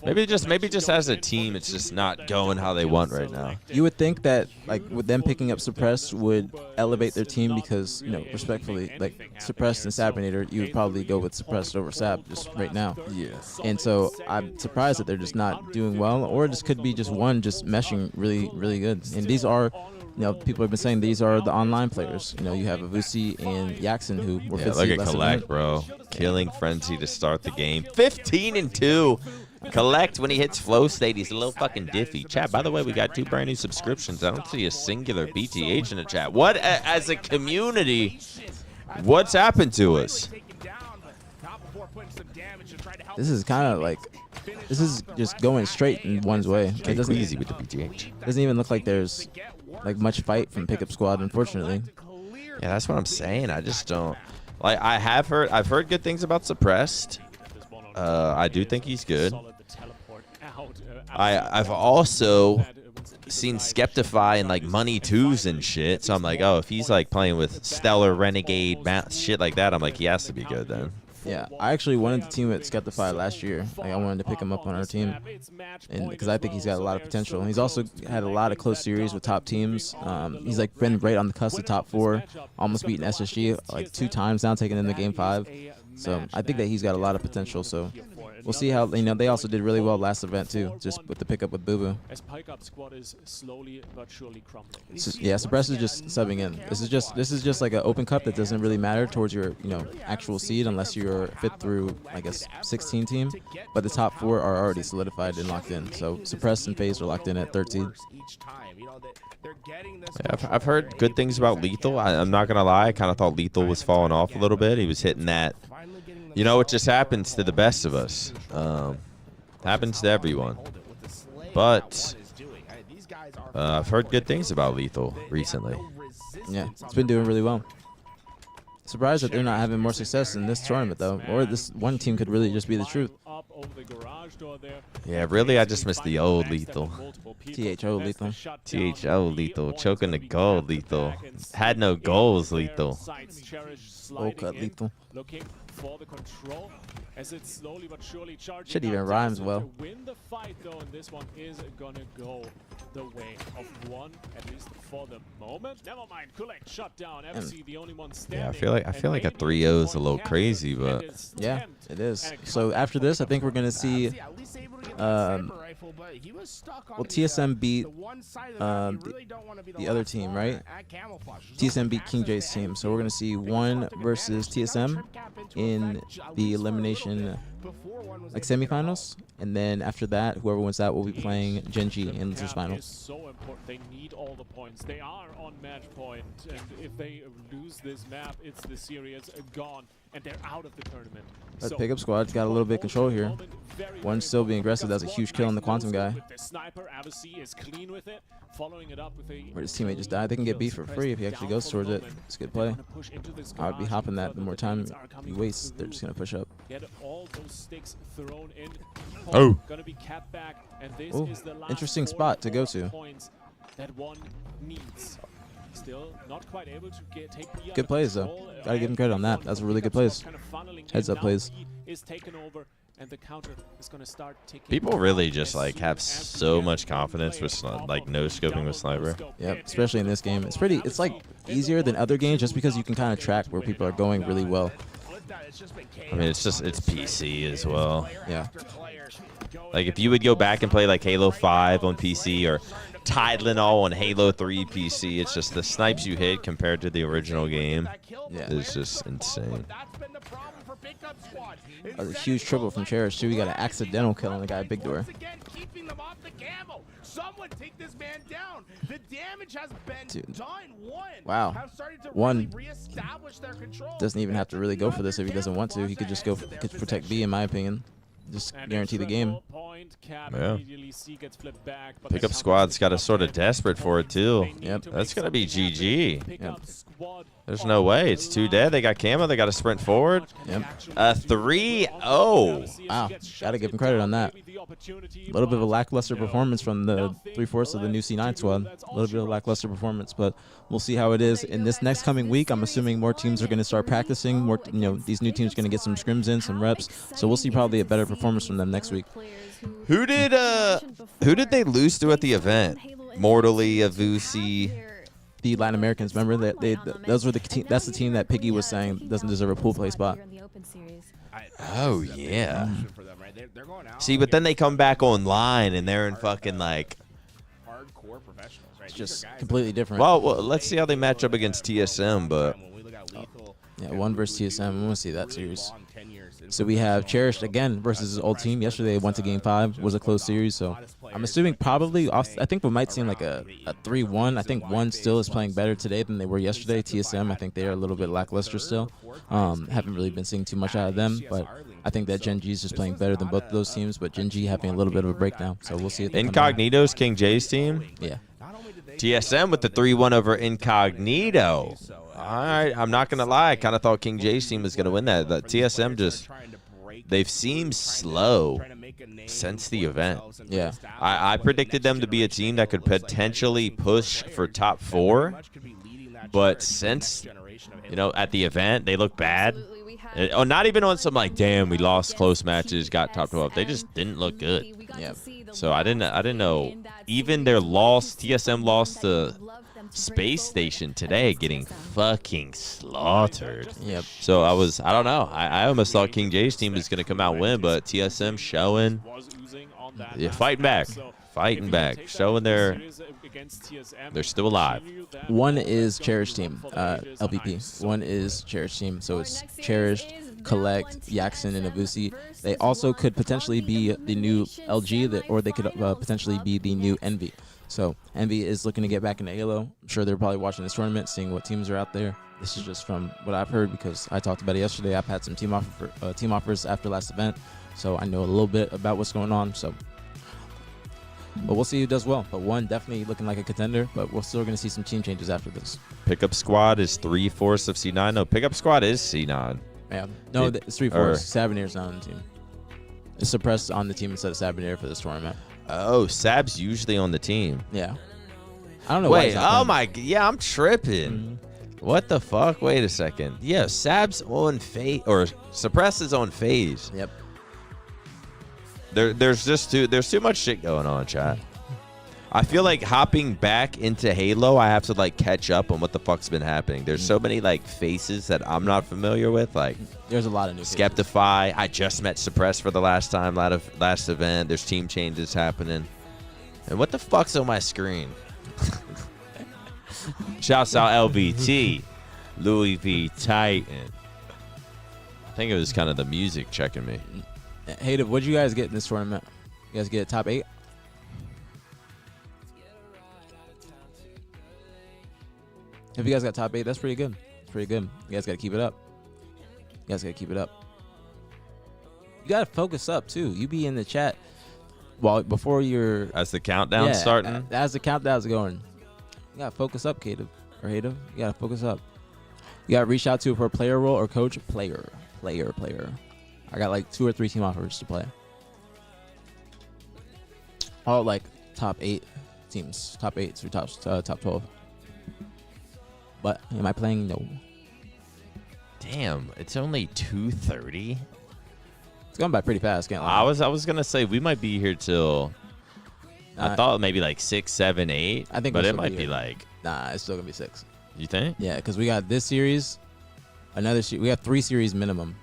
Maybe just as a team, it's just not going how they want right now. You would think that, like, with them picking up Suppress would elevate their team because, you know, respectfully, like, Suppressed and Sabinator, you would probably go with Suppressed over Sab just right now. Yeah. And so I'm surprised that they're just not doing well, or this could be just one just meshing really, really good. And these are, you know, people have been saying these are the online players. You know, you have Avusi and Yaxon who were Yeah, 50 look at less than Collect, him. bro. Killing Frenzy to start the game. 15-2. Collect when he hits flow state, he's a little fucking diffy. Chat, by the way, we got 2 brand new subscriptions. I don't see a singular BtH in the chat. What, as a community, what's happened to us? This is kind of like, this is just going straight in one's way. It doesn't easy with the BtH. Doesn't even look like there's like much fight from pickup squad, unfortunately. Yeah, that's what I'm saying. I just don't like. I've heard good things about Suppressed. I do think he's good. I've also seen Skeptify and like Money 2s and shit. So I'm like, oh, if he's like playing with Stellar, Renegade, shit like that, I'm like, he has to be good then. Yeah, I actually wanted to team with Skeptify last year. Like, I wanted to pick him up on our team, and because I think he's got a lot of potential. And he's also had a lot of close series with top teams. He's like been right on the cusp of top 4, almost beating SSG like 2 times now, taking them to game 5. So I think that he's got a lot of potential. So we'll see how, you know, they also did really well last event too, just with the pickup with Boo Boo. Yeah, Suppress is just subbing in. This is just like an open cup that doesn't really matter towards your, you know, actual seed unless you're 5th through, I guess, 16 team. But the top 4 are already solidified and locked in. So Suppress and FaZe are locked in at 13. Yeah, I've heard good things about Lethal. I'm not gonna lie, I kind of thought Lethal was falling off a little bit. He was hitting that. You know, it just happens to the best of us. Happens to everyone. But I've heard good things about Lethal recently. Yeah, it's been doing really well. Surprised that they're not having more success in this tournament, though. Or this one team could really just be the truth. Yeah, really, I just missed the old Lethal. THO Lethal. THO Lethal. Choking the goal Lethal. Had no goals Lethal. Low cut Lethal. Looking for the control as it's slowly but surely charging. Shit even rhymes well. To win the fight though, and this one is gonna go the way of one, at least for the moment. Never mind, Collect shut down. FC the only one standing. Yeah, I feel like a 3-0 is a little crazy, but yeah, it is. So after this, I think we're gonna see well, TSM beat the other team, right? TSM beat King J's team. So we're going to see 1 versus TSM in the elimination like semifinals. And then after that, whoever wins that will be playing Genji in losers finals. So important. They need all the points. They are on match point, and if they lose this map, it's the series gone, and they're out of the tournament. But pickup squad's got a little bit of control here. One's still being aggressive. That's a huge kill on the Quantum guy. Where his teammate just died. They can get beat for free if he actually goes towards it. It's a good play. I would be hopping that. The more time he wastes, they're just going to push up. Get all those sticks thrown in. Oh. Gonna be capped back, and this Ooh, is the last interesting spot to go to. That one needs. Still not quite able to take the good plays though. Gotta give him credit on that. That's a really good plays. Heads up plays. Is taken over, and the counter is gonna start ticking. people really just like have so much confidence with like no scoping with sniper. Yep, especially in this game. It's like easier than other games just because you can kind of track where people are going really well. I mean, it's PC as well. Yeah. Like if you would go back and play like Halo 5 on PC or Tylenol on Halo 3 PC, it's just the snipes you hit compared to the original game. Yeah. It's just insane. That was a huge triple from Cherish too. We got an accidental kill on the guy at Big Door. ammo. Someone take this man down. The damage has been done. Wow. Have started to One really reestablish their control. doesn't even have to really go for this if he doesn't want to. He could just go could protect B, in my opinion. Just guarantee the game. Yeah. Pickup squad's got to sort of desperate for it too. Yep. That's gonna be GG. Yep. There's no way. It's too dead. They got camo. They got to sprint forward. Yep. 3-0. Wow. Gotta give him credit on that. A little bit of a lackluster performance from the 3/4 of the new C9 squad. A little bit of lackluster performance, but we'll see how it is in this next coming week. I'm assuming more teams are going to start practicing. More, these new teams are going to get some scrims in, some reps. So we'll see probably a better performance from them next week. Who did they lose to at the event? Mortally, Avusi. The Latin Americans, remember that those were the team. That's the team that Piggy was saying doesn't deserve a pool play spot. Oh yeah. See, but then they come back online and they're in fucking like hardcore professionals, right? It's just completely different. Well, let's see how they match up against TSM, but yeah, 1 versus TSM. We want to see that series. So we have Cherished again versus his old team. Yesterday they went to Game 5. Was a close series, so I'm assuming probably I think we might see like a 3-1. I think 1 still is playing better today than they were yesterday. TSM, I think they are a little bit lackluster still. Haven't really been seeing too much out of them, but I think that Gen G is just playing better than both of those teams. But Gen G having a little bit of a breakdown, so we'll see. Incognito's King J's team. Yeah. TSM with the 3-1 over Incognito. All right, I'm not gonna lie. I kind of thought King J's team was gonna win that. The TSM just they've seemed slow since the event. Yeah. I predicted them to be a team that could potentially push for top 4, but since at the event they look bad. Oh, not even on some like, damn, we lost close matches, got top 12. They just didn't look good. Yeah. So I didn't know. Even their loss, TSM lost to Space Station today, getting fucking slaughtered. Yep. So I don't know. I almost thought King J's team was gonna come out and win, but TSM showing, fighting back, showing they're still alive. 1 is Cherished team, LVP. 1 is Cherished team, so it's Cherished, Collect, Yaxon, and Avusi. They also could potentially be the new LG, or they could potentially be the new Envy. So Envy is looking to get back into Halo. I'm sure they're probably watching this tournament, seeing what teams are out there. This is just from what I've heard because I talked about it yesterday. I've had some team offers after last event, so I know a little bit about what's going on. So, but we'll see who does well. But 1 definitely looking like a contender, but we're still going to see some team changes after this. Pickup squad is 3/4 of C9. No, pickup squad is C9. Yeah. No, it's 3/4. Sabinier's not on the team. It's suppressed on the team instead of Sabinier for this tournament. Oh, Sab's usually on the team. Yeah. I don't know Wait, why. Yeah, I'm tripping. What the fuck? Wait a second. Yeah, Sab's on phase, or Suppress is on phase. Yep. There's too much shit going on, chat. I feel like hopping back into Halo, I have to like catch up on what the fuck's been happening. There's so many like faces that I'm not familiar with. Like there's a lot of new Skeptify. I just met Suppress for the last time, last event. There's team changes happening. And what the fuck's on my screen? Shouts out LVT, Louis V Titan. I think it was kind of the music checking me. Hey, what'd you guys get in this tournament? You guys get top 8? If you guys got top 8, that's pretty good. It's pretty good. You guys got to keep it up. You got to focus up, too. You be in the chat before you're... As the countdown's starting? As the countdown's going. You got to focus up, Kato. Or Hato. You got to focus up. You got to reach out to for a player role or coach. Player. I got like 2 or 3 team offers to play. All like top 8 teams. Top 8 through top 12. But am I playing? No. Damn, it's only 2:30. It's going by pretty fast. Can't lie. I was gonna say we might be here till. I thought maybe like 6, 7, 8. I think, but it might be like. Nah, it's still gonna be 6. You think? Yeah, because we got this series, another. We got 3 series minimum.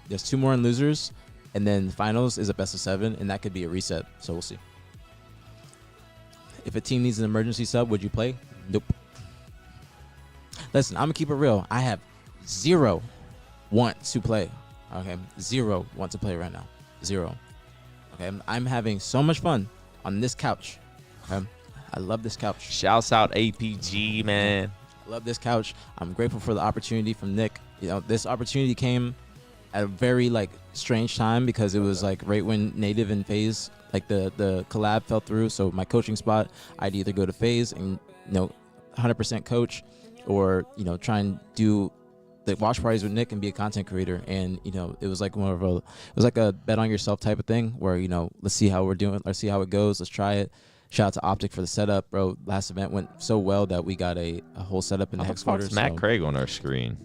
There's 2 more in losers, and then finals is a best of 7, and that could be a reset. So we'll see. If a team needs an emergency sub, would you play? Nope. Listen, I'm gonna keep it real. I have 0 want to play. Okay, 0 want to play right now. 0. Okay, I'm having so much fun. on this couch. Okay? I love this couch. Shouts out aPG, man. I love this couch. I'm grateful for the opportunity from Nick. You know, this opportunity came at a very like strange time because it was like right when Native and FaZe, like the collab fell through. So my coaching spot, I'd either go to FaZe and 100% coach, or try and do the watch parties with Nick and be a content creator. And it was like it was like a bet on yourself type of thing where let's see how we're doing, let's see how it goes, let's try it. Shout out to Optic for the setup, bro. Last event went so well that we got a whole setup in the hex quarters. Matt Craig on our screen.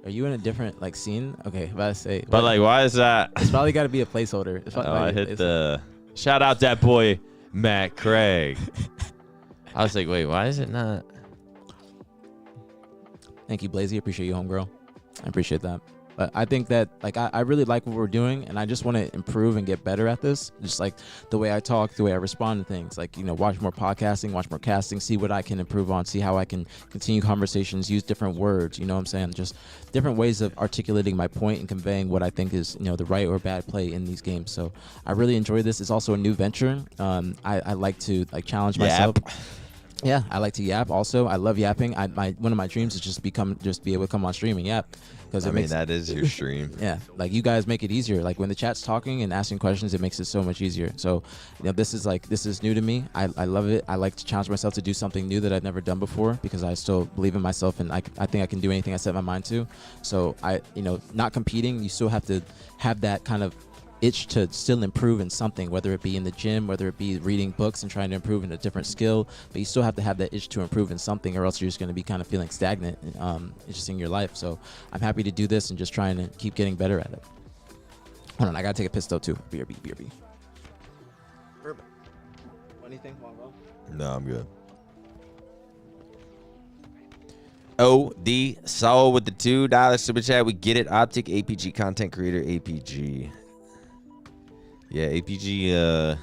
Are you in a different like scene? Okay, about to say. But like, why is that? It's probably got to be a placeholder. I hit the shout out that boy Matt Craig. I was like, wait, why is it not? Thank you, Blazy. Appreciate you, homegirl. I appreciate that. But I think that like I really like what we're doing, and I just want to improve and get better at this. Just like the way I talk, the way I respond to things. Like watch more podcasting, watch more casting, see what I can improve on, see how I can continue conversations, use different words. You know what I'm saying? Just different ways of articulating my point and conveying what I think is the right or bad play in these games. So I really enjoy this. It's also a new venture. I like to like challenge myself. Yeah, I like to yap. Also, I love yapping. One of my dreams is just be able to come on stream and yap, because that is your stream. Yeah, like you guys make it easier. Like when the chat's talking and asking questions, it makes it so much easier. So, this is new to me. I love it. I like to challenge myself to do something new that I've never done before, because I still believe in myself, and I think I can do anything I set my mind to. So not competing, you still have to have that kind of itch to still improve in something, whether it be in the gym, whether it be reading books and trying to improve in a different skill. But you still have to have that itch to improve in something, or else you're just going to be kind of feeling stagnant just in your life. So I'm happy to do this and just trying to keep getting better at it. Hold on, I gotta take a piss though too. BRB. Anything? No, I'm good. OD Soul with the $2 super chat. We get it. Optic aPG content creator aPG. Yeah, aPG,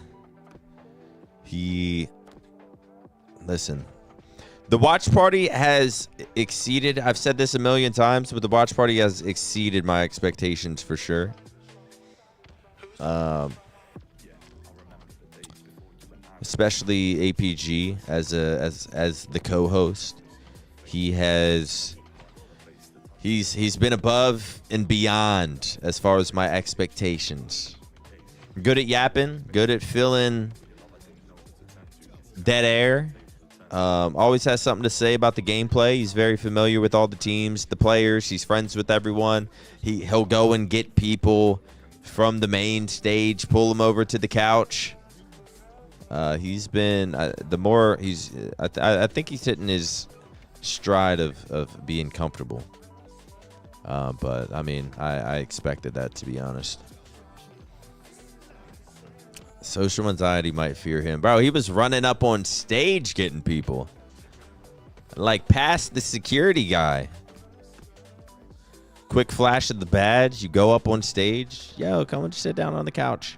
listen, the watch party has exceeded, I've said this a million times, but the watch party has exceeded my expectations for sure. Especially aPG as the co-host. He's been above and beyond as far as my expectations. Good at yapping, good at filling dead air. Always has something to say about the gameplay. He's very familiar with all the teams, the players. He's friends with everyone. He'll go and get people from the main stage, pull them over to the couch. He's been I think he's hitting his stride of being comfortable. But I mean, I expected that, to be honest. Social anxiety might fear him. Bro, he was running up on stage getting people. Like, past the security guy. Quick flash of the badge. You go up on stage. Yo, come and sit down on the couch.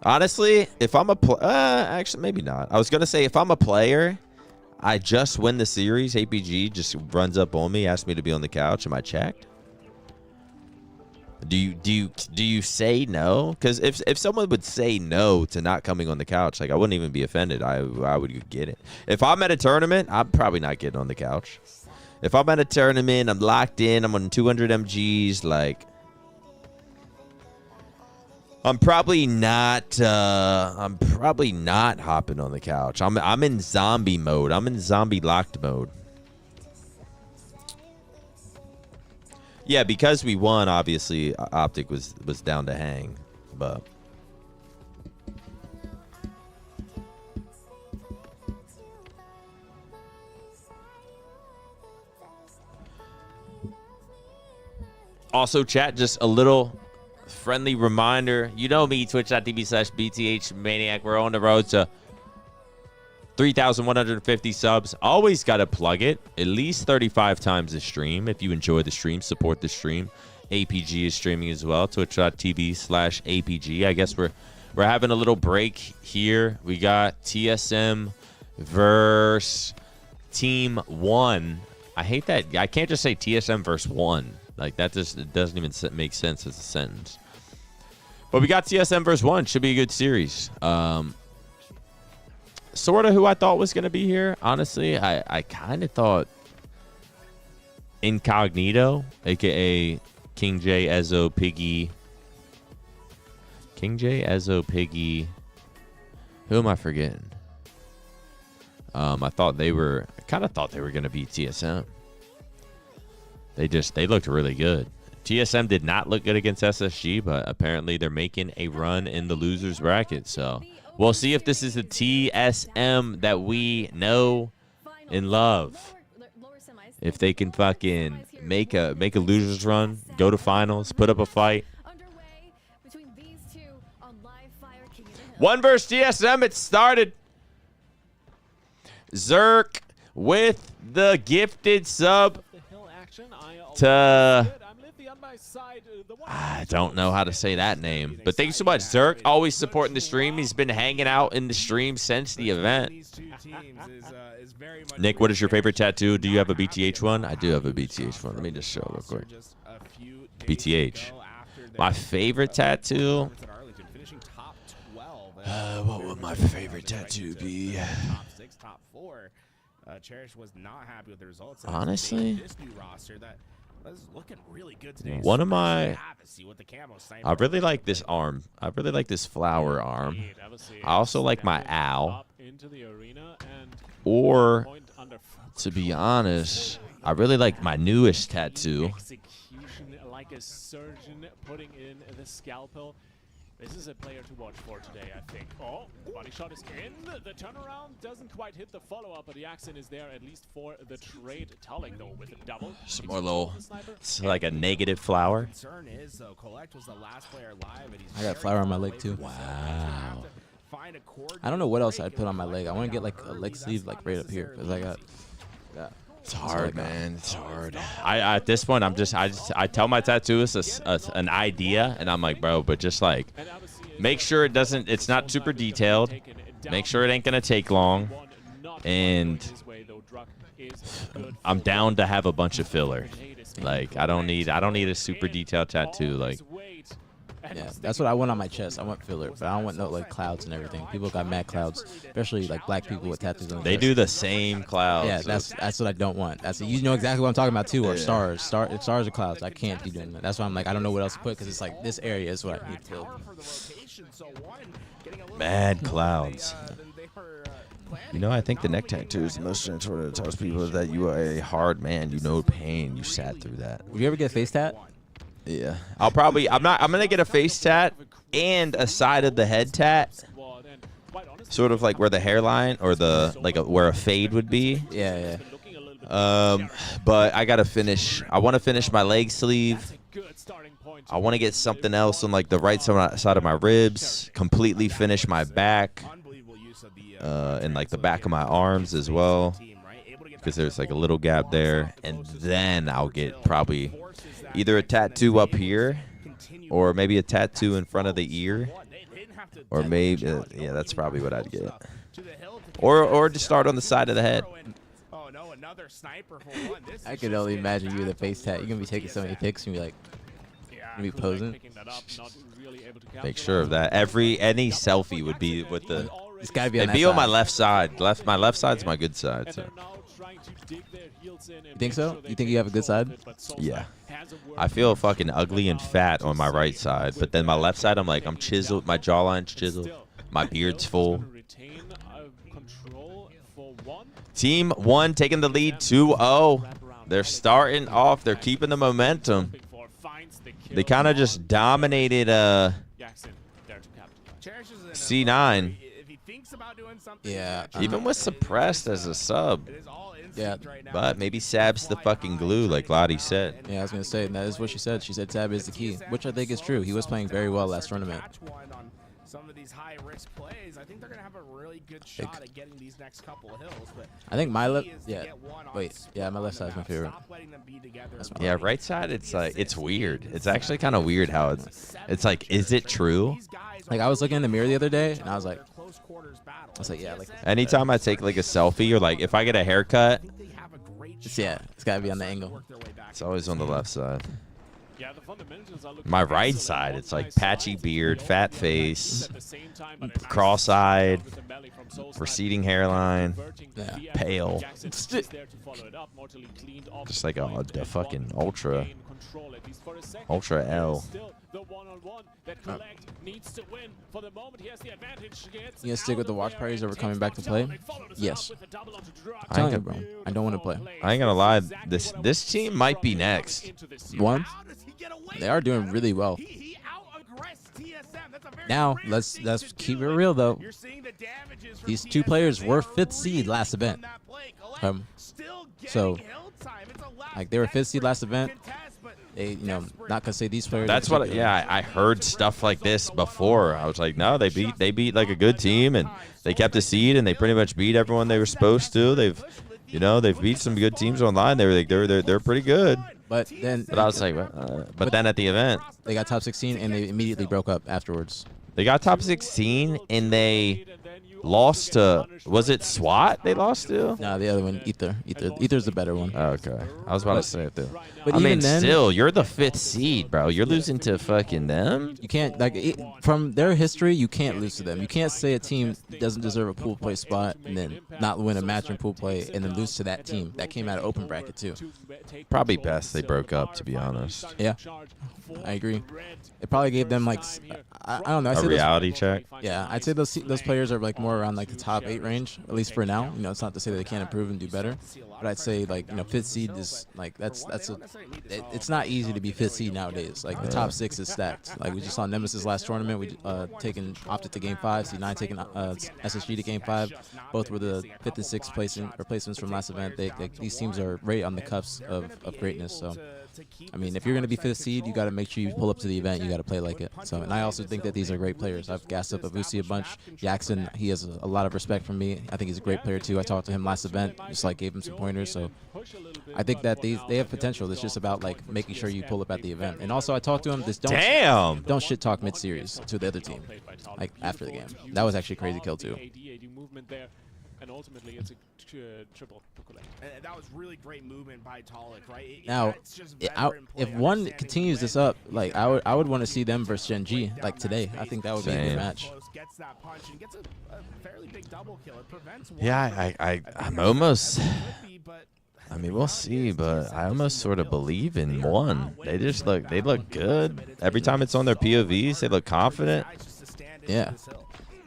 Honestly, if I'm actually, maybe not. I was going to say, if I'm a player, I just win the series, aPG just runs up on me, asks me to be on the couch. Am I checked? Do you say no? Because if someone would say no to not coming on the couch, like, I wouldn't even be offended. I would get it. If I'm at a tournament, I'm probably not getting on the couch. If I'm at a tournament, I'm locked in, I'm on 200 MGs, like, I'm probably not hopping on the couch. I'm in zombie mode. I'm in zombie locked mode. Yeah, because we won, obviously, Optic was down to hang, but also, chat, just a little friendly reminder. You know me, twitch.tv/BTH Maniac. We're on the road to 3,150 subs. Always got to plug it at least 35 times a stream. If you enjoy the stream, support the stream. aPG is streaming as well. Twitch.tv/aPG. I guess we're having a little break here. We got TSM versus Team 1. I hate that. I can't just say TSM versus 1. Like, that just doesn't even make sense as a sentence. But we got TSM versus 1. Should be a good series. Sort of who I thought was going to be here. Honestly, I kind of thought Incognito, a.k.a. King J, Ezzo, Piggy. King J, Ezzo, Piggy. Who am I forgetting? I kind of thought they were going to beat TSM. They looked really good. TSM did not look good against SSG, but apparently they're making a run in the losers bracket. So we'll see if this is the TSM that we know and love. If they can fucking make a losers run, go to finals, put up a fight. 1 versus TSM, it started. Zerk with the gifted sub to... I don't know how to say that name. But thank you so much, Zerk. Always supporting the stream. He's been hanging out in the stream since the event. Nick, what is your favorite tattoo? Do you have a BtH one? I do have a BtH one. Let me just show real quick. BtH. My favorite tattoo? What would my favorite tattoo be? Cherish was not happy with the results. Honestly, this new roster that was looking really good today. One of my, I really like this arm. I really like this flower arm. I also like my owl. Or, to be honest, I really like my newest tattoo. Execution like a surgeon putting in the scalpel. This is a player to watch for today, I think. Oh, the body shot is in. The turnaround doesn't quite hit the follow-up, but the accent is there at least for the trade. Tulling, though, with a double. Some more little, it's like a negative flower. I got flower on my leg, too. Wow. I don't know what else I'd put on my leg. I want to get, like, a leg sleeve, like, right up here, because I got... It's hard, man. It's hard. I at this point, I tell my tattooist an idea, and I'm like, bro, but just like, make sure it's not super detailed. Make sure it ain't gonna take long, and I'm down to have a bunch of filler. Like, I don't need a super detailed tattoo. Like, yeah, that's what I want on my chest. I want filler, but I don't want no like clouds and everything. People got mad clouds, especially like black people with tattoos on their chest. do the same clouds. Yeah, that's what I don't want. You know exactly what I'm talking about too. Or stars, stars or clouds. I can't be doing that. That's why I'm like I don't know what else to put because it's like this area is what I need to fill. Mad clouds. You know, I think the neck tattoo is the most sort of tells people that you are a hard man. You know pain. You sat through that. Would you ever get a face tat? Yeah, I'm gonna get a face tat and a side of the head tat, sort of like where the hairline or where a fade would be. Yeah. But I gotta finish. I want to finish my leg sleeve. I want to get something else on like the right side of my ribs. Completely finish my back, and like the back of my arms as well, because there's like a little gap there, and then I'll get probably either a tattoo up here, or maybe a tattoo in front of the ear, or maybe yeah, that's probably what I'd get. Or just start on the side of the head. I could only imagine you with a face tat. You're gonna be taking so many pics and be like, be posing. Make sure of that. Any selfie would be with the. It's gotta be on It'd be on my left side. My left side's my good side. So. You think so? You think you have a good side? Yeah. I feel fucking ugly and fat on my right side, but then my left side, I'm chiseled. My jawline's chiseled. My beard's full. Team 1 taking the lead 2-0. They're starting off. They're keeping the momentum. They kind of just dominated C9. Yeah. Even with suppressed as a sub. Yeah. But maybe Sab's the fucking glue, like Lottie said. Yeah, I was going to say, and that is what she said. She said Sab is the key, which I think is true. He was playing very well last tournament. Some of these high-risk plays, I think they're gonna have a really good shot at getting these next couple of hills. But I think my left, my left side is my favorite. Yeah, right side, it's like it's weird. It's actually kind of weird how it's like, is it true? Like I was looking in the mirror the other day, and I was like, yeah, like. Anytime I take like a selfie or like if I get a haircut, It's gotta be on the angle. It's always on the left side. Yeah, the fundamentals are looking My right excellent. side, One it's like nice patchy side. beard, The fat only face, at the same time, but a nice cross-eyed, with the melee from Soulsnipe. receding hairline, Converting Yeah. the pale. Jackson is there to follow it up. Mortally cleaned off Just the like a point and fucking one ultra. gain control, at least for a second. Ultra There is L. still the one-on-one that Collect needs to win. For the moment, he has the advantage. You gonna stick with the watch parties over coming back to play? Yes. I Telling you, ain't, bro. I don't want to play. I ain't gonna lie. This team might be next. One, How does he get away they are with doing that? really well. He out-aggressed TSM. That's a very Now rare let's thing to keep do. it real though. You're seeing the damages from These two TSM. players They were are 5th seed last reeling event. from that play. Collect So, still getting hill time. It's a last like they were 5th seed last event. contest, but They, not gonna say these players. That's are what. too good. Yeah, I heard stuff like this before. I was like, no, they beat like a good team, and they kept a seed, and they pretty much beat everyone they were supposed to. They've beat some good teams online. They were like they're pretty good. But then But I was like, but then at the event, they got top 16 and they immediately broke up afterwards. they got top 16, and they lost to, was it SWAT they lost to? No, the other one, Ether. Ether's the better one. Okay, I was about to say it though. But I mean, even then, still, you're the 5th seed, bro. You're losing to fucking them. you can't from their history. You can't lose to them. You can't say a team doesn't deserve a pool play spot and then not win a match in pool play and then lose to that team that came out of open bracket too. Probably best they broke up, to be honest. Yeah, I agree. It probably gave them like I don't know. I A say reality check. Yeah, I'd say those players are like more around like the top 8 range, at least for now. It's not to say that they can't improve and do better, but I'd say like 5th seed is like it's not easy to be 5th seed nowadays. Like the top 6 is stacked. Like we just saw Nemesis last tournament. We opted to game 5. C9 taking SSG to game 5. Both were the 5th and 6th replacements from last event. These teams are right on the cuffs of greatness. So. I mean, if you're going to be 5th seed, you got to make sure you pull up to the event. You got to play like it. So, and I also think that these are great players. I've gassed up Avusi a bunch. Jackson, he has a lot of respect from me. I think he's a great player too. I talked to him last event, just like gave him some pointers. So, I think that they have potential. It's just about like making sure you pull up at the event. And also, I talked to him. Don't shit talk mid series to the other team, like after the game. That was actually a crazy kill too. And ultimately, it's a triple to Collect. And that was really great movement by Talik, right? Now, if one continues this up, like I would want to see them versus Gen G like today. I think that would be a good match. Gets that punch and gets a fairly big double kill. It prevents Yeah, I'm almost. I mean, we'll see, but I almost sort of believe in one. They look good. Every time it's on their POVs, they look confident. Yeah.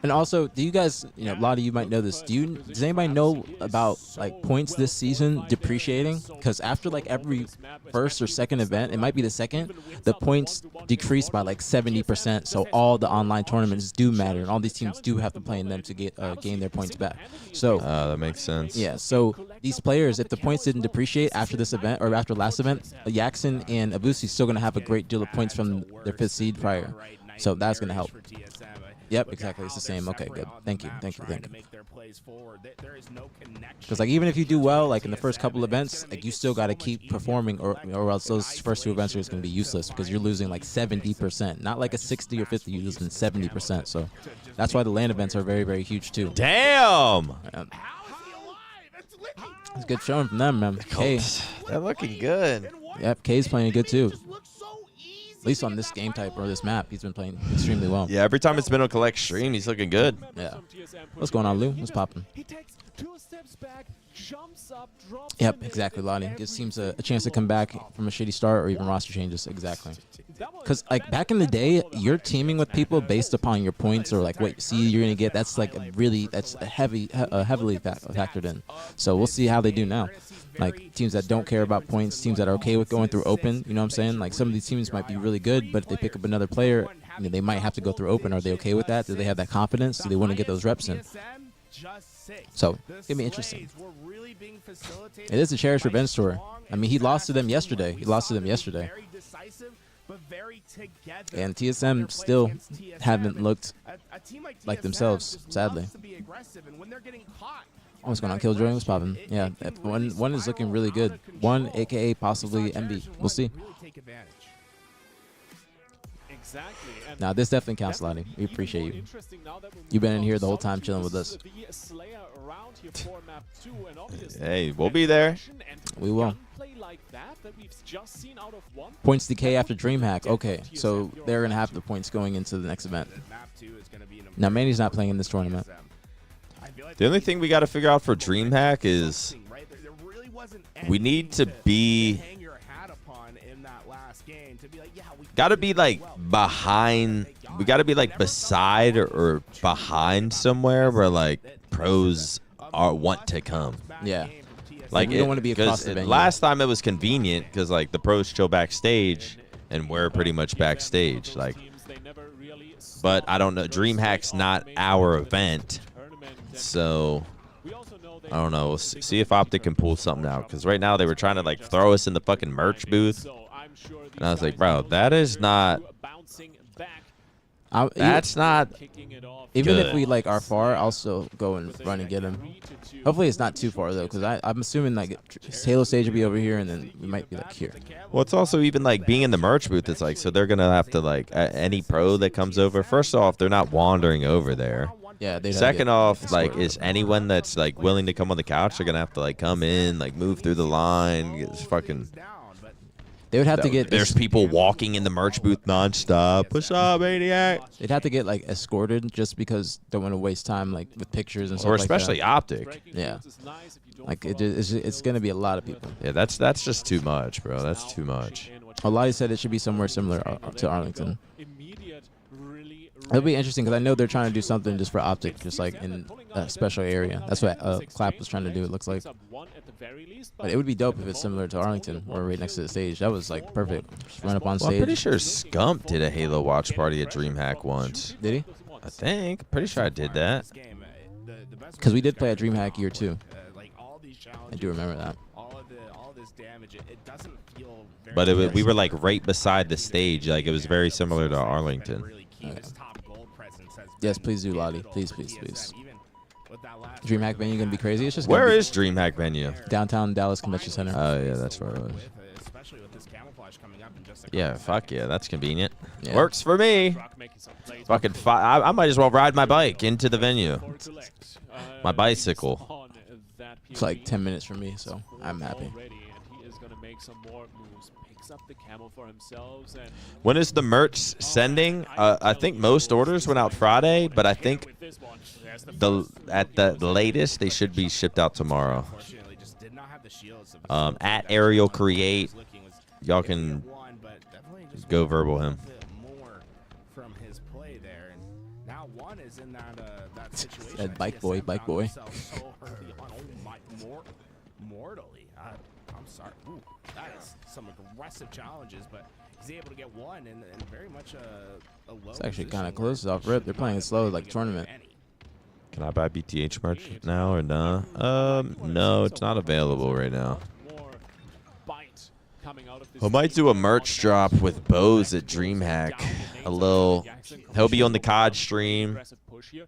And also, do you guys, a lot of you might know this. Does anybody know about like points this season depreciating? Because after like every first or second event, it might be the second, the points decrease by like 70%. So all the online tournaments do matter, and all these teams do have to play in them to get gain their points back. So that makes sense. Yeah. So these players, if the points didn't depreciate after this event or after last event, Jackson and Abusi still gonna have a great deal of points from their 5th seed prior. So that's gonna help. Yep, exactly. It's the same. Okay, good. Thank you. Because like even if you do well, like in the first couple events, like you still got to keep performing, or else those first 2 events are just gonna be useless because you're losing like 70%, not like a 60 or 50. You're losing 70%. So that's why the LAN events are very, very huge too. Damn. It's good showing from them, man. K, they're looking good. Yep, K's playing good too. At least on this game type or this map, he's been playing extremely well. Yeah, every time it's been on Collect stream, he's looking good. Yeah. What's going on, Lou? What's popping? Yep, exactly, Lottie. Gives teams a chance to come back from a shitty start or even roster changes. Exactly. Because like back in the day, you're teaming with people based upon your points or like what seed you're gonna get. That's like heavily factored in. So we'll see how they do now. Like teams that don't care about points, teams that are okay with going through open. You know what I'm saying? Like some of these teams might be really good, but if they pick up another player, they might have to go through open. Are they okay with that? Do they have that confidence? Do they want to get those reps in? So it's gonna be interesting. It is a cherished revenge tour. I mean, he lost to them yesterday. And TSM still haven't looked like themselves, sadly. What's going on, Killjoy? What's popping? Yeah, one is looking really good. One, aka possibly MB. We'll see. Exactly. And Nah, this definitely counts, Lottie. We appreciate you. You've been in here the whole time chilling with us. Hey, we'll be there. We will. Points decay after Dreamhack. Okay, so they're going to have the points going into the next event. Now, Manny's not playing in this tournament. The only thing we got to figure out for Dreamhack is we need to be got to be like behind. We got to be like beside or behind somewhere where like pros want to come. Yeah. Like we don't want to be across the venue. Last time it was convenient because like the pros chill backstage and we're pretty much backstage. Like, but I don't know. Dreamhack's not our event, so I don't know. We'll see if Optic can pull something out because right now they were trying to like throw us in the fucking merch booth, and I was like, bro, that is not. That's not. Even good. if we like are far, I'll still go and run and get him. Hopefully it's not too far though, because I'm assuming like Halo stage will be over here, and then we might be like here. Well, it's also even like being in the merch booth. It's like so they're gonna have to like any pro that comes over. First off, they're not wandering over there. Yeah. Second off, like is anyone that's like willing to come on the couch, they're gonna have to like come in, like move through the line. Get fucking. They would have to get. There's people walking in the merch booth nonstop. What's up, Maniac? They'd have to get like escorted just because don't want to waste time like with pictures and stuff. Or like that. especially Optic. Yeah. Like it's gonna be a lot of people. Yeah, that's just too much, bro. That's too much. Lottie said it should be somewhere similar to Arlington. It'll be interesting because I know they're trying to do something just for Optic, just like in a special area. That's what Clap was trying to do, it looks like. But it would be dope if it's similar to Arlington or right next to the stage. That was like perfect. Just run up on Well, stage. I'm pretty sure Scump did a Halo watch party at Dreamhack once. Did he? I think. Pretty sure I did that. Because we did play at Dreamhack year 2. I do remember that. But we were like right beside the stage. Like it was very similar to Arlington. Okay. Yes, please do, Lottie. Please, please, please. Dreamhack venue gonna be crazy. It's just Where is Dreamhack venue? Downtown Dallas Convention Center. Oh yeah, that's where it was. Yeah, fuck yeah, that's convenient. Yeah. Works for me. Fucking I might as well ride my bike into the venue. My bicycle. It's like 10 minutes from me, so I'm happy. When is the merch sending? I think most orders went out Friday, but I think at the latest they should be shipped out tomorrow. At Aerial Create, y'all can go verbal him. That bike boy. Mortally. I'm sorry. Ooh, that is some aggressive challenges, but he's able to get one and very much a low. It's actually kind of close off rip. They're playing it slow like tournament. Can I buy BtH merch now or nah? No, it's not available right now. I might do a merch drop with Bose at Dreamhack. He'll be on the COD stream.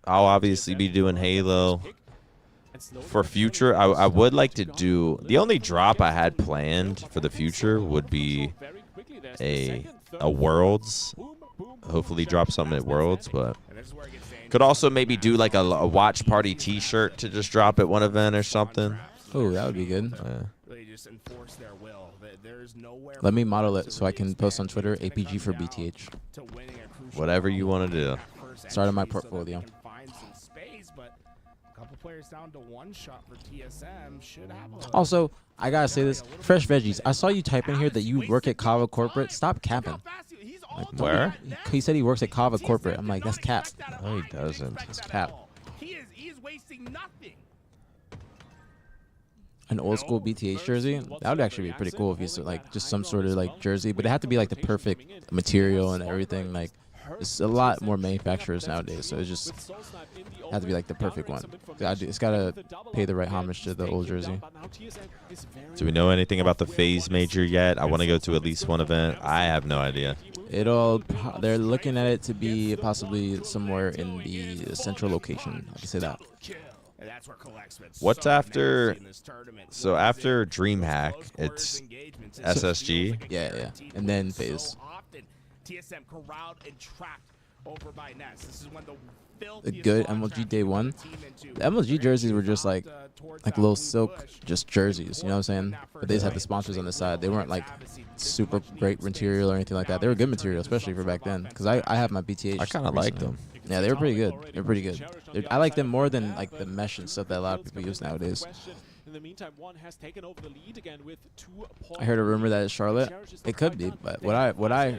I'll obviously be doing Halo. For future, I would like to do the only drop I had planned for the future would be a Worlds. Hopefully drop something at Worlds, but could also maybe do like a watch party T-shirt to just drop at one event or something. Oh, that would be good. Yeah. Let me model it so I can post on Twitter aPG for BtH. Whatever you want to do. Start on my portfolio. Also, I gotta say this: Fresh Veggies. I saw you type in here that you work at Kava Corporate. Stop capping. Like, Where? He said he works at Kava Corporate. I'm like, that's cap. No, he doesn't. That's cap. He is wasting nothing. An old school BtH jersey. That would actually be pretty cool if you like just some sort of like jersey, but it had to be like the perfect material and everything. Like, it's a lot more manufacturers nowadays, so it just had to be like the perfect one. It's gotta pay the right homage to the old jersey. Do we know anything about the FaZe major yet? I want to go to at least one event. I have no idea. They're looking at it to be possibly somewhere in the central location. I can say that. What's after? So after Dreamhack, it's SSG. Yeah, and then FaZe. TSM corralled and trapped over by Ness. This is when the A good MLG day one. The MLG jerseys were just like little silk, just jerseys. You know what I'm saying? But they just had the sponsors on the side. They weren't like super great material or anything like that. They were good material, especially for back then. Because I have my BtH. I kind of like them. Yeah, they were pretty good. They're pretty good. I like them more than like the mesh and stuff that a lot of people use nowadays. In the meantime, one has taken over the lead again with 2 points. I heard a rumor that it's Charlotte. It could be, but what I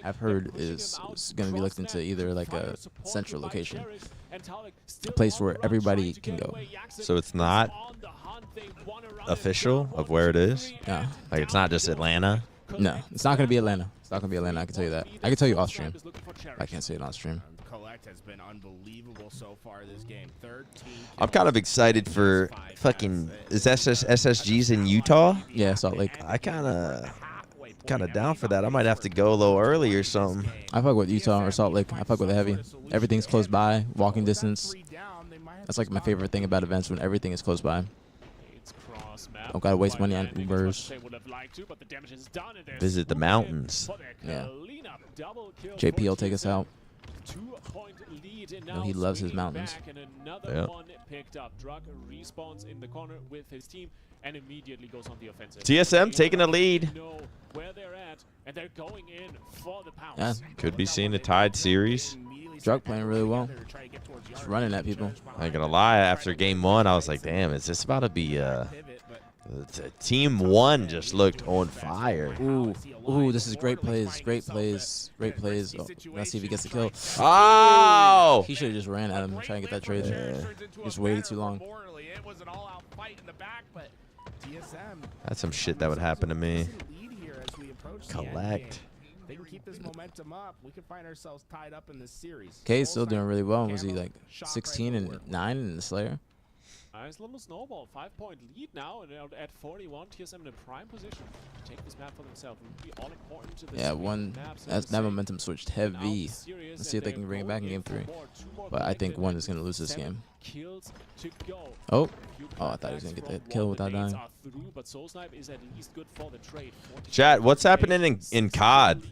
have heard is it's going to be looked into either like a central location, a place where everybody can go. So it's not official of where it is? No. Like it's not just Atlanta? No, it's not going to be Atlanta. It's not going to be Atlanta, I can tell you that. I can tell you off stream. I can't say it on stream. Collect has been unbelievable so far this game. 13 I'm kind of excited for fucking SSGs in Utah. Yeah, Salt Lake. I kind of down for that. I might have to go a little early or something. I fuck with Utah or Salt Lake. I fuck with the heavy. Everything's close by, walking distance. That's like my favorite thing about events, when everything is close by. Don't gotta waste money on Ubers. Visit the mountains. Yeah. JP will take us out. No, he loves his mountains. Yeah. Picked up. Drug respawns in the corner with his team and immediately goes on the offensive. TSM taking the lead. Know where they're at, and they're going in for the pounce. Yeah. Could be seeing a tied series. Drug playing really well. Just running at people. I ain't gonna lie, after game 1, I was like, damn, is this about to be Team 1 just looked on fire. Ooh, this is great plays, great plays, great plays. Oh, let's see if he gets the kill. Oh! He should have just ran at him and tried to get that trade. Yeah. Just waited too long. That's some shit that would happen to me. Collect. They can keep this momentum up. We could find ourselves tied up in this series. K's still doing really well. Was he like 16 and 9 in the Slayer? Nice little snowball. 5-point lead now, and at 41, TSM in a prime position to take this map for themselves. It would be all important to this. Yeah, that momentum switched heavy. Let's see if they can bring it back in game 3. But I think 1 is going to lose this game. Oh, I thought he was going to get the kill without dying. Chat, what's happening in COD?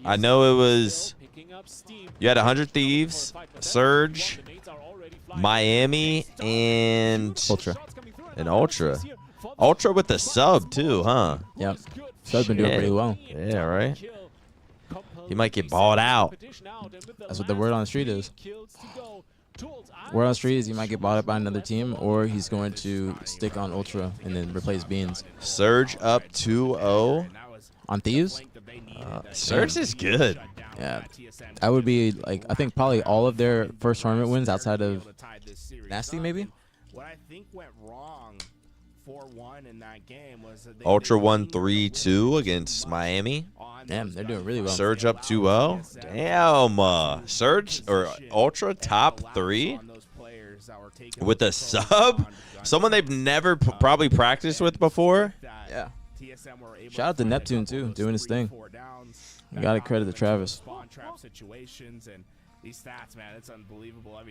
I know it was, you had 100 Thieves, Surge, Miami, and Ultra. Ultra with the sub too, huh? Yep. Sub's been doing pretty well. Yeah, right. He might get balled out. That's what the word on the street is. Word on the street is he might get bought up by another team, or he's going to stick on Ultra and then replace Beans. Surge up 2-0. On Thieves? Surge is good. Yeah. That would be, like, I think probably all of their first tournament wins outside of Nasty, maybe? What I think went wrong 4-1 in that game was that Ultra won 3-2 against Miami. Damn, they're doing really well. Surge up 2-0. Damn. Surge or Ultra top 3 with a sub. Someone they've never probably practiced with before. Yeah. Shout out to Neptune too, doing his thing. You gotta credit to Travis.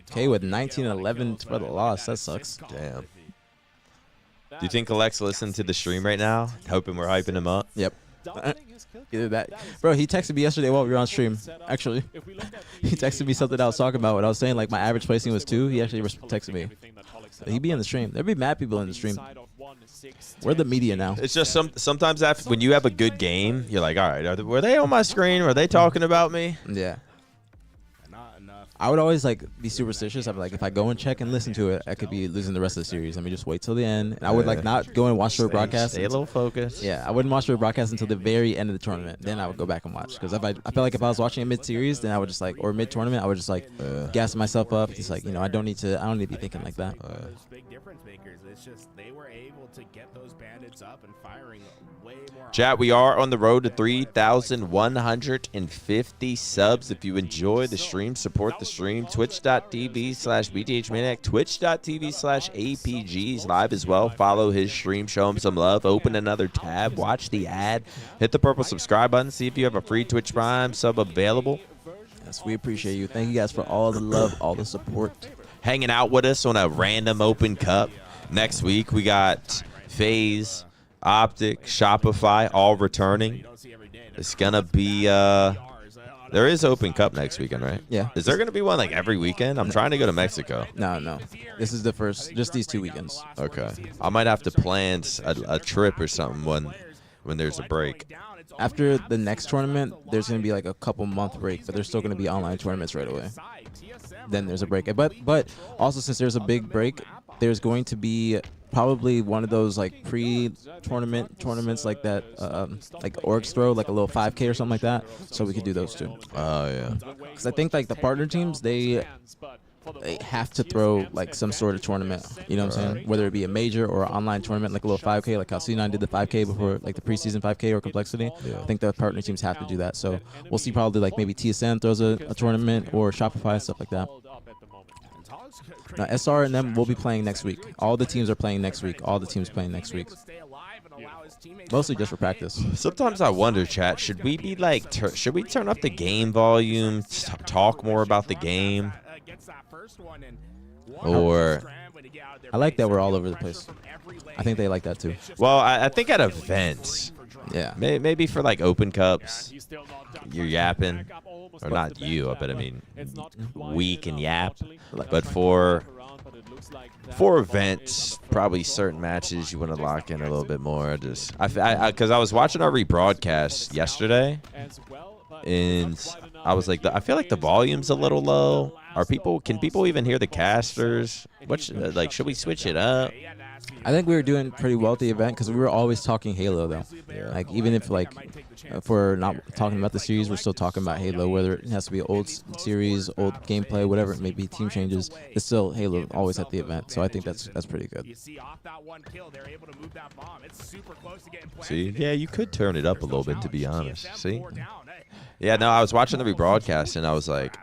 K with 19-11 for the loss. That sucks. Damn. Do you think Alex listened to the stream right now? Hoping we're hyping him up? Yep. Either that. Bro, he texted me yesterday while we were on stream. Actually, he texted me something I was talking about. When I was saying like my average placing was 2, he actually texted me. So he'd be in the stream. There'd be mad people in the stream. We're the media now. It's just sometimes after when you have a good game, you're like, all right, were they on my screen? Were they talking about me? Yeah. I would always like be superstitious. I'd be like, if I go and check and listen to it, I could be losing the rest of the series. Let me just wait till the end. And I would like not go and watch the broadcast. Stay a little focused. Yeah, I wouldn't watch the broadcast until the very end of the tournament. Then I would go back and watch. Because I feel like if I was watching a mid-series, then I would just like, or mid-tournament, I would just like gas myself up. Just like, you know, I don't need to be thinking like that. Big difference makers. It's just they were able to get those bandits up and firing way more. Chat, we are on the road to 3,150 subs. If you enjoy the stream, support the stream. Twitch.tv/BtH Maniac, Twitch.tv/aPGs live as well. Follow his stream, show him some love. Open another tab, watch the ad, hit the purple subscribe button, see if you have a free Twitch Prime sub available. Yes, we appreciate you. Thank you guys for all the love, all the support. Hanging out with us on a random open cup. Next week, we got FaZe, Optic, Shopify, all returning. It's going to be There is Open Cup next weekend, right? Yeah. Is there going to be one like every weekend? I'm trying to go to Mexico. No. This is the first, just these 2 weekends. Okay. I might have to plan a trip or something when there's a break. After the next tournament, there's going to be like a couple month break, but there's still going to be online tournaments right away. Then there's a break. But also, since there's a big break, there's going to be probably one of those like tournaments like that, like Orcs Throw, like a little 5K or something like that. So we could do those too. Oh, yeah. Because I think like the partner teams, they have to throw like some sort of tournament, you know what I'm saying? Whether it be a major or an online tournament, like a little 5K, like how C9 did the 5K before, like the preseason 5K or Complexity. I think the partner teams have to do that. So we'll see probably like maybe TSM throws a tournament or Shopify, stuff like that. Now, SR and them will be playing next week. All the teams are playing next week. All the teams playing next week. Mostly just for practice. Sometimes I wonder, chat, should we be like, should we turn up the game volume, talk more about the game? Or I like that we're all over the place. I think they like that too. Well, I think at events, yeah, maybe for like Open Cups, you're yapping, or not you, but I mean, we can yap. But for events, probably certain matches you want to lock in a little bit more. Because I was watching our rebroadcast yesterday, and I was like, I feel like the volume's a little low. Can people even hear the casters? Should we switch it up? I think we were doing pretty well at the event because we were always talking Halo though. Yeah. Like even if like if we're not talking about the series, we're still talking about Halo. Whether it has to be old series, old gameplay, whatever it may be, team changes, it's still Halo always at the event. So I think that's pretty good. See, yeah, you could turn it up a little bit to be honest. See, yeah, no, I was watching the rebroadcast and I was like,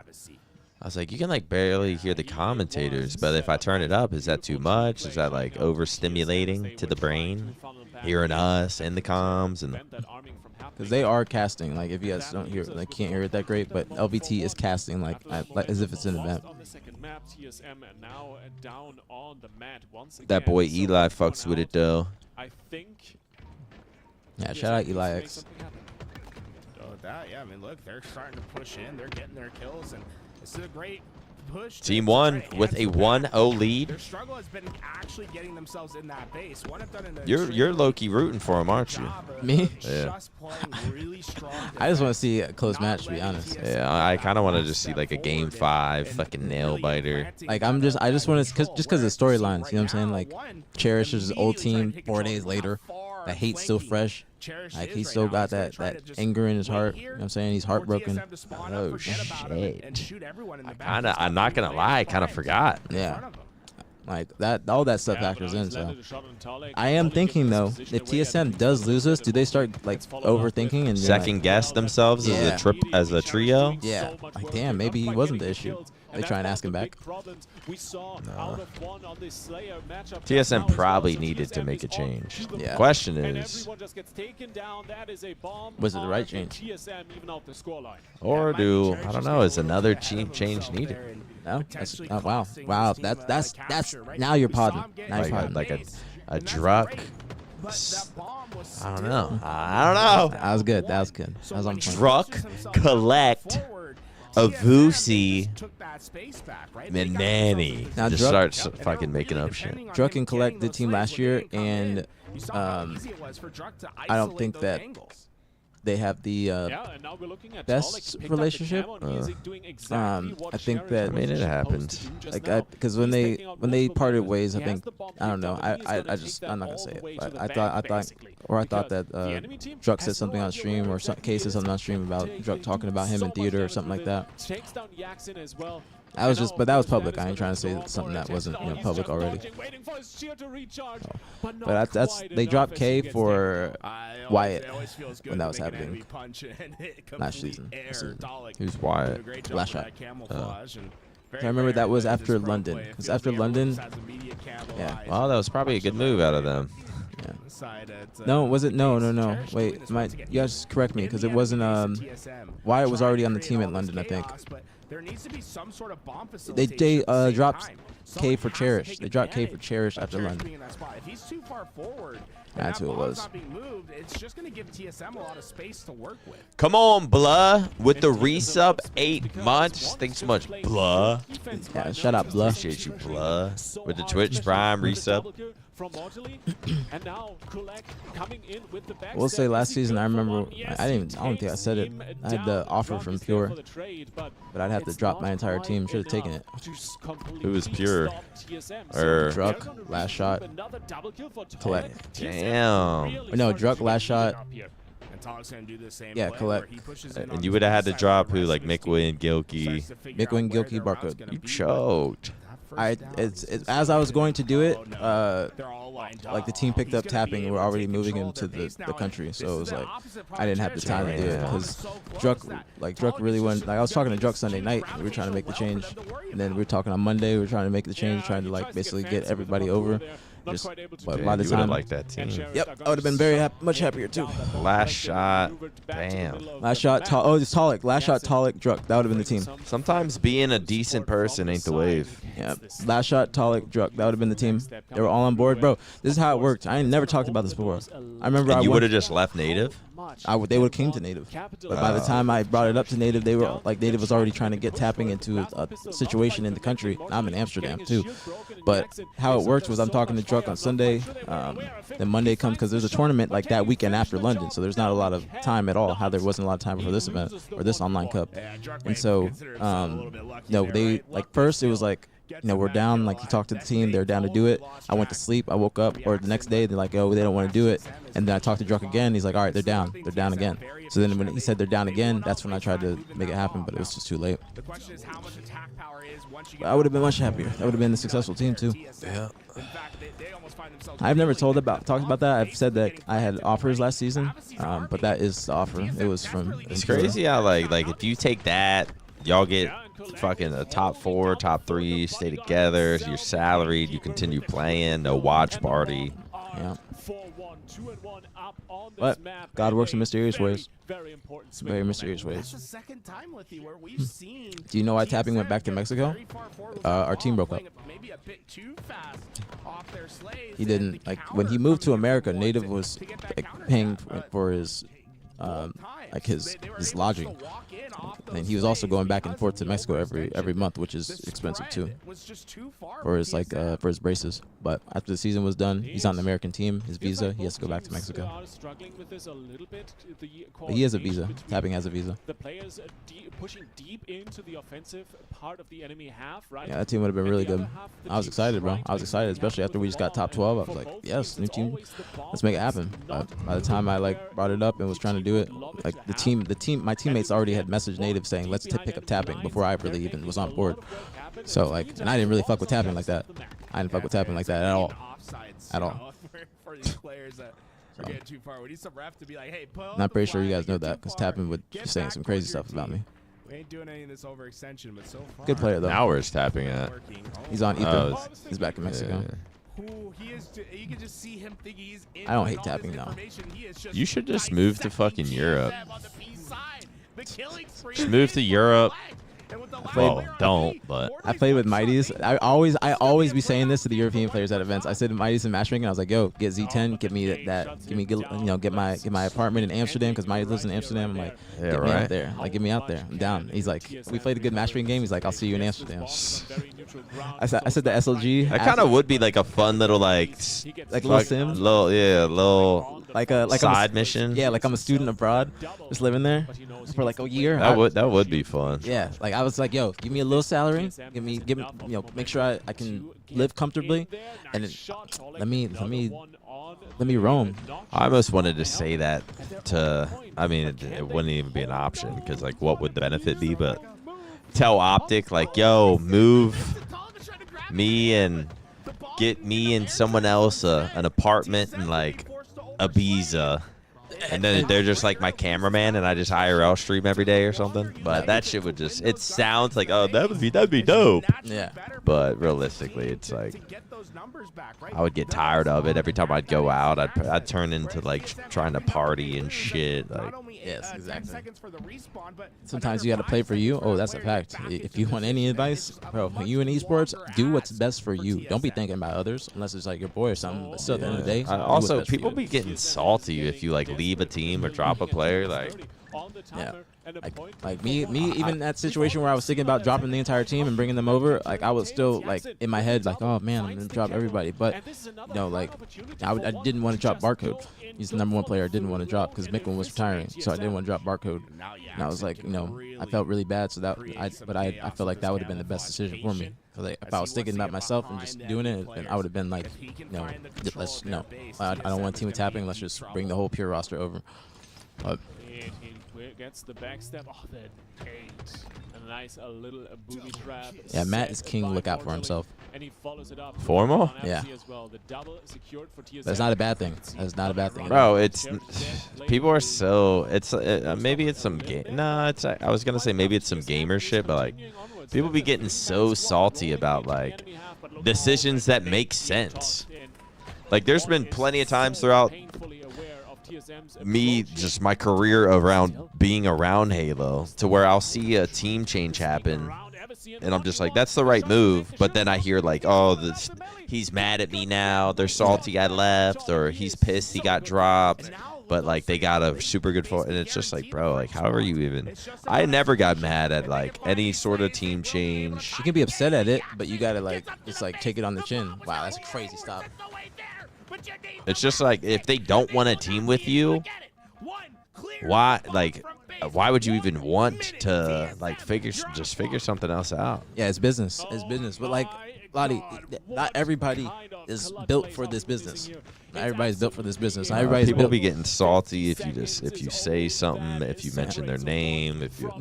you can like barely hear the commentators, but if I turn it up, is that too much? Is that like overstimulating to the brain? Hearing us in the comms and because they are casting. Like if you guys don't hear, like can't hear it that great, but LVT is casting like as if it's an event. That boy Eli fucks with it though. Yeah, shout out Eli X. Yeah, I mean, look, they're starting to push in. They're getting their kills, and this is a great push. Team 1 with a 1-0 lead. Their struggle has been actually getting themselves in that base. What I've done in the You're low-key rooting for him, aren't you? Me? Yeah. I just want to see a close match, to be honest. Yeah, I kind of want to just see like a game 5 fucking nail biter. Like I just want to just because of the storylines. You know what I'm saying? Like Cherish is his old team 4 days later. That hate's still fresh. Like he still got that anger in his heart. You know what I'm saying? He's heartbroken. Oh shit. I'm not gonna lie, I kind of forgot. Yeah. Like that, all that stuff factors in. So I am thinking though, if TSM does lose us, do they start like overthinking and second guess themselves as a trio? Yeah. Like damn, maybe he wasn't the issue. They try and ask him back. No. TSM probably needed to make a change. Yeah. Question is, was it the right change? Or I don't know, is another team change needed? No. Wow. That's now you're podding. Now you're podding. Like a Druck. I don't know. That was good. That was on point. Druck, Collect, Avusi, and Manny. Now just starts fucking making up shit. Druck and Collect did team last year, and I don't think that they have the best relationship. I think that it happened. Like because when they parted ways, I think I don't know. I'm not gonna say it, but I thought that Druck said something on stream or Kay said something on stream about Druck talking about him in theater or something like that. But that was public. I ain't trying to say something that wasn't public already. But they dropped K for Wyatt when that was happening last season. Who's Wyatt? Last shot. I remember that was after London. Because after London, yeah. Well, that was probably a good move out of them. Yeah. No, was it? No. Wait, you guys correct me because it wasn't. Wyatt was already on the team at London, I think. There needs to be some sort of bomb facility. They dropped K for Cherish. They dropped K for Cherish after London. If he's too far forward, That's who it was. Not being moved, it's just going to give TSM a lot of space to work with. Come on, Blah, with the resub 8 months. Thanks so much, Blah. Yeah, shout out, Blah. Appreciate you, Blah. With the Twitch Prime resub. We'll say last season, I remember, I don't think I said it. I had the offer from Pure, but I'd have to drop my entire team. Should have taken it. Who was Pure? Druck, last shot. Collect. Damn. No, Druck, last shot. Yeah, collect. And you would have had to drop who, like Mikwa and Gilkey. Mikwa and Gilkey, Barcode. You choked. It's as I was going to do it, like the team picked up tapping and we're already moving him to the country, so it was like I didn't have the time to do it because Druck really went. Like I was talking to Druck Sunday night, we were trying to make the change, and then we were talking on Monday, we were trying to make the change, trying to like basically get everybody over. But by the time, like that team. Yep, I would have been very much happier too. Last shot, damn. Last shot, it's Talik. Last shot, Talik, Druck. That would have been the team. Sometimes being a decent person ain't the wave. Yeah, last shot, Talik, Druck. That would have been the team. They were all on board, bro. This is how it worked. I ain't never talked about this before. I remember you would have just left native. They would have came to native, but by the time I brought it up to native, they were like native was already trying to get tapping into a situation in the country. I'm in Amsterdam too, but how it worked was I'm talking to Druck on Sunday, then Monday comes because there's a tournament like that weekend after London, so there's not a lot of time at all. How there wasn't a lot of time for this event or this online cup, and so they like first it was like. We're down, like he talked to the team, they're down to do it. I went to sleep, I woke up, or the next day, they're like, oh, they don't want to do it. And then I talked to Druck again, he's like, all right, they're down again. So then when he said they're down again, that's when I tried to make it happen, but it was just too late. The question is how much attack power is once you I would have been much happier. That would have been a successful team too. Yeah. I've never talked about that. I've said that I had offers last season, but that is the offer. It was from. It's crazy how like if you take that, y'all get fucking a top 4, top 3, stay together. You're salaried. You continue playing. No watch party. Yeah. But God works in mysterious ways. Very mysterious ways. That's the second time, Lithy, where we've seen. Do you know why tapping went back to Mexico? Our team broke up. Maybe a bit too fast off their slaves. He didn't like when he moved to America. Native was like, paying for his like his lodging, and he was also going back and forth to Mexico every month, which is expensive too for his for his braces. But after the season was done, he's on the American team. His visa, he has to go back to Mexico. But he has a visa. Tapping has a visa. The players pushing deep into the offensive part of the enemy half, right? Yeah, that team would have been really good. I was excited, bro. I was excited, especially after we just got top 12. I was like, yes, new team, let's make it happen. But by the time I like brought it up and was trying to do it, like my teammates already had messaged native saying let's pick up tapping before I really even was on board. So like, and I didn't really fuck with tapping like that. I didn't fuck with tapping like that at all. At all. And I'm pretty sure you guys know that because tapping would be saying some crazy stuff about me. We ain't doing any of this overextension, but so far. Good player though. Now where's tapping at? He's on Ether. He's back in Mexico. You can just see him think he's in I don't hate tapping now. You should just move to fucking Europe. Just move to Europe. Well, don't, but I played with Mighties. I always be saying this to the European players at events. I said to Mighties in matchmaking, I was like, "Yo, get Z10, get me get my apartment in Amsterdam because Mighties lives in Amsterdam." I'm like, yeah, "Get me right. out there, like get me out there. I'm down." He's like, "We played a good matchmaking game." He's like, "I'll see you in Amsterdam." I said the SLG. That kind of would be like a fun little like little sim, little like a side mission. Yeah, like I'm a student abroad, just living there for like a year. That would be fun. Yeah, like I was like, yo, give me a little salary, give me, make sure I can live comfortably, and let me roam. I almost wanted to say that I mean, it wouldn't even be an option because like, what would the benefit be? But tell Optic like, yo, move me and get me and someone else an apartment in like Ibiza. And then they're just like my cameraman, and I just IRL stream every day or something. But that shit would just—it sounds like, oh, that'd be dope. Yeah. But realistically, it's like those numbers back, right? I would get tired of it. Every time I'd go out, I'd turn into like trying to party and shit. Like, Yes, exactly. 10 seconds for the respawn, but Sometimes you got to play for you. Oh, that's a fact. If you want any advice, bro, when you in esports, do what's best for you. Don't be thinking about others unless it's like your boy or something. But still, at the end of the day, do what's also, best for people you. be getting salty if you like leave a team or drop a player. Like, Yeah. Like me, even that situation where I was thinking about dropping the entire team and bringing them over, like I was still like in my head, like, oh man, I'm gonna drop everybody. But you know, like I didn't want to drop Barcode. He's the #1 player I didn't want to drop because Micklin was retiring, so I didn't want to drop Barcode. And I was like, you know, I felt really bad. So that, I felt like that would have been the best decision for me. Like, if I was thinking about myself and just doing it, then I would have been like, no, let's no, I don't want team tapping. Let's just bring the whole pure roster over. But He gets the backstep. Oh, that eight. A nice little booby trap. yeah, Matt is king. Look out for himself. And he follows it up. Formal? Yeah. As well. The double secured for TSM. That's not a bad thing. That's not a bad thing. bro, it's people are so maybe it's some game. No, it's I was gonna say maybe it's some gamer shit, but like people be getting so salty about like decisions that make sense. Like there's been plenty of times throughout me, just my career around being around Halo, to where I'll see a team change happen, and I'm just like, that's the right move. But then I hear like, oh, he's mad at me now. They're salty I left, or he's pissed he got dropped. But like they got a super good and it's just like, bro, like how are you even? I never got mad at like any sort of team change. You can be upset at it, but you gotta like just like take it on the chin. Wow, that's a crazy stop. It's just like if they don't want to team with you, why would you even want to like figure something else out? Yeah, it's business. It's business. But like, Lottie, not everybody is built for this business. Not everybody's built for this business. Not everybody's People built. be getting salty if you say something, if you mention their name, if you.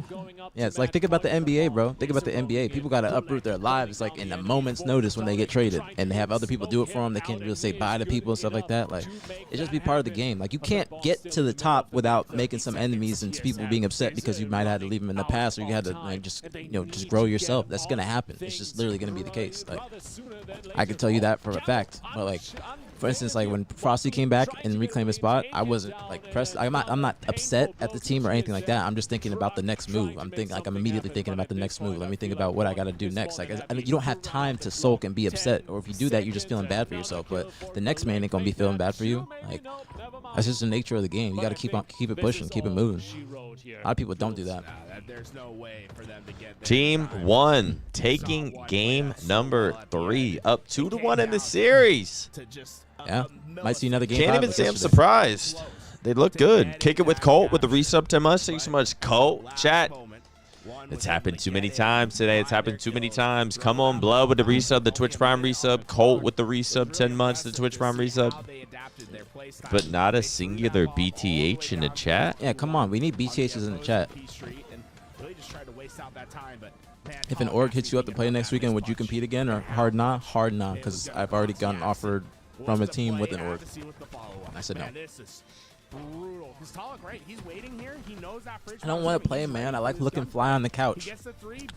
Yeah, it's like think about the NBA, bro. Think about the NBA. People gotta uproot their lives like in a moment's notice when they get traded, and they have other people do it for them. They can't really say bye to people and stuff like that. Like, it just be part of the game. Like, you can't get to the top without making some enemies and people being upset because you might have had to leave them in the past, or you had to like just just grow yourself. That's gonna happen. It's just literally gonna be the case. Like, I can tell you that for a fact. But like, for instance, like when Frosty came back and reclaimed his spot, I wasn't like pressed. I'm not upset at the team or anything like that. I'm just thinking about the next move. I'm immediately thinking about the next move. Let me think about what I got to do next. Like, you don't have time to sulk and be upset, or if you do that, you're just feeling bad for yourself. But the next man ain't gonna be feeling bad for you. Like, that's just the nature of the game. You got to keep it pushing, keep it moving. A lot of people don't do that. There's no way for them to get Team 1 taking game number 3, up 2-1 in the series. Yeah, might see another game. Can't even say I'm surprised. They look good. Kick it with Colt with the resub to us. Thanks so much, Colt. Chat. It's happened too many times today. It's happened too many times. Come on, Blood with the resub, the Twitch Prime resub. Colt with the resub, 10 months, the Twitch Prime resub. But not a singular BtH in the chat. Yeah, come on. We need BTHs in the chat. If an org hits you up to play next weekend, would you compete again, or hard nah? Hard nah, because I've already gotten offered from a team with an org. I said no. Brutal. He's tall, great. He's waiting here. He knows that fridge. I don't want to play, man. I like looking fly on the couch.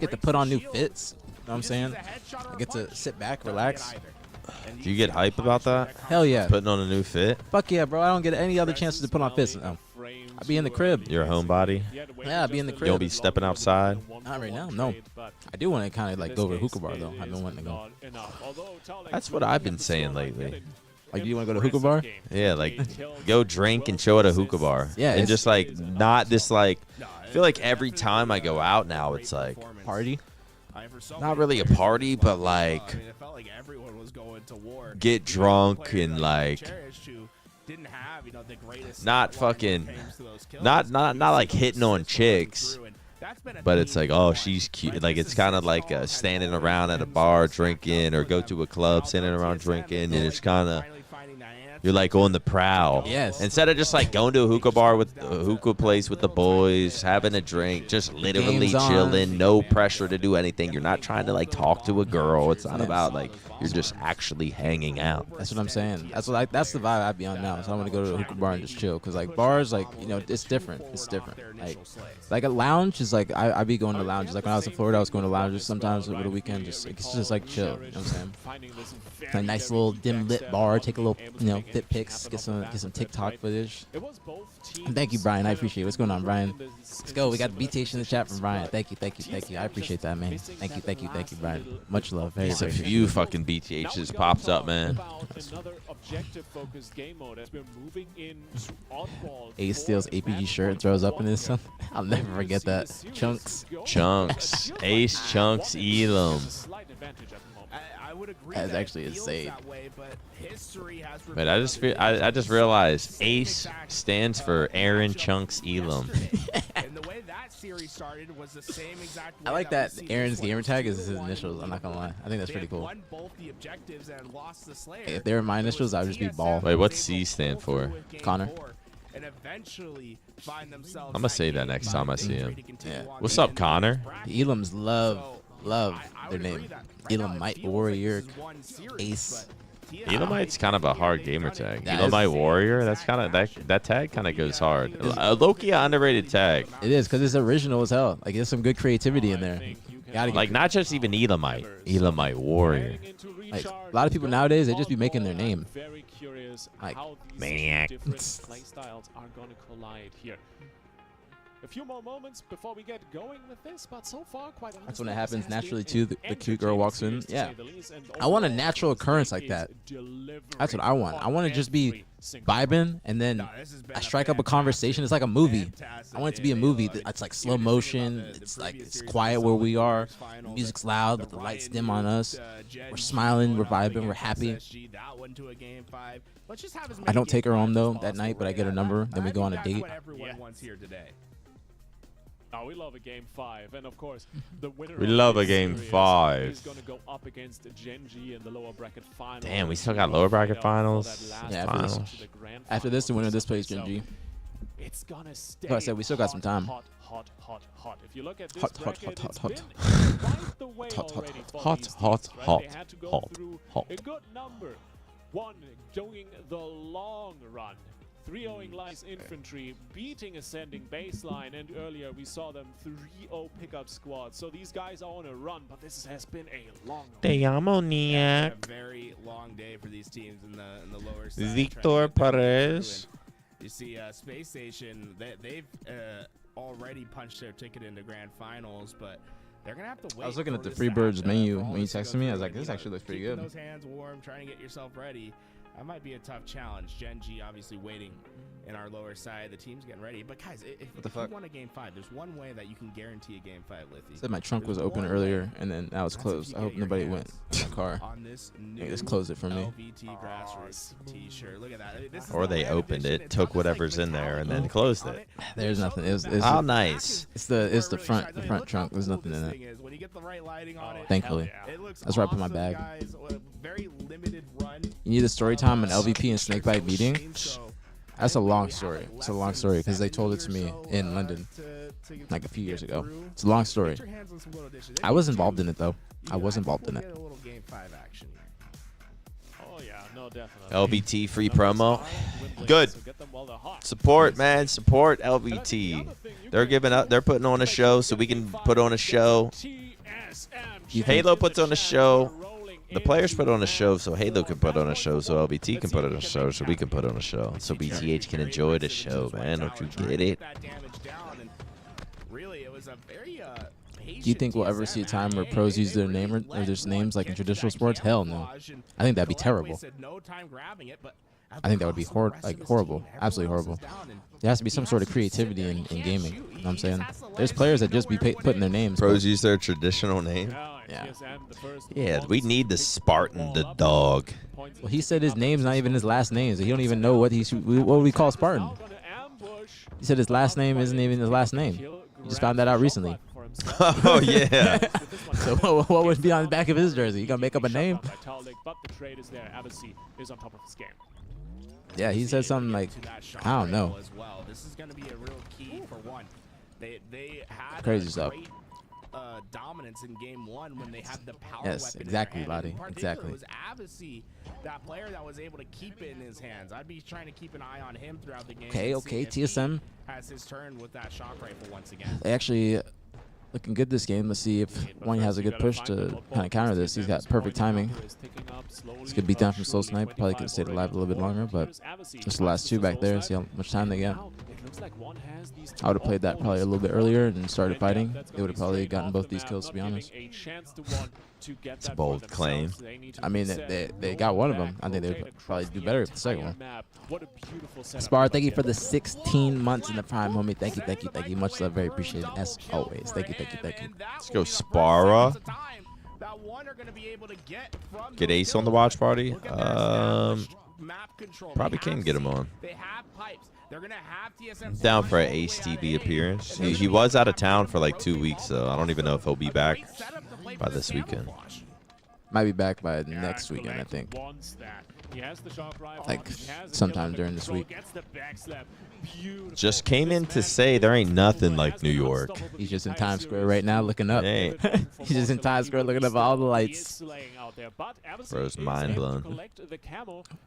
Get to put on new fits. You know what I'm saying? I get to sit back, relax. Do you get hype about that? Hell yeah. Putting on a new fit? Fuck yeah, bro. I don't get any other chances to put on fits. No. I be in the crib. You're a homebody? Yeah, I be in the crib. You don't be stepping outside? Not right now, no. I do want to kind of like go over to hookah bar though. I've been wanting to go. That's what I've been saying lately. Like, do you want to go to hookah bar? Yeah, like go drink and chill at a hookah bar. Yeah, and just like not this like. I feel like every time I go out now, it's like party. Not really a party, but like get drunk and like not fucking not like hitting on chicks. But it's like, oh, she's cute. Like, it's kind of like standing around at a bar drinking, or go to a club standing around drinking, and it's kind of You're like on the prowl. Yes. Instead of just like going to a hookah bar with a hookah place with the boys, having a drink, just literally Game's on. chilling, no pressure to do anything. You're not trying to like talk to a girl. It's not about like you're just actually hanging out. That's what I'm saying. That's the vibe I'd be on now. So I want to go to a hookah bar and just chill. Cause like bars, like it's different. It's different. Like a lounge is like I be going to lounges. Like when I was in Florida, I was going to lounges sometimes over the weekend. It's just like chill. You know what I'm saying? A nice little dim lit bar. Take a little fit pics. Get some TikTok footage. Thank you, Brian. I appreciate it. What's going on, Brian? Let's go. We got BtH in the chat from Brian. Thank you. I appreciate that, man. Thank you, Brian. Much love. Very, It's a very few fucking BTHs pops up, man. Ace steals aPG shirt and throws up in his son. I'll never forget that. Chunks. Chunks. Ace, Chunks, Elam. I would agree That's that it actually feels insane. that way, but history has But I just realized Ace stands for Aaron Chunks Elam. And the way that series started was the same exact way I like we that see Aaron's this one. gamer tag is his initials. I'm not gonna lie. I think that's They pretty had cool. won both the objectives and lost the Slayer. If they were my initials, I would just be Ball. Wait, what's C stand for? Connor. And eventually find themselves I'ma say that next time I see him. Yeah. What's up, Connor? The Elams love their name. Elamite Warrior Ace. Elamite's kind of a hard gamer tag. That Elamite is- Warrior, that's kind of that tag kind of goes hard. Loki underrated tag. It is because it's original as hell. Like there's some good creativity in there. Gotta get Like not just even Elamite, Elamite Warrior. Like a lot of people nowadays, they just be making their name. Very curious Like, how these maniac. different playstyles are going to collide here. A few more moments before we get going with this, but so far quite That's when it honestly, happens this has naturally been too. an The cute girl walks in. entertaining series, Yeah. to say the least, and I want a overall, natural occurrence like is that. delivering That's what I want. I want to just be every single vibing and then I strike up a conversation. It's like a movie. I want it to be a movie. It's like slow motion. It's like it's quiet where we are. The music's loud, but the lights dim on us. We're smiling, we're vibing, we're happy. I don't take her home though that night, but I get her number. Then we go on a date. Oh, we love a game 5, and of course, the winner. We of love a this game series 5. Is going to go up against Genji in the lower bracket final. Damn, we still got lower bracket finals. Yeah, Finals. After this, the winner of this plays Genji. It's gonna stay. Like I said, we still got some time. Hot. If you look at this Hot. bracket, it's Hot. been quite the way Hot. already for Hot. these teams, Hot. right? Hot. They had to go Hot. through Hot. a good number. One doing the long run. 3-0ing Lies Infantry, beating Ascending Baseline, and earlier we saw them 3-0 pickup squad. So these guys are on a run, but this has been a long Te amo, Niak. A very long day for these teams in the lower side. Victor Perez. You see, Space Station, they've already punched their ticket into Grand Finals, but they're gonna have to wait. I was looking at for the this Freebirds to menu for all when you this to go texted me. I was through like, and, this actually looks pretty keeping good. those hands warm, trying to get yourself ready. That might be a tough challenge. Genji obviously waiting in our lower side. The team's getting ready. But guys, if the you fuck? want a game 5, there's one way that you can guarantee a game 5, Lithy. Said my trunk was There's open one earlier way. and then now it's That's if closed. you I get hope your nobody hands went to my car. on this new Maybe just close it for me. LVT Grassroots t-shirt. Look at that. This is Or the they red opened edition. it, It's took got this, like, whatever's in there, and then metallic closed on it. There's nothing. It's How nice. the front trunk. There's nothing in it. When you get the right lighting on it, Thankfully. it looks That's where I put my awesome, bag. guys. A very limited run. You need a story time on LVP and Snakebite meeting. So That's a long story. It's a long story because they told it to me in London like a few years ago. It's a long story. I was involved in it though. I was involved in it. Get a little game 5 action. Oh yeah, no, definitely. LVT free promo. Good. Support, man. Support LVT. They're giving up. They're putting on a show so we can put on a show. Halo puts on a show. The players put on a show so Halo can put on a show, so LVT can put on a show, so we can put on a show, so BtH can enjoy the show, man. Don't you get it? Do you think we'll ever see a time where pros use their name or their names like in traditional sports? Hell no. I think that'd be terrible. I think that would be horrible. Absolutely horrible. There has to be some sort of creativity in gaming. You know what I'm saying? There's players that just be putting their names. Pros use their traditional name. Yeah. Yeah, we need the Spartan, the dog. Well, he said his name's not even his last name. So he don't even know what what we call Spartan. He said his last name isn't even his last name. He just found that out recently. Oh, yeah. So what would be on the back of his jersey? You gonna make up a name? But the trade is there. Abacy is on top of his game. Yeah, he said something like, I don't know. As well. This is going to be a real key for one. They had Crazy a stuff. great dominance in game 1 when they had the power Yes, weapon exactly, in their hand. Lottie. In particular, Exactly. It was Abbasi, that player that was able to keep it in his hands. I'd be trying to keep an eye on him throughout the game. Okay, and see okay, if he TSM. has his turn with that shock rifle once again. They actually looking good this game. Let's see if one has a good push to kind of counter this. He's got perfect timing. He's good beat down from Soul Snipe. Probably could have stayed alive a little bit longer, but just the last two back there. See how much time they get. I would have played that probably a little bit earlier and started fighting. They would have probably gotten both these kills, to be honest. It's a bold claim. I mean, they got one of them. I think they would probably do better with the second one. Spar, thank you for the 16 months in the prime, homie. Thank you, thank you, thank you. Much love, very appreciated as always. Thank you, thank you, thank you. Let's go, Spara. Get Ace on the watch party. Probably can get him on. Down for an Ace TV appearance. He was out of town for like 2 weeks, so I don't even know if he'll be back by this weekend. Might be back by next weekend, I think. Like sometime during this week. Just came in to say there ain't nothing like New York. He's just in Times Square right now looking up. Hey. He's just in Times Square looking up all the lights. Bro's mind blown.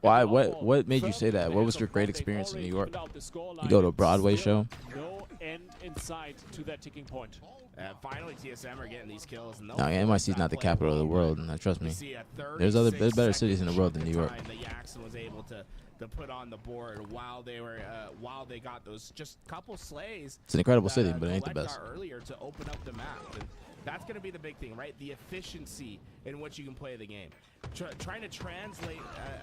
Why? What made you say that? What was your great experience in New York? You go to a Broadway show? No end in sight to that ticking point. Finally, TSM are getting these kills. No, NYC is not the capital of the world. Trust me. There's better cities in the world than New York. Jackson was able to put on the board while they got those just couple slays. It's an incredible city, but it ain't the best. Earlier to open up the map. And that's going to be the big thing, right? The efficiency in which you can play the game. Trying to translate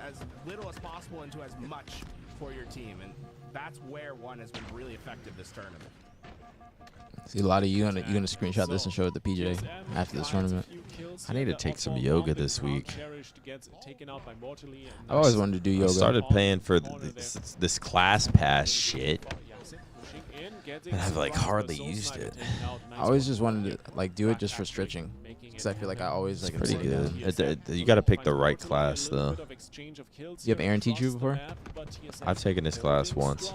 as little as possible into as much for your team, and that's where one has been really effective this tournament. See, Lottie, you gonna screenshot this and show it to PJ after this tournament? I need to take some yoga this week. I always wanted to do yoga. I started paying for this class pass shit, and I've like hardly used it. I always just wanted to like do it just for stretching, because I feel like I always like Pretty good. You got to pick the right class though. You have Aaron teach you before? I've taken this class once.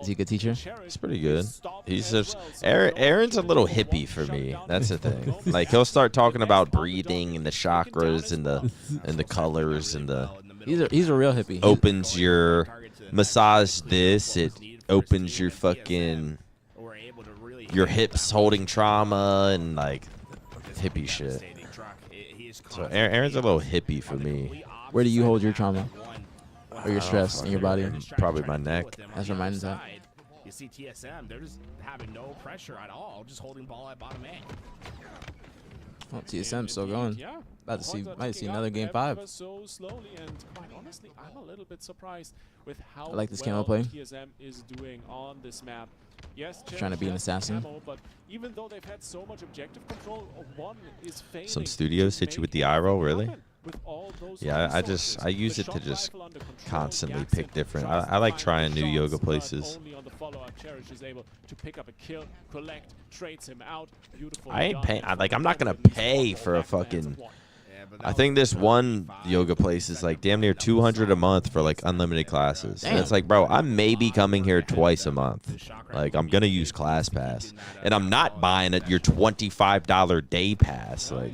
Is he a good teacher? He's pretty good. He's just Aaron's a little hippie for me. That's the thing. Like he'll start talking about breathing and the chakras and the colors and the. He's a real hippie. Opens your massage this. It opens your fucking your hips holding trauma and like hippie shit. So Aaron's a little hippie for me. Where do you hold your trauma? Or your stress in your body? Probably my neck. That's what mine's at. You see TSM, they're just having no pressure at all, just holding ball at bottom A. Well, TSM's still going. About to see, might see another game 5. So slowly, and quite honestly, I'm a little bit surprised with how I like this camo well play. TSM is doing on this map. Yes, trying to be an assassin. Camo, but even though they've had so much objective control, one is failing. Some studios hit you with the eye roll, really? Yeah, I resources. use it to just constantly pick different. I like trying new yoga places. I ain't paying. I'm not gonna pay for a fucking. I think this one yoga place is like damn near $200 a month for like unlimited classes. And it's like, bro, I may be coming here twice a month. Like I'm gonna use Class Pass, and I'm not buying your $25 day pass. Like,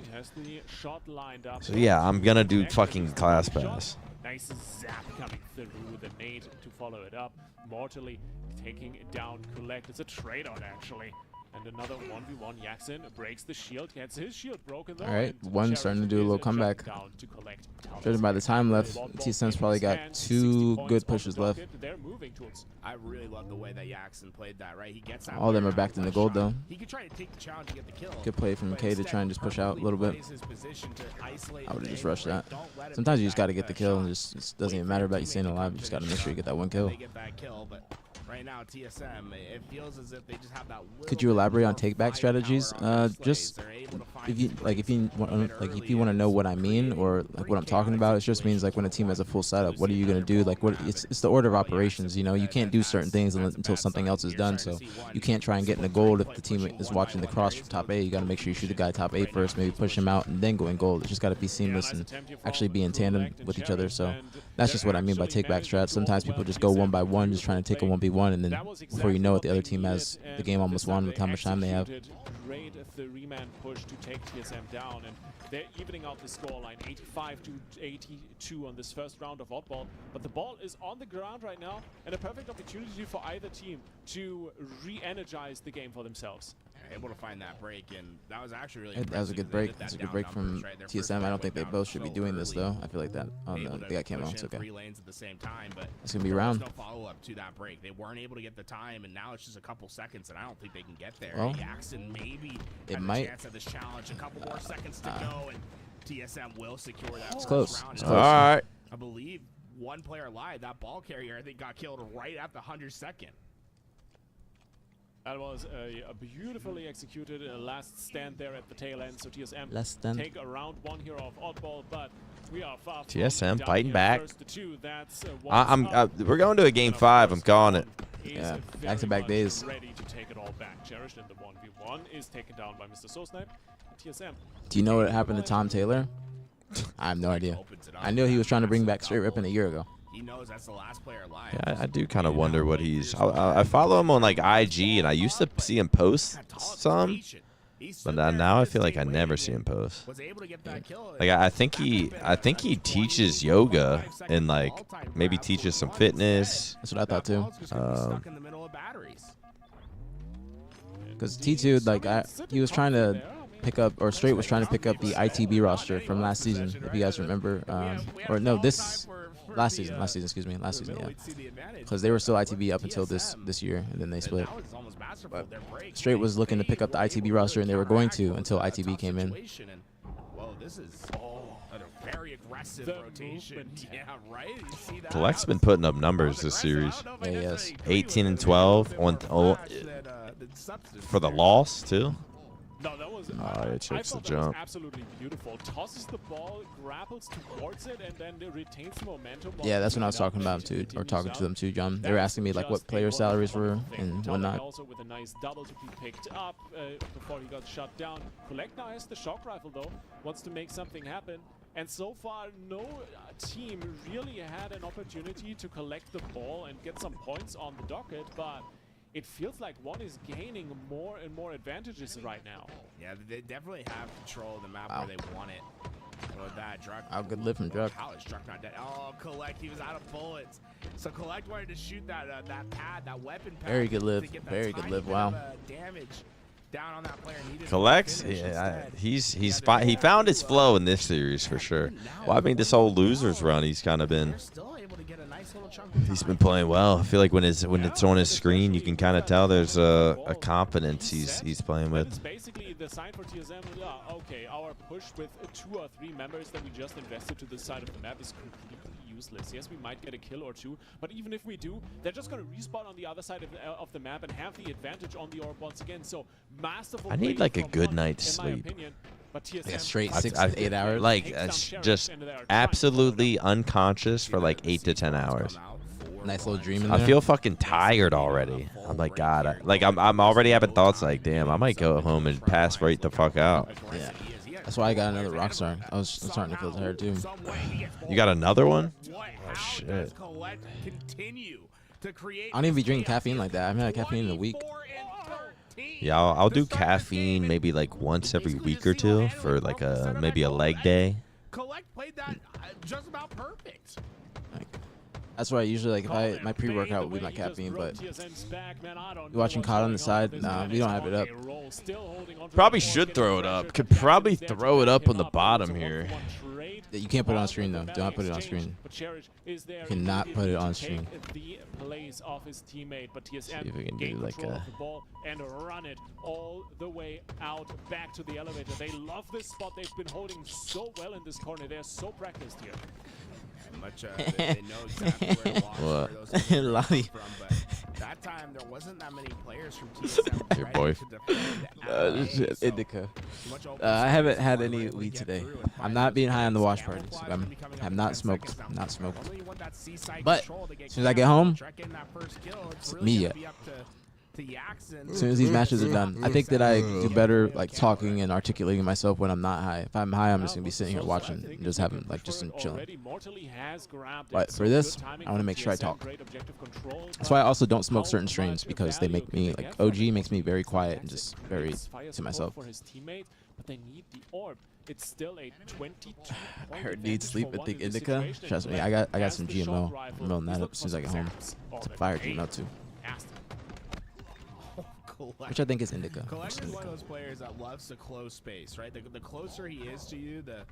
so yeah, I'm gonna do fucking Class Pass. Nice zap coming through the nade to follow it up. Mortally taking it down. Collect. It's a trade-on actually. And another 1v1. Jackson breaks the shield, gets his shield broken though. Alright, one starting to do a little comeback. Judging by the time left, TSM's probably got 2 good pushes left. I really love the way that Jackson played that, right? He gets that. All of them are backed in the gold though. He could try to take the challenge and get the kill. Good play from K to try and just push out a little bit. I would have just rushed that. Sometimes you just got to get the kill, and it doesn't even matter about you staying alive. You just got to make sure you get that one kill. right now, TSM, it feels as if they just have that. Could you elaborate on takeback strategies? Just if you want to know what I mean or like what I'm talking about, it just means like when a team has a full setup, what are you gonna do? Like it's the order of operations. You know, you can't do certain things until something else is done. So you can't try and get in the goal if the team is watching the cross from top A. You got to make sure you shoot the guy top A first, maybe push him out and then go in goal. It's just got to be seamless and actually be in tandem with each other. So that's just what I mean by takeback strats. Sometimes people just go one by one, just trying to take a 1v1, and then before you know it, the other team has the game almost won with how much time they have. Great if the reman push to take TSM down, and they're evening out the scoreline 85 to 82 on this first round of oddball. But the ball is on the ground right now, and a perfect opportunity for either team to re-energize the game for themselves. Able to find that break, and that was actually really that was a good break. That's a good break from TSM. I don't think they both should be doing this though. I feel like that they got camo. It's okay. It's gonna be round. No follow up to that break. They weren't able to get the time, and now it's just a couple seconds, and I don't think they can get there. Well, Jackson maybe it might. chance at this challenge. A couple more seconds to go, and TSM will secure that. It's close. Round. It's close. All right. I believe one player live. That ball carrier, I think, got killed right at the 100-second. That was a beautifully executed last stand there at the tail end. So TSM take a round one here of oddball, but we are far from TSM fighting back. That's we're going to a game 5. I'm calling it. Yeah, back-to-back days. Ready to take it all back. Cherished in the 1v1 is taken down by Mr. Sosnipe. TSM. Do you know what happened to Tom Taylor? I have no idea. I knew he was trying to bring back straight ripping a year ago. He knows that's the last player alive. Yeah, I do kind of wonder what he's. I follow him on like IG, and I used to see him post some, but now I feel like I never see him post. Like I think he teaches yoga and like maybe teaches some fitness. That's what I thought too. Because T2, like he was trying to pick up, or Straight was trying to pick up the ITB roster from last season, if you guys remember, or no, last season, yeah, because they were still ITB up until this year, and then they split. But Straight was looking to pick up the ITB roster, and they were going to until ITB came in. Whoa, this is a very aggressive rotation. Yeah, right. You see that? Collect's been putting up numbers this series. Yeah, yes. 18 and 12 on for the loss too. No, that was. It checks the jump. That was absolutely beautiful. Tosses the ball, grapples towards it, and then retains the momentum. Yeah, that's when I was talking about him too, or talking to them too, John. They were asking me like what player salaries were and whatnot. Also with a nice double to be picked up before he got shut down. Collect now has the shock rifle though. Wants to make something happen. And so far, no team really had an opportunity to collect the ball and get some points on the docket, but it feels like one is gaining more and more advantages right now. Yeah, they definitely have control of the map where they want it. With that, Druck. How good live from Druck. How is Druck not dead? Oh, Collect, he was out of bullets. So Collect wanted to shoot that pad, that weapon pad. Very good live. Very good live. Wow. Damage down on that player. Collects, yeah, he found his flow in this series for sure. Well, I mean, this whole losers run, he's kind of been. He's been playing well. I feel like when it's on his screen, you can kind of tell there's a confidence he's playing with. It's basically the sign for TSM. Okay, our push with 2 or 3 members that we just invested to this side of the map is completely useless. Yes, we might get a kill or 2, but even if we do, they're just going to respawn on the other side of the map and have the advantage on the orb once again. So masterful. I need like a good night's sleep. Yeah, straight 6 to 8 hours. Like just absolutely unconscious for like 8 to 10 hours. Nice little dream in I there. feel fucking tired already. I'm like, God, I'm already having thoughts like, damn, I might go home and pass right the fuck out. Yeah, that's why I got another Rockstar. I was starting to feel tired too. You got another one? Oh shit. I don't even be drinking caffeine like that. I haven't had caffeine in a week. Yeah, I'll do caffeine maybe like once every week or 2 for like maybe a leg day. Collect played that just about perfect. That's why I usually like my pre-workout would be my caffeine, but you watching COD on the side? Nah, we don't have it up. Probably should throw it up. Could probably throw it up on the bottom here. You can't put it on screen though. Do not put it on screen. You cannot put it on screen. See if we can do like a. And run it all the way out back to the elevator. They love this spot. They've been holding so well in this corner. They're so practiced here. They know exactly where to walk, where those Lobby. from, but That time there wasn't that many players from TSM Your ready boy. to defend Shit, so Indica. much open I haven't space had to any really weed get today. through and I'm find not those being high on the plays. watch parties. Camouflage I'm will be coming up have in not 10 smoked. seconds now. Not smoked. Normally you want that seaside But control to get as soon as I get camped, home, track in that first kill. It's it's really me gonna yet. be up to Yaxon. As soon as these matches are done, I think that I do better like talking and articulating myself when I'm not high. If I'm high, I'm just gonna be sitting here watching and just having like just chilling. But for this, I want to make sure I talk. That's why I also don't smoke certain strains because they make me like OG makes me very quiet and just very to myself. It's still a 22 I heard need sleep and think indica. Trust me, I got some GMO. I'm rolling that up as soon as I get home. It's a fire GMO too, which I think is indica. Collect is one of those players that loves to close space, right? The closer he is to you, the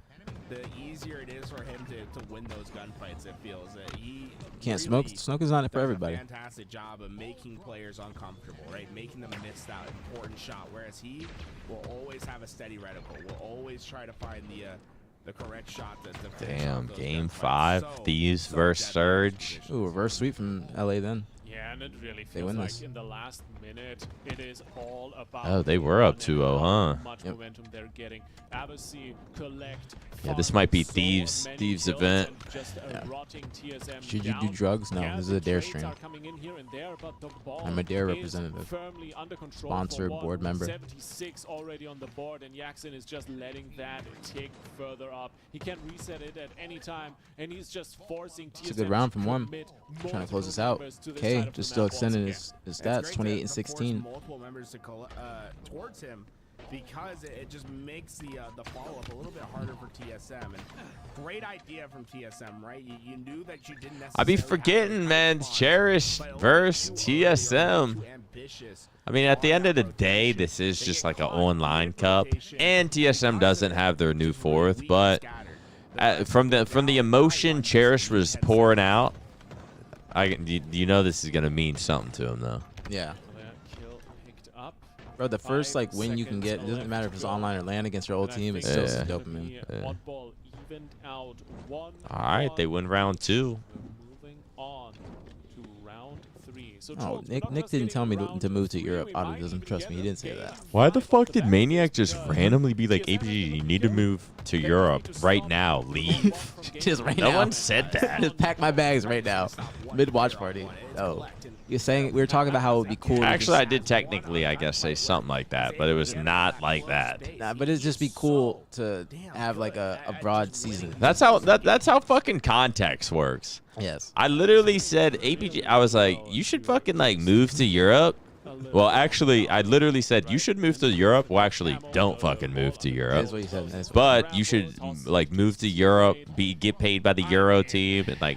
easier it is for him to win those gunfights. It feels that he Can't smoke. Smoke is not for does everybody. A fantastic job of making players uncomfortable, right? Making them miss that important shot. Whereas he will always have a steady reticle. Will always try to find the correct shot to finish Damn, off those game gunfights. 5, So Thieves versus deadly. Surge. Ooh, reverse sweep from LA then. Yeah, and it really They feels win like this. in the last minute, it is all about. Oh, they were up 2-0, huh? Much Yep. momentum they're getting. Abacy, Collect. Yeah, this farm might be so Thieves many Thieves kills event. and just a Yeah. rotting TSM Should you do down. drugs? No, Yeah, this is the a dare trades stream. are coming in here and there, but the ball I'm a dare is representative. firmly under control Sponsor, for one. board member. 76 already on the board, and Yaxon is just letting that tick further up. He can reset it at any time, and he's just forcing TSM It's a good round from one. commit Trying to close this multiple out. members to the Okay, side of just the still map once extending again. his It's stats, great 28 to and force 16. multiple members to towards him, because it just makes the follow-up a little bit harder for TSM. And great idea from TSM, right? You knew that you didn't necessarily I be have forgetting, those man. spawns, Cherish but versus you are TSM. too ambitious. I mean, at the end of the day, this is just like an online cup, and TSM doesn't have their new fourth. But from the emotion Cherish was pouring out, you know this is gonna mean something to him, though. Yeah. That kill picked up. Bro, the first 5 like win you can seconds get, it doesn't left matter if to it's go. online or land against your old And I team, it's think still Yeah. some it's gonna dopamine. be Yeah. oddball evened out 1-1. All right, they win round 2. Moving on to round 3. So Oh, Trolls, we're Nick not just didn't getting tell me round to move to 3, Europe. we Addy might doesn't even trust get me. He a didn't say game that. Why the 5 fuck off the did bat. Maniac just Because randomly be like, TSM aPG, is you able need to kill. move to They Europe need to right stop now. the Leave. 1-1 from game Just right No now. one said that. Just pack my bags right now. Mid-watch party. Oh. You're saying, we were talking about how it would be cool. to Actually, I just, did technically, I guess, say something like that, but it was not like that. Nah, but it'd just be cool to have like a broad season. That's how fucking context works. Yes. I literally said aPG. I was like, you should fucking like move to Europe. Well, actually, I literally said you should move to Europe. Well, actually, don't fucking move to Europe. That's what you said. That's what But you should like move to Europe, get paid by the Euro team, and like.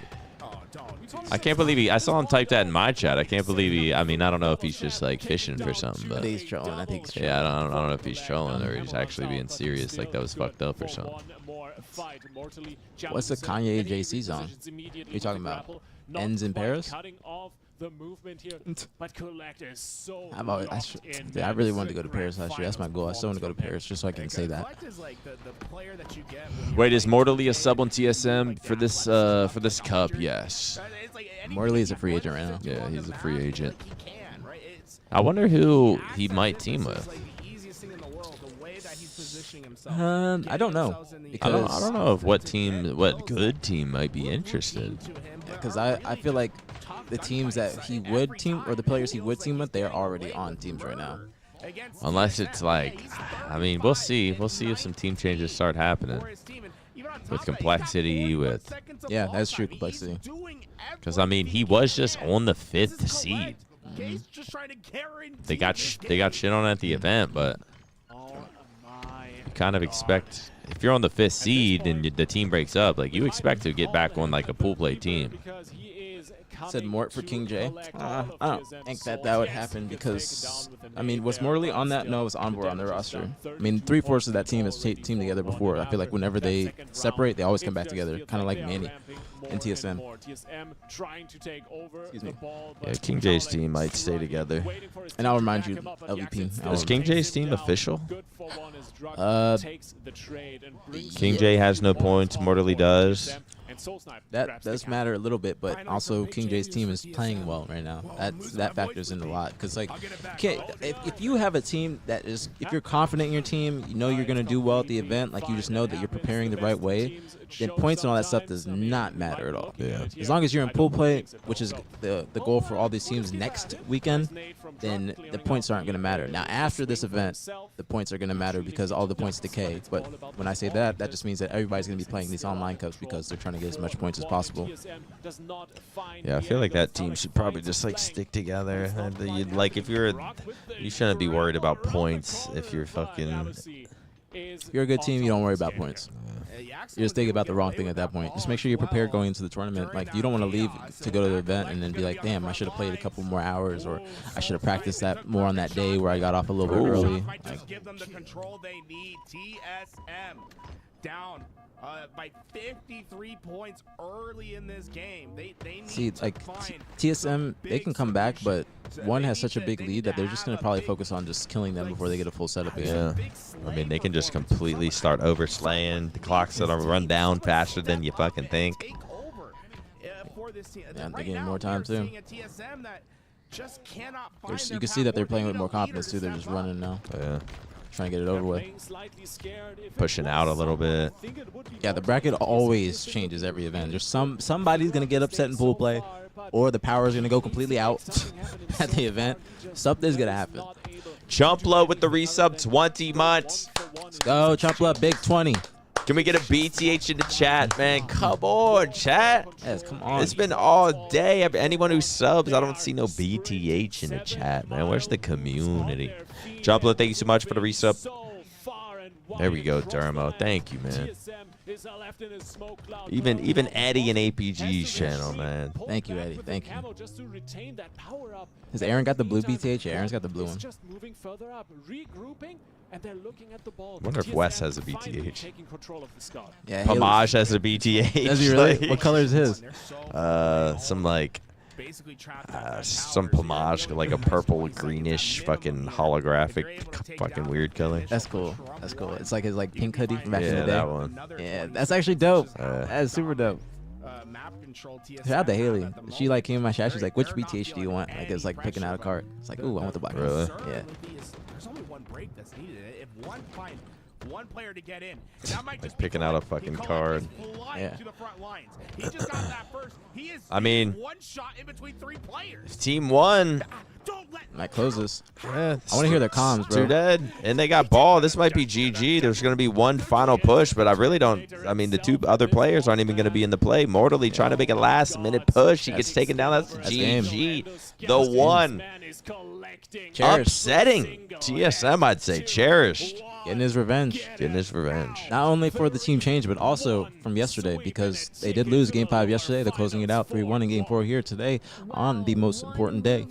I can't believe I saw him type that in my chat. I can't believe I mean, I don't know if he's just like fishing for something, I but think he's trolling. I think he's trolling. yeah, I don't know if he's trolling or he's actually being serious. Like that was fucked up or something. What's the Kanye JC song? You talking about Ends in Paris? The movement here, but Collect is so I really wanted to go to Paris last year. That's my goal. I still want to go to Paris just so I can say that. Collect is like the player that you get when you're Wait, is playing Mortally a 2K sub on and you TSM like for that, this cup? Yes. It's like anything Mortally is a that free works agent right now. if you Yeah, on the he's a map, free like, agent. he can, right? It's I wonder who the he access might to team this is, with. like, the easiest thing in the world, the way that he's positioning himself. I don't know. I don't Because- know if what good team might be interested. Because I feel like the teams that he would team or the players he would team with, they are already on teams right now. Unless it's like, I mean, we'll see. We'll see if some team changes start happening with complexity, with Yeah, that's true, complexity. because I mean he was just on the 5th seed. They got shit on at the event, but you kind of expect if you're on the 5th seed and the team breaks up, like you expect to get back on like a pool play team. Said Mort for King J. I don't think that would happen because, I mean, was Morley on that? No, it was Envoy on their roster. I mean, 3/4 of that team has teamed together before. I feel like whenever they separate, they always come back together, kind of like Manny and TSM. Excuse me. Yeah, King J's team might stay together. And I'll remind you, LVP. Is King J's team official? Uh, King J has no points. Mortally does. And Soul Snipe That grabs the does cap. matter a little bit, but Finally, also some big King J's changes team for is playing TSM. well right now. I'm losing my That factors voice in a with lot because like, I'll get it back. okay, if you have a team that is, if you're confident in your team, you know you're gonna do well at the event, like you just know that you're preparing the right way, then points and all that stuff does not matter at all. Yeah. As long as you're in pool play, which is the goal for all these teams next weekend, then the points aren't gonna matter. Now after this event, the points are gonna matter because all the points decay. But when I say that, that just means that everybody's gonna be playing these online cups because they're trying to get as much points as possible. Yeah, I feel like that team should probably just like stick together. Like if you shouldn't be worried about points if you're fucking. If you're a good team, you don't worry about points. You're just thinking about the wrong thing at that point. Just make sure you're prepared going into the tournament. Like you don't want to leave to go to the event and then be like, damn, I should have played a couple more hours, or I should have practiced that more on that day where I got off a little bit early. Might Like, just give them the control they need. TSM down by 53 points early in this game. They need see, to like find TSM, they big can come back, but solutions. one They has need such a to- big they lead need that to they're just have gonna a probably big- focus on just killing them before they get a full setup again. Yeah. I mean, they can just completely start overslaying. The clock's gonna run down faster than you fucking think. Take over, for this team. Yeah, they're Right getting now, more time, we are too. seeing a TSM that just cannot find There's, their you can see path that they're forward. playing They with need more a leader confidence to too. They're step just up. running now, Yeah. trying to get it over with. Pushing out a little bit. Yeah, the bracket always changes every event. There's somebody's gonna get upset in pool play, or the power is gonna go completely out at the event. Something's gonna happen. Jump low with the resub 20 months. Let's go, chop up, big 20. Can we get a BtH in the chat, man? Come on, chat. Yes, come on. It's been all day. Anyone who subs, I don't see no BtH in the chat, man. Where's the community? Jumplo, thank you so much for the resub. There we go, Dermo. Thank you, man. Even Addy and aPG's channel, man. Thank you, Eddie. Thank you. Has Aaron got the blue BtH? Yeah, Aaron's got the blue one. Wonder if Wes has a BtH. Yeah, Pomage has a BtH. Does he really? like, What color is his? Some like some pomage, like a purple greenish fucking holographic fucking weird color. That's cool. That's cool. It's like his like pink hoodie from back in the Yeah, day. that one. Yeah, that's actually dope. That's super dope. Shout out to Haley. She like came in my chat. She's like, "Which BTH do you want?" Like it's like picking out a card. It's like, "Ooh, I want the black one." Really? Yeah. There's only one break that's needed. If one find one player to get in, that might just picking out a fucking card. Yeah. To the front lines. He just got that first. He is I mean, one shot in between three players. Team 1. Don't let Might close this. Yeah, I want to hear their comms, bro. Two dead, and they got ball. This might be GG. There's going to be one final push, but I really don't. I mean, the two other players aren't even going to be in the play. Mortally trying to make a last-minute push. He gets taken down. That's GG. The one. Cherished. Upsetting. TSM, I'd say. Cherished. Getting his revenge. Getting his revenge. Not only for the team change, but also from yesterday, because they did lose Game 5 yesterday. They're closing it out 3-1 in Game 4 here today on the most important day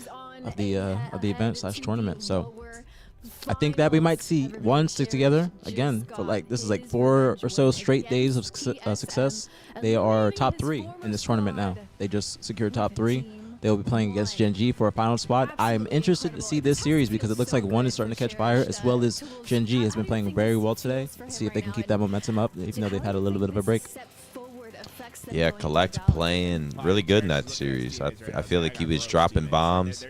of the event/tournament. So I think that we might see one stick together again for like this is like 4 or so straight days of success. They are top 3 in this tournament now. They just secured top 3. They'll be playing against Gen G for a final spot. I'm interested to see this series because it looks like one is starting to catch fire, as well as Gen G has been playing very well today. Let's see if they can keep that momentum up, even though they've had a little bit of a break. Yeah, Collect playing really good in that series. I feel like he was dropping bombs.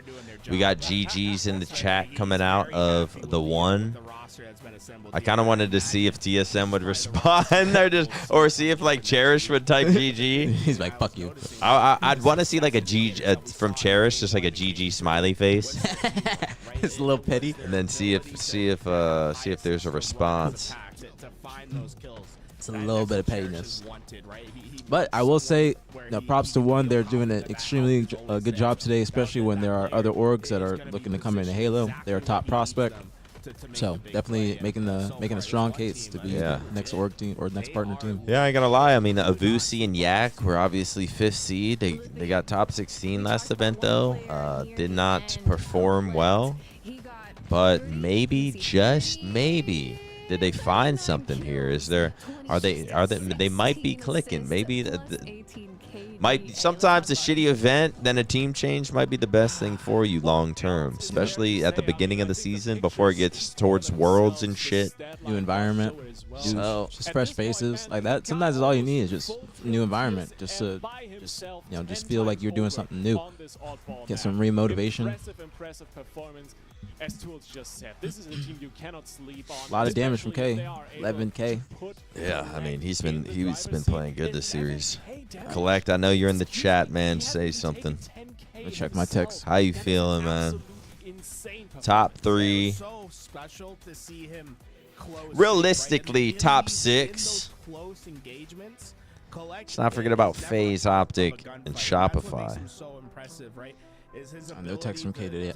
We got GG's in the chat coming out of the one. I kind of wanted to see if TSM would respond or see if like Cherish would type GG. He's like, fuck you. I'd want to see like a G from Cherish, just like a GG smiley face, It's a little petty. and then see if there's a response. It's a little bit of pettiness. But I will say, props to one. They're doing an extremely good job today, especially when there are other orgs that are looking to come into Halo. They're a top prospect. So definitely making a strong case to be the next org team or next partner team. Yeah, I ain't gonna lie. I mean, Avusi and Yak were obviously 5th seed. They got top 16 last event though. Did not perform well, but maybe, just maybe, did they find something here? Is there they might be clicking. Maybe sometimes a shitty event, then a team change might be the best thing for you long term, especially at the beginning of the season before it gets towards Worlds and shit. New environment, just fresh faces like that. Sometimes it's all you need is just new environment, just to just feel like you're doing something new, get some remotivation. Impressive performance. As Tools just said, this is a team you cannot sleep on. A lot of damage from K, 11K. Yeah, I mean he's been playing good this series. Collect, I know you're in the chat, man. Say something. Let me check my text. How you feeling, man? Top 3. Realistically, top 6. Let's not forget about FaZe, Optic, and Shopify. No text from K today.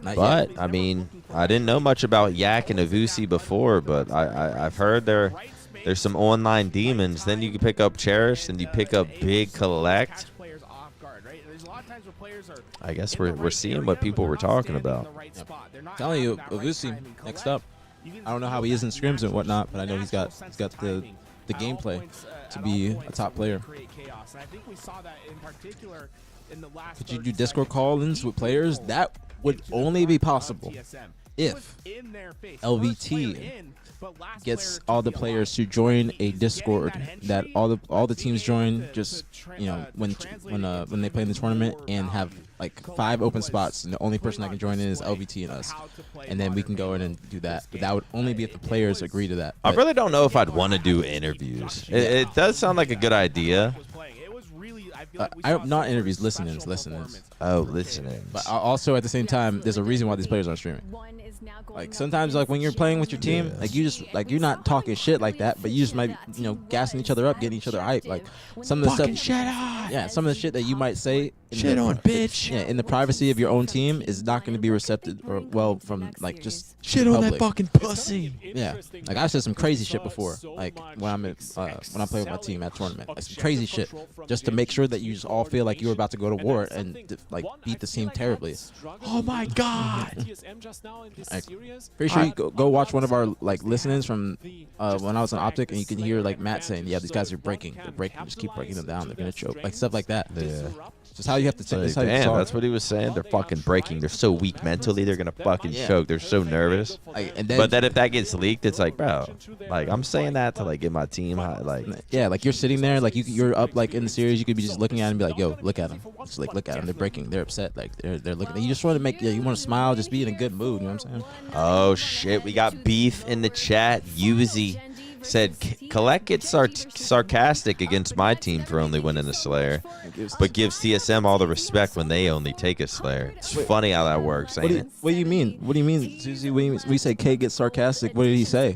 But I mean, I didn't know much about Yak and Avusi before, but I've heard there's some online demons. Then you can pick up Cherish, and you pick up Big Collect. I guess we're seeing what people were talking about. Yep. Telling you, Avusi next up. I don't know how he is in scrims and whatnot, but I know he's got the gameplay to be a top player. Could you do Discord call-ins with players? That would only be possible if LVT gets all the players to join a Discord that all the teams join. Just when they play in the tournament and have like 5 open spots, and the only person that can join in is LVT and us, and then we can go in and do that. But that would only be if the players agree to that. I really don't know if I'd want to do interviews. It does sound like a good idea. I'm not interviews, listenings. Oh, listening. But also at the same time, there's a reason why these players aren't streaming. Like sometimes, like when you're playing with your team, like you're not talking shit like that, but you just might, gassing each other up, getting each other hyped. Like some of the stuff, some of the shit that you might say, bitch. Yeah, in the privacy of your own team is not going to be receptive or well from like just shit on that fucking pussy. Yeah, like I've said some crazy shit before. Like when I play with my team at tournament, like some crazy shit, just to make sure that you just all feel like you were about to go to war and like beat the team terribly. Oh my god. Pretty sure you go watch one of our like listenings from when I was on Optic, and you can hear like Matt saying, "Yeah, these guys are breaking. They're breaking. Just keep breaking them down. They're gonna choke." Like stuff like that. Yeah. Just how you have to take. Damn, that's what he was saying. They're fucking breaking. They're so weak mentally. They're gonna fucking choke. They're so nervous. But then if that gets leaked, it's like, bro, like I'm saying that to like get my team high, like. Yeah, like you're sitting there, like you're up like in the series. You could be just looking at them and be like, "Yo, look at them." Just like look at them. They're breaking. They're upset. Like they're looking. You just want to make. Yeah, you want to smile. Just be in a good mood. You know what I'm saying? Oh shit, we got beef in the chat. Yuzi said Collect gets sarcastic against my team for only winning a Slayer, but gives TSM all the respect when they only take a Slayer. It's funny how that works, ain't it? What do you mean? What do you mean, Susie? When we say K gets sarcastic, what did he say?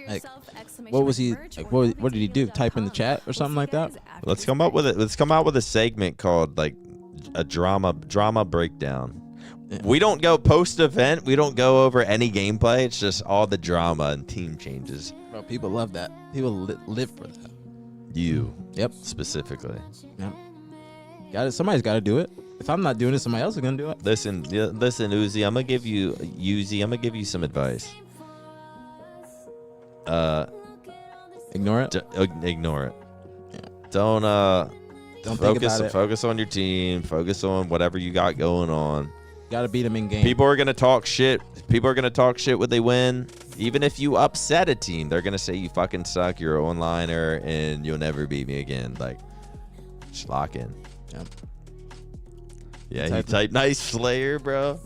Like, what was he like? What did he do? Type in the chat or something like that? Let's come out with a segment called like a drama breakdown. Yeah. We don't go post-event. We don't go over any gameplay. It's just all the drama and team changes. Bro, people love that. People live for that. You. Yep. Specifically. Yep. Somebody's got to do it. If I'm not doing it, somebody else is gonna do it. Listen, Uzi. I'm gonna give you some advice. Ignore it. Ignore it. Yeah. Don't focus on your team. Focus on whatever you got going on. Gotta beat them in game. People are gonna talk shit. People are gonna talk shit when they win. Even if you upset a team, they're gonna say you fucking suck. You're a one-liner and you'll never beat me again. Like, just lock in. Yep. Yeah, you type nice Slayer, bro.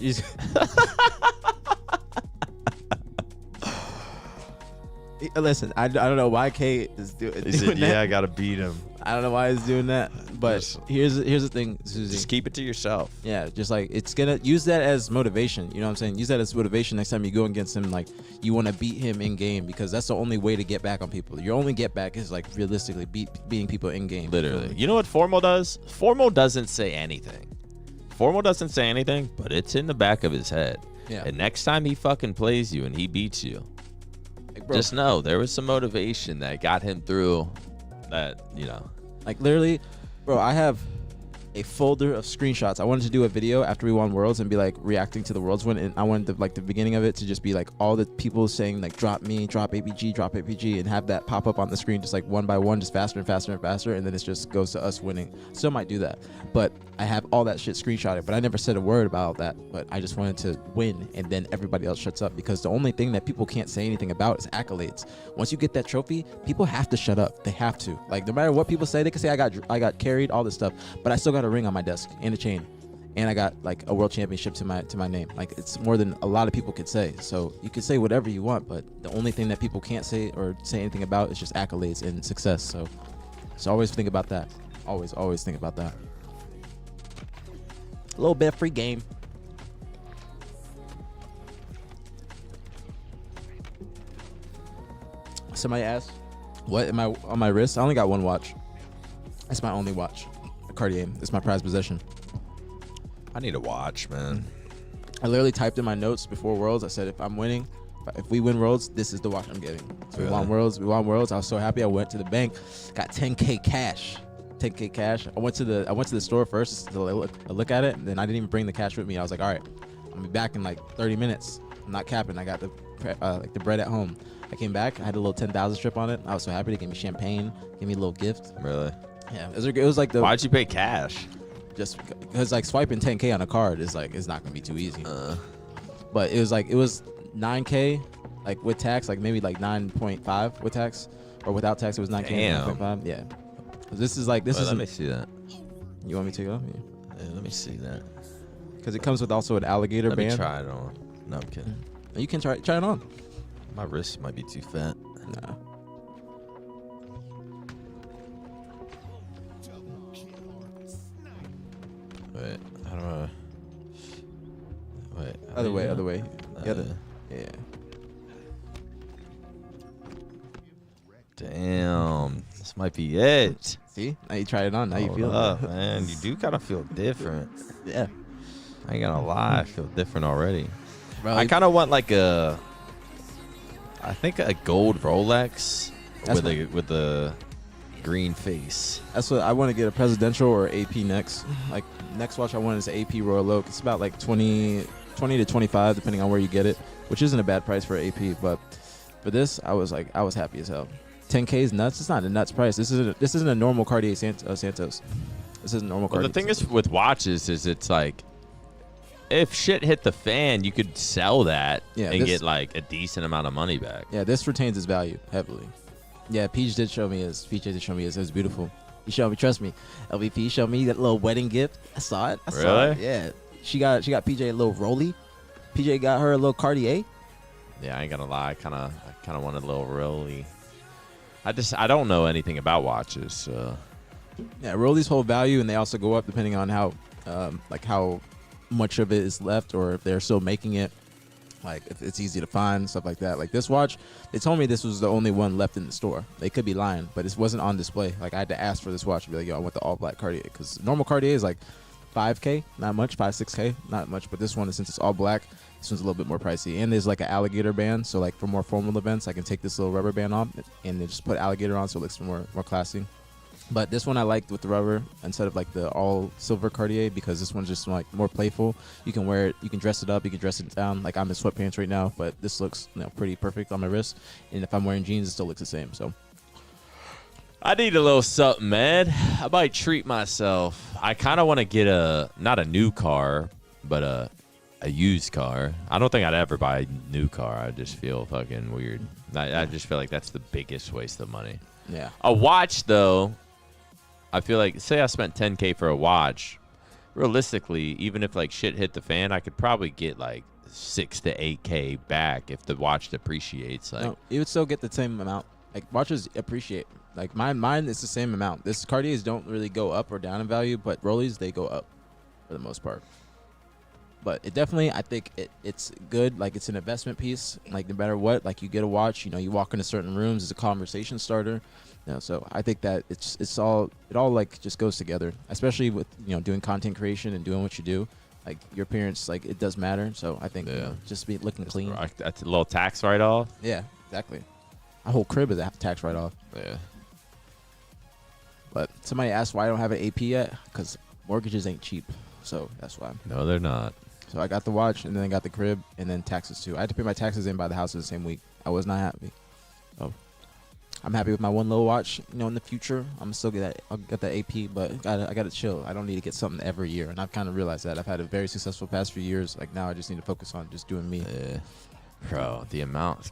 Listen, I don't know why K is doing that. Yeah, I gotta beat him. I don't know why he's doing that, but here's the thing, Susie. Just keep it to yourself. Yeah, just like it's gonna use that as motivation. You know what I'm saying? Use that as motivation next time you go against him. Like you want to beat him in game because that's the only way to get back on people. Your only get back is like realistically beating people in game. Literally. You know what Formal does? Formal doesn't say anything. Formal doesn't say anything, but it's in the back of his head. Yeah. And next time he fucking plays you and he beats you, like, bro, just know there was some motivation that got him through that, Like literally, bro, I have a folder of screenshots. I wanted to do a video after we won Worlds and be like reacting to the Worlds win, and I wanted the beginning of it to just be like all the people saying like drop me, drop aPG, and have that pop up on the screen just like one by one, just faster and faster and faster, and then it just goes to us winning. Still might do that, but I have all that shit screenshotted, but I never said a word about that. But I just wanted to win, and then everybody else shuts up, because the only thing that people can't say anything about is accolades. Once you get that trophy, people have to shut up. They have to. Like, no matter what people say, they can say I got carried, all this stuff, but I still got a ring on my desk and a chain, and I got like a world championship to my name. Like, it's more than a lot of people could say. So you can say whatever you want, but the only thing that people can't say or say anything about is just accolades and success. So always think about that. Always think about that. A little bit of free game. Somebody asked, what am I on my wrist? I only got one watch. That's my only watch. A Cartier. It's my prized possession. I need a watch, man. I literally typed in my notes before Worlds. I said, if I'm winning, if we win Worlds, this is the watch I'm getting. So really? We won Worlds. I was so happy. I went to the bank, got 10K cash. 10K cash. I went to the store first just to look at it, and then I didn't even bring the cash with me. I was like, all right, I'm gonna be back in like 30 minutes. I'm not capping. I got the bread at home. I came back. I had a little 10,000 strip on it. I was so happy. They gave me champagne, gave me a little gift. Really? Yeah, it was like the. Why'd you pay cash? Just because like swiping 10K on a card is like, it's not gonna be too easy. But it was 9K, like with tax, like maybe like 9.5 with tax, or without tax it was 9K. Damn. 9.5. Yeah. This is like Let me see that. You want me to go? Yeah, let me see that. Because it comes with also an alligator Let band. me try it on. No, I'm kidding. You can try it on. My wrist might be too fat. Nah. Wait, how do I? Wait. Other way. Yeah. Damn, this might be it. See? Now you try it on. Now you feel up, it. man. You do kind of feel different. Yeah. I ain't gonna lie, I feel different already. Bro, I kind of want like I think a gold Rolex with a green face. That's what I want to get, a presidential or AP next. Like next watch I want is AP Royal Oak. It's about like 20 to 25 depending on where you get it, which isn't a bad price for AP. But for this, I was happy as hell. 10K is nuts. It's not a nuts price. This isn't a normal Cartier Santos. This isn't normal Cartier. The thing is with watches is it's like, if shit hit the fan, you could sell that and get like a decent amount of money back. Yeah, this retains its value heavily. Yeah, PJ did show me his. It was beautiful. He showed me, trust me. LVP showed me that little wedding gift. I saw it. Saw it. Yeah. She got PJ a little Rolly. PJ got her a little Cartier. Yeah, I ain't gonna lie. I kind of wanted a little Rolly. I don't know anything about watches. So. Yeah, Rollies hold value, and they also go up depending on how much of it is left, or if they're still making it. Like, if it's easy to find, stuff like that. Like this watch, they told me this was the only one left in the store. They could be lying, but it wasn't on display. Like, I had to ask for this watch to be like, yo, I want the all black Cartier, because normal Cartier is like 5K, not much, 6K, not much. But this one, since it's all black, this one's a little bit more pricey. And there's like an alligator band, so like for more formal events, I can take this little rubber band off and then just put alligator on, so it looks more classy. But this one I liked with the rubber instead of like the all silver Cartier, because this one's just like more playful. You can wear it, you can dress it up, you can dress it down. Like I'm in sweatpants right now, but this looks pretty perfect on my wrist. And if I'm wearing jeans, it still looks the same. So I need a little something, man. I might treat myself. I kind of want to get not a new car, but a used car. I don't think I'd ever buy a new car. I just feel fucking weird. I just feel like that's the biggest waste of money. Yeah. A watch, though, I feel like, say I spent 10K for a watch, realistically, even if like shit hit the fan, I could probably get like 6 to 8K back if the watch depreciates. Like, no, you would still get the same amount. Like watches appreciate. Like mine is the same amount. This Cartiers don't really go up or down in value, but Rollies, they go up for the most part. But it definitely, I think it's good. Like it's an investment piece. Like no matter what, like you get a watch, you walk into certain rooms, it's a conversation starter. So I think that it all like just goes together, especially with doing content creation and doing what you do. Like your appearance, like it does matter. So I think just be looking clean. That's a little tax write-off. Yeah, exactly. My whole crib is a tax write-off. Yeah. But somebody asked why I don't have an AP yet, because mortgages ain't cheap, so that's why. No, they're not. So I got the watch, and then I got the crib, and then taxes too. I had to pay my taxes in by the house in the same week. I was not happy. So I'm happy with my one little watch. You know, in the future, I'm still get that. I'll get that AP, but I got to chill. I don't need to get something every year, and I've kind of realized that. I've had a very successful past few years. Like now, I just need to focus on just doing me. Bro, the amount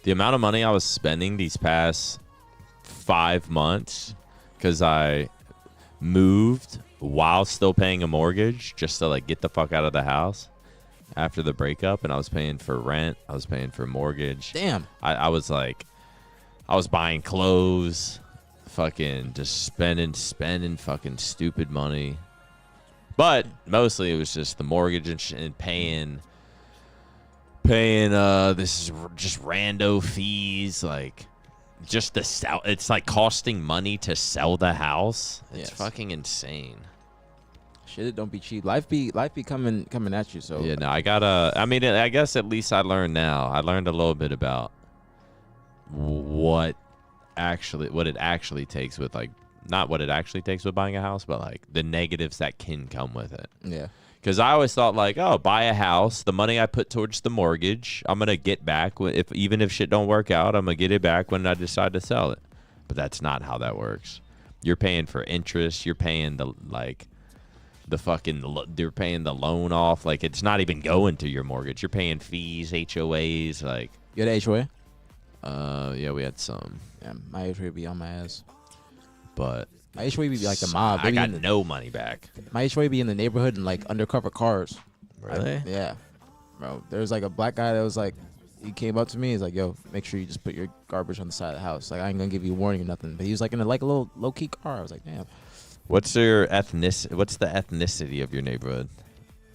of money I was spending these past 5 months because I moved while still paying a mortgage just to like get the fuck out of the house after the breakup, and I was paying for rent, I was paying for mortgage. Damn. I was buying clothes, fucking just spending fucking stupid money. But mostly it was just the mortgage and paying this is just rando fees, like just the sell. It's like costing money to sell the house. It's fucking insane. Shit, it don't be cheap. Life be coming at you. So yeah, no, I mean, I guess at least I learned now. I learned a little bit about what it actually takes with like, not what it actually takes with buying a house, but like the negatives that can come with it. Yeah. Because I always thought like, oh, buy a house, the money I put towards the mortgage, I'm gonna get back. Even if shit don't work out, I'm gonna get it back when I decide to sell it. But that's not how that works. You're paying for interest. You're paying you're paying the loan off. Like it's not even going to your mortgage. You're paying fees, HOAs. Like you had a HOA? Yeah, we had some. Yeah, my HOA be on my ass. But my HOA be like the mob. I got no money back. My HOA be in the neighborhood and like undercover cars. Really? Yeah, bro. There's like a black guy that was like, he came up to me. He's like, "Yo, make sure you just put your garbage on the side of the house. Like I ain't gonna give you a warning or nothing." But he was like in a little low key car. I was like, "Damn." What's the ethnicity of your neighborhood?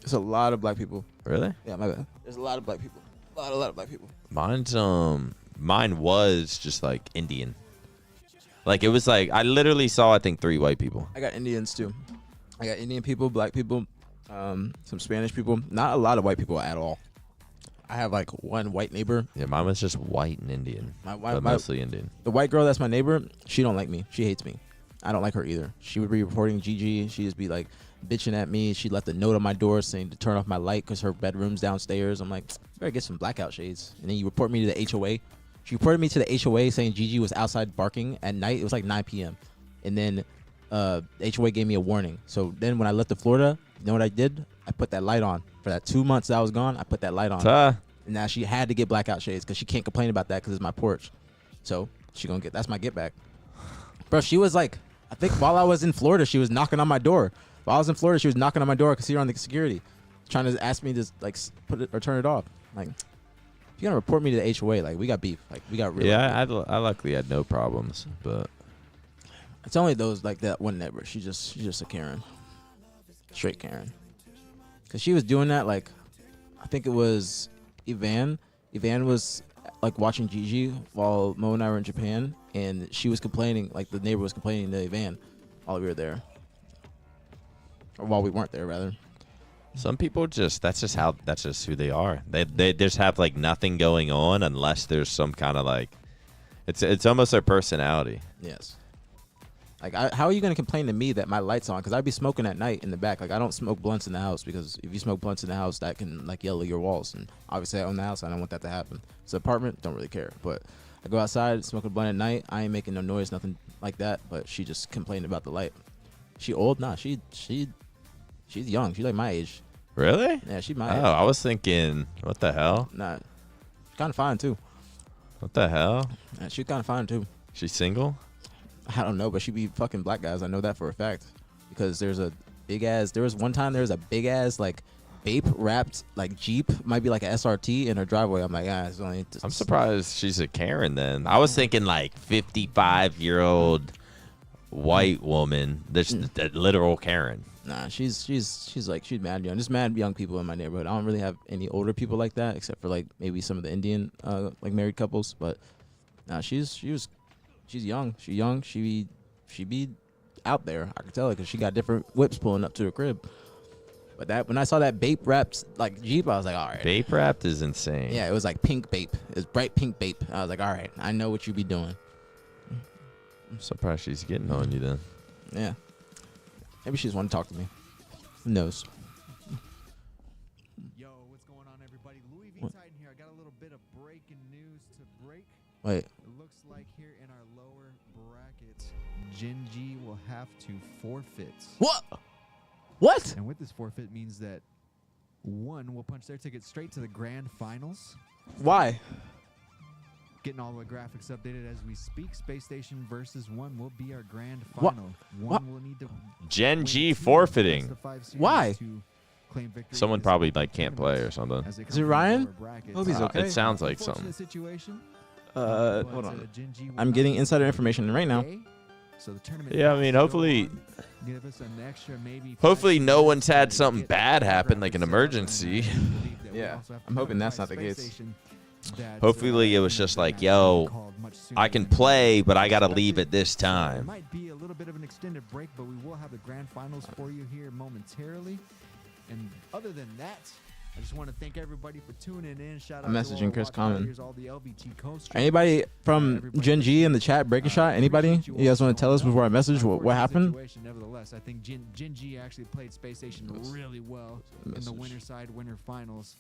There's a lot of black people. Really? Yeah, my bad. There's a lot of black people. A lot of black people. Mine was just like Indian. Like it was like I literally saw I think 3 white people. I got Indians too. I got Indian people, black people, some Spanish people. Not a lot of white people at all. I have like one white neighbor. Yeah, mine was just white and Indian. Mostly Indian. The white girl that's my neighbor, she don't like me. She hates me. I don't like her either. She would be reporting GG. She'd just be like bitching at me. She left a note on my door saying to turn off my light because her bedroom's downstairs. I'm like, you better get some blackout shades. And then you report me to the HOA. She reported me to the HOA saying GG was outside barking at night. It was like 9 p.m. And then HOA gave me a warning. So then when I left to Florida, you know what I did? I put that light on. For that 2 months that I was gone, I put that light on. And now she had to get blackout shades because she can't complain about that because it's my porch. So she gonna get, that's my get back. Bro, she was like, I think while I was in Florida, she was knocking on my door. While I was in Florida, she was knocking on my door. I could see her on the security, trying to ask me to like put it or turn it off. Like, if you're gonna report me to the HOA, like we got beef. Like we got real. Yeah, I luckily had no problems, but it's only those like that one neighbor. She's just a Karen, straight Karen. Cause she was doing that like, I think it was Evan. Evan was like watching Gigi while Mo and I were in Japan, and she was complaining, like the neighbor was complaining to Evan while we were there, or while we weren't there rather. Some people that's just who they are. They just have like nothing going on unless there's some kind of like, it's almost their personality. Yes. Like, how are you gonna complain to me that my light's on? Because I'd be smoking at night in the back. Like, I don't smoke blunts in the house because if you smoke blunts in the house, that can like yellow your walls. And obviously, I own the house. I don't want that to happen. It's an apartment. Don't really care. But I go outside, smoke a blunt at night. I ain't making no noise, nothing like that. But she just complained about the light. She old? Nah, she's young. She's like my age. Really? Yeah, she's my age. Oh, I was thinking, what the hell? Nah, she's kind of fine too. What the hell? Yeah, she's kind of fine too. She's single? I don't know, but she be fucking black guys. I know that for a fact because there was one time there was a big ass like vape wrapped like Jeep, might be like a SRT in her driveway. I'm like, it's only. I'm surprised she's a Karen then. I was thinking like 55-year-old white woman. There's a literal Karen. Nah, she's mad young. Just mad young people in my neighborhood. I don't really have any older people like that except for like maybe some of the Indian like married couples. But nah, she's young. She young. She be out there. I can tell her because she got different whips pulling up to her crib. But that when I saw that vape wrapped like Jeep, I was like, all right. Vape wrapped is insane. Yeah, it was like pink vape. It was bright pink vape. I was like, all right, I know what you be doing. I'm surprised she's getting on you then. Yeah. Maybe she just want to talk to me. Who knows? Yo, what's going on, everybody? Louis V. What? Titan here. I got a little bit of breaking news to break. Wait. It looks like here in our lower bracket, Gen G will have to forfeit. What? What? And with this forfeit means that one will punch their ticket straight to the grand finals. Why? Getting all the graphics updated as we speak. Space Station versus one will be our grand What? final. What? One will need to Gen win G two forfeiting. best-of-5 series Why? to claim victory Someone in this probably like can't play or tournament something. as they Is come it from Ryan? lower brackets. Hope he's okay. It sounds like Unfortunate something. situation, Hold but, on. Gen G will I'm not getting be insider able to information right now. play, so the tournament Yeah, I has mean, to go hopefully- on. Give us an extra maybe Hopefully 5 no seconds one's had to something get bad the happen, like an graphics set up, and I emergency. believe that we Yeah, also have to I'm hoping that's notify not the case. Space Station that, Hopefully it was just the like, match yo, will be called much sooner I can than play, but I gotta expected. leave at this There time. might be a little bit of an extended break, but we will have the grand finals for you here momentarily. And other than that, I just want to thank everybody for tuning in. Shout out I'm to messaging all Chris watch Common. warriors, all the LVT co-streamers. Anybody from Everybody Gen G in the chat, break a shot? Anybody? appreciate You guys all want to tell us showing before I up. message what Unfortunate happened? situation, nevertheless, I think Gen G actually played Space Station really well in the Message. winner side, winner finals.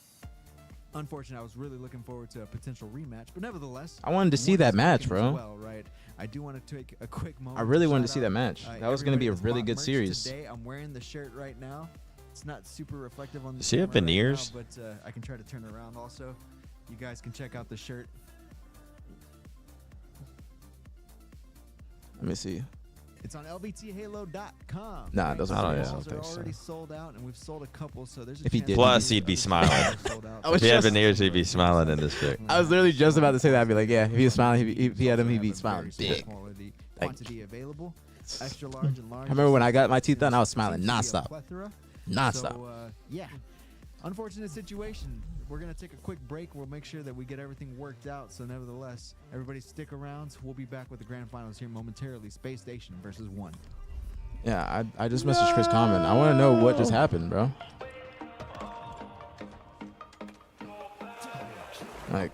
Unfortunately, I was really looking forward to a potential rematch, but nevertheless, I wanted to see one that is match, taken as bro. well, right? I do want to take a quick moment. I really wanted to shout see that out, match. That was going to be a everybody really that's good bought merch series. Today, I'm wearing the shirt right now. It's not super reflective on the Does he have camera right now, veneers? but I can try to turn it around also. You guys can check out the shirt. Let me see. It's on lvthalo.com. Nah, it doesn't I don't- The yeah, I don't balls think are so. already sold out, and we've sold a couple, so there's a If he chance did, that Plus, these he'd be other smiling. are sold out. I was If he had just- veneers, he'd be smiling in this pic. I was literally just about to say that. I'd be like, yeah, if he was smiling, if he had him, he'd be Have a smiling very small big. quality Thank quantity available. Extra large and large. I remember when I got my teeth done, I was Seems smiling to be a nonstop. plethora. Nonstop. So, yeah. Unfortunate situation. We're going to take a quick break. We'll make sure that we get everything worked out. So, nevertheless, everybody stick around. We'll be back with the grand finals here momentarily. Space Station versus one. Yeah, I just messaged Chris Common. I want to know what just happened, bro. Like,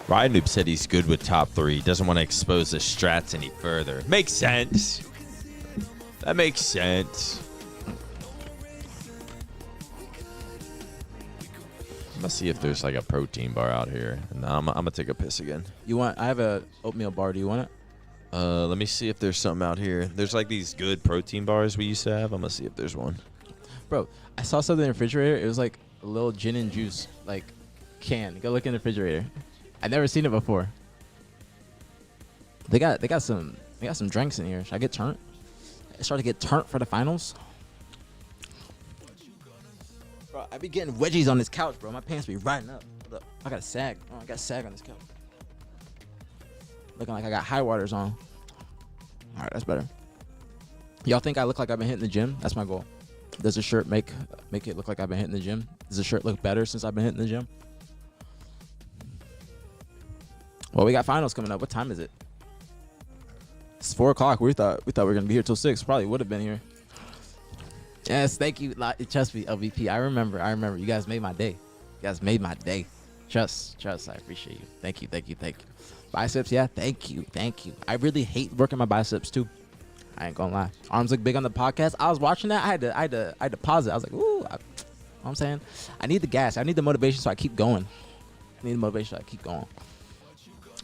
Ryan said he's good with top 3. Doesn't want to expose his strats any further. Makes sense. That makes sense. I'm gonna see if there's like a protein bar out here. No, I'm gonna take a piss again. you want? I have a oatmeal bar. Do you want it? Let me see if there's something out here. There's like these good protein bars we used to have. I'm gonna see if there's one. Bro, I saw something in the refrigerator. It was like a little gin and juice like can. Go look in the refrigerator. I've never seen it before. They got some drinks in here. Should I get turned? I start to get turned for the finals. Bro, I be getting wedgies on this couch, bro. My pants be riding up. Look, I got a sag. Oh, I got sag on this couch. Looking like I got high waters on. All right, that's better. Y'all think I look like I've been hitting the gym? That's my goal. Does the shirt make it look like I've been hitting the gym? Does the shirt look better since I've been hitting the gym? Well, we got finals coming up. What time is it? It's 4 o'clock. We thought we were gonna be here till 6. Probably would have been here. Yes, thank you. Trust me, LVP. I remember. You guys made my day. You guys made my day. Trust. I appreciate you. Thank you. Biceps, yeah. Thank you. I really hate working my biceps too. I ain't gonna lie. Arms look big on the podcast. I was watching that. I had to pause it. I was like, ooh. You know what I'm saying? I need the gas. I need the motivation so I keep going.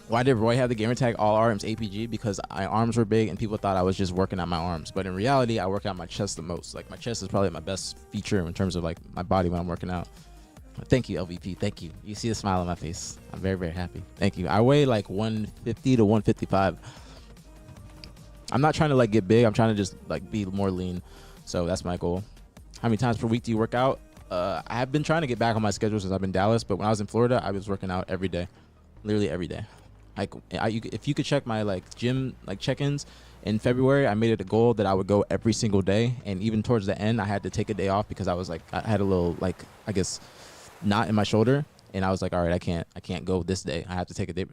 Why did Roy have the gamer tag all arms aPG? Because my arms were big and people thought I was just working out my arms. But in reality, I work out my chest the most. Like my chest is probably my best feature in terms of like my body when I'm working out. Thank you, LVP. Thank you. You see the smile on my face. I'm very, very happy. Thank you. I weigh like 150 to 155. I'm not trying to like get big. I'm trying to just like be more lean. So that's my goal. How many times per week do you work out? I have been trying to get back on my schedule since I've been in Dallas. But when I was in Florida, I was working out every day. Literally every day. Like if you could check my like gym like check-ins in February, I made it a goal that I would go every single day. And even towards the end, I had to take a day off because I was like I had a little like I guess knot in my shoulder, and I was like, all right, I can't go this day. I have to take a day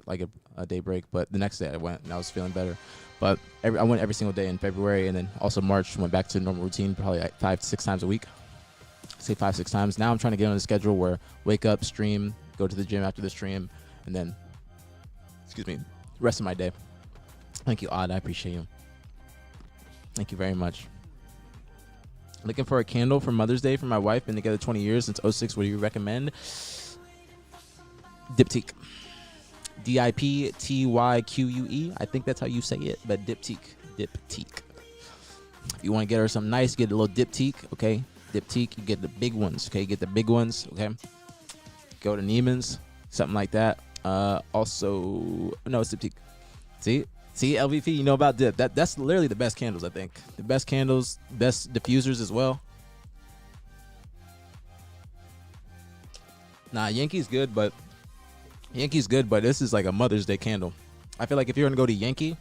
a day break. But the next day I went and I was feeling better. But I went every single day in February, and then also March went back to normal routine, probably like 5-6 times a week. Say 5-6 times. Now I'm trying to get on a schedule where wake up, stream, go to the gym after the stream, and then rest of my day. Thank you, Odd. I appreciate you. Thank you very much. Looking for a candle for Mother's Day for my wife. Been together 20 years since '06. What do you recommend? Diptyque. Diptyque. I think that's how you say it, but Diptyque. Diptyque. If you want to get her something nice, get a little Diptyque, okay? Diptyque, you get the big ones, okay? Get the big ones, okay? Go to Neiman's, something like that. Also, no, it's Diptyque. See, LVP, you know about dip. That's literally the best candles, I think. The best candles, best diffusers as well. Nah, Yankee's good, but this is like a Mother's Day candle. I feel like if you're gonna go to Yankee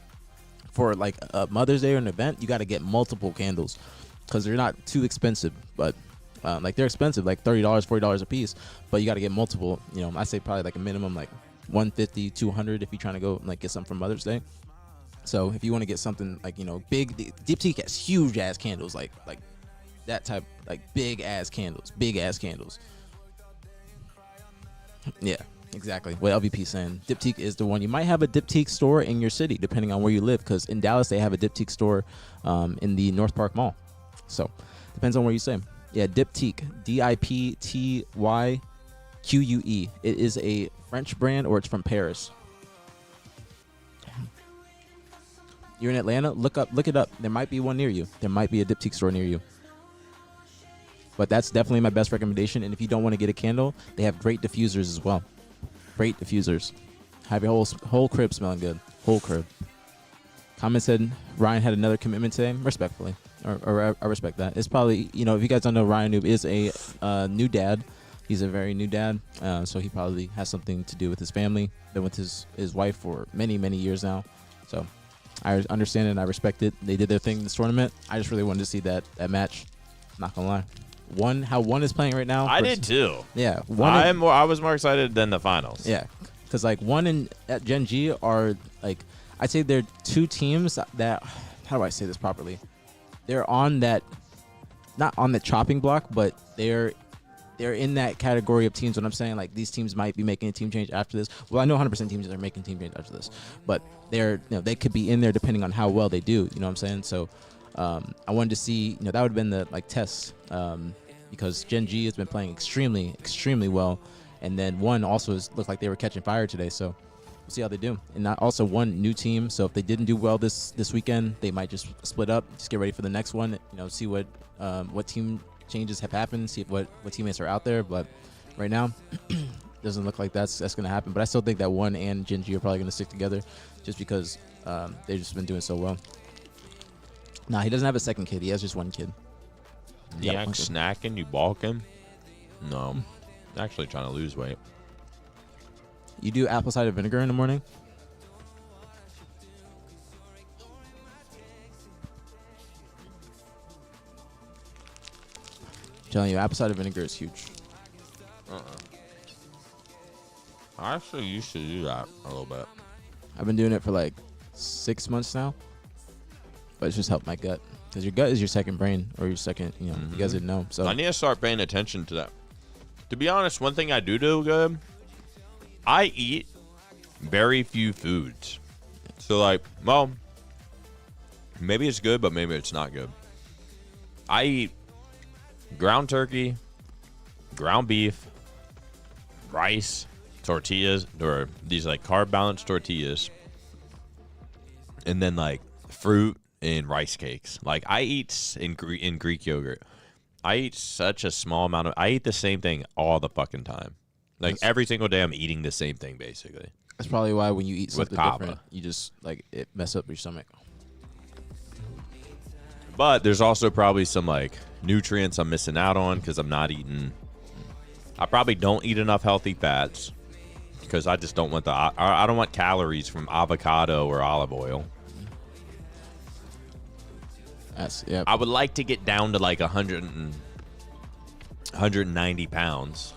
for like a Mother's Day or an event, you got to get multiple candles because they're not too expensive, but like they're expensive, like $30, $40 a piece, but you got to get multiple. You know, I say probably like a minimum like $150, $200 if you're trying to go like get something for Mother's Day. So if you want to get something like, you know, big, Diptyque has huge ass candles, like that type, like big ass candles. Yeah. Exactly what LVP is saying. Diptyque is the one. You might have a Diptyque store in your city, depending on where you live, because in Dallas they have a Diptyque store in the North Park Mall. So depends on where you say. Yeah, Diptyque, Diptyque. It is a French brand, or it's from Paris. You're in Atlanta? Look it up. There might be one near you. There might be a Diptyque store near you. But that's definitely my best recommendation. And if you don't want to get a candle, they have great diffusers as well. Great diffusers. Have your whole crib smelling good. Whole crib. Comment said Ryan had another commitment today. Respectfully. Or I respect that. It's probably, you know, if you guys don't know, Ryan Noob is a new dad. He's a very new dad. So he probably has something to do with his family. Been with his wife for many, many years now. So I understand it and I respect it. They did their thing in this tournament. I just really wanted to see that match. Not gonna lie. How one is playing right now. I did too. Yeah. I was more excited than the finals. Yeah. Because like one and at Gen G are like, I'd say they're two teams that, how do I say this properly? They're on that, not on the chopping block, but they're in that category of teams. When I'm saying like these teams might be making a team change after this. Well, I know 100% teams are making team change after this, but they could be in there depending on how well they do. You know what I'm saying? So I wanted to see, that would have been the like test because Gen G has been playing extremely, extremely well, and then one also looked like they were catching fire today. So we'll see how they do. And not also one new team. So if they didn't do well this weekend, they might just split up, just get ready for the next one. See what team changes have happened, see what teammates are out there. But right now, doesn't look like that's going to happen. But I still think that one and Gen G are probably going to stick together just because they've just been doing so well. Nah, he doesn't have a second kid. He has just one kid. You snacking? You balking? No. Actually trying to lose weight. You do apple cider vinegar in the morning? I'm telling you, apple cider vinegar is huge. I actually used to do that a little bit. I've been doing it for like 6 months now. But it's just helped my gut. Because your gut is your second brain, or your second, you guys didn't know. So I need to start paying attention to that. To be honest, one thing I do good, I eat very few foods. So like, well, maybe it's good, but maybe it's not good. I eat ground turkey, ground beef, rice, tortillas, or these like carb balanced tortillas, and then like fruit and rice cakes. Like I eat in Greek yogurt. I eat such a small amount of. I eat the same thing all the fucking time. Like every single day, I'm eating the same thing basically. That's probably why when you eat something different, you just like it mess up your stomach. But there's also probably some like nutrients I'm missing out on because I'm not eating. I probably don't eat enough healthy fats because I just don't want I don't want calories from avocado or olive oil. Yeah. I would like to get down to like 190 pounds.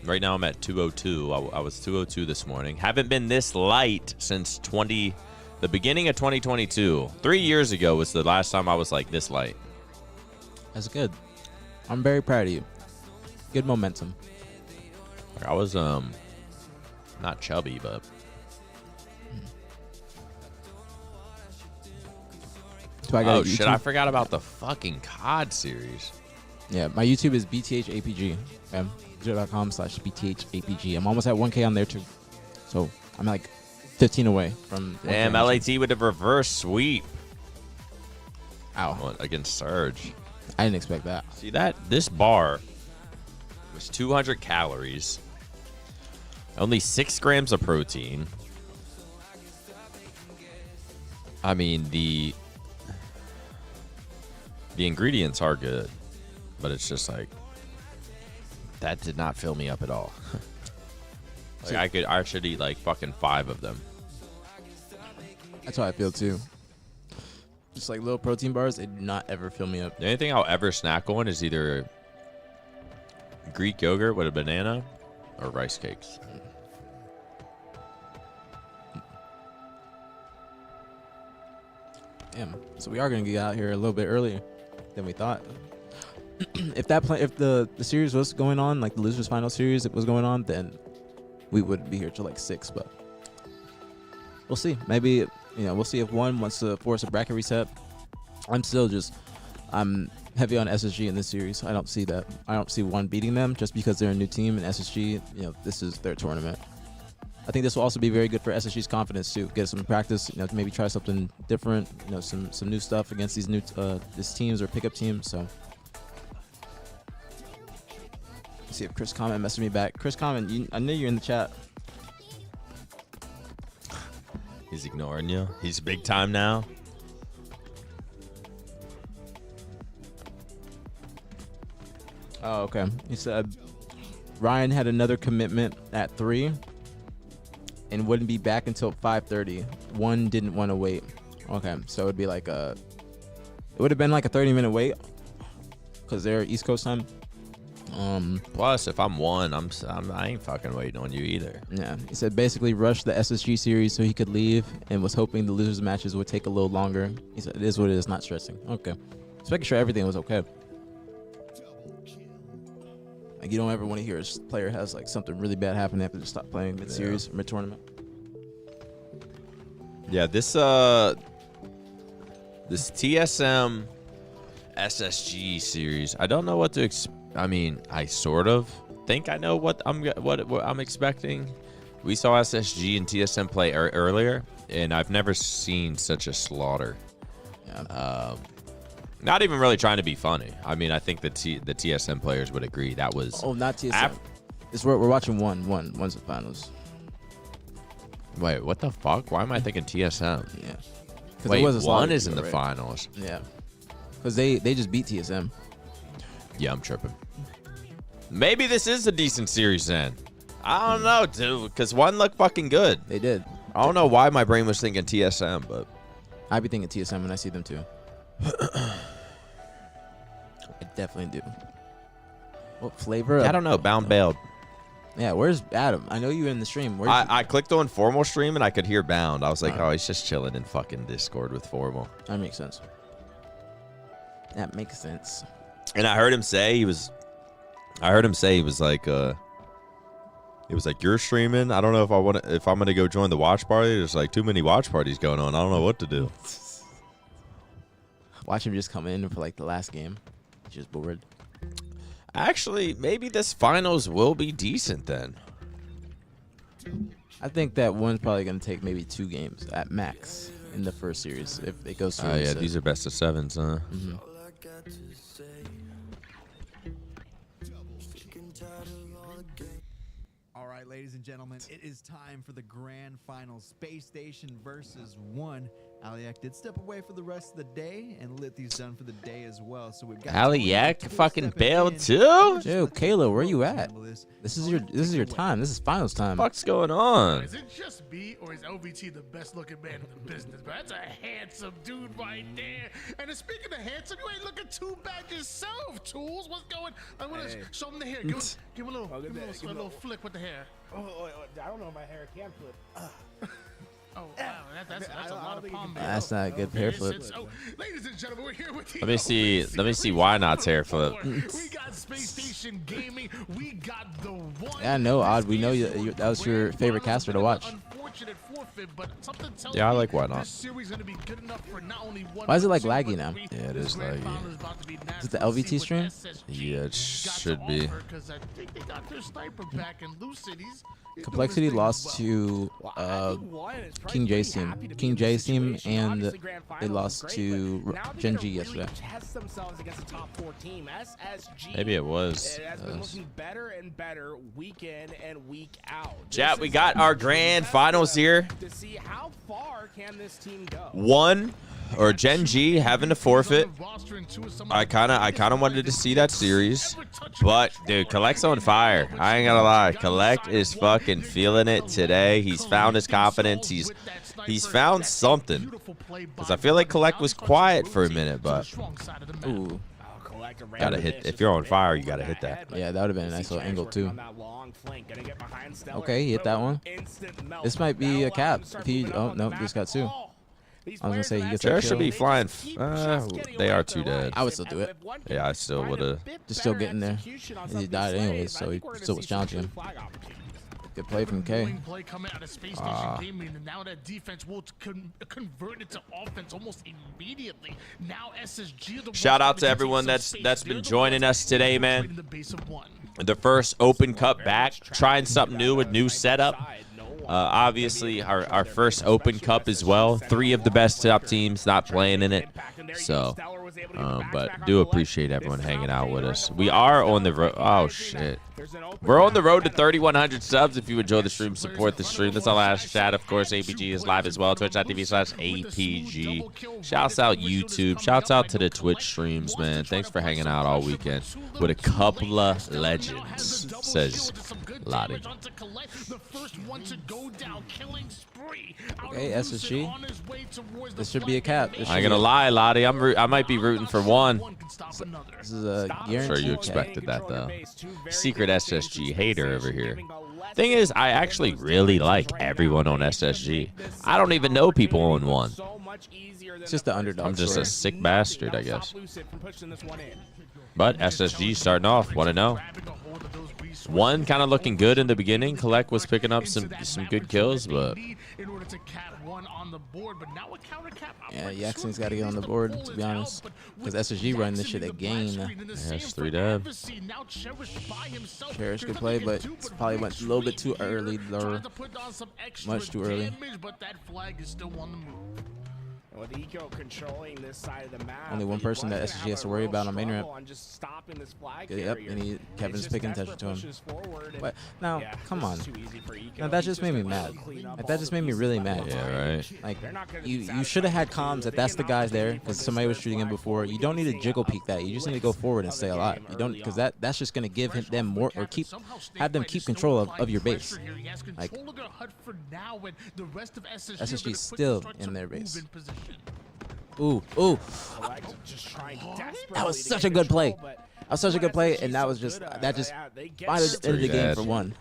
Right now I'm at 202. I was 202 this morning. Haven't been this light since the beginning of 2022. 3 years ago was the last time I was like this light. That's good. I'm very proud of you. Good momentum. I was not chubby, but So I got Oh a shit! YouTube. I forgot about the fucking COD series. Yeah, my YouTube is BtH aPG. YouTube.com/BtH aPG. I'm almost at 1K on there too. So I'm like 15 away from. Damn, 1K. LAT with a reverse sweep. Ow. Against Surge. I didn't expect that. See that? This bar was 200 calories, only 6 grams of protein. I mean, the ingredients are good, but it's just like that did not fill me up at all. Like I should eat like fucking 5 of them. That's how I feel too. Just like little protein bars, they do not ever fill me up. The only thing I'll ever snack on is either Greek yogurt with a banana or rice cakes. Damn. So we are gonna get out here a little bit earlier than we thought. If the series was going on, like the losers final series, it was going on, then we would be here till like 6. But we'll see. Maybe we'll see if one wants to force a bracket reset. I'm heavy on SSG in this series. I don't see that. I don't see one beating them just because they're a new team, and SSG, this is their tournament. I think this will also be very good for SSG's confidence too. Get some practice, to maybe try something different, some new stuff against these these teams or pickup teams. So let's see if Chris Comment messaged me back. Chris Comment, I know you're in the chat. He's ignoring you. He's big time now. Oh, okay. He said Ryan had another commitment at 3 and wouldn't be back until 5:30. One didn't want to wait. Okay, so it would be like it would have been like a 30-minute wait because they're East Coast time. Plus, if I'm one, I ain't fucking waiting on you either. Yeah, he said basically rushed the SSG series so he could leave and was hoping the losers matches would take a little longer. He said it is what it is, not stressing. Okay, just making sure everything was okay. Like you don't ever want to hear a player has like something really bad happen after they stop playing mid-series or mid-tournament. Yeah, this TSM SSG series, I don't know what to expect. I mean, I sort of think I know what I'm expecting. We saw SSG and TSM play earlier, and I've never seen such a slaughter. Yeah. Not even really trying to be funny. I mean, I think the TSM players would agree that was. Oh, not TSM. We're watching one's the finals. Wait, what the fuck? Why am I thinking TSM? Yeah. Wait, one is in the finals. Yeah. Because they just beat TSM. Yeah, I'm tripping. Maybe this is a decent series then. I don't know, dude, because one looked fucking good. They did. I don't know why my brain was thinking TSM, but I be thinking TSM when I see them too. I definitely do. What flavor? I don't know. Bound bailed. Yeah, where's Adam? I know you in the stream. I clicked on Formal stream and I could hear Bound. I was like, oh, he's just chilling in fucking Discord with Formal. That makes sense. That makes sense. And I heard him say he was like, you're streaming. I don't know if I'm gonna go join the watch party. There's like too many watch parties going on. I don't know what to do. Watch him just come in for like the last game. He's just bored. Actually, maybe this finals will be decent then. I think that one's probably gonna take maybe 2 games at max in the first series if it goes through. Oh yeah, these are best of 7s, huh? Mm-hmm. All right, ladies and gentlemen, it is time for the grand final. Space Station versus 1. Aliak did step away for the rest of the day, and Lithy's done for the day as well. So we've got Aliak fucking bailed too? Dude, Kayla, where you at? This is your time. This is finals time. What's going on? Is it just me, or is LVT the best looking man in the business? But that's a handsome dude right there. And speaking of handsome, you ain't looking too bad yourself, Tools. What's going? I'm gonna show him the hair. Give him a little flick with the hair. Oh, I don't know if my hair can flip. Oh wow, that's a lot of palm. That's not a good hair flip. So, ladies and gentlemen, we're here with you. Let me see why not hair flip. We got Space Station Gaming. We got the one. Yeah, I know, Odd. We know you that was your favorite caster to watch. destruction and forfeit, but something tells Yeah, I me like why not. this series gonna be good enough for not only one. Why is it but like two, laggy but now? three. Yeah, it This is grand laggy. final is about to be nasty. Is it the We'll see LVT what stream? SSG Yeah, it got to should be. offer, 'cause I think they got their sniper back in Lucid. He's doing Complexity his thing lost well. to King J's team, and they lost to Gen.G yesterday. Maybe it was. It has been looking better and better week in and week out. Chat, we got our grand finals here. To see how far can this team go. One or Gen.G having to forfeit. I kind of wanted to see that series, but dude, Collect's on fire. I ain't gonna lie, Collect is fucking feeling it today. He's found his confidence. He's found something. Because I feel like Collect was quiet for a minute, but Ooh. gotta hit. If you're on fire, you gotta hit that. Yeah, that would have been a nice little angle too. Okay, he hit that one. This might be a cap. If he, oh no, just got two. I was gonna say he gets There that should kill. be flying. They are two dead. I would still do it. Yeah, I still would have. Just still getting there. He died anyways, so he still was challenging him. Good play from K. Play coming out of Space Station Gaming, and now that defense will convert it to offense almost immediately. Now SSG. Shout out to everyone that's been joining us today, man. The first Open Cup back, trying something new, a new setup. Obviously, our first Open Cup as well. 3 of the best top teams not playing in it. So, but do appreciate everyone hanging out with us. We are on the road. Oh, shit. We're on the road to 3,100 subs. If you enjoy the stream, support the stream. That's all I ask. Chat, of course. aPG is live as well. Twitch.tv/aPG. Shouts out YouTube. Shouts out to the Twitch streams, man. Thanks for hanging out all weekend with a couple of legends, says Lottie. Okay, SSG. This should be a cap. I ain't gonna lie, Lottie. I might be rooting for one. This is a guaranteed I'm sure you expected that, though. Secret SSG hater over here. Thing is, I actually really like everyone on SSG. I don't even know people on one. It's just the underdog. I'm just story. a sick bastard, I guess. But SSG starting off 1-0. One kind of looking good in the beginning. Collect was picking up some good kills, but yeah, Yaxon's got to get on the board, to be honest. Because SSG running this shit again. yeah, it's 3 dead. Cherish good play, but it's probably went a little bit too early, though. Much too early. With Eco controlling this side of the map, Only one person that SSG has to worry about on main ramp. just stopping this flag Yep, carrier. and Kevin's picking attention to him. But now, Yeah, come this on. is too easy for Eco. Now, that He's just made me gonna mad. clean up Like, all that just the made me really mad. Yeah, right. Like, you should have had comms that that's the guys there because somebody was shooting him before. You don't need to jiggle peek that. You just need to go forward and stay alive. You don't, because that's just gonna give them more or have them keep control of your base. Like, SSG's still in their base. Ooh, ooh. That was such a good play. That was such a good play, and that just finally ended the game for one.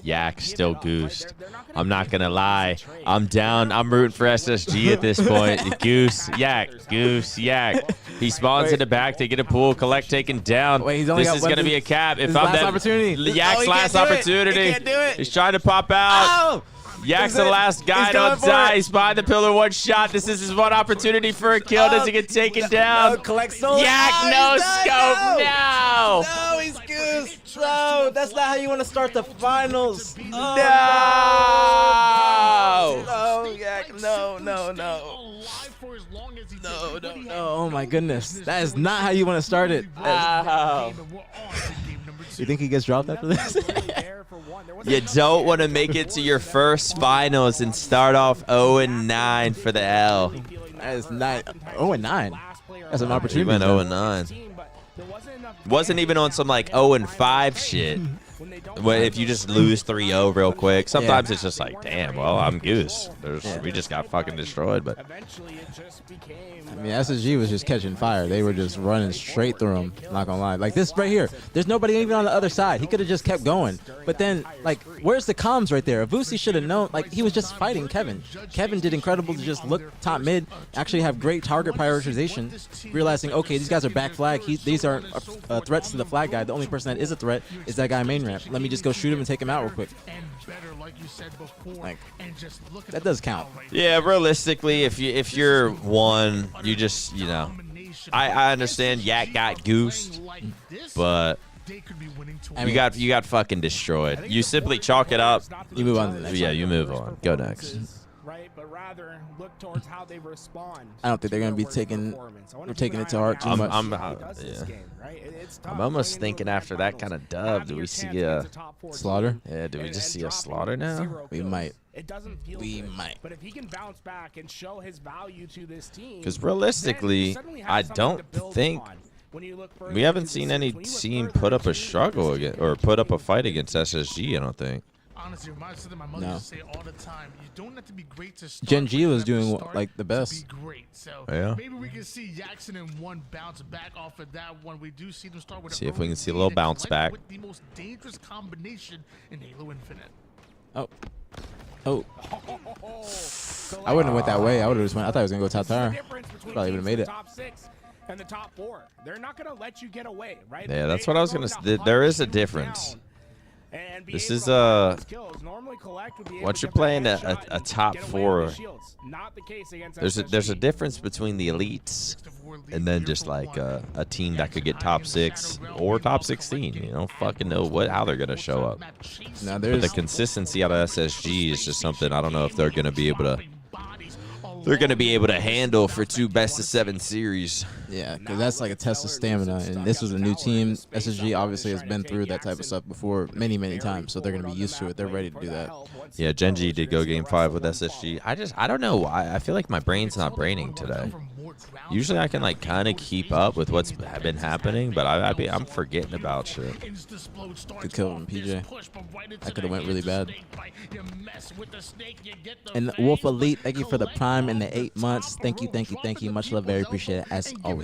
Yak still goosed. I'm not gonna lie. I'm down. I'm rooting for SSG at this point. Goose, Yak, Goose, Yak. He spawns in the back to get a pull. Collect taken down. Wait, he's only this got is gonna weapons. be a cap. If His I'm last that opportunity. Yak's Oh, he last can't do it. opportunity. He can't do it. He's trying to pop out. Oh! Yak's the last guy. He's Don't going for die. it. He's behind the pillar. One shot. This is his one opportunity for a kill. Does he get taken down? No, Collect solo. Yak, Oh, no he's done. scope. No. No, he's goose. No, that's not how you want to start the finals. No. No, Yak. No, no, no. No, no, no. Oh, my goodness. That is not how you want to start it. Wow. You think he gets dropped after this? You don't want to make it to your first finals and start off 0-9 for the L. That is not 0-9. That's an He opportunity. went 0-9. Wasn't even on some like 0-5 shit. Well, if you just lose 3-0 real quick, sometimes it's just like, damn, well, I'm goose. We just got fucking destroyed. But I mean, SSG was just catching fire. They were just running straight through him. Not gonna lie. Like this right here. There's nobody even on the other side. He could have just kept going. But then, like, where's the comms right there? Avusi should have known. Like, he was just fighting Kevin. Kevin did incredible to just look top mid, actually have great target prioritization, realizing, okay, these guys are back flag. These aren't threats to the flag guy. The only person that is a threat is that guy main ramp. let me just go shoot him and take him out real quick. And better, like you said before, Like, and just look at that the does count. power right Yeah, realistically, if you're one, you just, you know, I understand Yak got goosed, but they could be winning you got fucking destroyed. You simply chalk it up. You move on to the next Yeah, one. you move on. Go next. Right, but rather look towards how they respond. I don't think they're gonna be taking it to heart too much. I'm almost thinking after that kind of dub, do we see a Slaughter? Yeah, do we just see a slaughter now? We might. It doesn't feel We good. might. But if he can bounce back and show his value to this team, Because realistically, I don't think we haven't seen any team put up a struggle against or put up a fight against SSG. I don't think. Honestly, something my mother used to say all the time. You don't have to be great to start. Gen G was but you have to doing start like the to best. be great. So Yeah. maybe we can see Jackson and one bounce back off of that one. We do see them start with See a if we early can see a lead little and bounce collect back. with the most dangerous combination in Halo Infinite. Oh. Oh. I wouldn't have went that way. I would have just went. I thought I was gonna go top tower. Probably would have made it. Top 6 and the top 4. They're not going to let you get away, right? Yeah, that's what I was gonna say. There is a difference. This is once you're playing a top 4. There's a difference between the elites and then just like a team that could get top 6 or top 16. You don't fucking know how they're gonna show up. Now But the consistency out of SSG is just something I don't know if they're gonna be able to. They're gonna be able to handle for 2 best-of-7 series. Yeah, because that's like a test of stamina, and this was a new team. SSG obviously has been through that type of stuff before many times, so they're gonna be used to it. They're ready to do that. Yeah, Gen G did go game 5 with SSG. I don't know why. I feel like my brain's not braining today. Usually I can like kind of keep up with what's been happening, but I'm forgetting about shit. Good kill from PJ. That could have went really bad. And Wolf Elite, thank you for the prime and the 8 months. Thank you. Much love, very appreciate it as always.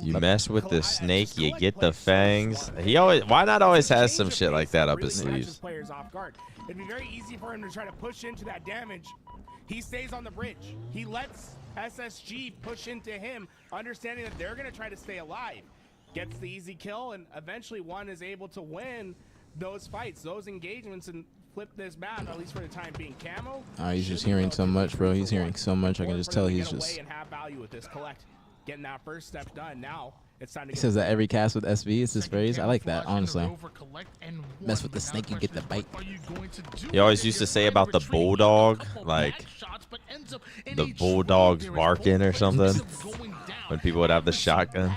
You mess with the snake, you get the fangs. Why not always has some shit like that up his sleeves? Players off guard. It'd be very easy for him to try to push into that damage. He stays on the bridge. He lets SSG push into him, understanding that they're going to try to stay alive. Gets the easy kill, and eventually one is able to win those fights, those engagements, and flip this map, at least for the time being. Camo. He's just hearing so much, bro. He's hearing so much. I can just tell he's just. And have value with this collect. Getting that first step done. Now it's time to He says that every cast with SV is his phrase. I like that, honestly. Mess with the snake, you get the bite. He always used to say about the bulldog, like the bulldog's barking or something, when people would have the shotgun.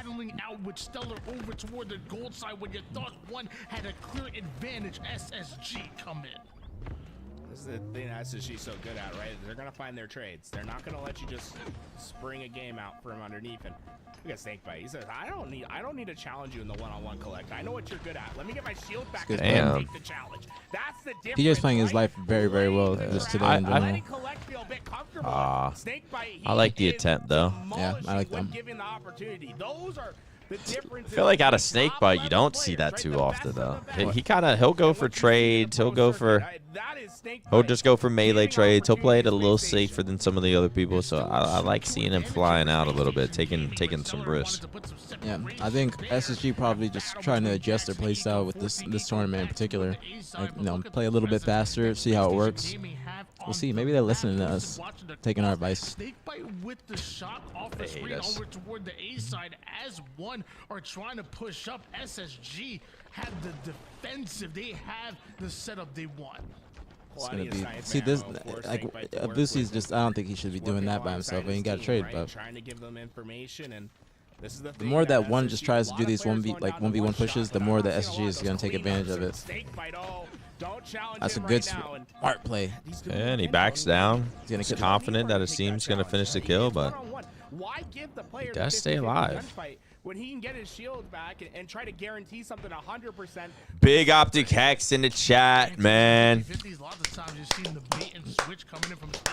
With Stellar over toward the gold side when you thought one had a clear advantage. SSG come in. This is the thing SSG's so good at, right? They're gonna find their trades. They're not gonna let you just spring a game out from underneath. And look at Snakebite. He says, I don't need to challenge you in the one-on-one collect. I know what you're good at. Let me get my shield back and Damn. take the challenge. That's the difference. PJ's playing his life very well just today in general. I like the attempt though. Yeah, I like them. Given the opportunity. Those are the differences. I feel like out of Snakebite, you don't see that too often though. He'll go for trades. He'll just go for melee trades. He'll play it a little safer than some of the other people. So I like seeing him flying out a little bit, taking some risks. Yeah, I think SSG probably just trying to adjust their playstyle with this tournament in particular. Like, play a little bit faster, see how it works. We'll see. Maybe they're listening to us, taking our advice. Snakebite with the shot off the screen over toward the A side as one are trying to push up. SSG have the defensive. They have the setup they want. It's gonna be. See this, like Lucy's just. I don't think he should be doing that by himself. He ain't got to trade, but. Trying to give them information, and this is the more that one just tries to do these 1v1 pushes, the more the SSG is gonna take advantage of it. That's a good smart play. And he backs down. He's confident that his team's gonna finish the kill, but he does stay alive. When he can get his shield back and try to guarantee something 100%. Big Optic Hex in the chat, man.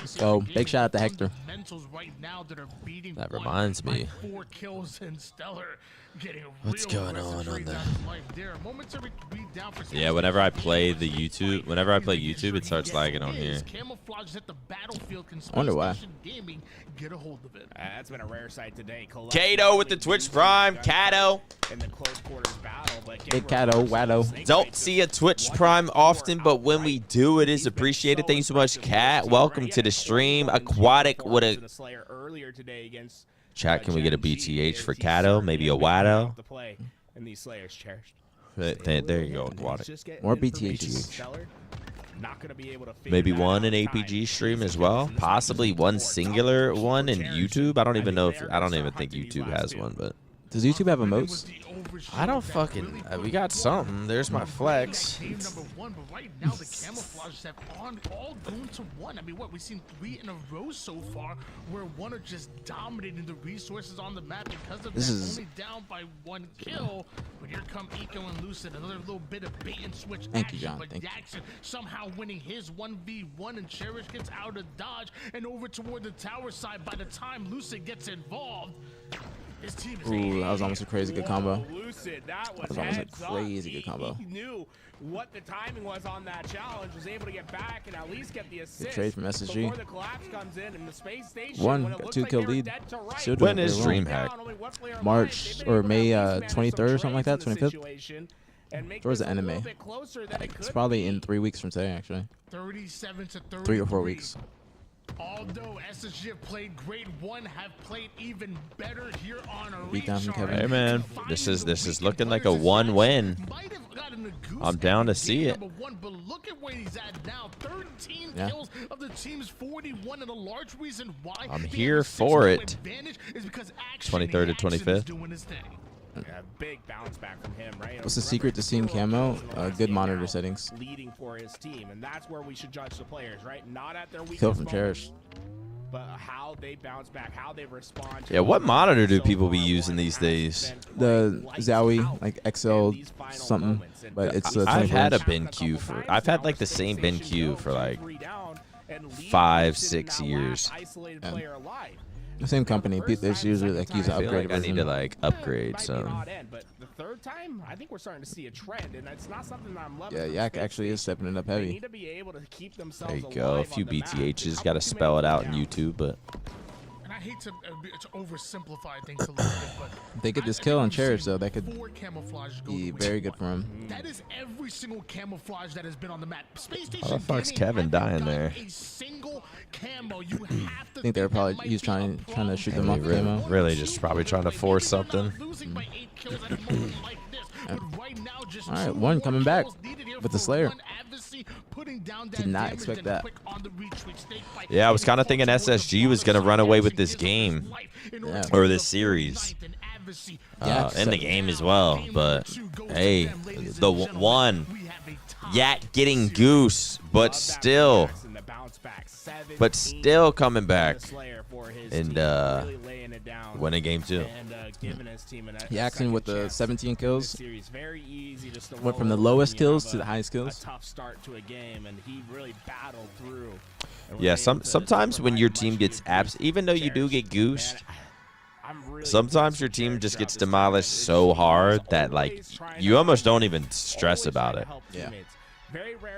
Let's go. Big shout out to Hector. That reminds me. What's going on the? Yeah, whenever I play YouTube, it starts lagging on here. I wonder why. That's been a rare sight today. Kato with the Twitch Prime. Prime, Cato. In the close quarters battle, but Big Cato, Watto. Don't see a Twitch Prime often, but when we do, it is appreciated. Thank you so much, Cat. Welcome to the stream. Aquatic with a chat. Can we get a BtH for Cato? Maybe a Watto? There you go, Aquatic. More BtH. Maybe one in aPG stream as well. Possibly one singular one in YouTube. I don't even know if I don't even think YouTube has one, but does YouTube have emotes? I don't fucking. We got something. There's my flex. #1, but right now the camouflages have all gone to one. I mean, what we've seen 3 in a row so far, where one are just dominating the resources on the map because of that. Only down by 1 kill. But here come Eco and Lucid, another little bit of bait and switch action. John. But Jackson somehow winning his 1v1, and Cherish gets out of dodge and over toward the tower side. By the time Lucid gets involved, his team is Ooh, that was almost a crazy good combo. Lucid, that was almost a crazy good combo. He knew what the timing was on that challenge, was able to get back and at least get the assist. Good trade from SSG. Before the collapse comes in and the space station, One, when it got looks 2 like kill they were lead. dead to right. Still doing When is pretty well. Dreamhack? March or May 23rd or something like that, 25th. Towards the end of May. It's probably in 3 weeks from today, actually. 37 to 33. 3 or 4 weeks. Although SSG have played great, one have played even better here on a Beat down from recharge. Kevin. Hey man, this is looking like a 1-win. I'm down to see it. But look at where he's at now. 13 Yeah. kills of the team's 41, and a large reason why I'm he here has a for 6-0 it. advantage is because Action 23rd to Action is 25th. doing his thing. Yeah, big bounce back from him, right? What's the secret to seeing camo? Good monitor settings. Leading for his team, and that's where we should judge the players, right? Not at their weakest Kill from moments, Cherish. but how they bounce back, how they respond. Yeah, what monitor do people be using these days? The Zowie, like XL something, but it's I've had a 24 BenQ for. I've had like the same BenQ for like 5-6 years. The same company. There's usually like use an I feel upgrade like I need to version. like upgrade some. But the third time, I think we're starting to see a trend, and it's not something that I'm loving. Yeah, Yak actually is stepping it up They heavy. need to be able to keep themselves There you go. A alive few on the map. BTHs. How Got to can you spell make it out them in down? YouTube, but And I hate to oversimplify things a little bit, but If they get this I kill think on we've Cherish, seen though, that could 4 camouflages go be to very each good for one. him. That is every single camouflage that has been on the map. Space Station How the fuck's Gaming Kevin hasn't dying got there? a single camo. You have to I think they were that probably might he was be a trying to problem. shoot them off really, camo. really just probably trying to force something. Losing by 8 kills at a moment like this, but right now just All right, 2 one more coming back kills needed here with the for Slayer. one adversary, putting down Did that not damage, expect then that. quick on the retreat. Snakebite Yeah, I was kind of thinking falls towards the SSG was gonna bottom run side. away with Action this gives up his game life in order Yeah. to or get this the series. ninth and adversary. In the game as well. But hey, the one Yak getting goose, but still coming back and winning game 2. Jackson with the 17 kills went from the lowest kills to the highest kills. Tough start to a game, and he really battled through. Yeah, sometimes when your team gets even though you do get goosed, sometimes your team just gets demolished so hard that like you almost don't even stress about it. Yeah.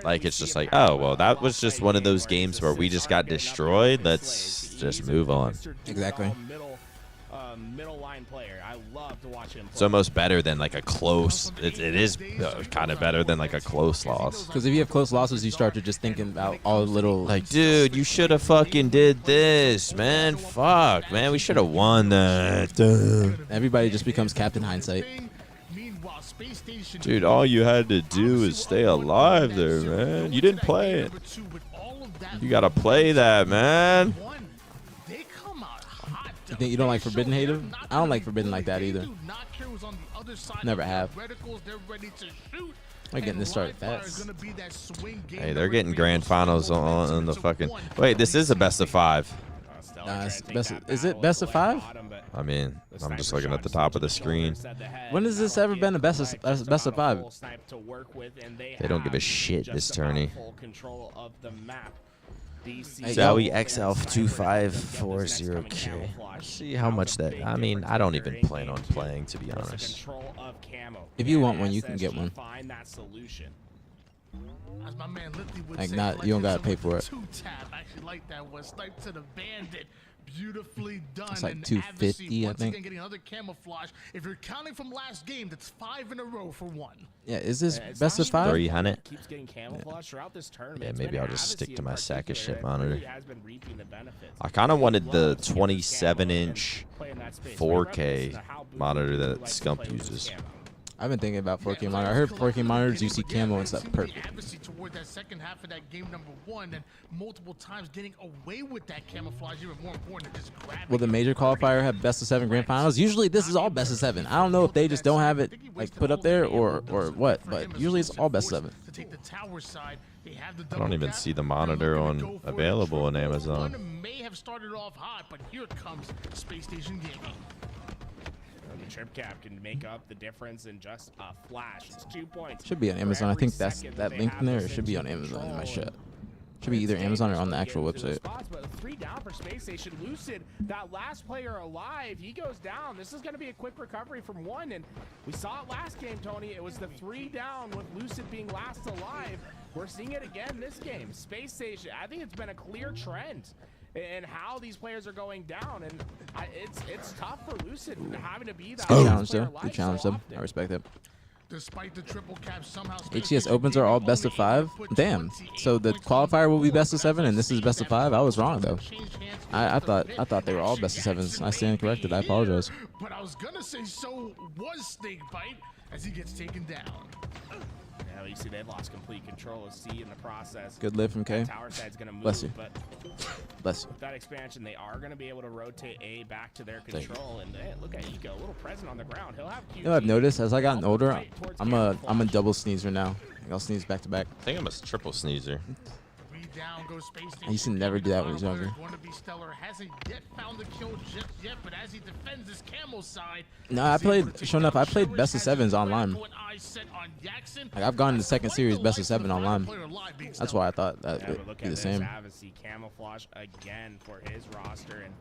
Like it's just like, oh well, that was just one of those games where we just got destroyed. Let's just move on. Exactly. Middle line player. I love to watch him. It's almost better than like a close. It is kind of better than like a close loss. Because if you have close losses, you start to just thinking about all the little Like, dude, you should have fucking did this, man. Fuck, man, we should have won that. Everybody just becomes Captain Hindsight. Dude, all you had to do is stay alive there, man. You didn't play it. You gotta play that, man. You think you don't like Forbidden Hater? I don't like Forbidden like that either. Never have. They're getting this started fast. Hey, they're getting grand finals on the fucking. Wait, this is a best of 5. Is it best of 5? I mean, I'm just looking at the top of the screen. When has this ever been a best of 5? They don't give a shit this tourney. Zowie XL2540K. Let's see how much that. I mean, I don't even plan on playing, to be honest. If you want one, you can get one. As my man Lithy would Like, say, not- you don't gotta pay for it. 2-tap. I actually like that one. Snipe to the bandit. Beautifully done. It's like And 250, Addy, I once think. again, getting another camouflage. If you're counting from last game, that's 5 in a row for 1. Yeah, is this It's best not of 5? 300. Keeps getting camouflage throughout this tournament. Yeah, It's maybe been I'll just Addy stick to in my sack of particular shit that monitor. really has been reaping the benefits. I kind of wanted the Loves to use camo 27-inch and play in that space. 4K Regardless of how booty monitor you that like to Scump play with this uses. camo. I've been thinking about 4K monitor. I heard 4K monitors, you see camo and stuff. Perfect. Advocacy toward that second half of that game number 1, and multiple times getting away with that camouflage. Even more important than just grabbing. Will the major qualifier have best of 7 grand finals? Usually this is all best of 7. I don't know if they just don't have it like put up there or what, but usually it's all best of 7. To take the tower side, they have the I don't even see the monitor on available on Amazon. One may have started off hot, but here comes Space Station Gaming. The trip cap can make up the difference in just a flash. It's 2 points. Should be on for Amazon. I every think that's second that they link have in there. this It should be on into Amazon in my control. shot. Should be either Amazon or on the actual website. Spots, but 3 down for Space Station. Lucid, that last player alive, he goes down. This is going to be a quick recovery from 1, and we saw it last game, Tony. It was the 3 down with Lucid being last alive. We're seeing it again this game. Space Station, I think it's been a clear trend in how these players are going down, and it's tough for Lucid having to be that Good last challenge player though. alive Good challenge so though. often. I respect it. Despite the triple cap, somehow HCS Opens are all best of 5. Damn. So the qualifier will be best of 7, and this is best of 5. I was wrong though. I thought they were all best of 7s. I stand corrected. I apologize. But I was gonna say so was Snakebite as he gets taken down. Yeah, you see they've lost complete control of C in the process. Good lift from K. That tower side's gonna move, Bless you. but Bless you. with that expansion, they are gonna be able to rotate A back to their control. And hey, look at Eco, a little present on the ground. He'll have QT. You know what I've noticed as I gotten older, Right towards I'm a camouflage. double sneezer now. I'll sneeze back to back. I think I'm a triple sneezer. Down goes Space I used to never do that when I was younger. Stellar hasn't yet found the kill just yet, but as he defends his camo side, No, I played. Sure enough, I played best of 7s online. Like I've gone to the second series best of 7 online. That's why I thought that Yeah, would but look be at the this. same. Avicii camouflage again for his roster, and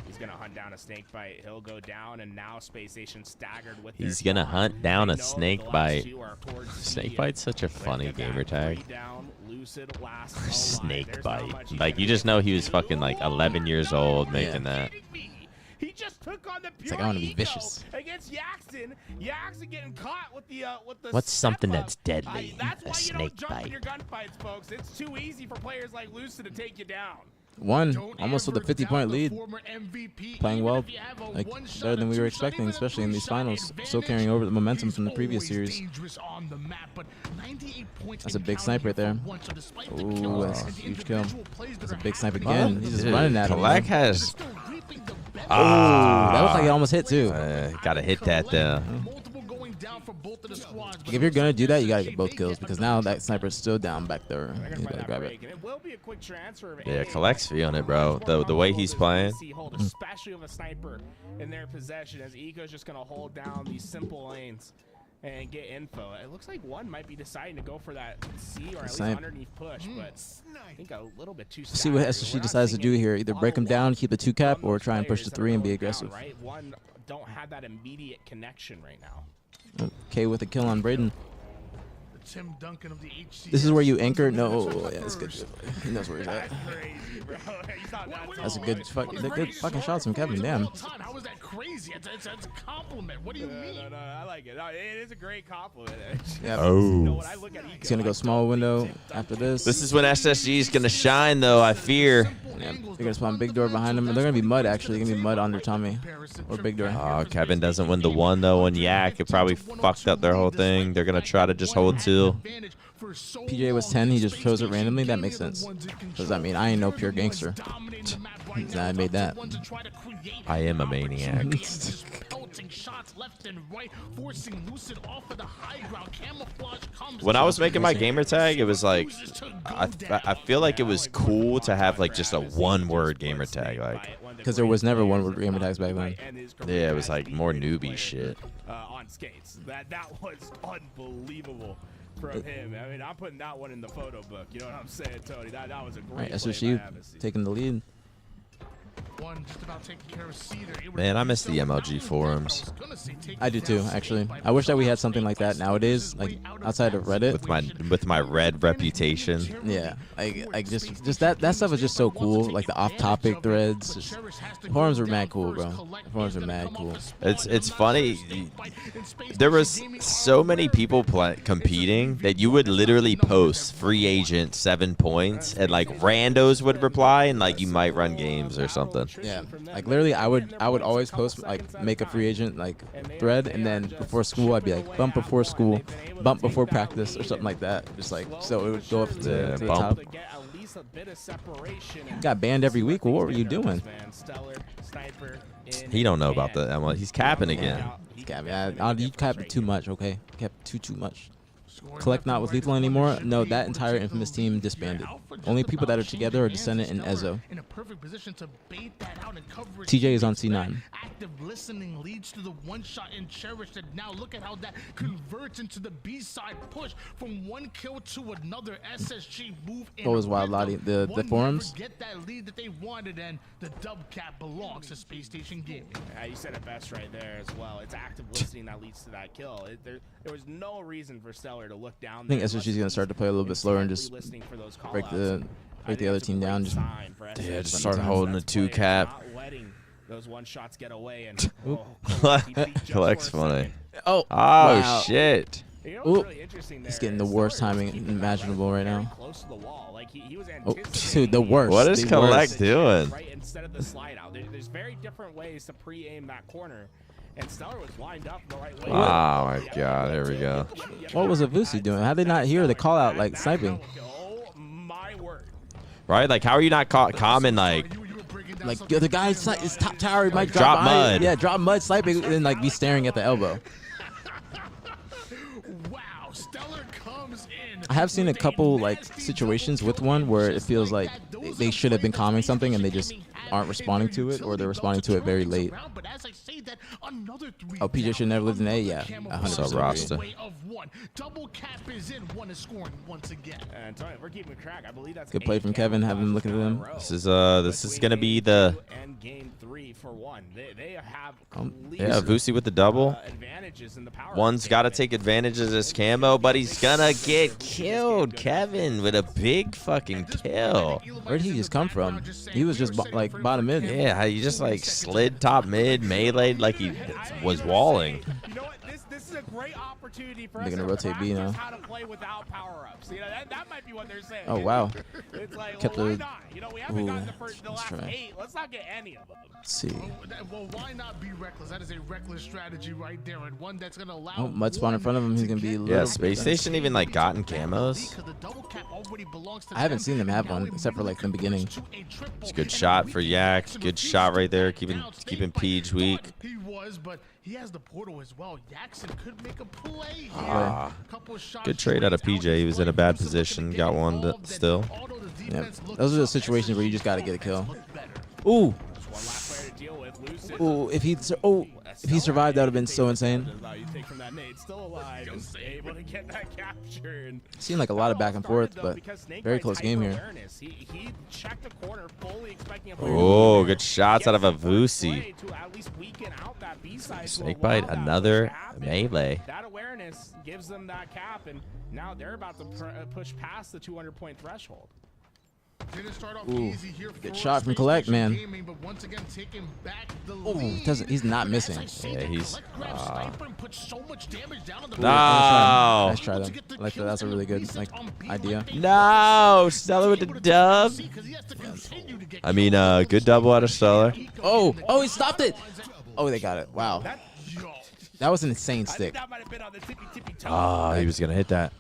he's gonna hunt down a snakebite. He'll go down, and now Space Station staggered with. He's their gonna spawn. hunt down They a know the snake last bite. two are towards C. Snake bite's such a funny Look at gamer that. tag. 3 down, Lucid last Snake alive. There's not bite. much he's Like gonna you just do. know he was fucking like 11 years old making Yeah. that. He just took on the pure like, I wanna be ego vicious. against Yaxon. Yaxon getting caught with the What's something step up. that's deadly? That's A why you snake don't jump in bite. your gunfights, folks. It's too easy for players like Lucid to take you down. One, almost with a 50-point lead. Playing well, like better than we were expecting, especially in these finals. Still carrying over the momentum from the previous series. That's a big snipe right there. Ooh, that's a huge kill. That's a big snipe again. He's just running at him. Black has. That looked like it almost hit too. Gotta hit that though. If you're gonna do that, you gotta get both kills because now that sniper's still down back there. You gotta grab it. And it will be a quick transfer of Yeah, A. collects fee on it, bro. The way he's playing. Hold, especially with a sniper in their possession, as Eco's just gonna hold down these simple lanes and get info. It looks like one might be deciding to go for that C or at least Snipe. underneath push, but I think a little bit too. See what SSG decides to do here. Either break him down, keep the 2 cap, or try and push the 3 and be aggressive. Right, one don't have that immediate connection right now. K with a kill on Braden. Tim Duncan of the HCS. This is where you anchor. No, yeah, that's good. He knows where he's at. Crazy, bro. He's not that That's a tall. good fucking shots from Kevin. Damn. How is that crazy? It's a compliment. What do you mean? No, I like it. No, it is a great compliment. Yeah. Oh. You know, when I look at Eco, He's gonna go small window after this. This is when SSG is gonna shine, though. I fear. Yeah, they're gonna spawn big door behind him. They're gonna be mud actually. They're gonna be mud under Tommy or big door. Oh, Kevin doesn't win the 1 though on Yak. It probably fucked up their whole thing. They're gonna try to just hold 2. PJ was 10. He just chose it randomly. That makes sense. Because I mean, I ain't no pure gangster. I made that. I am a maniac. When I was making my gamer tag, it was like I feel like it was cool to have like just a 1-word gamer tag, like because there was never 1-word gamer tags back then. Yeah, it was like more newbie shit. On skates. That was unbelievable from him. I mean, I'm putting that one in the photo book. You know what I'm saying, Tony? That was a All right, great play SSG by Avicii. taking the lead. Man, I miss the MLG forums. I do too, actually. I wish that we had something like that nowadays, like outside of Reddit. With my red reputation. Yeah, like just that stuff is just so cool. Like the off-topic threads. Just, forums were mad cool, bro. Forums were mad cool. It's funny. There was so many people competing that you would literally post free agent 7 points, and like randos would reply, and like you might run games or something. Yeah, like literally, I would always post like make a free agent like thread, and then before school I'd be like bump before school, bump before practice or something like that. Just like so it would go up to the top. Got banned every week. Well, what were you doing? He don't know about the ML. He's capping again. He's capping. You capped too much. Okay, capped too much. Collect not with lethal anymore. No, that entire infamous team disbanded. Only people that are together are Descendant and Ezo. TJ is on C9. Active listening leads to the one shot in Cherish, and now look at how that converts into the B-side push from one kill to another. SSG move in. What was Wild Lottie? The forums? Get that lead that they wanted, and the dub cap belongs to Space Station Gaming. You said it best right there as well. It's active listening that leads to that kill. There was no reason for Stellar to look down. I think SSG is gonna start to play a little bit slower and just break the other team down. Just start holding a 2 cap. Those one shots get away and Collect's funny. Oh wow. Shit. You know what's really interesting there he's getting the worst timing imaginable right now. Close to the wall. Like he was dude, the worst. What is Collect doing? Right instead of the slide out. There's very different ways to pre-aim that corner. And Stellar was lined up the right way. Oh my god, here we go. What was Avusi doing? How did they not hear the call out like sniping? Oh my word. Right? Like how are you not common like the guy is top tower, he might drop mud. Yeah, drop mud sniping and like be staring at the elbow. Wow, Stellar comes in. I have seen a couple like situations with one where it feels like they should have been calming something and they just aren't responding to it, or they're responding to it very late. Oh, PJ should never lived in A. Yeah, 100%. Rasta. Double cap is in. One is scoring once again. And Tony, we're keeping track. I believe that's good play from Kevin. Have him looking at them. This is gonna be the end game 3 for 1. They have yeah, Vusi with the double. One's got to take advantage of this camo, but he's gonna get killed. Kevin with a big fucking kill. Where did he just come from? He was just like bottom mid. Yeah, he just like slid top mid, meleeed like he was walling. You know what? This is a great opportunity for they're us gonna rotate B now. how to play without power-ups. You know, that might be what they're saying. Oh wow. It's like, kept well, why the. not? You know, we haven't gotten the last 8. Let's not get any of them. Let's see. Well, why not be reckless? That is a reckless strategy right there, and one that's gonna allow. Oh, mud spawn in front of him. He's gonna be. Yeah, Space Station even like gotten camos. I haven't seen them have one except for like the beginning. It's a good shot for Yak. Good shot right there, keeping Peach weak. He was, but he has the portal as well. Jackson could make a play here. Good trade out of PJ. He was in a bad position. Got one still. Yeah, those are the situations where you just got to get a kill. Ooh. Ooh, if he survived, that would have been so insane. Seemed like a lot of back and forth, but very close game here. Oh, good shots out of Avusi. Snakebite, another melee. That awareness gives them that cap, and now they're about to push past the 200-point threshold. Ooh, good shot from Collect, man. Ooh, he's not missing. Yeah, he's. No. Nice try, though. Like that's a really good idea. No, Stellar with the dub. I mean, good double out of Stellar. Oh, he stopped it. Oh, they got it. Wow. That was an insane stick. Oh, he was gonna hit that.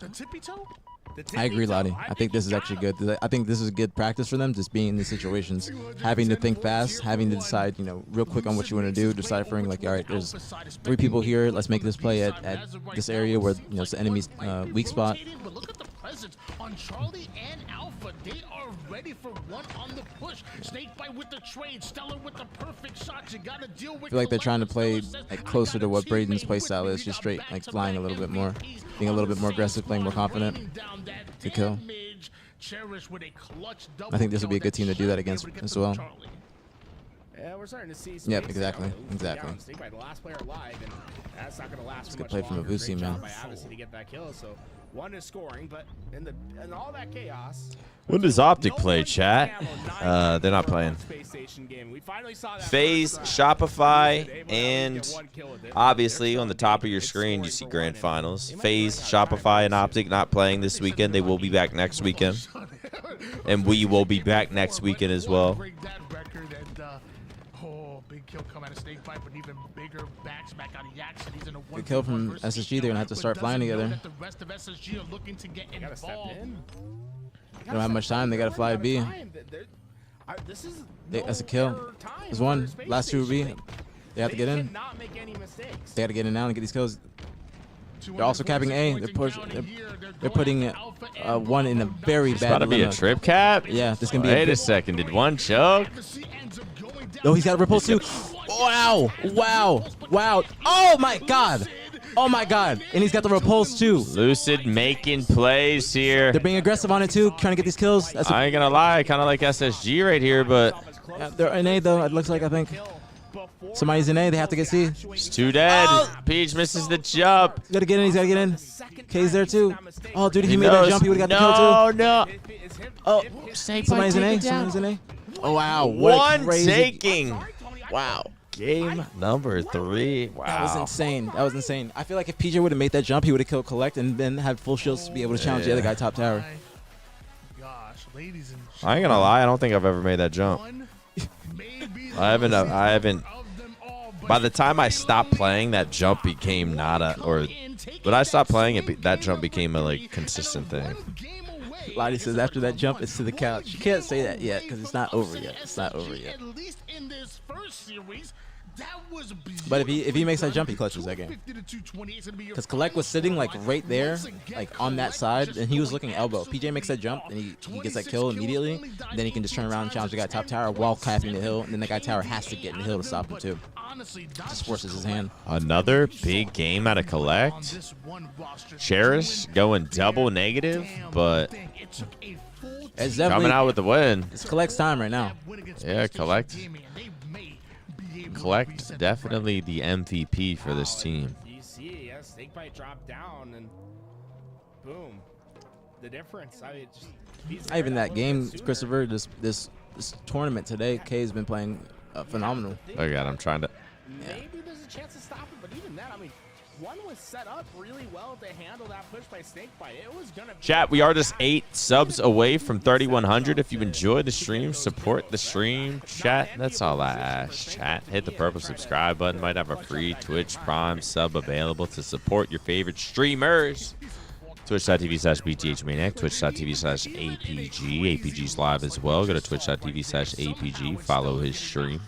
I agree, Lottie. I think this is actually good. I think this is good practice for them, just being in these situations, having to think fast, having to decide, real quick on what you want to do, deciphering like, all right, there's 3 people here. Let's make this play at this area where it's the enemy's weak spot. On Charlie and Alpha, they are ready for one on the push. Snakebite with the trade, Stellar with the perfect shot. You gotta deal with. I feel like they're trying to play like closer to what Braden's play style is, just straight like flying a little bit more, being a little bit more aggressive, playing more confident to kill. I think this would be a good team to do that against as well. Yeah, we're starting to see. Yep, exactly, exactly. Snakebite, the last player alive, and that's not going to last It's a too good much play from longer. Avusi, Great man. job by Addy to get that kill. So one is scoring, but in all that chaos. When does Optic play, chat? They're not playing. FaZe, Shopify, and obviously on the top of your screen you see Grand Finals. FaZe, Shopify, and Optic not playing this weekend. They will be back next weekend. And we will be back next weekend as well. Big kill come out of Snakebite, but even bigger backs back out of Jackson. He's in a Good kill from SSG. They're going to have to start flying together. The rest of SSG are looking to get involved. They don't have much time. They got to fly to B. That's a kill. There's one. Last two will be. They have to get in. They got to get in now and get these kills. They're also capping A. They're putting one in a very bad. It's about to be a trip cap. Yeah, this can be. Wait a second. Did one choke? Oh, he's got a repulse too. Wow! Wow! Wow! Oh my God! Oh my God! And he's got the repulse too. Lucid making plays here. They're being aggressive on it too, trying to get these kills. I ain't gonna lie, I kind of like SSG right here, but yeah, they're in A though. It looks like I think somebody's in A. They have to get C. He's too dead. Peach misses the jump. He's gotta get in. He's gotta get in. K's there too. Oh, dude, he made that jump. He would have got the kill too. No. Oh, somebody's in A. Somebody's in A. Oh wow! One taking. Wow. Game number 3. Wow. That was insane. That was insane. I feel like if PJ would have made that jump, he would have killed Collect and then had full shields to be able to challenge the other guy top tower. Gosh, ladies and I ain't gonna lie. I don't think I've ever made that jump. I haven't. By the time I stopped playing, that jump became not a But I stopped playing it. That jump became a consistent thing. Lottie says after that jump, it's to the couch. You can't say that yet because it's not over yet. It's not over yet. At least in this first series, that was but if he makes that jump, he clutches that game. Because Collect was sitting right there, on that side, and he was looking elbow. PJ makes that jump, and he gets that kill immediately. Then he can just turn around and challenge the guy top tower while capping the hill, and then the guy tower has to get in the hill to stop him too. Just forces his hand. Another big game out of Collect. Cherish going double negative, but coming out with the win. It's Collect's time right now. Yeah, Collect definitely the MVP for this team. You see, yeah, Snakebite dropped down, and boom, the difference. I mean, Not even that game, Christopher. This tournament today, K's been playing phenomenal. Oh God, I'm trying to. Maybe there's a chance to stop it, but even then, I mean, one was set up really well to handle that push by Snakebite. It was gonna. Chat, we are just 8 subs away from 3,100. If you enjoyed the stream, support the stream. Chat, that's all I ask. Chat, hit the purple subscribe button. Might have a free Twitch Prime sub available to support your favorite streamers. Twitch.tv/BtH Maniac, Twitch.tv/aPG. aPG's live as well. Go to Twitch.tv/aPG. Follow his stream.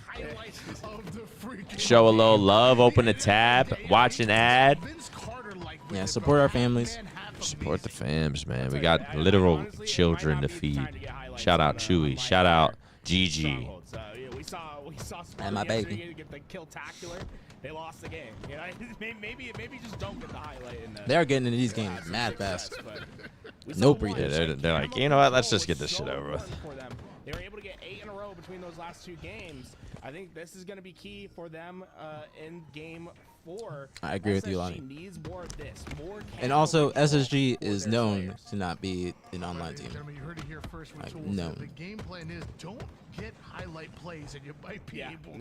Show a little love. Open a tab. Watch an ad. Yeah, support our families. Support the fams, man. We got literal children to feed. Shout out Chewy. Shout out Gigi. And my baby. Get the kill-tacular. They lost the game. You know, maybe just don't get the highlight in that. They are getting into these games mad fast. No breathers. Yeah, they're like, you know what? Let's just get this shit over with. They were able to get 8 in a row between those last 2 games. I think this is going to be key for them in game 4. I agree with you, Lonnie. Needs more of this, more and also, SSG is known to not be an online team. You heard it here first from Tools. Known. The game plan is don't get highlight plays, and you might be able to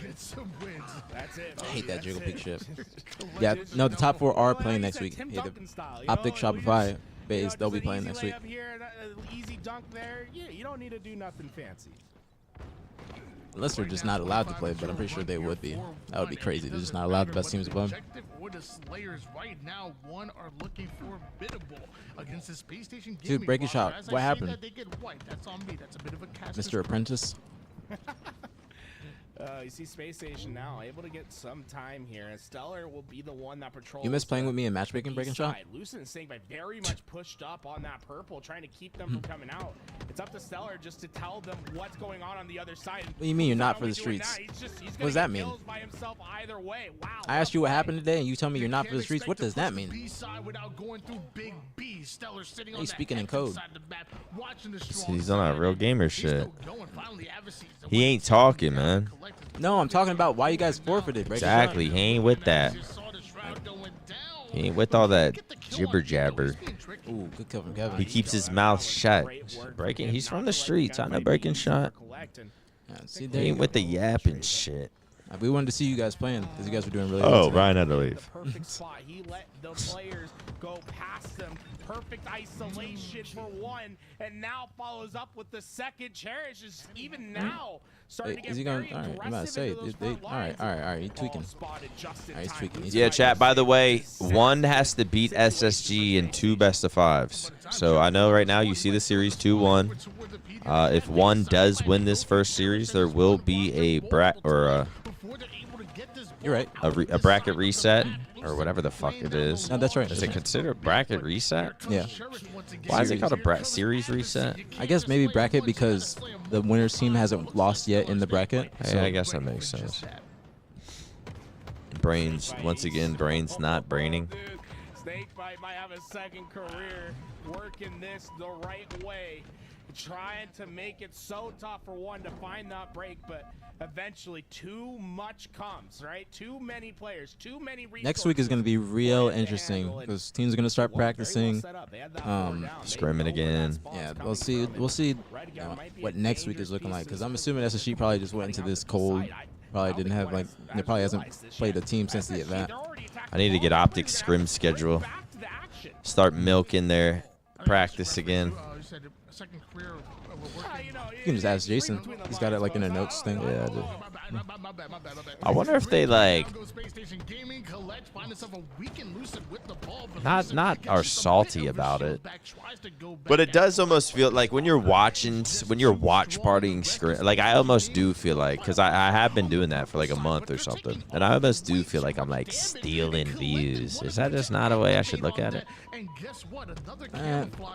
get some wins. That's it. I hate that jiggle pick shit. Yeah, no, the top 4 are playing next week. Hey, the Optic, Shopify, FaZe, they'll be playing next week. Easy dunk there. Yeah, you don't need to do nothing fancy. Unless they're just not allowed to play, but I'm pretty sure they would be. That would be crazy. They're just not allowed the best teams to play. Or the Slayers right now, one are looking for biddable against the space station. Dude, break a shot. What happened? They get wiped. That's on me. That's a bit of a cast. Mr. Apprentice. You see Space Station now able to get some time here, and Stellar will be the one that patrols. You miss playing with me in matchmaking breaking shot? Lucid and Snakebite very much pushed up on that purple, trying to keep them from coming out. It's up to Stellar just to tell them what's going on the other side. What do you mean you're not for the streets? What does that mean? By himself either way. Wow. I asked you what happened today, and you tell me you're not for the streets. What does that mean? He's speaking in code. He's on a real gamer shit. He ain't talking, man. No, I'm talking about why you guys forfeited. Exactly. He ain't with that. He ain't with all that jibber jabber. Ooh, good kill from Kevin. He keeps his mouth shut. Breaking. He's from the streets. I know breaking shot. Yeah, see, He ain't with the yapping shit. We wanted to see you guys playing because you guys were doing really Oh, well. today. Ryan had to leave. Perfect spot. He let the players go past them. Perfect isolation for one, and now follows up with the second. Cherish is even now starting to get Is he very going? All right, I'm aggressive about to say. into those All front right. lines. He's tweaking. Spotted just in He's time. tweaking. Yeah, chat. By the way, one has to beat SSG in 2 best-of-5s. So I know right now you see the series 2-1. If one does win this first series, there will be a You're right. a bracket reset or whatever the fuck it is. No, that's right. Is it considered a bracket reset? Yeah. Why is it called a series reset? I guess maybe bracket because the winners team hasn't lost yet in the bracket. Hey, I guess that makes sense. Brains, once again, brains not braining. Snakebite might have a second career working this the right way, trying to make it so tough for one to find that break, but eventually too much comes, right? Too many players, too many resources. Next week is going to be real interesting because teams are going to start practicing. Scrimming again. Yeah, we'll see. What next week is looking like because I'm assuming SSG probably just went into this cold. Probably didn't have they probably hasn't played a team since the event. I need to get Optic scrim schedule. Start milking their practice again. You can just ask Jason. He's got it like in a notes thing. Yeah, I do. I wonder if they not are salty about it, but it does almost feel like when you're watch partying scrim, like I almost do feel like, because I have been doing that for like a month or something, and I almost do feel like I'm like stealing views. Is that just not a way I should look at it?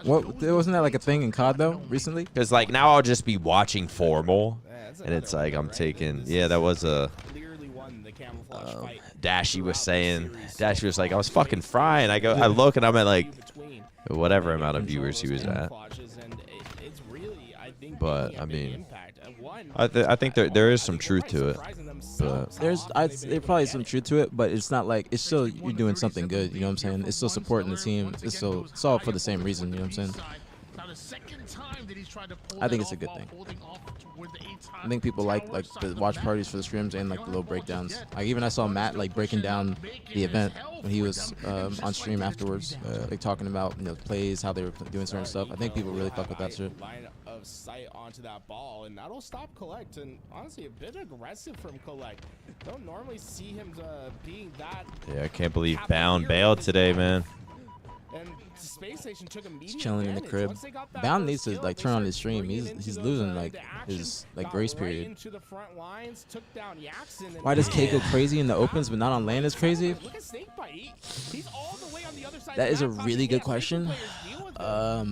Wasn't that like a thing in COD though recently? Because like now I'll just be watching formal, and it's like I'm taking. Yeah, that was a. Dashy was saying. Dashy was like, I was fucking frying. I look and I'm at like whatever amount of viewers he was at. But I mean, I think there is some truth to it. But there's probably some truth to it, but it's not like it's still you're doing something good. You know what I'm saying? It's still supporting the team. It's all for the same reason. You know what I'm saying? I think it's a good thing. I think people like the watch parties for the scrims and like the little breakdowns. Like even I saw Matt like breaking down the event when he was on stream afterwards, like talking about plays, how they were doing certain stuff. I think people really fuck with that shit. Line of sight onto that ball, and that'll stop Collect. And honestly, a bit aggressive from Collect. Don't normally see him being that. Yeah, I can't believe Bound bailed today, man. And Space Station took He's chilling in the crib. Bound needs to like turn on his stream. He's losing like his grace period. Why does K go crazy in the opens but not on lane is crazy? That is a really good question. I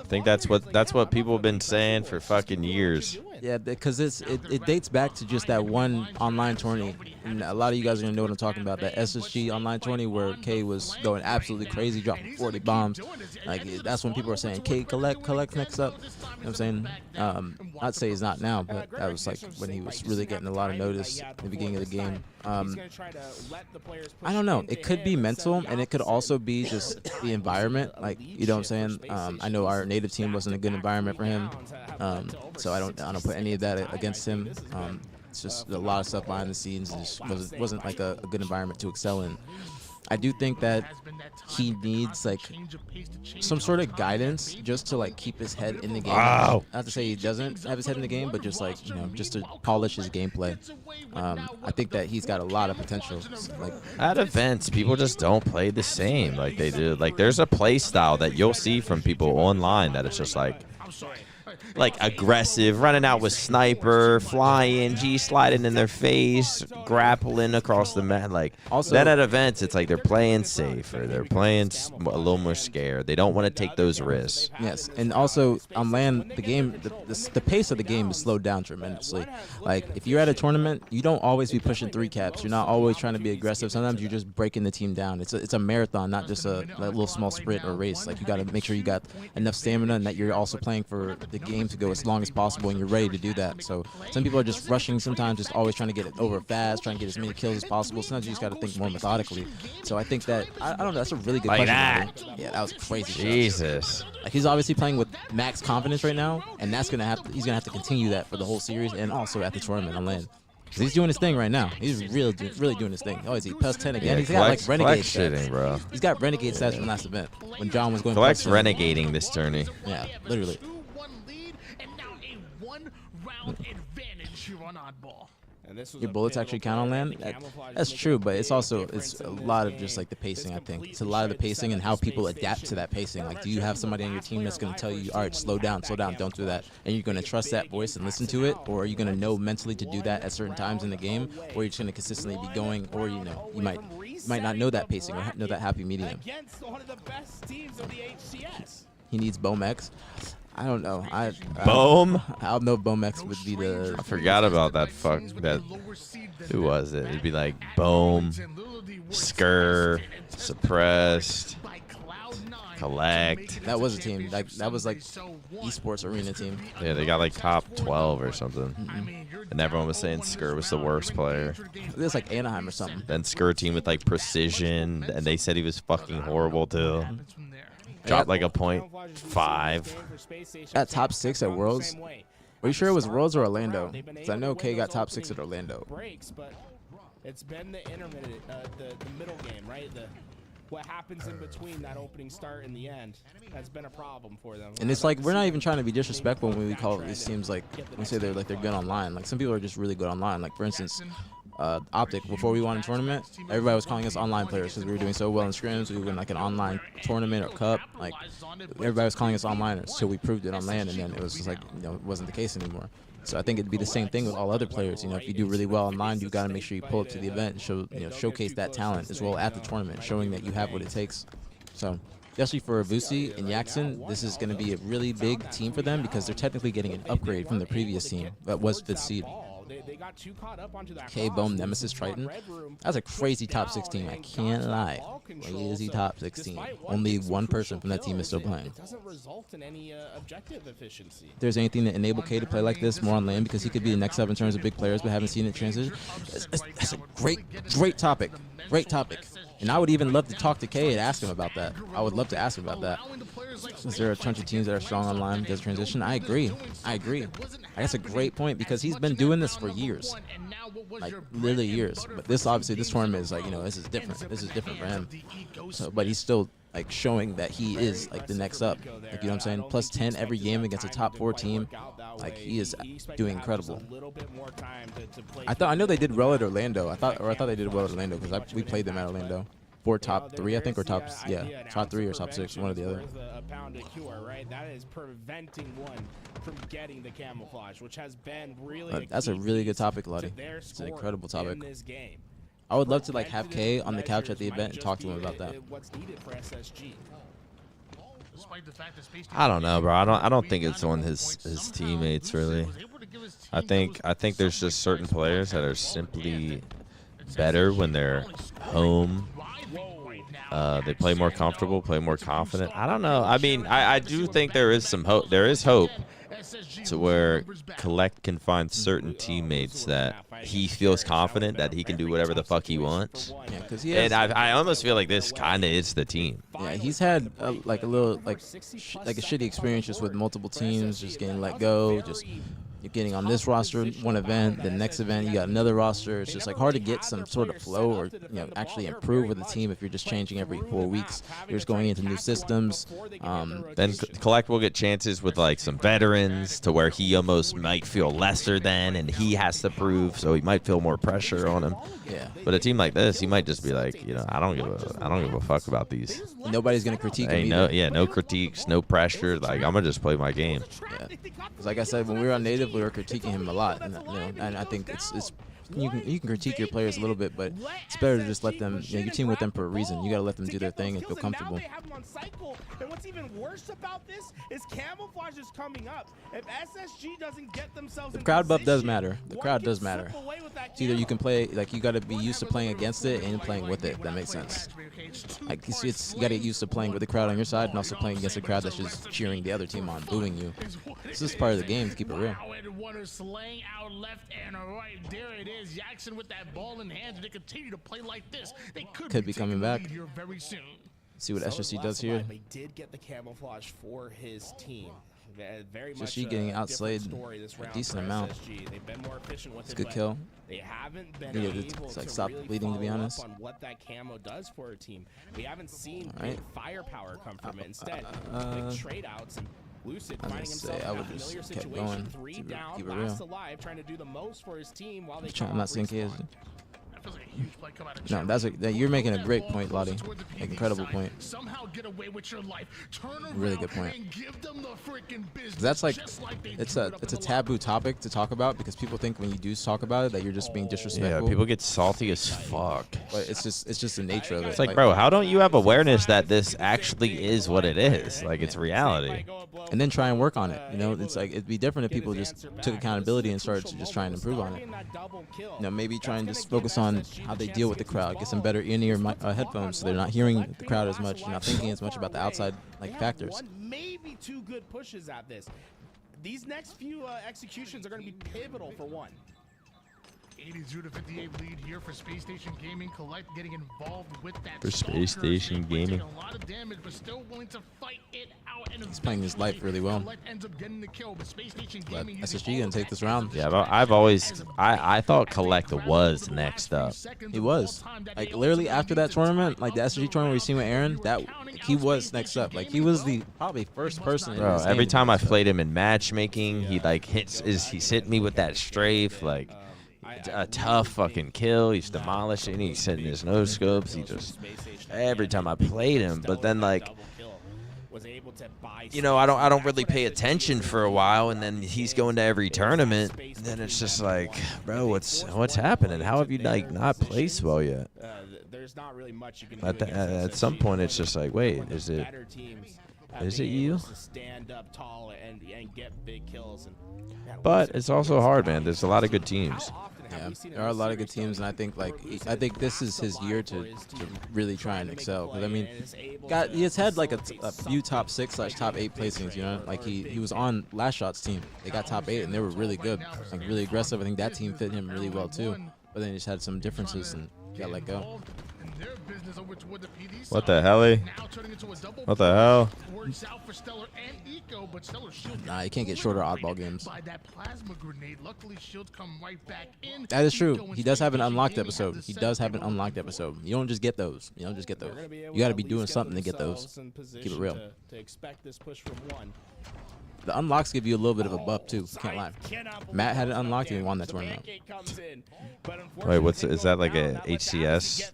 think that's what people have been saying for fucking years. Yeah, because it dates back to just that one online tourney, and a lot of you guys are gonna know what I'm talking about. That SSG online tourney where K was going absolutely crazy, dropping 40 bombs. Like that's when people are saying K collect next up. You know what I'm saying? Not to say he's not now, but that was like when he was really getting a lot of notice at the beginning of the game. I don't know. It could be mental, and it could also be just the environment. Like you know what I'm saying? I know our native team wasn't a good environment for him, so I don't put any of that against him. It's just a lot of stuff behind the scenes. It just wasn't like a good environment to excel in. I do think that he needs like some sort of guidance just to like keep his head in the game. Wow. Not to say he doesn't have his head in the game, but just like just to polish his gameplay. I think that he's got a lot of potential. Like at events, people just don't play the same like they do. Like there's a play style that you'll see from people online that it's just like, like aggressive, running out with sniper, flying, G sliding in their face, grappling across the mat. Like Also- then at events, it's like they're playing safer, they're playing a little more scared. They don't want to take those risks. Yes, and also on LAN, the game, the pace of the game is slowed down tremendously. Like if you're at a tournament, you don't always be pushing 3 caps. You're not always trying to be aggressive. Sometimes you're just breaking the team down. It's a marathon, not just a little small sprint or race. Like you got to make sure you got enough stamina and that you're also playing for the game to go as long as possible and you're ready to do that. So some people are just rushing sometimes, just always trying to get it over fast, trying to get as many kills as possible. Sometimes you just got to think more methodically. So I think that I don't know. That's a really good Like question. that. Buddy. Yeah, that was crazy. shot. Jesus. Like he's obviously playing with max confidence right now, and that's gonna have he's gonna have to continue that for the whole series and also at the tournament on LAN. 'Cause he's doing his thing right now. He's really doing his thing. Oh, is he plus 10 again? Yeah, He's got like renegade shitting, stats. bro. He's got renegade stats from last event when John was going. Collect's plus 10. renegading this tourney. Yeah, literally. 2-1 lead, and now a 1-round advantage here on Oddball. And this was Your a bullets pivotal actually count on play. LAN. The camouflage That's making true, a but it's big also difference a in lot this of just game. like the pacing. I think completely it's a lot of the shifted pacing and setup how of people Space adapt to Station. that pacing. Like, do you have somebody on your team that's going to tell you, all right, slow down, don't do that, and you're going to trust that voice and listen to it, or are you going to know mentally to do that at certain times in the game, or you're just going to consistently be going, or you might not know that pacing or know that happy medium. Against one of the best teams of the HCS. He needs Bomex. I don't know. Boom? I don't know if Bomex would be the. I forgot about that who was it? It'd be like Boom, Skur, Suppressed, Collect. That was a team. That was like Esports arena team. Yeah, they got like top 12 or something. And everyone was saying Skur was the worst player. It was like Anaheim or something. Then Skur team with like precision, and they said he was fucking horrible too. Dropped like a .5. At top 6 at Worlds. Are you sure it was Worlds or Orlando? Because I know K got top 6 at Orlando. Breaks, but it's been the intermittent, the middle game, right? What happens in between that opening start and the end has been a problem for them. And it's like we're not even trying to be disrespectful when we call these teams like we say they're good online. Like some people are just really good online. Like for instance, Optic, before we won a tournament, everybody was calling us online players because we were doing so well in scrims. We won like an online tournament or cup. Like everybody was calling us onliners till we proved it on LAN, and then it was just like it wasn't the case anymore. So I think it'd be the same thing with all other players. If you do really well online, you got to make sure you pull up to the event and showcase that talent as well at the tournament, showing that you have what it takes. So especially for Avusi and Yaxon, this is going to be a really big team for them because they're technically getting an upgrade from the previous team that was 5th seed. They got too caught up onto that K-Bone, Nemesis, Triton. That's a crazy top 16. I can't lie. Crazy top 16. Only one person from that team is still playing. It doesn't result in any objective efficiency. If there's anything to enable K to play like this more on LAN because he could be the next up in terms of big players, but haven't seen it transition. That's a great topic. Great topic. And I would even love to talk to K and ask him about that. I would love to ask him about that. Is there a bunch of teams that are strong online does transition? I agree. That's a great point because he's been doing this for years. Like literally years. But this tournament is like, this is different. This is different for him. So, but he's still like showing that he is like the next up. Like, you know what I'm saying? Plus 10 every game against a top 4 team. Like he is doing incredible. I know they did well at Orlando. I thought they did well at Orlando because we played them at Orlando. For top 3, I think, or top 3 or top 6, one or the other. That is preventing one from getting the camouflage, which has been really. That's a really good topic, Lottie. It's an incredible topic. I would love to like have K on the couch at the event and talk to him about that. What's needed for SSG? I don't know, bro. I don't think it's on his teammates really. I think there's just certain players that are simply better when they're home. They play more comfortable, play more confident. I don't know. I mean, I do think there is some hope. There is hope to where Collect can find certain teammates that he feels confident that he can do whatever the fuck he wants. Yeah, because he has. And I almost feel like this kind of is the team. Yeah, he's had like a little like a shitty experience just with multiple teams, just getting let go, just getting on this roster one event, the next event you got another roster. It's just like hard to get some sort of flow or actually improve with the team if you're just changing every 4 weeks. You're just going into new systems. Then Collect will get chances with like some veterans to where he almost might feel lesser than, and he has to prove, so he might feel more pressure on him. Yeah. But a team like this, he might just be like, I don't give a fuck about these. Nobody's gonna critique him either. No critiques, no pressure. Like, I'm gonna just play my game. Yeah. Because like I said, when we were on Native, we were critiquing him a lot, and I think it's you can critique your players a little bit, but it's better to just let them. You team with them for a reason. You gotta let them do their thing and feel comfortable. And what's even worse about this is camouflage is coming up. If SSG doesn't get themselves the crowd buff does matter. The crowd does matter. It's either you can play, like, you got to be used to playing against it and playing with it. That makes sense. Like, you got to get used to playing with the crowd on your side and also playing against a crowd that's just cheering the other team on, booing you. This is part of the game, to keep it real. Slaying out left and right. There it is. Jackson with that ball in hand. They continue to play like this. They could be coming back. Here very soon. See what SSG does here. They did get the camouflage for his team. Very much SSG getting outslayed a decent amount. They've been more efficient with it's a good kill. They haven't been able to like to stop really bleeding, to be honest. on what that camo does for a team. We haven't seen big firepower come from it. Instead, big trade outs and Lucid finding himself in a familiar situation. 3 down, last alive, trying to do the most for his team while they I'm not seeing KS. No, that's you're making a great point, Lottie. Like, incredible point. Somehow get away with your life. Turn really good point. and give them the freaking business. That's like it's a taboo topic to talk about because people think when you do talk about it that you're just being disrespectful. Yeah, people get salty as fuck. But it's just the nature of it. It's like, bro, how don't you have awareness that this actually is what it is? Like, it's reality. And then try and work on it. It's like it'd be different if people just took accountability and started to just try and improve on it. Maybe try and just focus on how they deal with the crowd, get some better in-ear headphones so they're not hearing the crowd as much, not thinking as much about the outside factors. Maybe 2 good pushes at this. These next few executions are going to be pivotal for 1. 82-58 lead here for Space Station Gaming. Collect getting involved with that. For Space Station Gaming. A lot of damage, but still willing to fight it out. And he's playing his life really well. Ends up getting the kill, but Space Station But Gaming SSG gonna take this round. Yeah, but I've always I thought Collect was next up. He was. Like, literally after that tournament, like the SSG tournament we seen with Aaron, he was next up. Like, he was the probably first person. In this every game. time I've played him in matchmaking, he like he's hit me with that strafe, like a tough fucking kill. He's demolishing. He's hitting his no scopes. He just every time I played him. But then like, I don't really pay attention for a while, and then he's going to every tournament. And then it's just like, bro, what's happening? How have you like not placed well yet? There's not really much you can do at some point, it's just like, wait, is it you? Stand up tall and get big kills. But it's also hard, man. There's a lot of good teams. Yeah, there are a lot of good teams, and I think this is his year to really try and excel. Because I mean, he has had like a few top 6/top 8 placings. Like he was on Last Shot's team. They got top 8, and they were really good, like really aggressive. I think that team fit him really well too. But then he just had some differences and got let go. What the hell? What the hell? Nah, you can't get shorter oddball games. That is true. He does have an unlocked episode. You don't just get those. You got to be doing something to get those. Keep it real. The unlocks give you a little bit of a buff too. Can't lie. Matt had it unlocked and he won that tournament. Wait, is that like a HCS?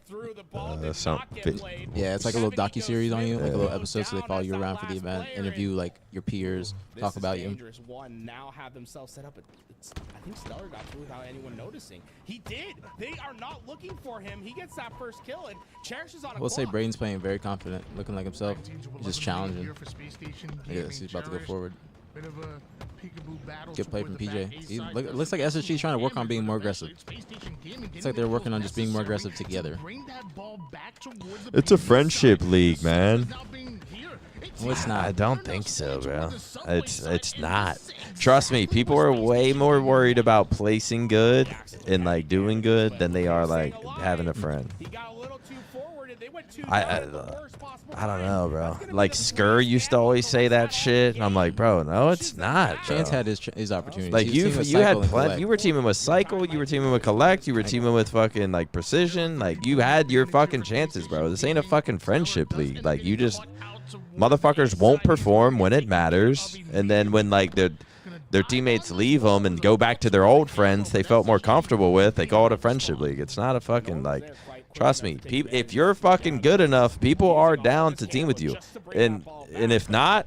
Yeah, it's like a little docu-series on you, like a little episode, so they follow you around for the event, interview like your peers, talk about you. Now have themselves set up. I think Stellar got through without anyone noticing. He did. They are not looking for him. He gets that first kill, and Cherish is on a We'll say Braden's playing very confident, looking like himself. He's just challenging. Yes, he's about to go forward. Good play from PJ. Looks like SSG trying to work on being more aggressive. It's like they're working on just being more aggressive together. It's a friendship league, man. Well, it's not. I don't think so, bro. It's not. Trust me, people are way more worried about placing good and like doing good than they are like having a friend. I don't know, bro. Like Skur used to always say that shit, and I'm like, bro, no, it's not. Bro. Chance had his opportunities. Like He was you teaming with had Cycle and plenty. Collect. You were teaming with Cycle. You were teaming with Collect. You were teaming with fucking like Precision. Like you had your fucking chances, bro. This ain't a fucking friendship league. Like you just motherfuckers won't perform when it matters, and then when like their teammates leave them and go back to their old friends they felt more comfortable with, they call it a friendship league. It's not a fucking like. Trust me, if you're fucking good enough, people are down to team with you, and if not,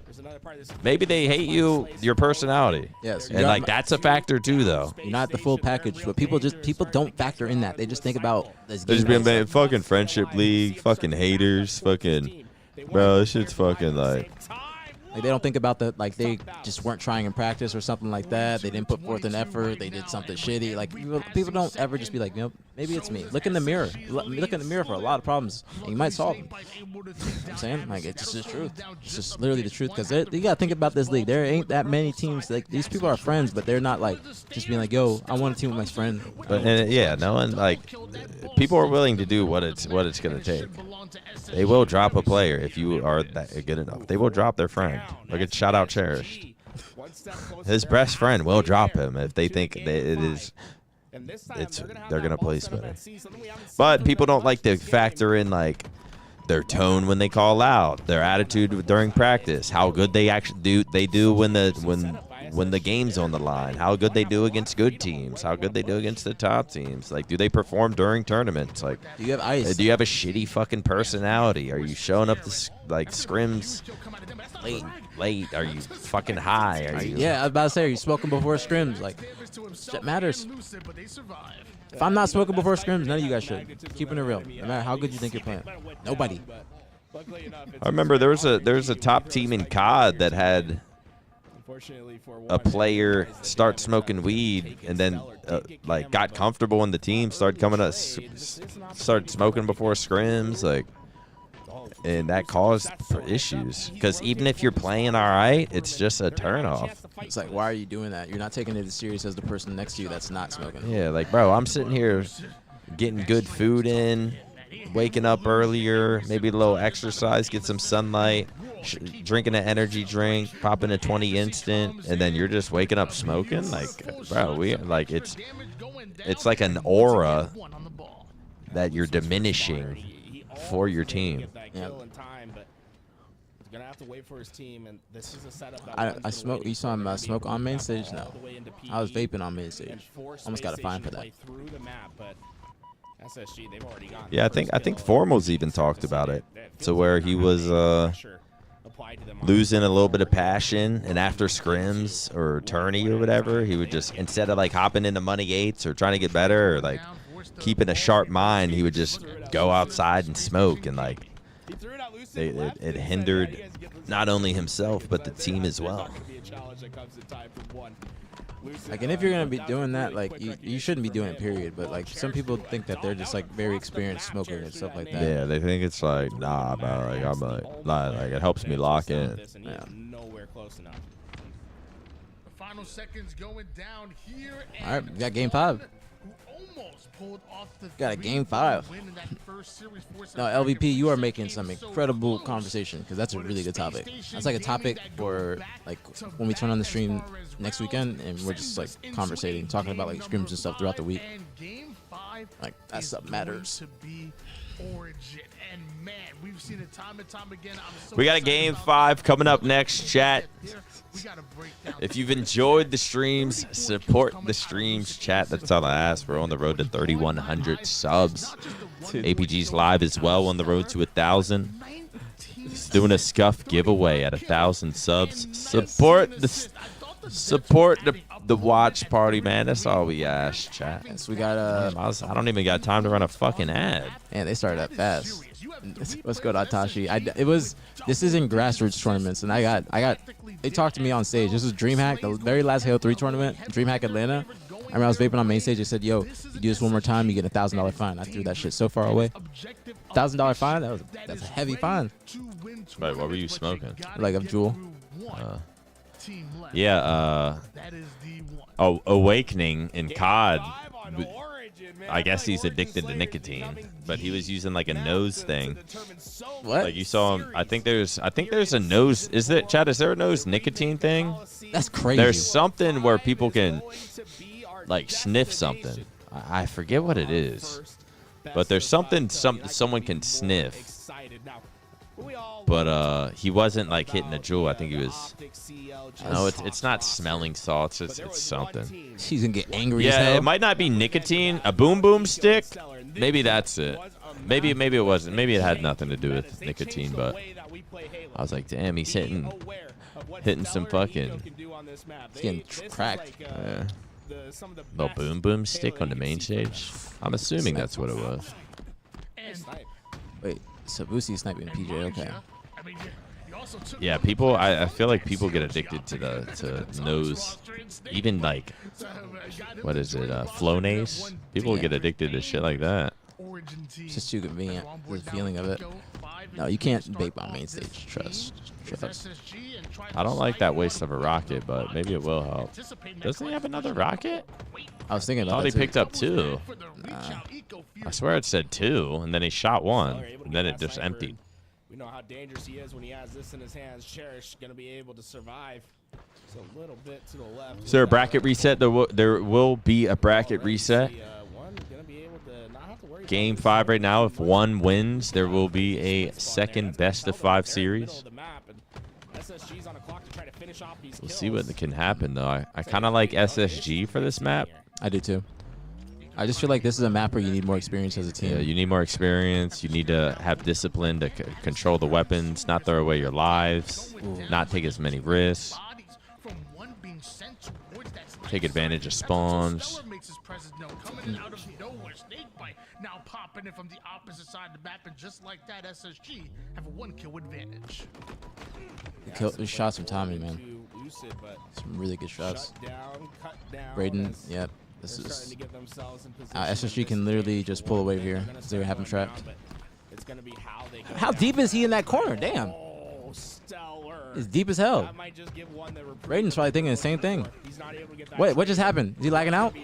maybe they hate you, your personality. Yes, and like that's a factor too, though. You're not the full package, but people don't factor in that. They just think about this There's game. been fucking friendship league, fucking haters, fucking bro. This shit's fucking like. Like they don't think about that. Like they just weren't trying in practice or something like that. They didn't put forth an effort. They did something shitty. Like people don't ever just be like, you know, maybe it's me. Look in the mirror. Look in the mirror for a lot of problems, and you might solve them. You know what I'm saying, like it's just the truth. It's just literally the truth. Because you gotta think about this league. There ain't that many teams. Like these people are friends, but they're not like just being like, yo, I want to team with my friend. But and yeah, no one like people are willing to do what it's gonna take. They will drop a player if you are that good enough. They will drop their friend. Look at shout out Cherished. His best friend will drop him if they think that they're gonna place better. But people don't like to factor in like their tone when they call out, their attitude during practice, how good they actually do when the game's on the line, how good they do against good teams, how good they do against the top teams. Like, do they perform during tournaments? Like, do you have ice? Do you have a shitty fucking personality? Are you showing up to like scrims late? Are you fucking high? Are you? Yeah, I was about to say, are you smoking before scrims? Like, that matters. If I'm not smoking before scrims, none of you guys should. Keeping it real. No matter how good you think you're playing. Nobody. I remember there was a top team in COD that had a player start smoking weed and then like got comfortable in the team, started coming to start smoking before scrims, like, and that caused issues because even if you're playing all right, it's just a turnoff. It's like, why are you doing that? You're not taking it as serious as the person next to you that's not smoking. Yeah, like, bro, I'm sitting here getting good food in, waking up earlier, maybe a little exercise, get some sunlight, drinking an energy drink, popping a 20 instant, and then you're just waking up smoking. Like, bro, it's like an aura that you're diminishing for your team. Yeah. Gonna have to wait for his team, and this is a setup. I smoke. You saw him smoke on main stage? No, I was vaping on main stage. Almost got a fine for that. SSG, they've already gone. Yeah, I think Formal's even talked about it, to where he was losing a little bit of passion, and after scrims or tourney or whatever, he would just, instead of like hopping into money eights or trying to get better or like keeping a sharp mind, he would just go outside and smoke, and like it hindered not only himself but the team as well. Like, and if you're gonna be doing that, like you shouldn't be doing it, period. But like some people think that they're just like very experienced smokers and stuff like that. Yeah, they think it's like, nah, bro, like I'm like it helps me lock in. Yeah. Nowhere close enough. The final seconds going down here. All right, we got game 5. Got a game 5. No, LVP, you are making some incredible conversation because that's a really good topic. That's like a topic for like when we turn on the stream next weekend and we're just like conversating, talking about like scrims and stuff throughout the week. Like that stuff matters. We got a game 5 coming up next, chat. If you've enjoyed the streams, support the streams, chat. That's all I ask. We're on the road to 3,100 subs. aPG's live as well, on the road to 1,000. It's doing a scuff giveaway at 1,000 subs. Support the watch party, man. That's all we ask, chat. Yes, we got I don't even got time to run a fucking ad. Man, they started up fast. Let's go to Atashi. This is in grassroots tournaments, and I got. They talked to me on stage. This was Dreamhack, the very last Halo 3 tournament, Dreamhack Atlanta. I remember I was vaping on main stage. They said, "Yo, you do this one more time, you get a $1,000 fine." I threw that shit so far away. $1,000 fine? That's a heavy fine. Wait, what were you smoking? Like a Juul. Yeah. Awakening in COD. I guess he's addicted to nicotine, but he was using like a nose thing. What? Like you saw him. I think there's a nose. Is there, Chad? Is there a nose nicotine thing? That's crazy. There's something where people can like sniff something. I forget what it is, but there's something someone can sniff. But he wasn't like hitting a jewel. I think he was. No, it's not smelling salts. It's something. She's gonna get angry. As hell. Yeah, it might not be nicotine. A boom boom stick. Maybe that's it. Maybe it wasn't. Maybe it had nothing to do with nicotine. But I was like, damn, he's hitting some fucking. He's getting cracked. Yeah. Little boom boom stick on the main stage. I'm assuming that's what it was. Wait, so Boosie sniping PJ? Okay. Yeah, people. I feel like people get addicted to nose, even like, what is it? Flonase. People get addicted to shit like that. It's just too convenient. The feeling of it. No, you can't vape on main stage. Trust. I don't like that waste of a rocket, but maybe it will help. Doesn't he have another rocket? I was thinking about that. I thought he too. picked up 2. I swear it said 2, and then he shot 1, and then it just emptied. We know how dangerous he is when he has this in his hands. Cherish gonna be able to survive. Just a little bit to the left. Is there a bracket reset? There will be a bracket reset. Game 5 right now. If 1 wins, there will be a second best-of-5 series. We'll see what can happen, though. I kind of like SSG for this map. I do, too. I just feel like this is a map where you need more experience as a team. Yeah, you need more experience. You need to have discipline to control the weapons, not throw away your lives, not take as many risks, take advantage of spawns. Now popping it from the opposite side of the map, and just like that, SSG have a 1-kill advantage. The shots from Tommy, man. Some really good shots. Braden, yep. This is SSG can literally just pull away here. They have him trapped. How deep is he in that corner? Damn. It's deep as hell. Braden's probably thinking the same thing. Wait, what just happened? Is he lagging out?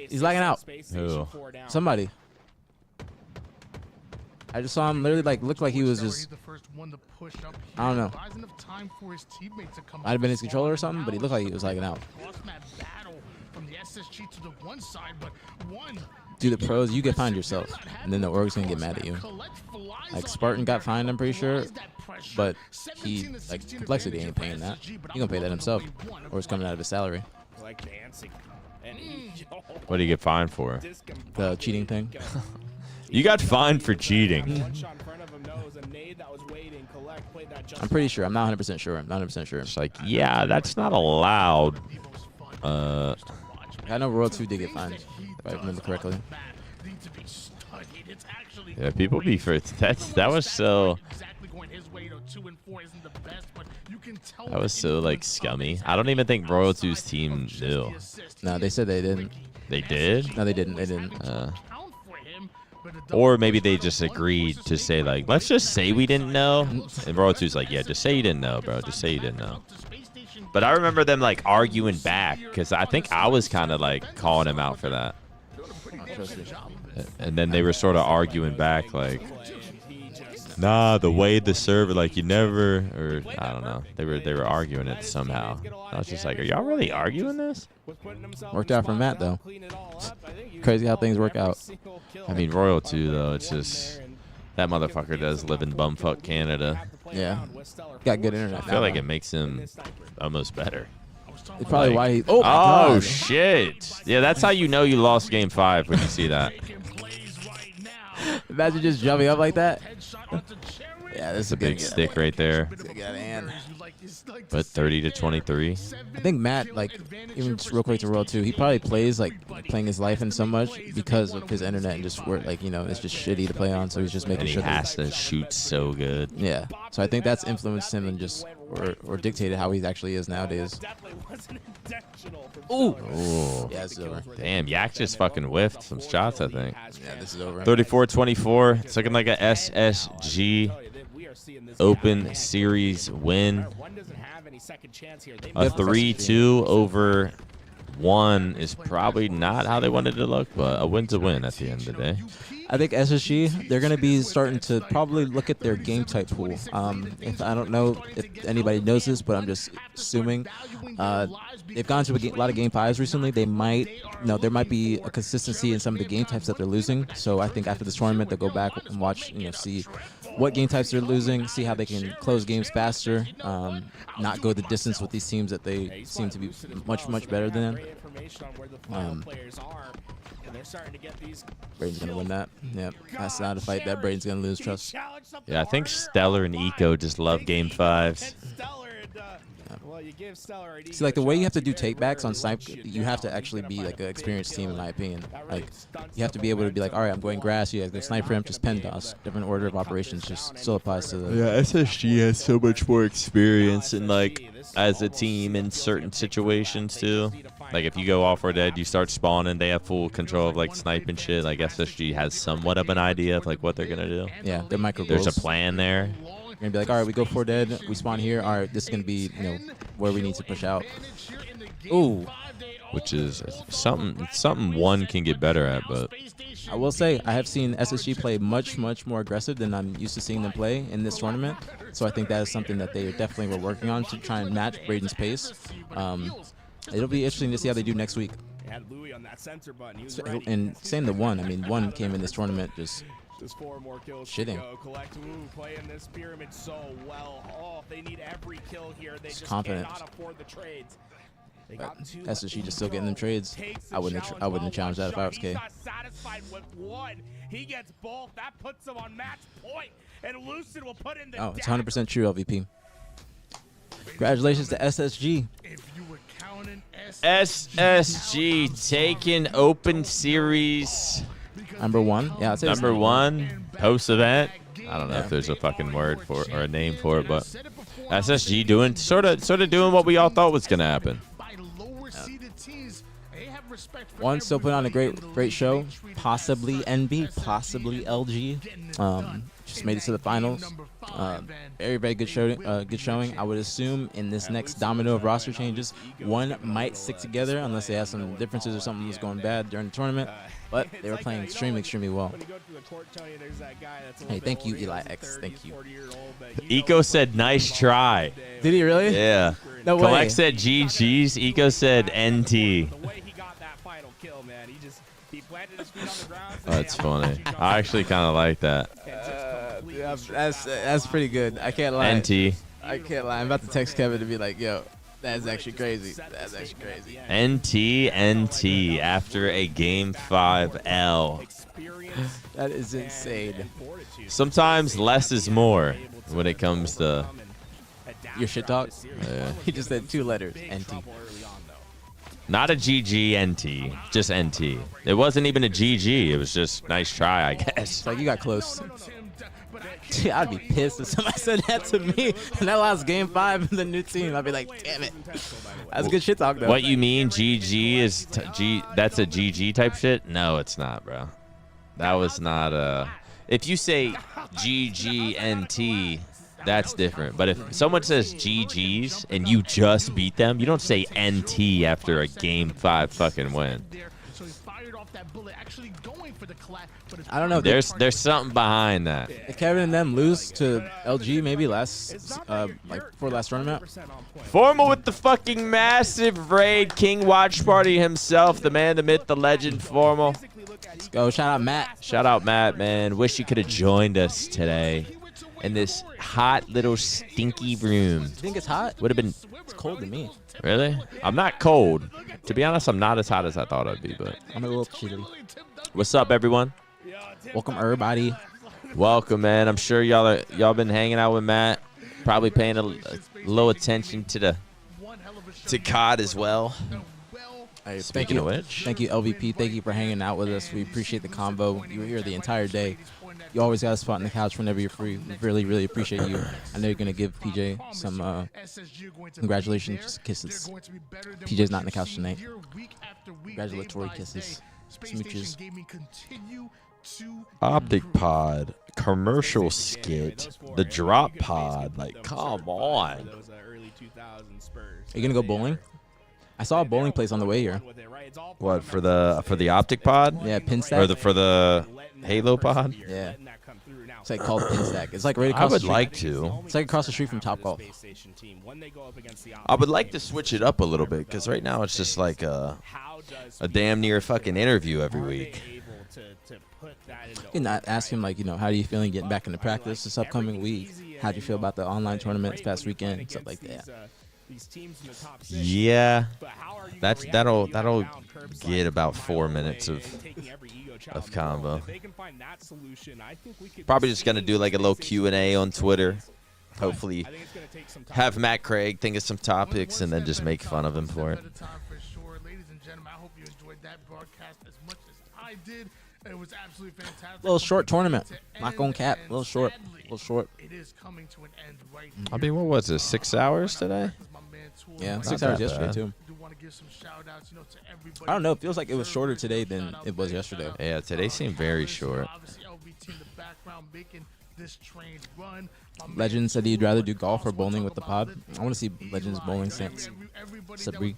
He's lagging out. Who? Somebody. I just saw him literally like look like he was just. I don't know. Might have been his controller or something, but he looked like he was lagging out. Do the pros, you get fined yourself, and then the org's gonna get mad at you. Like Spartan got fined, I'm pretty sure, but he like Complexity ain't paying that. He gonna pay that himself, or it's coming out of his salary. What do you get fined for? The cheating thing. You got fined for cheating. I'm pretty sure. I'm not 100% sure. I'm not 100% sure. It's like, yeah, that's not allowed. I know Royal 2 did get fined, if I remember correctly. Yeah, people be for that was so. That was so like scummy. I don't even think Royal 2's team knew. No, they said they didn't. They did? No, they didn't. They didn't. Or maybe they just agreed to say like, let's just say we didn't know. And Royal 2's like, yeah, just say you didn't know, bro. Just say you didn't know. But I remember them like arguing back because I think I was kind of like calling him out for that. And then they were sort of arguing back like, nah, the way the server, like you never, or I don't know. They were arguing it somehow. I was just like, are y'all really arguing this? Worked out for Matt though. Crazy how things work out. I mean, Royal 2 though, it's just that motherfucker does live in bumfuck Canada. Yeah, got good internet. I feel like it makes him almost better. It's probably like, why he. Oh, my God. Shit! Yeah, that's how you know you lost Game 5 when you see that. Imagine just jumping up like that. Yeah, this is a big stick right there. But 30-23. I think Matt, like, even just real quick to Royal 2, he probably plays like playing his life in so much because of his internet and just work, like, you know, it's just shitty to play on, so he's just making sure. And he has to shoot so good. Yeah, so I think that's influenced him and just or dictated how he actually is nowadays. Ooh. Yeah, it's over. Damn, Yak just fucking whiffed some shots, I think. Yeah, this is over. 34-24. It's looking like a SSG Open Series win. A 3-2 over 1 is probably not how they wanted it to look, but a win's a win at the end of the day. I think SSG, they're going to be starting to probably look at their game type pool. If I don't know if anybody knows this, but I'm just assuming. They've gone to a lot of game 5s recently. They might, there might be a consistency in some of the game types that they're losing. So I think after this tournament, they'll go back and watch, see what game types they're losing, see how they can close games faster, not go the distance with these teams that they seem to be much better than. Braden's gonna win that. Yep, that's not a fight that Braden's gonna lose. Trust. Yeah, I think Stellar and Eco just love game 5s. See, like the way you have to do takebacks on snipe, you have to actually be like an experienced team, in my opinion. Like you have to be able to be like, all right, I'm going grass. You have the sniper ramp, just pen toss. Different order of operations just still applies to the. Yeah, SSG has so much more experience and like as a team in certain situations too. Like if you go off or dead, you start spawning. They have full control of like sniping shit. Like SSG has somewhat of an idea of like what they're gonna do. Yeah, they're micro. There's a plan there. You're gonna be like, all right, we go 4 dead, we spawn here. All right, this is gonna be where we need to push out. Ooh, which is something 1 can get better at. But I will say I have seen SSG play much more aggressive than I'm used to seeing them play in this tournament. So I think that is something that they definitely were working on to try and match Braden's pace. It'll be interesting to see how they do next week. And same the 1. I mean, 1 came in this tournament just 4 more kills shitting. Collect playing this pyramid so well. Oh, they need every kill here. They just confident. cannot afford the trades. They But got 2 SSG just still getting them trades. I wouldn't have challenged that if I was K. He's not satisfied with 1. He gets both. That puts him on match point. And Lucid will put in the Oh, it's 100% true, LVP. Congratulations to SSG. SSG taking Open Series. Number 1. Yeah, I'd say number 1 post event. I don't know if there's a fucking word for it or a name for it, but SSG doing sort of doing what we all thought was gonna happen. One still put on a great show. Possibly NB, possibly LG. Just made it to the finals. Very good showing. I would assume in this next domino of roster changes, 1 might stick together unless they have some differences or something that's going bad during the tournament. But they were playing extremely well. Hey, thank you, Eli X. Thank you. Eco said, "Nice try." Did he really? Yeah. No way. Collect said GG's. Eco said NT. Oh, that's funny. I actually kind of like that. Yeah, that's pretty good. I can't lie. NT. I can't lie. I'm about to text Kevin to be like, yo, that's actually crazy. That's actually crazy. NT after a game 5 L. That is insane. Sometimes less is more when it comes to your shit talk. Yeah. He just said 2 letters. NT. Not a GG NT, just NT. It wasn't even a GG. It was just nice try, I guess. It's like you got close. I'd be pissed if somebody said that to me and I lost game 5 in the new team. I'd be like, damn it. That's good shit talk, though. What you mean GG is that's a GG type shit? No, it's not, bro. That was not a... If you say GGNT, that's different. But if someone says GG's and you just beat them, you don't say NT after a game 5 fucking win. I don't know. There's something behind that. If Kevin and them lose to LG maybe before last tournament. Formal with the fucking massive raid. King Watch Party himself, the man, the myth, the legend, Formal. Let's go. Shout out Matt. Shout out Matt, man. Wish you could have joined us today in this hot little stinky room. You think it's hot? Would have been. It's cold to me. Really? I'm not cold. To be honest, I'm not as hot as I thought I'd be, but I'm a little chilly. What's up, everyone? Welcome, everybody. Welcome, man. I'm sure y'all been hanging out with Matt, probably paying a little attention to COD as well. Hey, Speaking of which, thank you, LVP. Thank you for hanging out with us. We appreciate the convo. You were here the entire day. You always got a spot on the couch whenever you're free. We really appreciate you. I know you're gonna give PJ some congratulations kisses. PJ's not in the couch tonight. Congratulatory kisses. Smooches. Optic Pod, commercial skit, the drop pod. Like, come on. Are you gonna go bowling? I saw a bowling place on the way here. What for the optic pod? Yeah, pin stack. Or for the Halo pod? Yeah. It's like called pin stack. It's like right across I would the street. like to. It's like across the street from Topgolf. I would like to switch it up a little bit because right now it's just like a damn near fucking interview every week. You can ask him, like, you know, how do you feeling getting back into practice this upcoming week? How do you feel about the online tournament this past weekend? Stuff like that. Yeah, that'll get about 4 minutes of combo. Probably just gonna do like a little Q&A on Twitter. Hopefully, have Matt Craig think of some topics and then just make fun of him for it. Ladies and gentlemen, I hope you enjoyed that broadcast as much as I did. It was absolutely fantastic. Little short tournament. Not gonna cap. Little short. It is coming to an end right I mean, what was it? 6 hours today? Yeah, 6 hours yesterday bad. too. I don't know. It feels like it was shorter today than it was yesterday. Yeah, today seemed very short. Legend said he'd rather do golf or bowling with the pod. I want to see Legend's bowling stance. Sabri.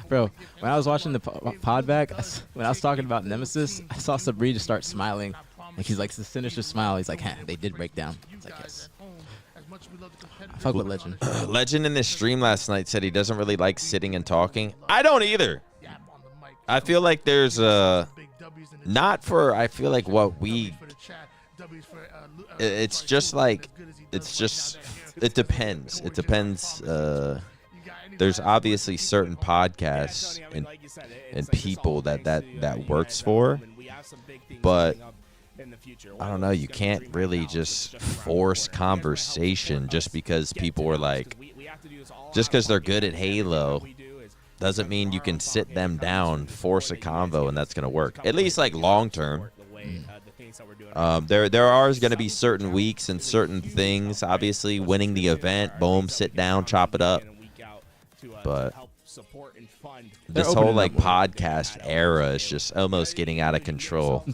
Bro, when I was watching the pod back, when I was talking about Nemesis, I saw Sabri just start smiling. Like he's like the sinister smile. He's like, they did break down. It's like, yes. I fuck with Legend. Legend in this stream last night said he doesn't really like sitting and talking. I don't either. I feel like there's not for, I feel like what we, it's just like, it depends. It depends. There's obviously certain podcasts and people that works for, but I don't know. You can't really just force conversation just because people are like, just because they're good at Halo doesn't mean you can sit them down, force a convo, and that's going to work. At least like long term. There are going to be certain weeks and certain things. Obviously, winning the event, boom, sit down, chop it up. But this whole like podcast era is just almost getting out of control.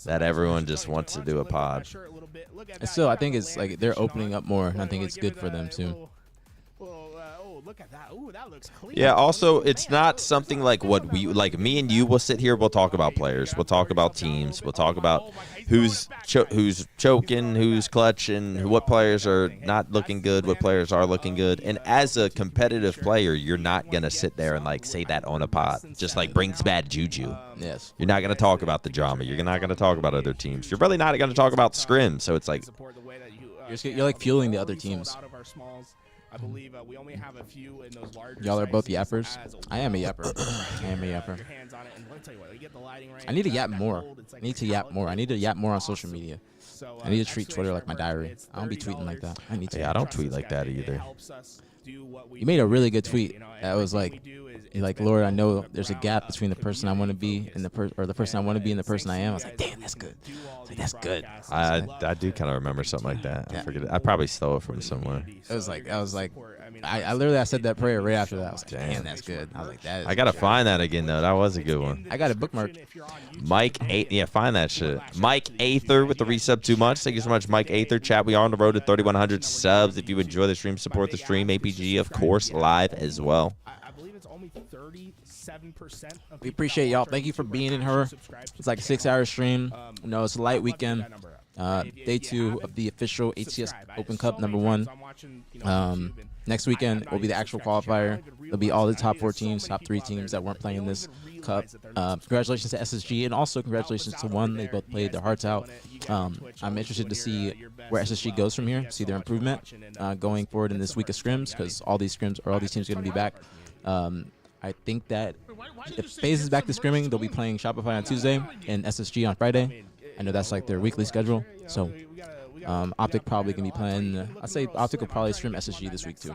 That everyone just wants to do a pod. And still, I think it's like they're opening up more, and I think it's good for them too. Look at that. Ooh, that looks clean. Yeah, also, it's not something like what we, like me and you will sit here, we'll talk about players, we'll talk about teams, we'll talk about who's choking, who's clutching, what players are not looking good, what players are looking good. And as a competitive player, you're not going to sit there and like say that on a pod. Just like brings bad juju. Yes. You're not going to talk about the drama. You're not going to talk about other teams. You're really not going to talk about scrim. So it's like, you're like fueling the other teams. I believe we only have a few in those larger. Y'all are both yappers. I am a yapper. I am a yapper. I need to yap more. I need to yap more. I need to yap more on social media. I need to treat Twitter like my diary. I don't be tweeting like that. I need to. Yeah, I don't tweet like that either. You made a really good tweet. That was like, Lord, I know there's a gap between the person I want to be and the person I want to be and the person I am. I was like, damn, that's good. Like, that's good. I do kind of remember something like that. I forget it. I probably stole it from somewhere. I was like, I literally said that prayer right after that. I was like, damn, that's good. I was like, that is. I gotta find that again though. That was a good one. I got it bookmarked. Mike, yeah, find that shit. Mike Aether with the resub 2 months. Thank you so much, Mike Aether. Chat, we are on the road to 3,100 subs. If you enjoy the stream, support the stream. aPG, of course, live as well. I believe it's only 37%. We appreciate y'all. Thank you for being in her. It's like a 6-hour stream. You know, it's a light weekend. Day 2 of the official HCS Open Cup #1. Next weekend will be the actual qualifier. There'll be all the top 4 teams, top 3 teams that weren't playing this cup. Congratulations to SSG, and also congratulations to One. They both played their hearts out. I'm interested to see where SSG goes from here, see their improvement going forward in this week of scrims, because all these teams are going to be back. I think that if FaZe is back to scrimming, they'll be playing Shopify on Tuesday and SSG on Friday. I know that's like their weekly schedule. So Optic probably can be playing. I'd say Optic will probably stream SSG this week too.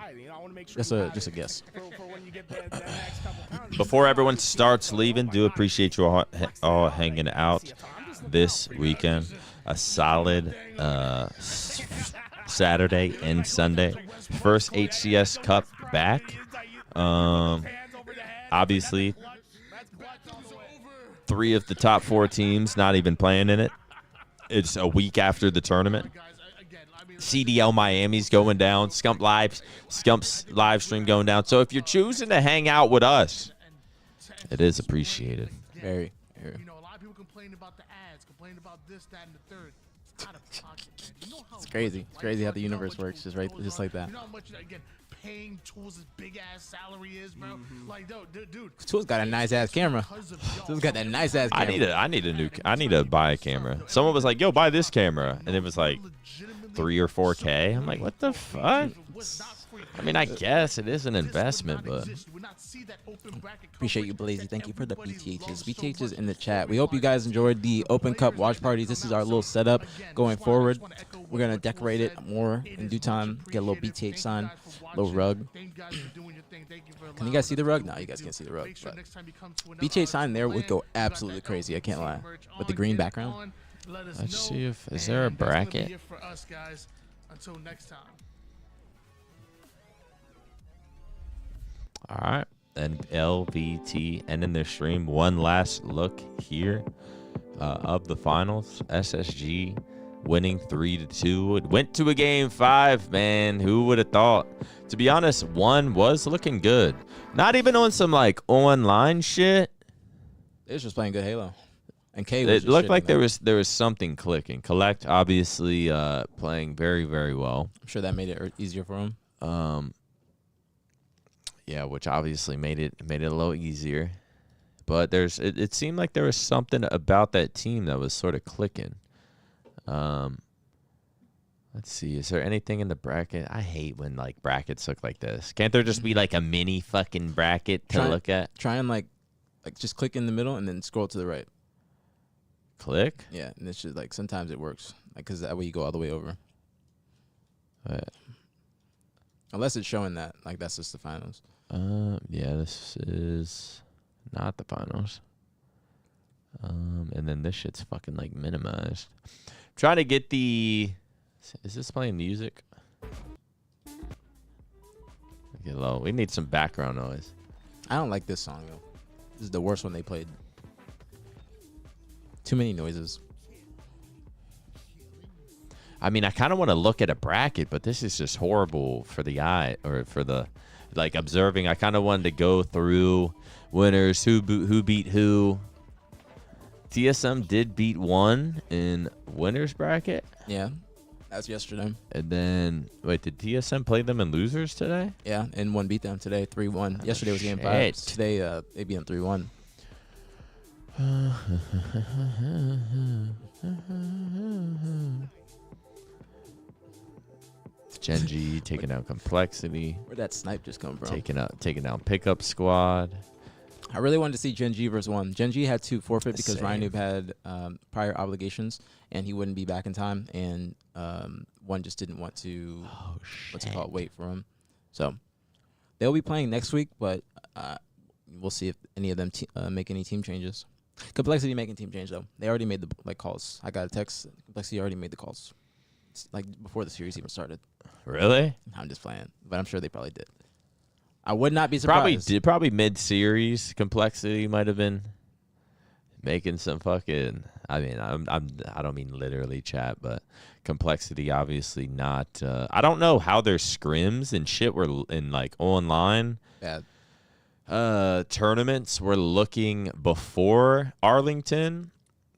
Just a guess. Before everyone starts leaving, do appreciate you all hanging out this weekend. A solid Saturday and Sunday. First HCS Cup back. Obviously, 3 of the top 4 teams not even playing in it. It's a week after the tournament. CDL Miami's going down. Scump's live stream going down. So if you're choosing to hang out with us, it is appreciated. Very. You know, a lot of people complain about the ads, complain about this, that, and the third. It's out of pocket, man. You know how It's crazy. It's crazy how the universe works, just like that. You know how much, again, paying Tools' big ass salary is, bro. Like, dude. Tools got a nice ass camera. Tools got that nice ass camera. I need to buy a camera. Someone was like, "Yo, buy this camera," and it was like 3 or 4K. I'm like, what the fuck? I mean, I guess it is an investment, but appreciate you, Blazy. Thank you for the BtHs. BtHs in the chat. We hope you guys enjoyed the Open Cup watch parties. This is our little setup going forward. We're gonna decorate it more in due time. Get a little BtH sign, little rug. Can you guys see the rug? No, you guys can't see the rug. But BtH sign there would go absolutely crazy. I can't lie. With the green background. Let's see if is there a bracket. Until next time. All right, and LVT ending their stream. One last look here of the finals. SSG winning 3-2. It went to a game 5, man. Who would have thought? To be honest, one was looking good. Not even on some like online shit. They was just playing good Halo. And K It was looked like there was something clicking. Collect obviously playing very, very well. I'm sure that made it easier for him. Yeah, which obviously made it a little easier. But it seemed like there was something about that team that was sort of clicking. Let's see. Is there anything in the bracket? I hate when like brackets look like this. Can't there just be like a mini fucking bracket to look at? Try and like just click in the middle and then scroll to the right. Click? Yeah, and it's just like sometimes it works. Like cuz that way you go all the way over. Unless it's showing that like that's just the finals. Yeah, this is not the finals. And then this shit's fucking like minimized. Trying to get the. Is this playing music? Get low. We need some background noise. I don't like this song though. This is the worst one they played. Too many noises. I mean, I kind of want to look at a bracket, but this is just horrible for the eye or for the like observing. I kind of wanted to go through winners, who beat who. TSM did beat one in winners bracket. Yeah, that's yesterday. And then, wait, did TSM play them in losers today? Yeah, and one beat them today, 3-1. Yesterday was game 5. Today, they beat them 3-1. Genji taking out Complexity. Where'd that snipe just come from? Taking out Pickup Squad. I really wanted to see Genji versus 1. Genji had to forfeit because Ryanoob had prior obligations and he wouldn't be back in time, and 1 just didn't want to wait for him. So they'll be playing next week, but we'll see if any of them make any team changes. Complexity making team change though. They already made the calls. I got a text. Complexity already made the calls. It's like before the series even started. Really? I'm just playing, but I'm sure they probably did. I would not be surprised. Probably mid-series. Complexity might have been making some fucking. I mean, I don't mean literally chat, but Complexity obviously not. I don't know how their scrims and shit were in like online. Bad. Tournaments were looking before Arlington,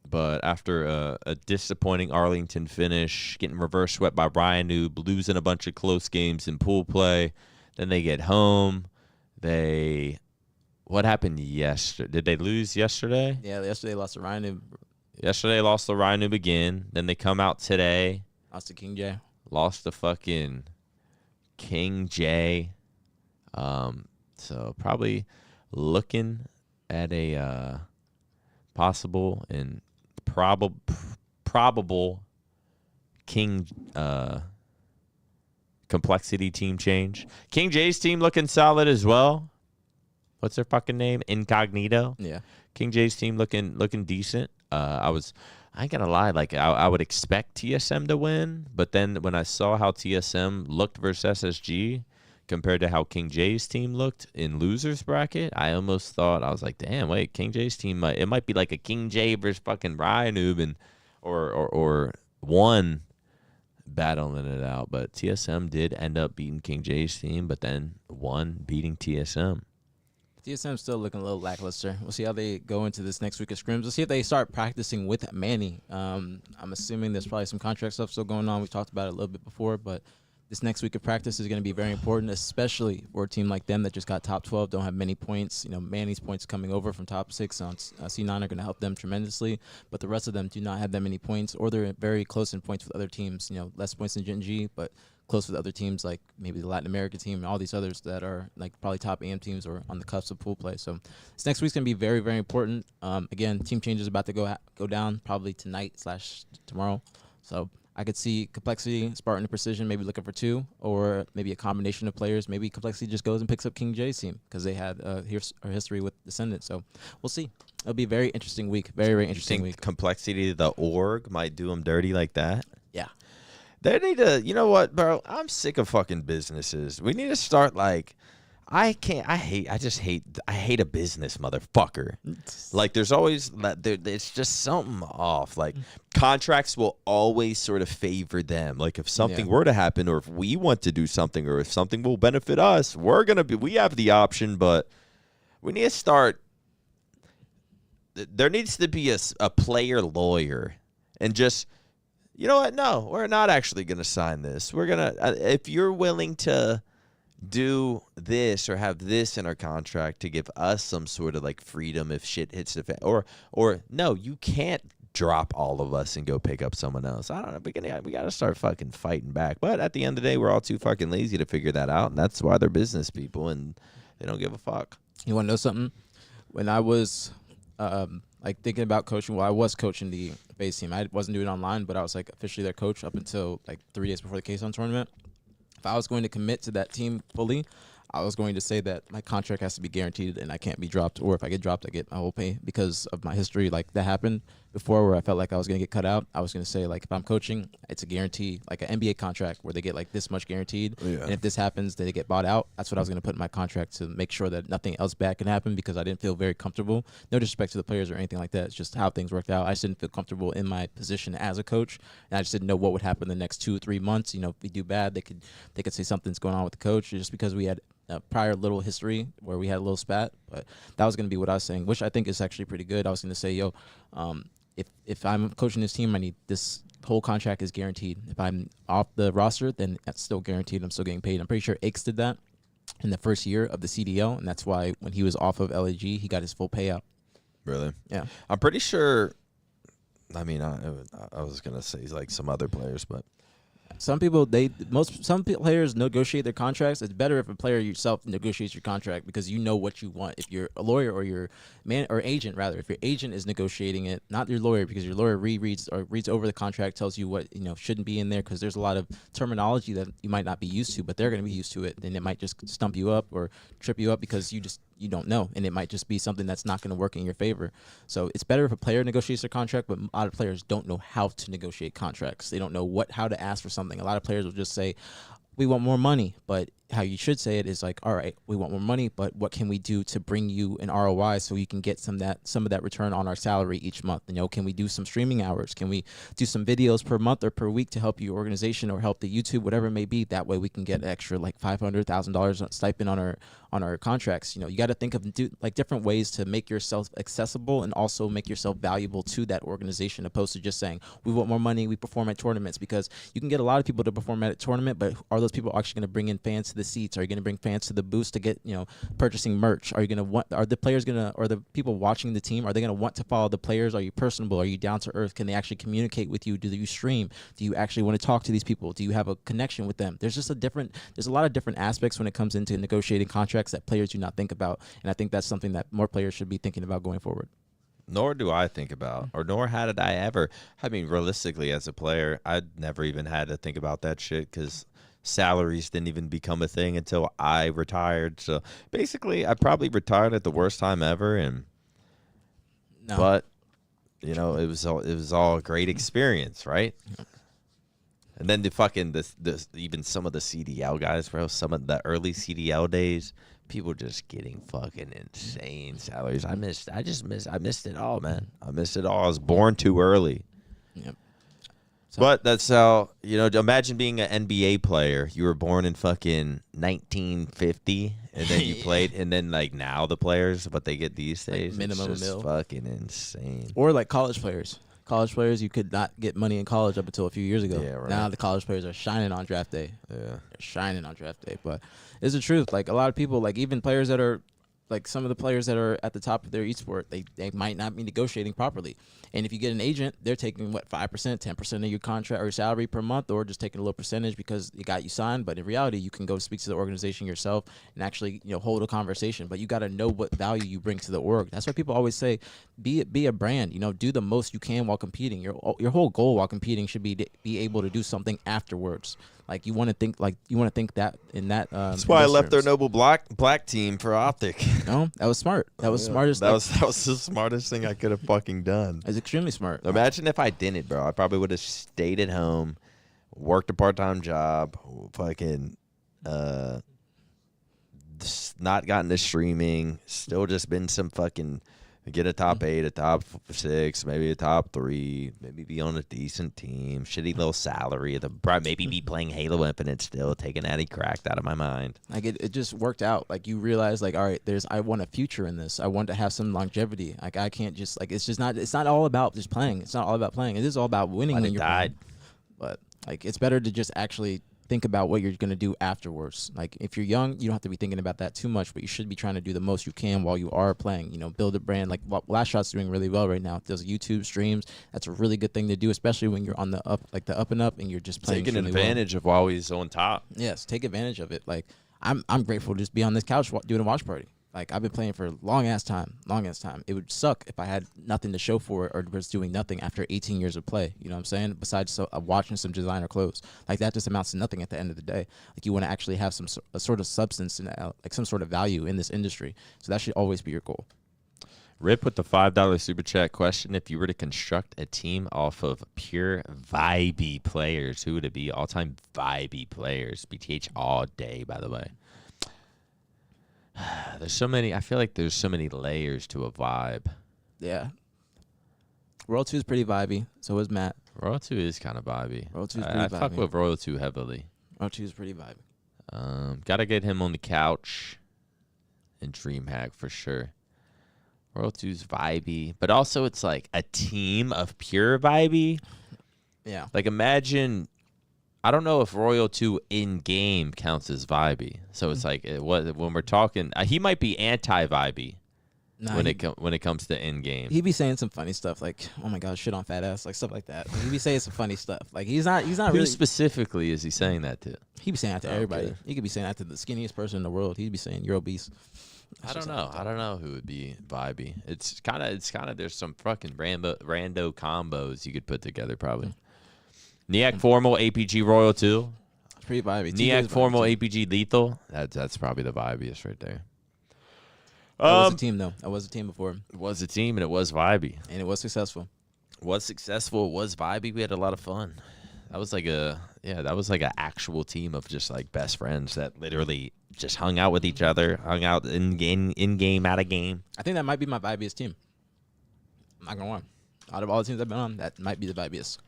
but after a disappointing Arlington finish, getting reverse swept by Ryanoob, losing a bunch of close games in pool play. Then they get home. What happened yesterday? Did they lose yesterday? Yeah, yesterday lost to Ryanoob. Yesterday lost to Ryanoob again. Then they come out today. Lost to King J. Lost to fucking King J. So probably looking at a possible and probable King Complexity team change. King J's team looking solid as well. What's their fucking name? Incognito. Yeah. King J's team looking decent. I ain't gonna lie, like I would expect TSM to win, but then when I saw how TSM looked versus SSG compared to how King J's team looked in losers bracket, I almost thought, I was like, damn, wait, King J's team might be like a King J versus fucking Ryanoob and or one battling it out. But TSM did end up beating King J's team, but then won beating TSM. TSM's still looking a little lackluster. We'll see how they go into this next week of scrims. We'll see if they start practicing with Manny. I'm assuming there's probably some contract stuff still going on. We talked about it a little bit before, but this next week of practice is going to be very important, especially for a team like them that just got top 12, don't have many points. You know, Manny's points coming over from top 6 on C9 are going to help them tremendously, but the rest of them do not have that many points, or they're very close in points with other teams. You know, less points than Gen G, but close with other teams like maybe the Latin American team and all these others that are like probably top AM teams or on the cusp of pool play. So this next week's going to be very, very important. Again, team change is about to go down probably tonight/tomorrow. So I could see Complexity, Spartan, and Precision maybe looking for 2, or maybe a combination of players. Maybe Complexity just goes and picks up King J's team because they had a history with Descendants. So we'll see. It'll be a very interesting week. Very, very interesting week. Complexity, the org, might do them dirty like that? Yeah. They need to, you know what, bro? I'm sick of fucking businesses. We need to start like, I hate a business, motherfucker. Like, there's always, it's just something off. Like, contracts will always sort of favor them. Like, if something were to happen, or if we want to do something, or if something will benefit us, we have the option, but we need to start, there needs to be a player lawyer, and just, you know what? No, we're not actually going to sign this. We're going to, if you're willing to do this or have this in our contract to give us some sort of like freedom if shit hits the fan, or no, you can't drop all of us and go pick up someone else. I don't know. We got to start fucking fighting back. But at the end of the day, we're all too fucking lazy to figure that out, and that's why they're business people and they don't give a fuck. You want to know something? When I was like thinking about coaching, well, I was coaching the base team. I wasn't doing it online, but I was like officially their coach up until like 3 days before the K-Sun tournament. If I was going to commit to that team fully, I was going to say that my contract has to be guaranteed and I can't be dropped, or if I get dropped, I get my whole pay because of my history. Like that happened before where I felt like I was going to get cut out. I was going to say, like, if I'm coaching, it's a guarantee, like an NBA contract where they get like this much guaranteed. Yeah. And if this happens, they get bought out. That's what I was going to put in my contract to make sure that nothing else bad can happen, because I didn't feel very comfortable. No disrespect to the players or anything like that. It's just how things worked out. I just didn't feel comfortable in my position as a coach. And I just didn't know what would happen the next 2 or 3 months. You know, if we do bad, they could say something's going on with the coach just because we had a prior little history where we had a little spat. But that was going to be what I was saying, which I think is actually pretty good. I was going to say, yo, if I'm coaching this team, I need this whole contract is guaranteed. If I'm off the roster, then that's still guaranteed. I'm still getting paid. I'm pretty sure Aix did that in the first year of the CDL, and that's why when he was off of LAG, he got his full payout. Really? Yeah. I'm pretty sure. I mean, I was gonna say like some other players, but some players negotiate their contracts. It's better if a player yourself negotiates your contract, because you know what you want. If you're a lawyer or your agent, rather, if your agent is negotiating it, not your lawyer, because your lawyer reads over the contract, tells you what shouldn't be in there, because there's a lot of terminology that you might not be used to, but they're going to be used to it, and it might just stump you up or trip you up because you don't know, and it might just be something that's not going to work in your favor. So it's better if a player negotiates their contract, but a lot of players don't know how to negotiate contracts. They don't know how to ask for something. A lot of players will just say, we want more money, but how you should say it is like, all right, we want more money, but what can we do to bring you an ROI so you can get some of that return on our salary each month? Can we do some streaming hours? Can we do some videos per month or per week to help your organization or help the YouTube, whatever it may be? That way we can get extra like $500,000 stipend on our contracts. You got to think of different ways to make yourself accessible and also make yourself valuable to that organization, opposed to just saying, we want more money, we perform at tournaments, because you can get a lot of people to perform at a tournament, but are those people actually going to bring in fans to the seats? Are you going to bring fans to the booths to get, purchasing merch? Are the people watching the team, are they going to want to follow the players? Are you personable? Are you down to earth? Can they actually communicate with you? Do you stream? Do you actually want to talk to these people? Do you have a connection with them? There's a lot of different aspects when it comes into negotiating contracts that players do not think about. And I think that's something that more players should be thinking about going forward. Nor do I think about, or nor had I ever. I mean, realistically, as a player, I'd never even had to think about that shit, because salaries didn't even become a thing until I retired. So basically, I probably retired at the worst time ever. But it was all a great experience, right? And then even some of the CDL guys, bro, some of the early CDL days, people just getting fucking insane salaries. I missed it all, man. I missed it all. I was born too early. Yep. So. But that's how, imagine being an NBA player. You were born in fucking 1950, and then you played, and then, like, now the players, what they get these days, minimum it's just mil. fucking insane. Or, like, college players. College players, you could not get money in college up until a few years ago. Yeah, right. Now the college players are shining on draft day. Yeah. They're shining on draft day. But it's the truth. Like, a lot of people, like, even players that are, like, some of the players that are at the top of their esport, they might not be negotiating properly. And if you get an agent, they're taking, 5%, 10% of your contract or your salary per month, or just taking a little percentage because it got you signed. But in reality, you can go speak to the organization yourself and actually, hold a conversation. But you got to know what value you bring to the org. That's why people always say, be a brand. Do the most you can while competing. Your whole goal while competing should be able to do something afterwards. Like, you want to think that in that. That's why I left their noble black team for Optic. No, that was smart. That was smartest. That was the smartest thing I could have fucking done. It's extremely smart. Imagine if I didn't, bro. I probably would have stayed at home, worked a part-time job, fucking not gotten to streaming, still just been some fucking get a top 8, a top 6, maybe a top 3, maybe be on a decent team, shitty little salary, maybe be playing Halo Infinite still, taking Addy cracked out of my mind. Like, it just worked out. Like, you realize, like, all right, I want a future in this. I want to have some longevity. Like, I can't just, like, it's not all about just playing. It's not all about playing. It is all about winning when you're playing. But, like, it's better to just actually think about what you're going to do afterwards. Like, if you're young, you don't have to be thinking about that too much, but you should be trying to do the most you can while you are playing. Build a brand. Like, Last Shot's doing really well right now. Does YouTube streams. That's a really good thing to do, especially when you're on the up and up, and you're just playing. Taking advantage of while he's on top. Yes, take advantage of it. Like, I'm grateful to just be on this couch doing a watch party. Like, I've been playing for a long ass time. It would suck if I had nothing to show for it or was doing nothing after 18 years of play. You know what I'm saying? Besides watching some designer clothes. Like, that just amounts to nothing at the end of the day. Like, you want to actually have a sort of substance and like some sort of value in this industry. So that should always be your goal. Rip with the $5 super chat question: if you were to construct a team off of pure vibey players, who would it be? All-time vibey players. BtH all day, by the way. There's so many. I feel like there's so many layers to a vibe. Yeah. Royal 2 is pretty vibey. So is Matt. Royal 2 is kind of vibey. Royal 2 is pretty vibey. I fuck with Royal 2 heavily. Royal 2 is pretty vibey. Gotta get him on the couch in Dreamhack for sure. Royal 2's vibey, but also it's like a team of pure vibey. Yeah. Like, imagine. I don't know if Royal 2 in-game counts as vibey. So it's like, when we're talking, he might be anti-vibey when it comes to in-game. He'd be saying some funny stuff like, oh my God, shit on fat ass, like stuff like that. He'd be saying some funny stuff. Like, he's not Who really. specifically is he saying that to? He'd be saying that to everybody. Okay. He could be saying that to the skinniest person in the world. He'd be saying, you're obese. I don't know who would be vibey. It's kind of there's some fucking rando combos you could put together probably. Niak Formal aPG Royal 2. It's pretty vibey. Niak Formal aPG Lethal. That's probably the vibiest right there. That was a team though. That was a team before. It was a team and it was vibey. And it was successful. It was vibey. We had a lot of fun. That was like an actual team of just like best friends that literally just hung out with each other, hung out in game, out of game. I think that might be my vibiest team. I'm not gonna lie. Out of all the teams I've been on, that might be the vibiest.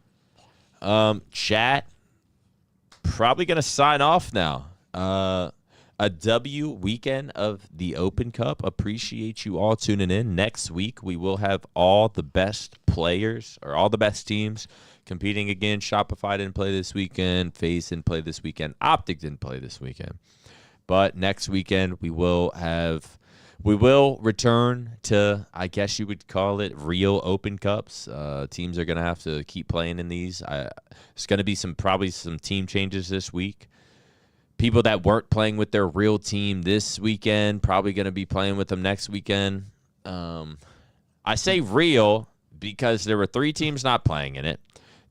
Chat, probably going to sign off now. A W weekend of the Open Cup. Appreciate you all tuning in. Next week, we will have all the best players or all the best teams competing again. Shopify didn't play this weekend. FaZe didn't play this weekend. Optic didn't play this weekend. But next weekend, we will return to, I guess you would call it, real Open Cups. Teams are going to have to keep playing in these. It's going to be probably some team changes this week. People that weren't playing with their real team this weekend probably going to be playing with them next weekend. I say real because there were 3 teams not playing in it.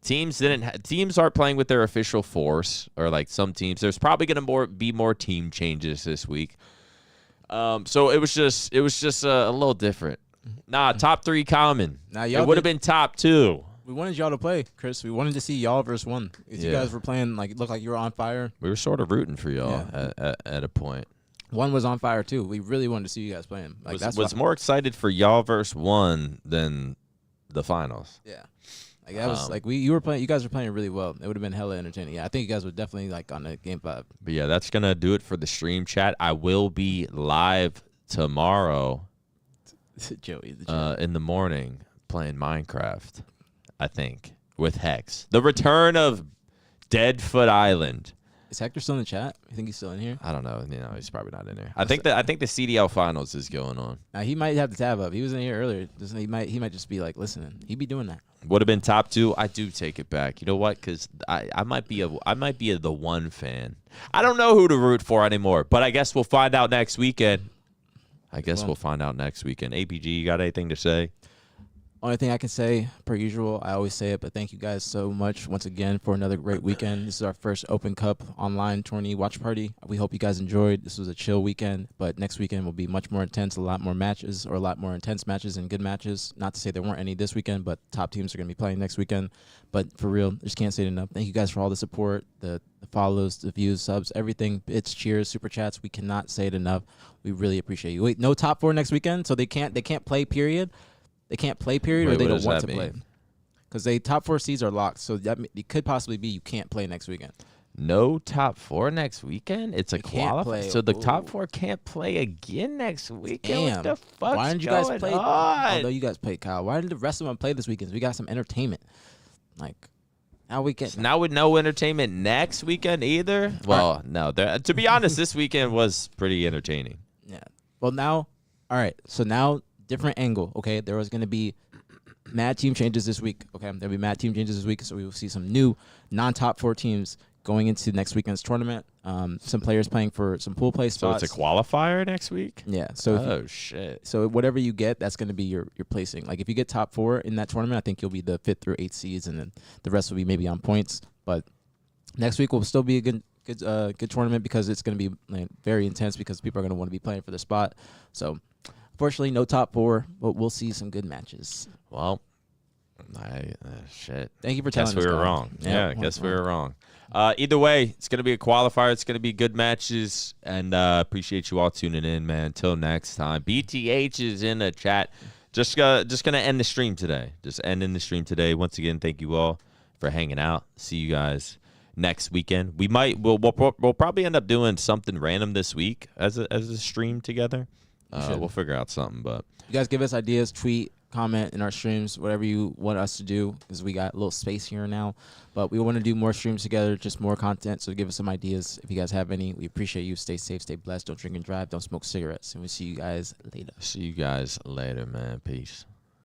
Teams aren't playing with their official force, or like some teams. There's probably going to be more team changes this week. So it was just a little different. Top 3 common. It would have been top 2. We wanted y'all to play, Chris. We wanted to see y'all versus one. If you guys were playing, like, it looked like you were on fire. We were sort of rooting for y'all at a point. One was on fire too. We really wanted to see you guys playing. Like, was more excited for y'all versus one than the finals. Yeah. Like that was like you guys were playing really well. It would have been hella entertaining. Yeah, I think you guys were definitely like on the game 5. But yeah, that's gonna do it for the stream chat. I will be live tomorrow, Joey, in the morning playing Minecraft. I think with Hex. The return of Deadfoot Island. Is Hector still in the chat? You think he's still in here? I don't know. He's probably not in there. I think the CDL finals is going on. He might have the tab up. He was in here earlier. He might just be like listening. He'd be doing that. Would have been top 2. I do take it back. You know what? Because I might be the one fan. I don't know who to root for anymore. But I guess we'll find out next weekend. aPG, you got anything to say? Only thing I can say, per usual, I always say it, but thank you guys so much once again for another great weekend. This is our first Open Cup online tourney watch party. We hope you guys enjoyed. This was a chill weekend, but next weekend will be much more intense, a lot more matches, or a lot more intense matches and good matches. Not to say there weren't any this weekend, but top teams are going to be playing next weekend. But for real, just can't say it enough. Thank you guys for all the support, the follows, the views, subs, everything. Bits, cheers, super chats. We cannot say it enough. We really appreciate you. Wait, no top 4 next weekend, so they can't play, period? They can't play, period, or they don't want to play? Because they top 4 seeds are locked, so it could possibly be you can't play next weekend. No top 4 next weekend? It's a qualifier. So the top 4 can't play again next weekend? Damn. What the fuck's Why didn't you guys play? on? Although you guys played, Kyle. Why didn't the rest of them play this weekend? So we got some entertainment. Like, now we get... Now with no entertainment next weekend either? Well, no. To be honest, this weekend was pretty entertaining. Yeah. Well, now... All right. So now... Different angle, okay? There was going to be mad team changes this week, okay? There'll be mad team changes this week, so we will see some new non-top 4 teams going into next weekend's tournament. Some players playing for some pool play spots. So it's a qualifier next week? Yeah. So shit. So whatever you get, that's going to be your placing. Like if you get top 4 in that tournament, I think you'll be the 5th through 8th seeds, and then the rest will be maybe on points. But next week will still be a good tournament because it's going to be very intense because people are going to want to be playing for their spot. So... Unfortunately, no top 4, but we'll see some good matches. Well, shit. Thank you for telling us. Guess we were wrong. Yeah, I guess we were wrong. Either way, it's going to be a qualifier. It's going to be good matches, and appreciate you all tuning in, man. Until next time. BtH is in the chat. Just going to end the stream today. Just ending the stream today. Once again, thank you all for hanging out. See you guys next weekend. We'll probably end up doing something random this week as a stream together. We'll figure out something, but you guys give us ideas, tweet, comment in our streams, whatever you want us to do, because we got a little space here now. But we want to do more streams together, just more content. So give us some ideas if you guys have any. We appreciate you. Stay safe, stay blessed. Don't drink and drive. Don't smoke cigarettes. And we'll see you guys later. See you guys later, man. Peace.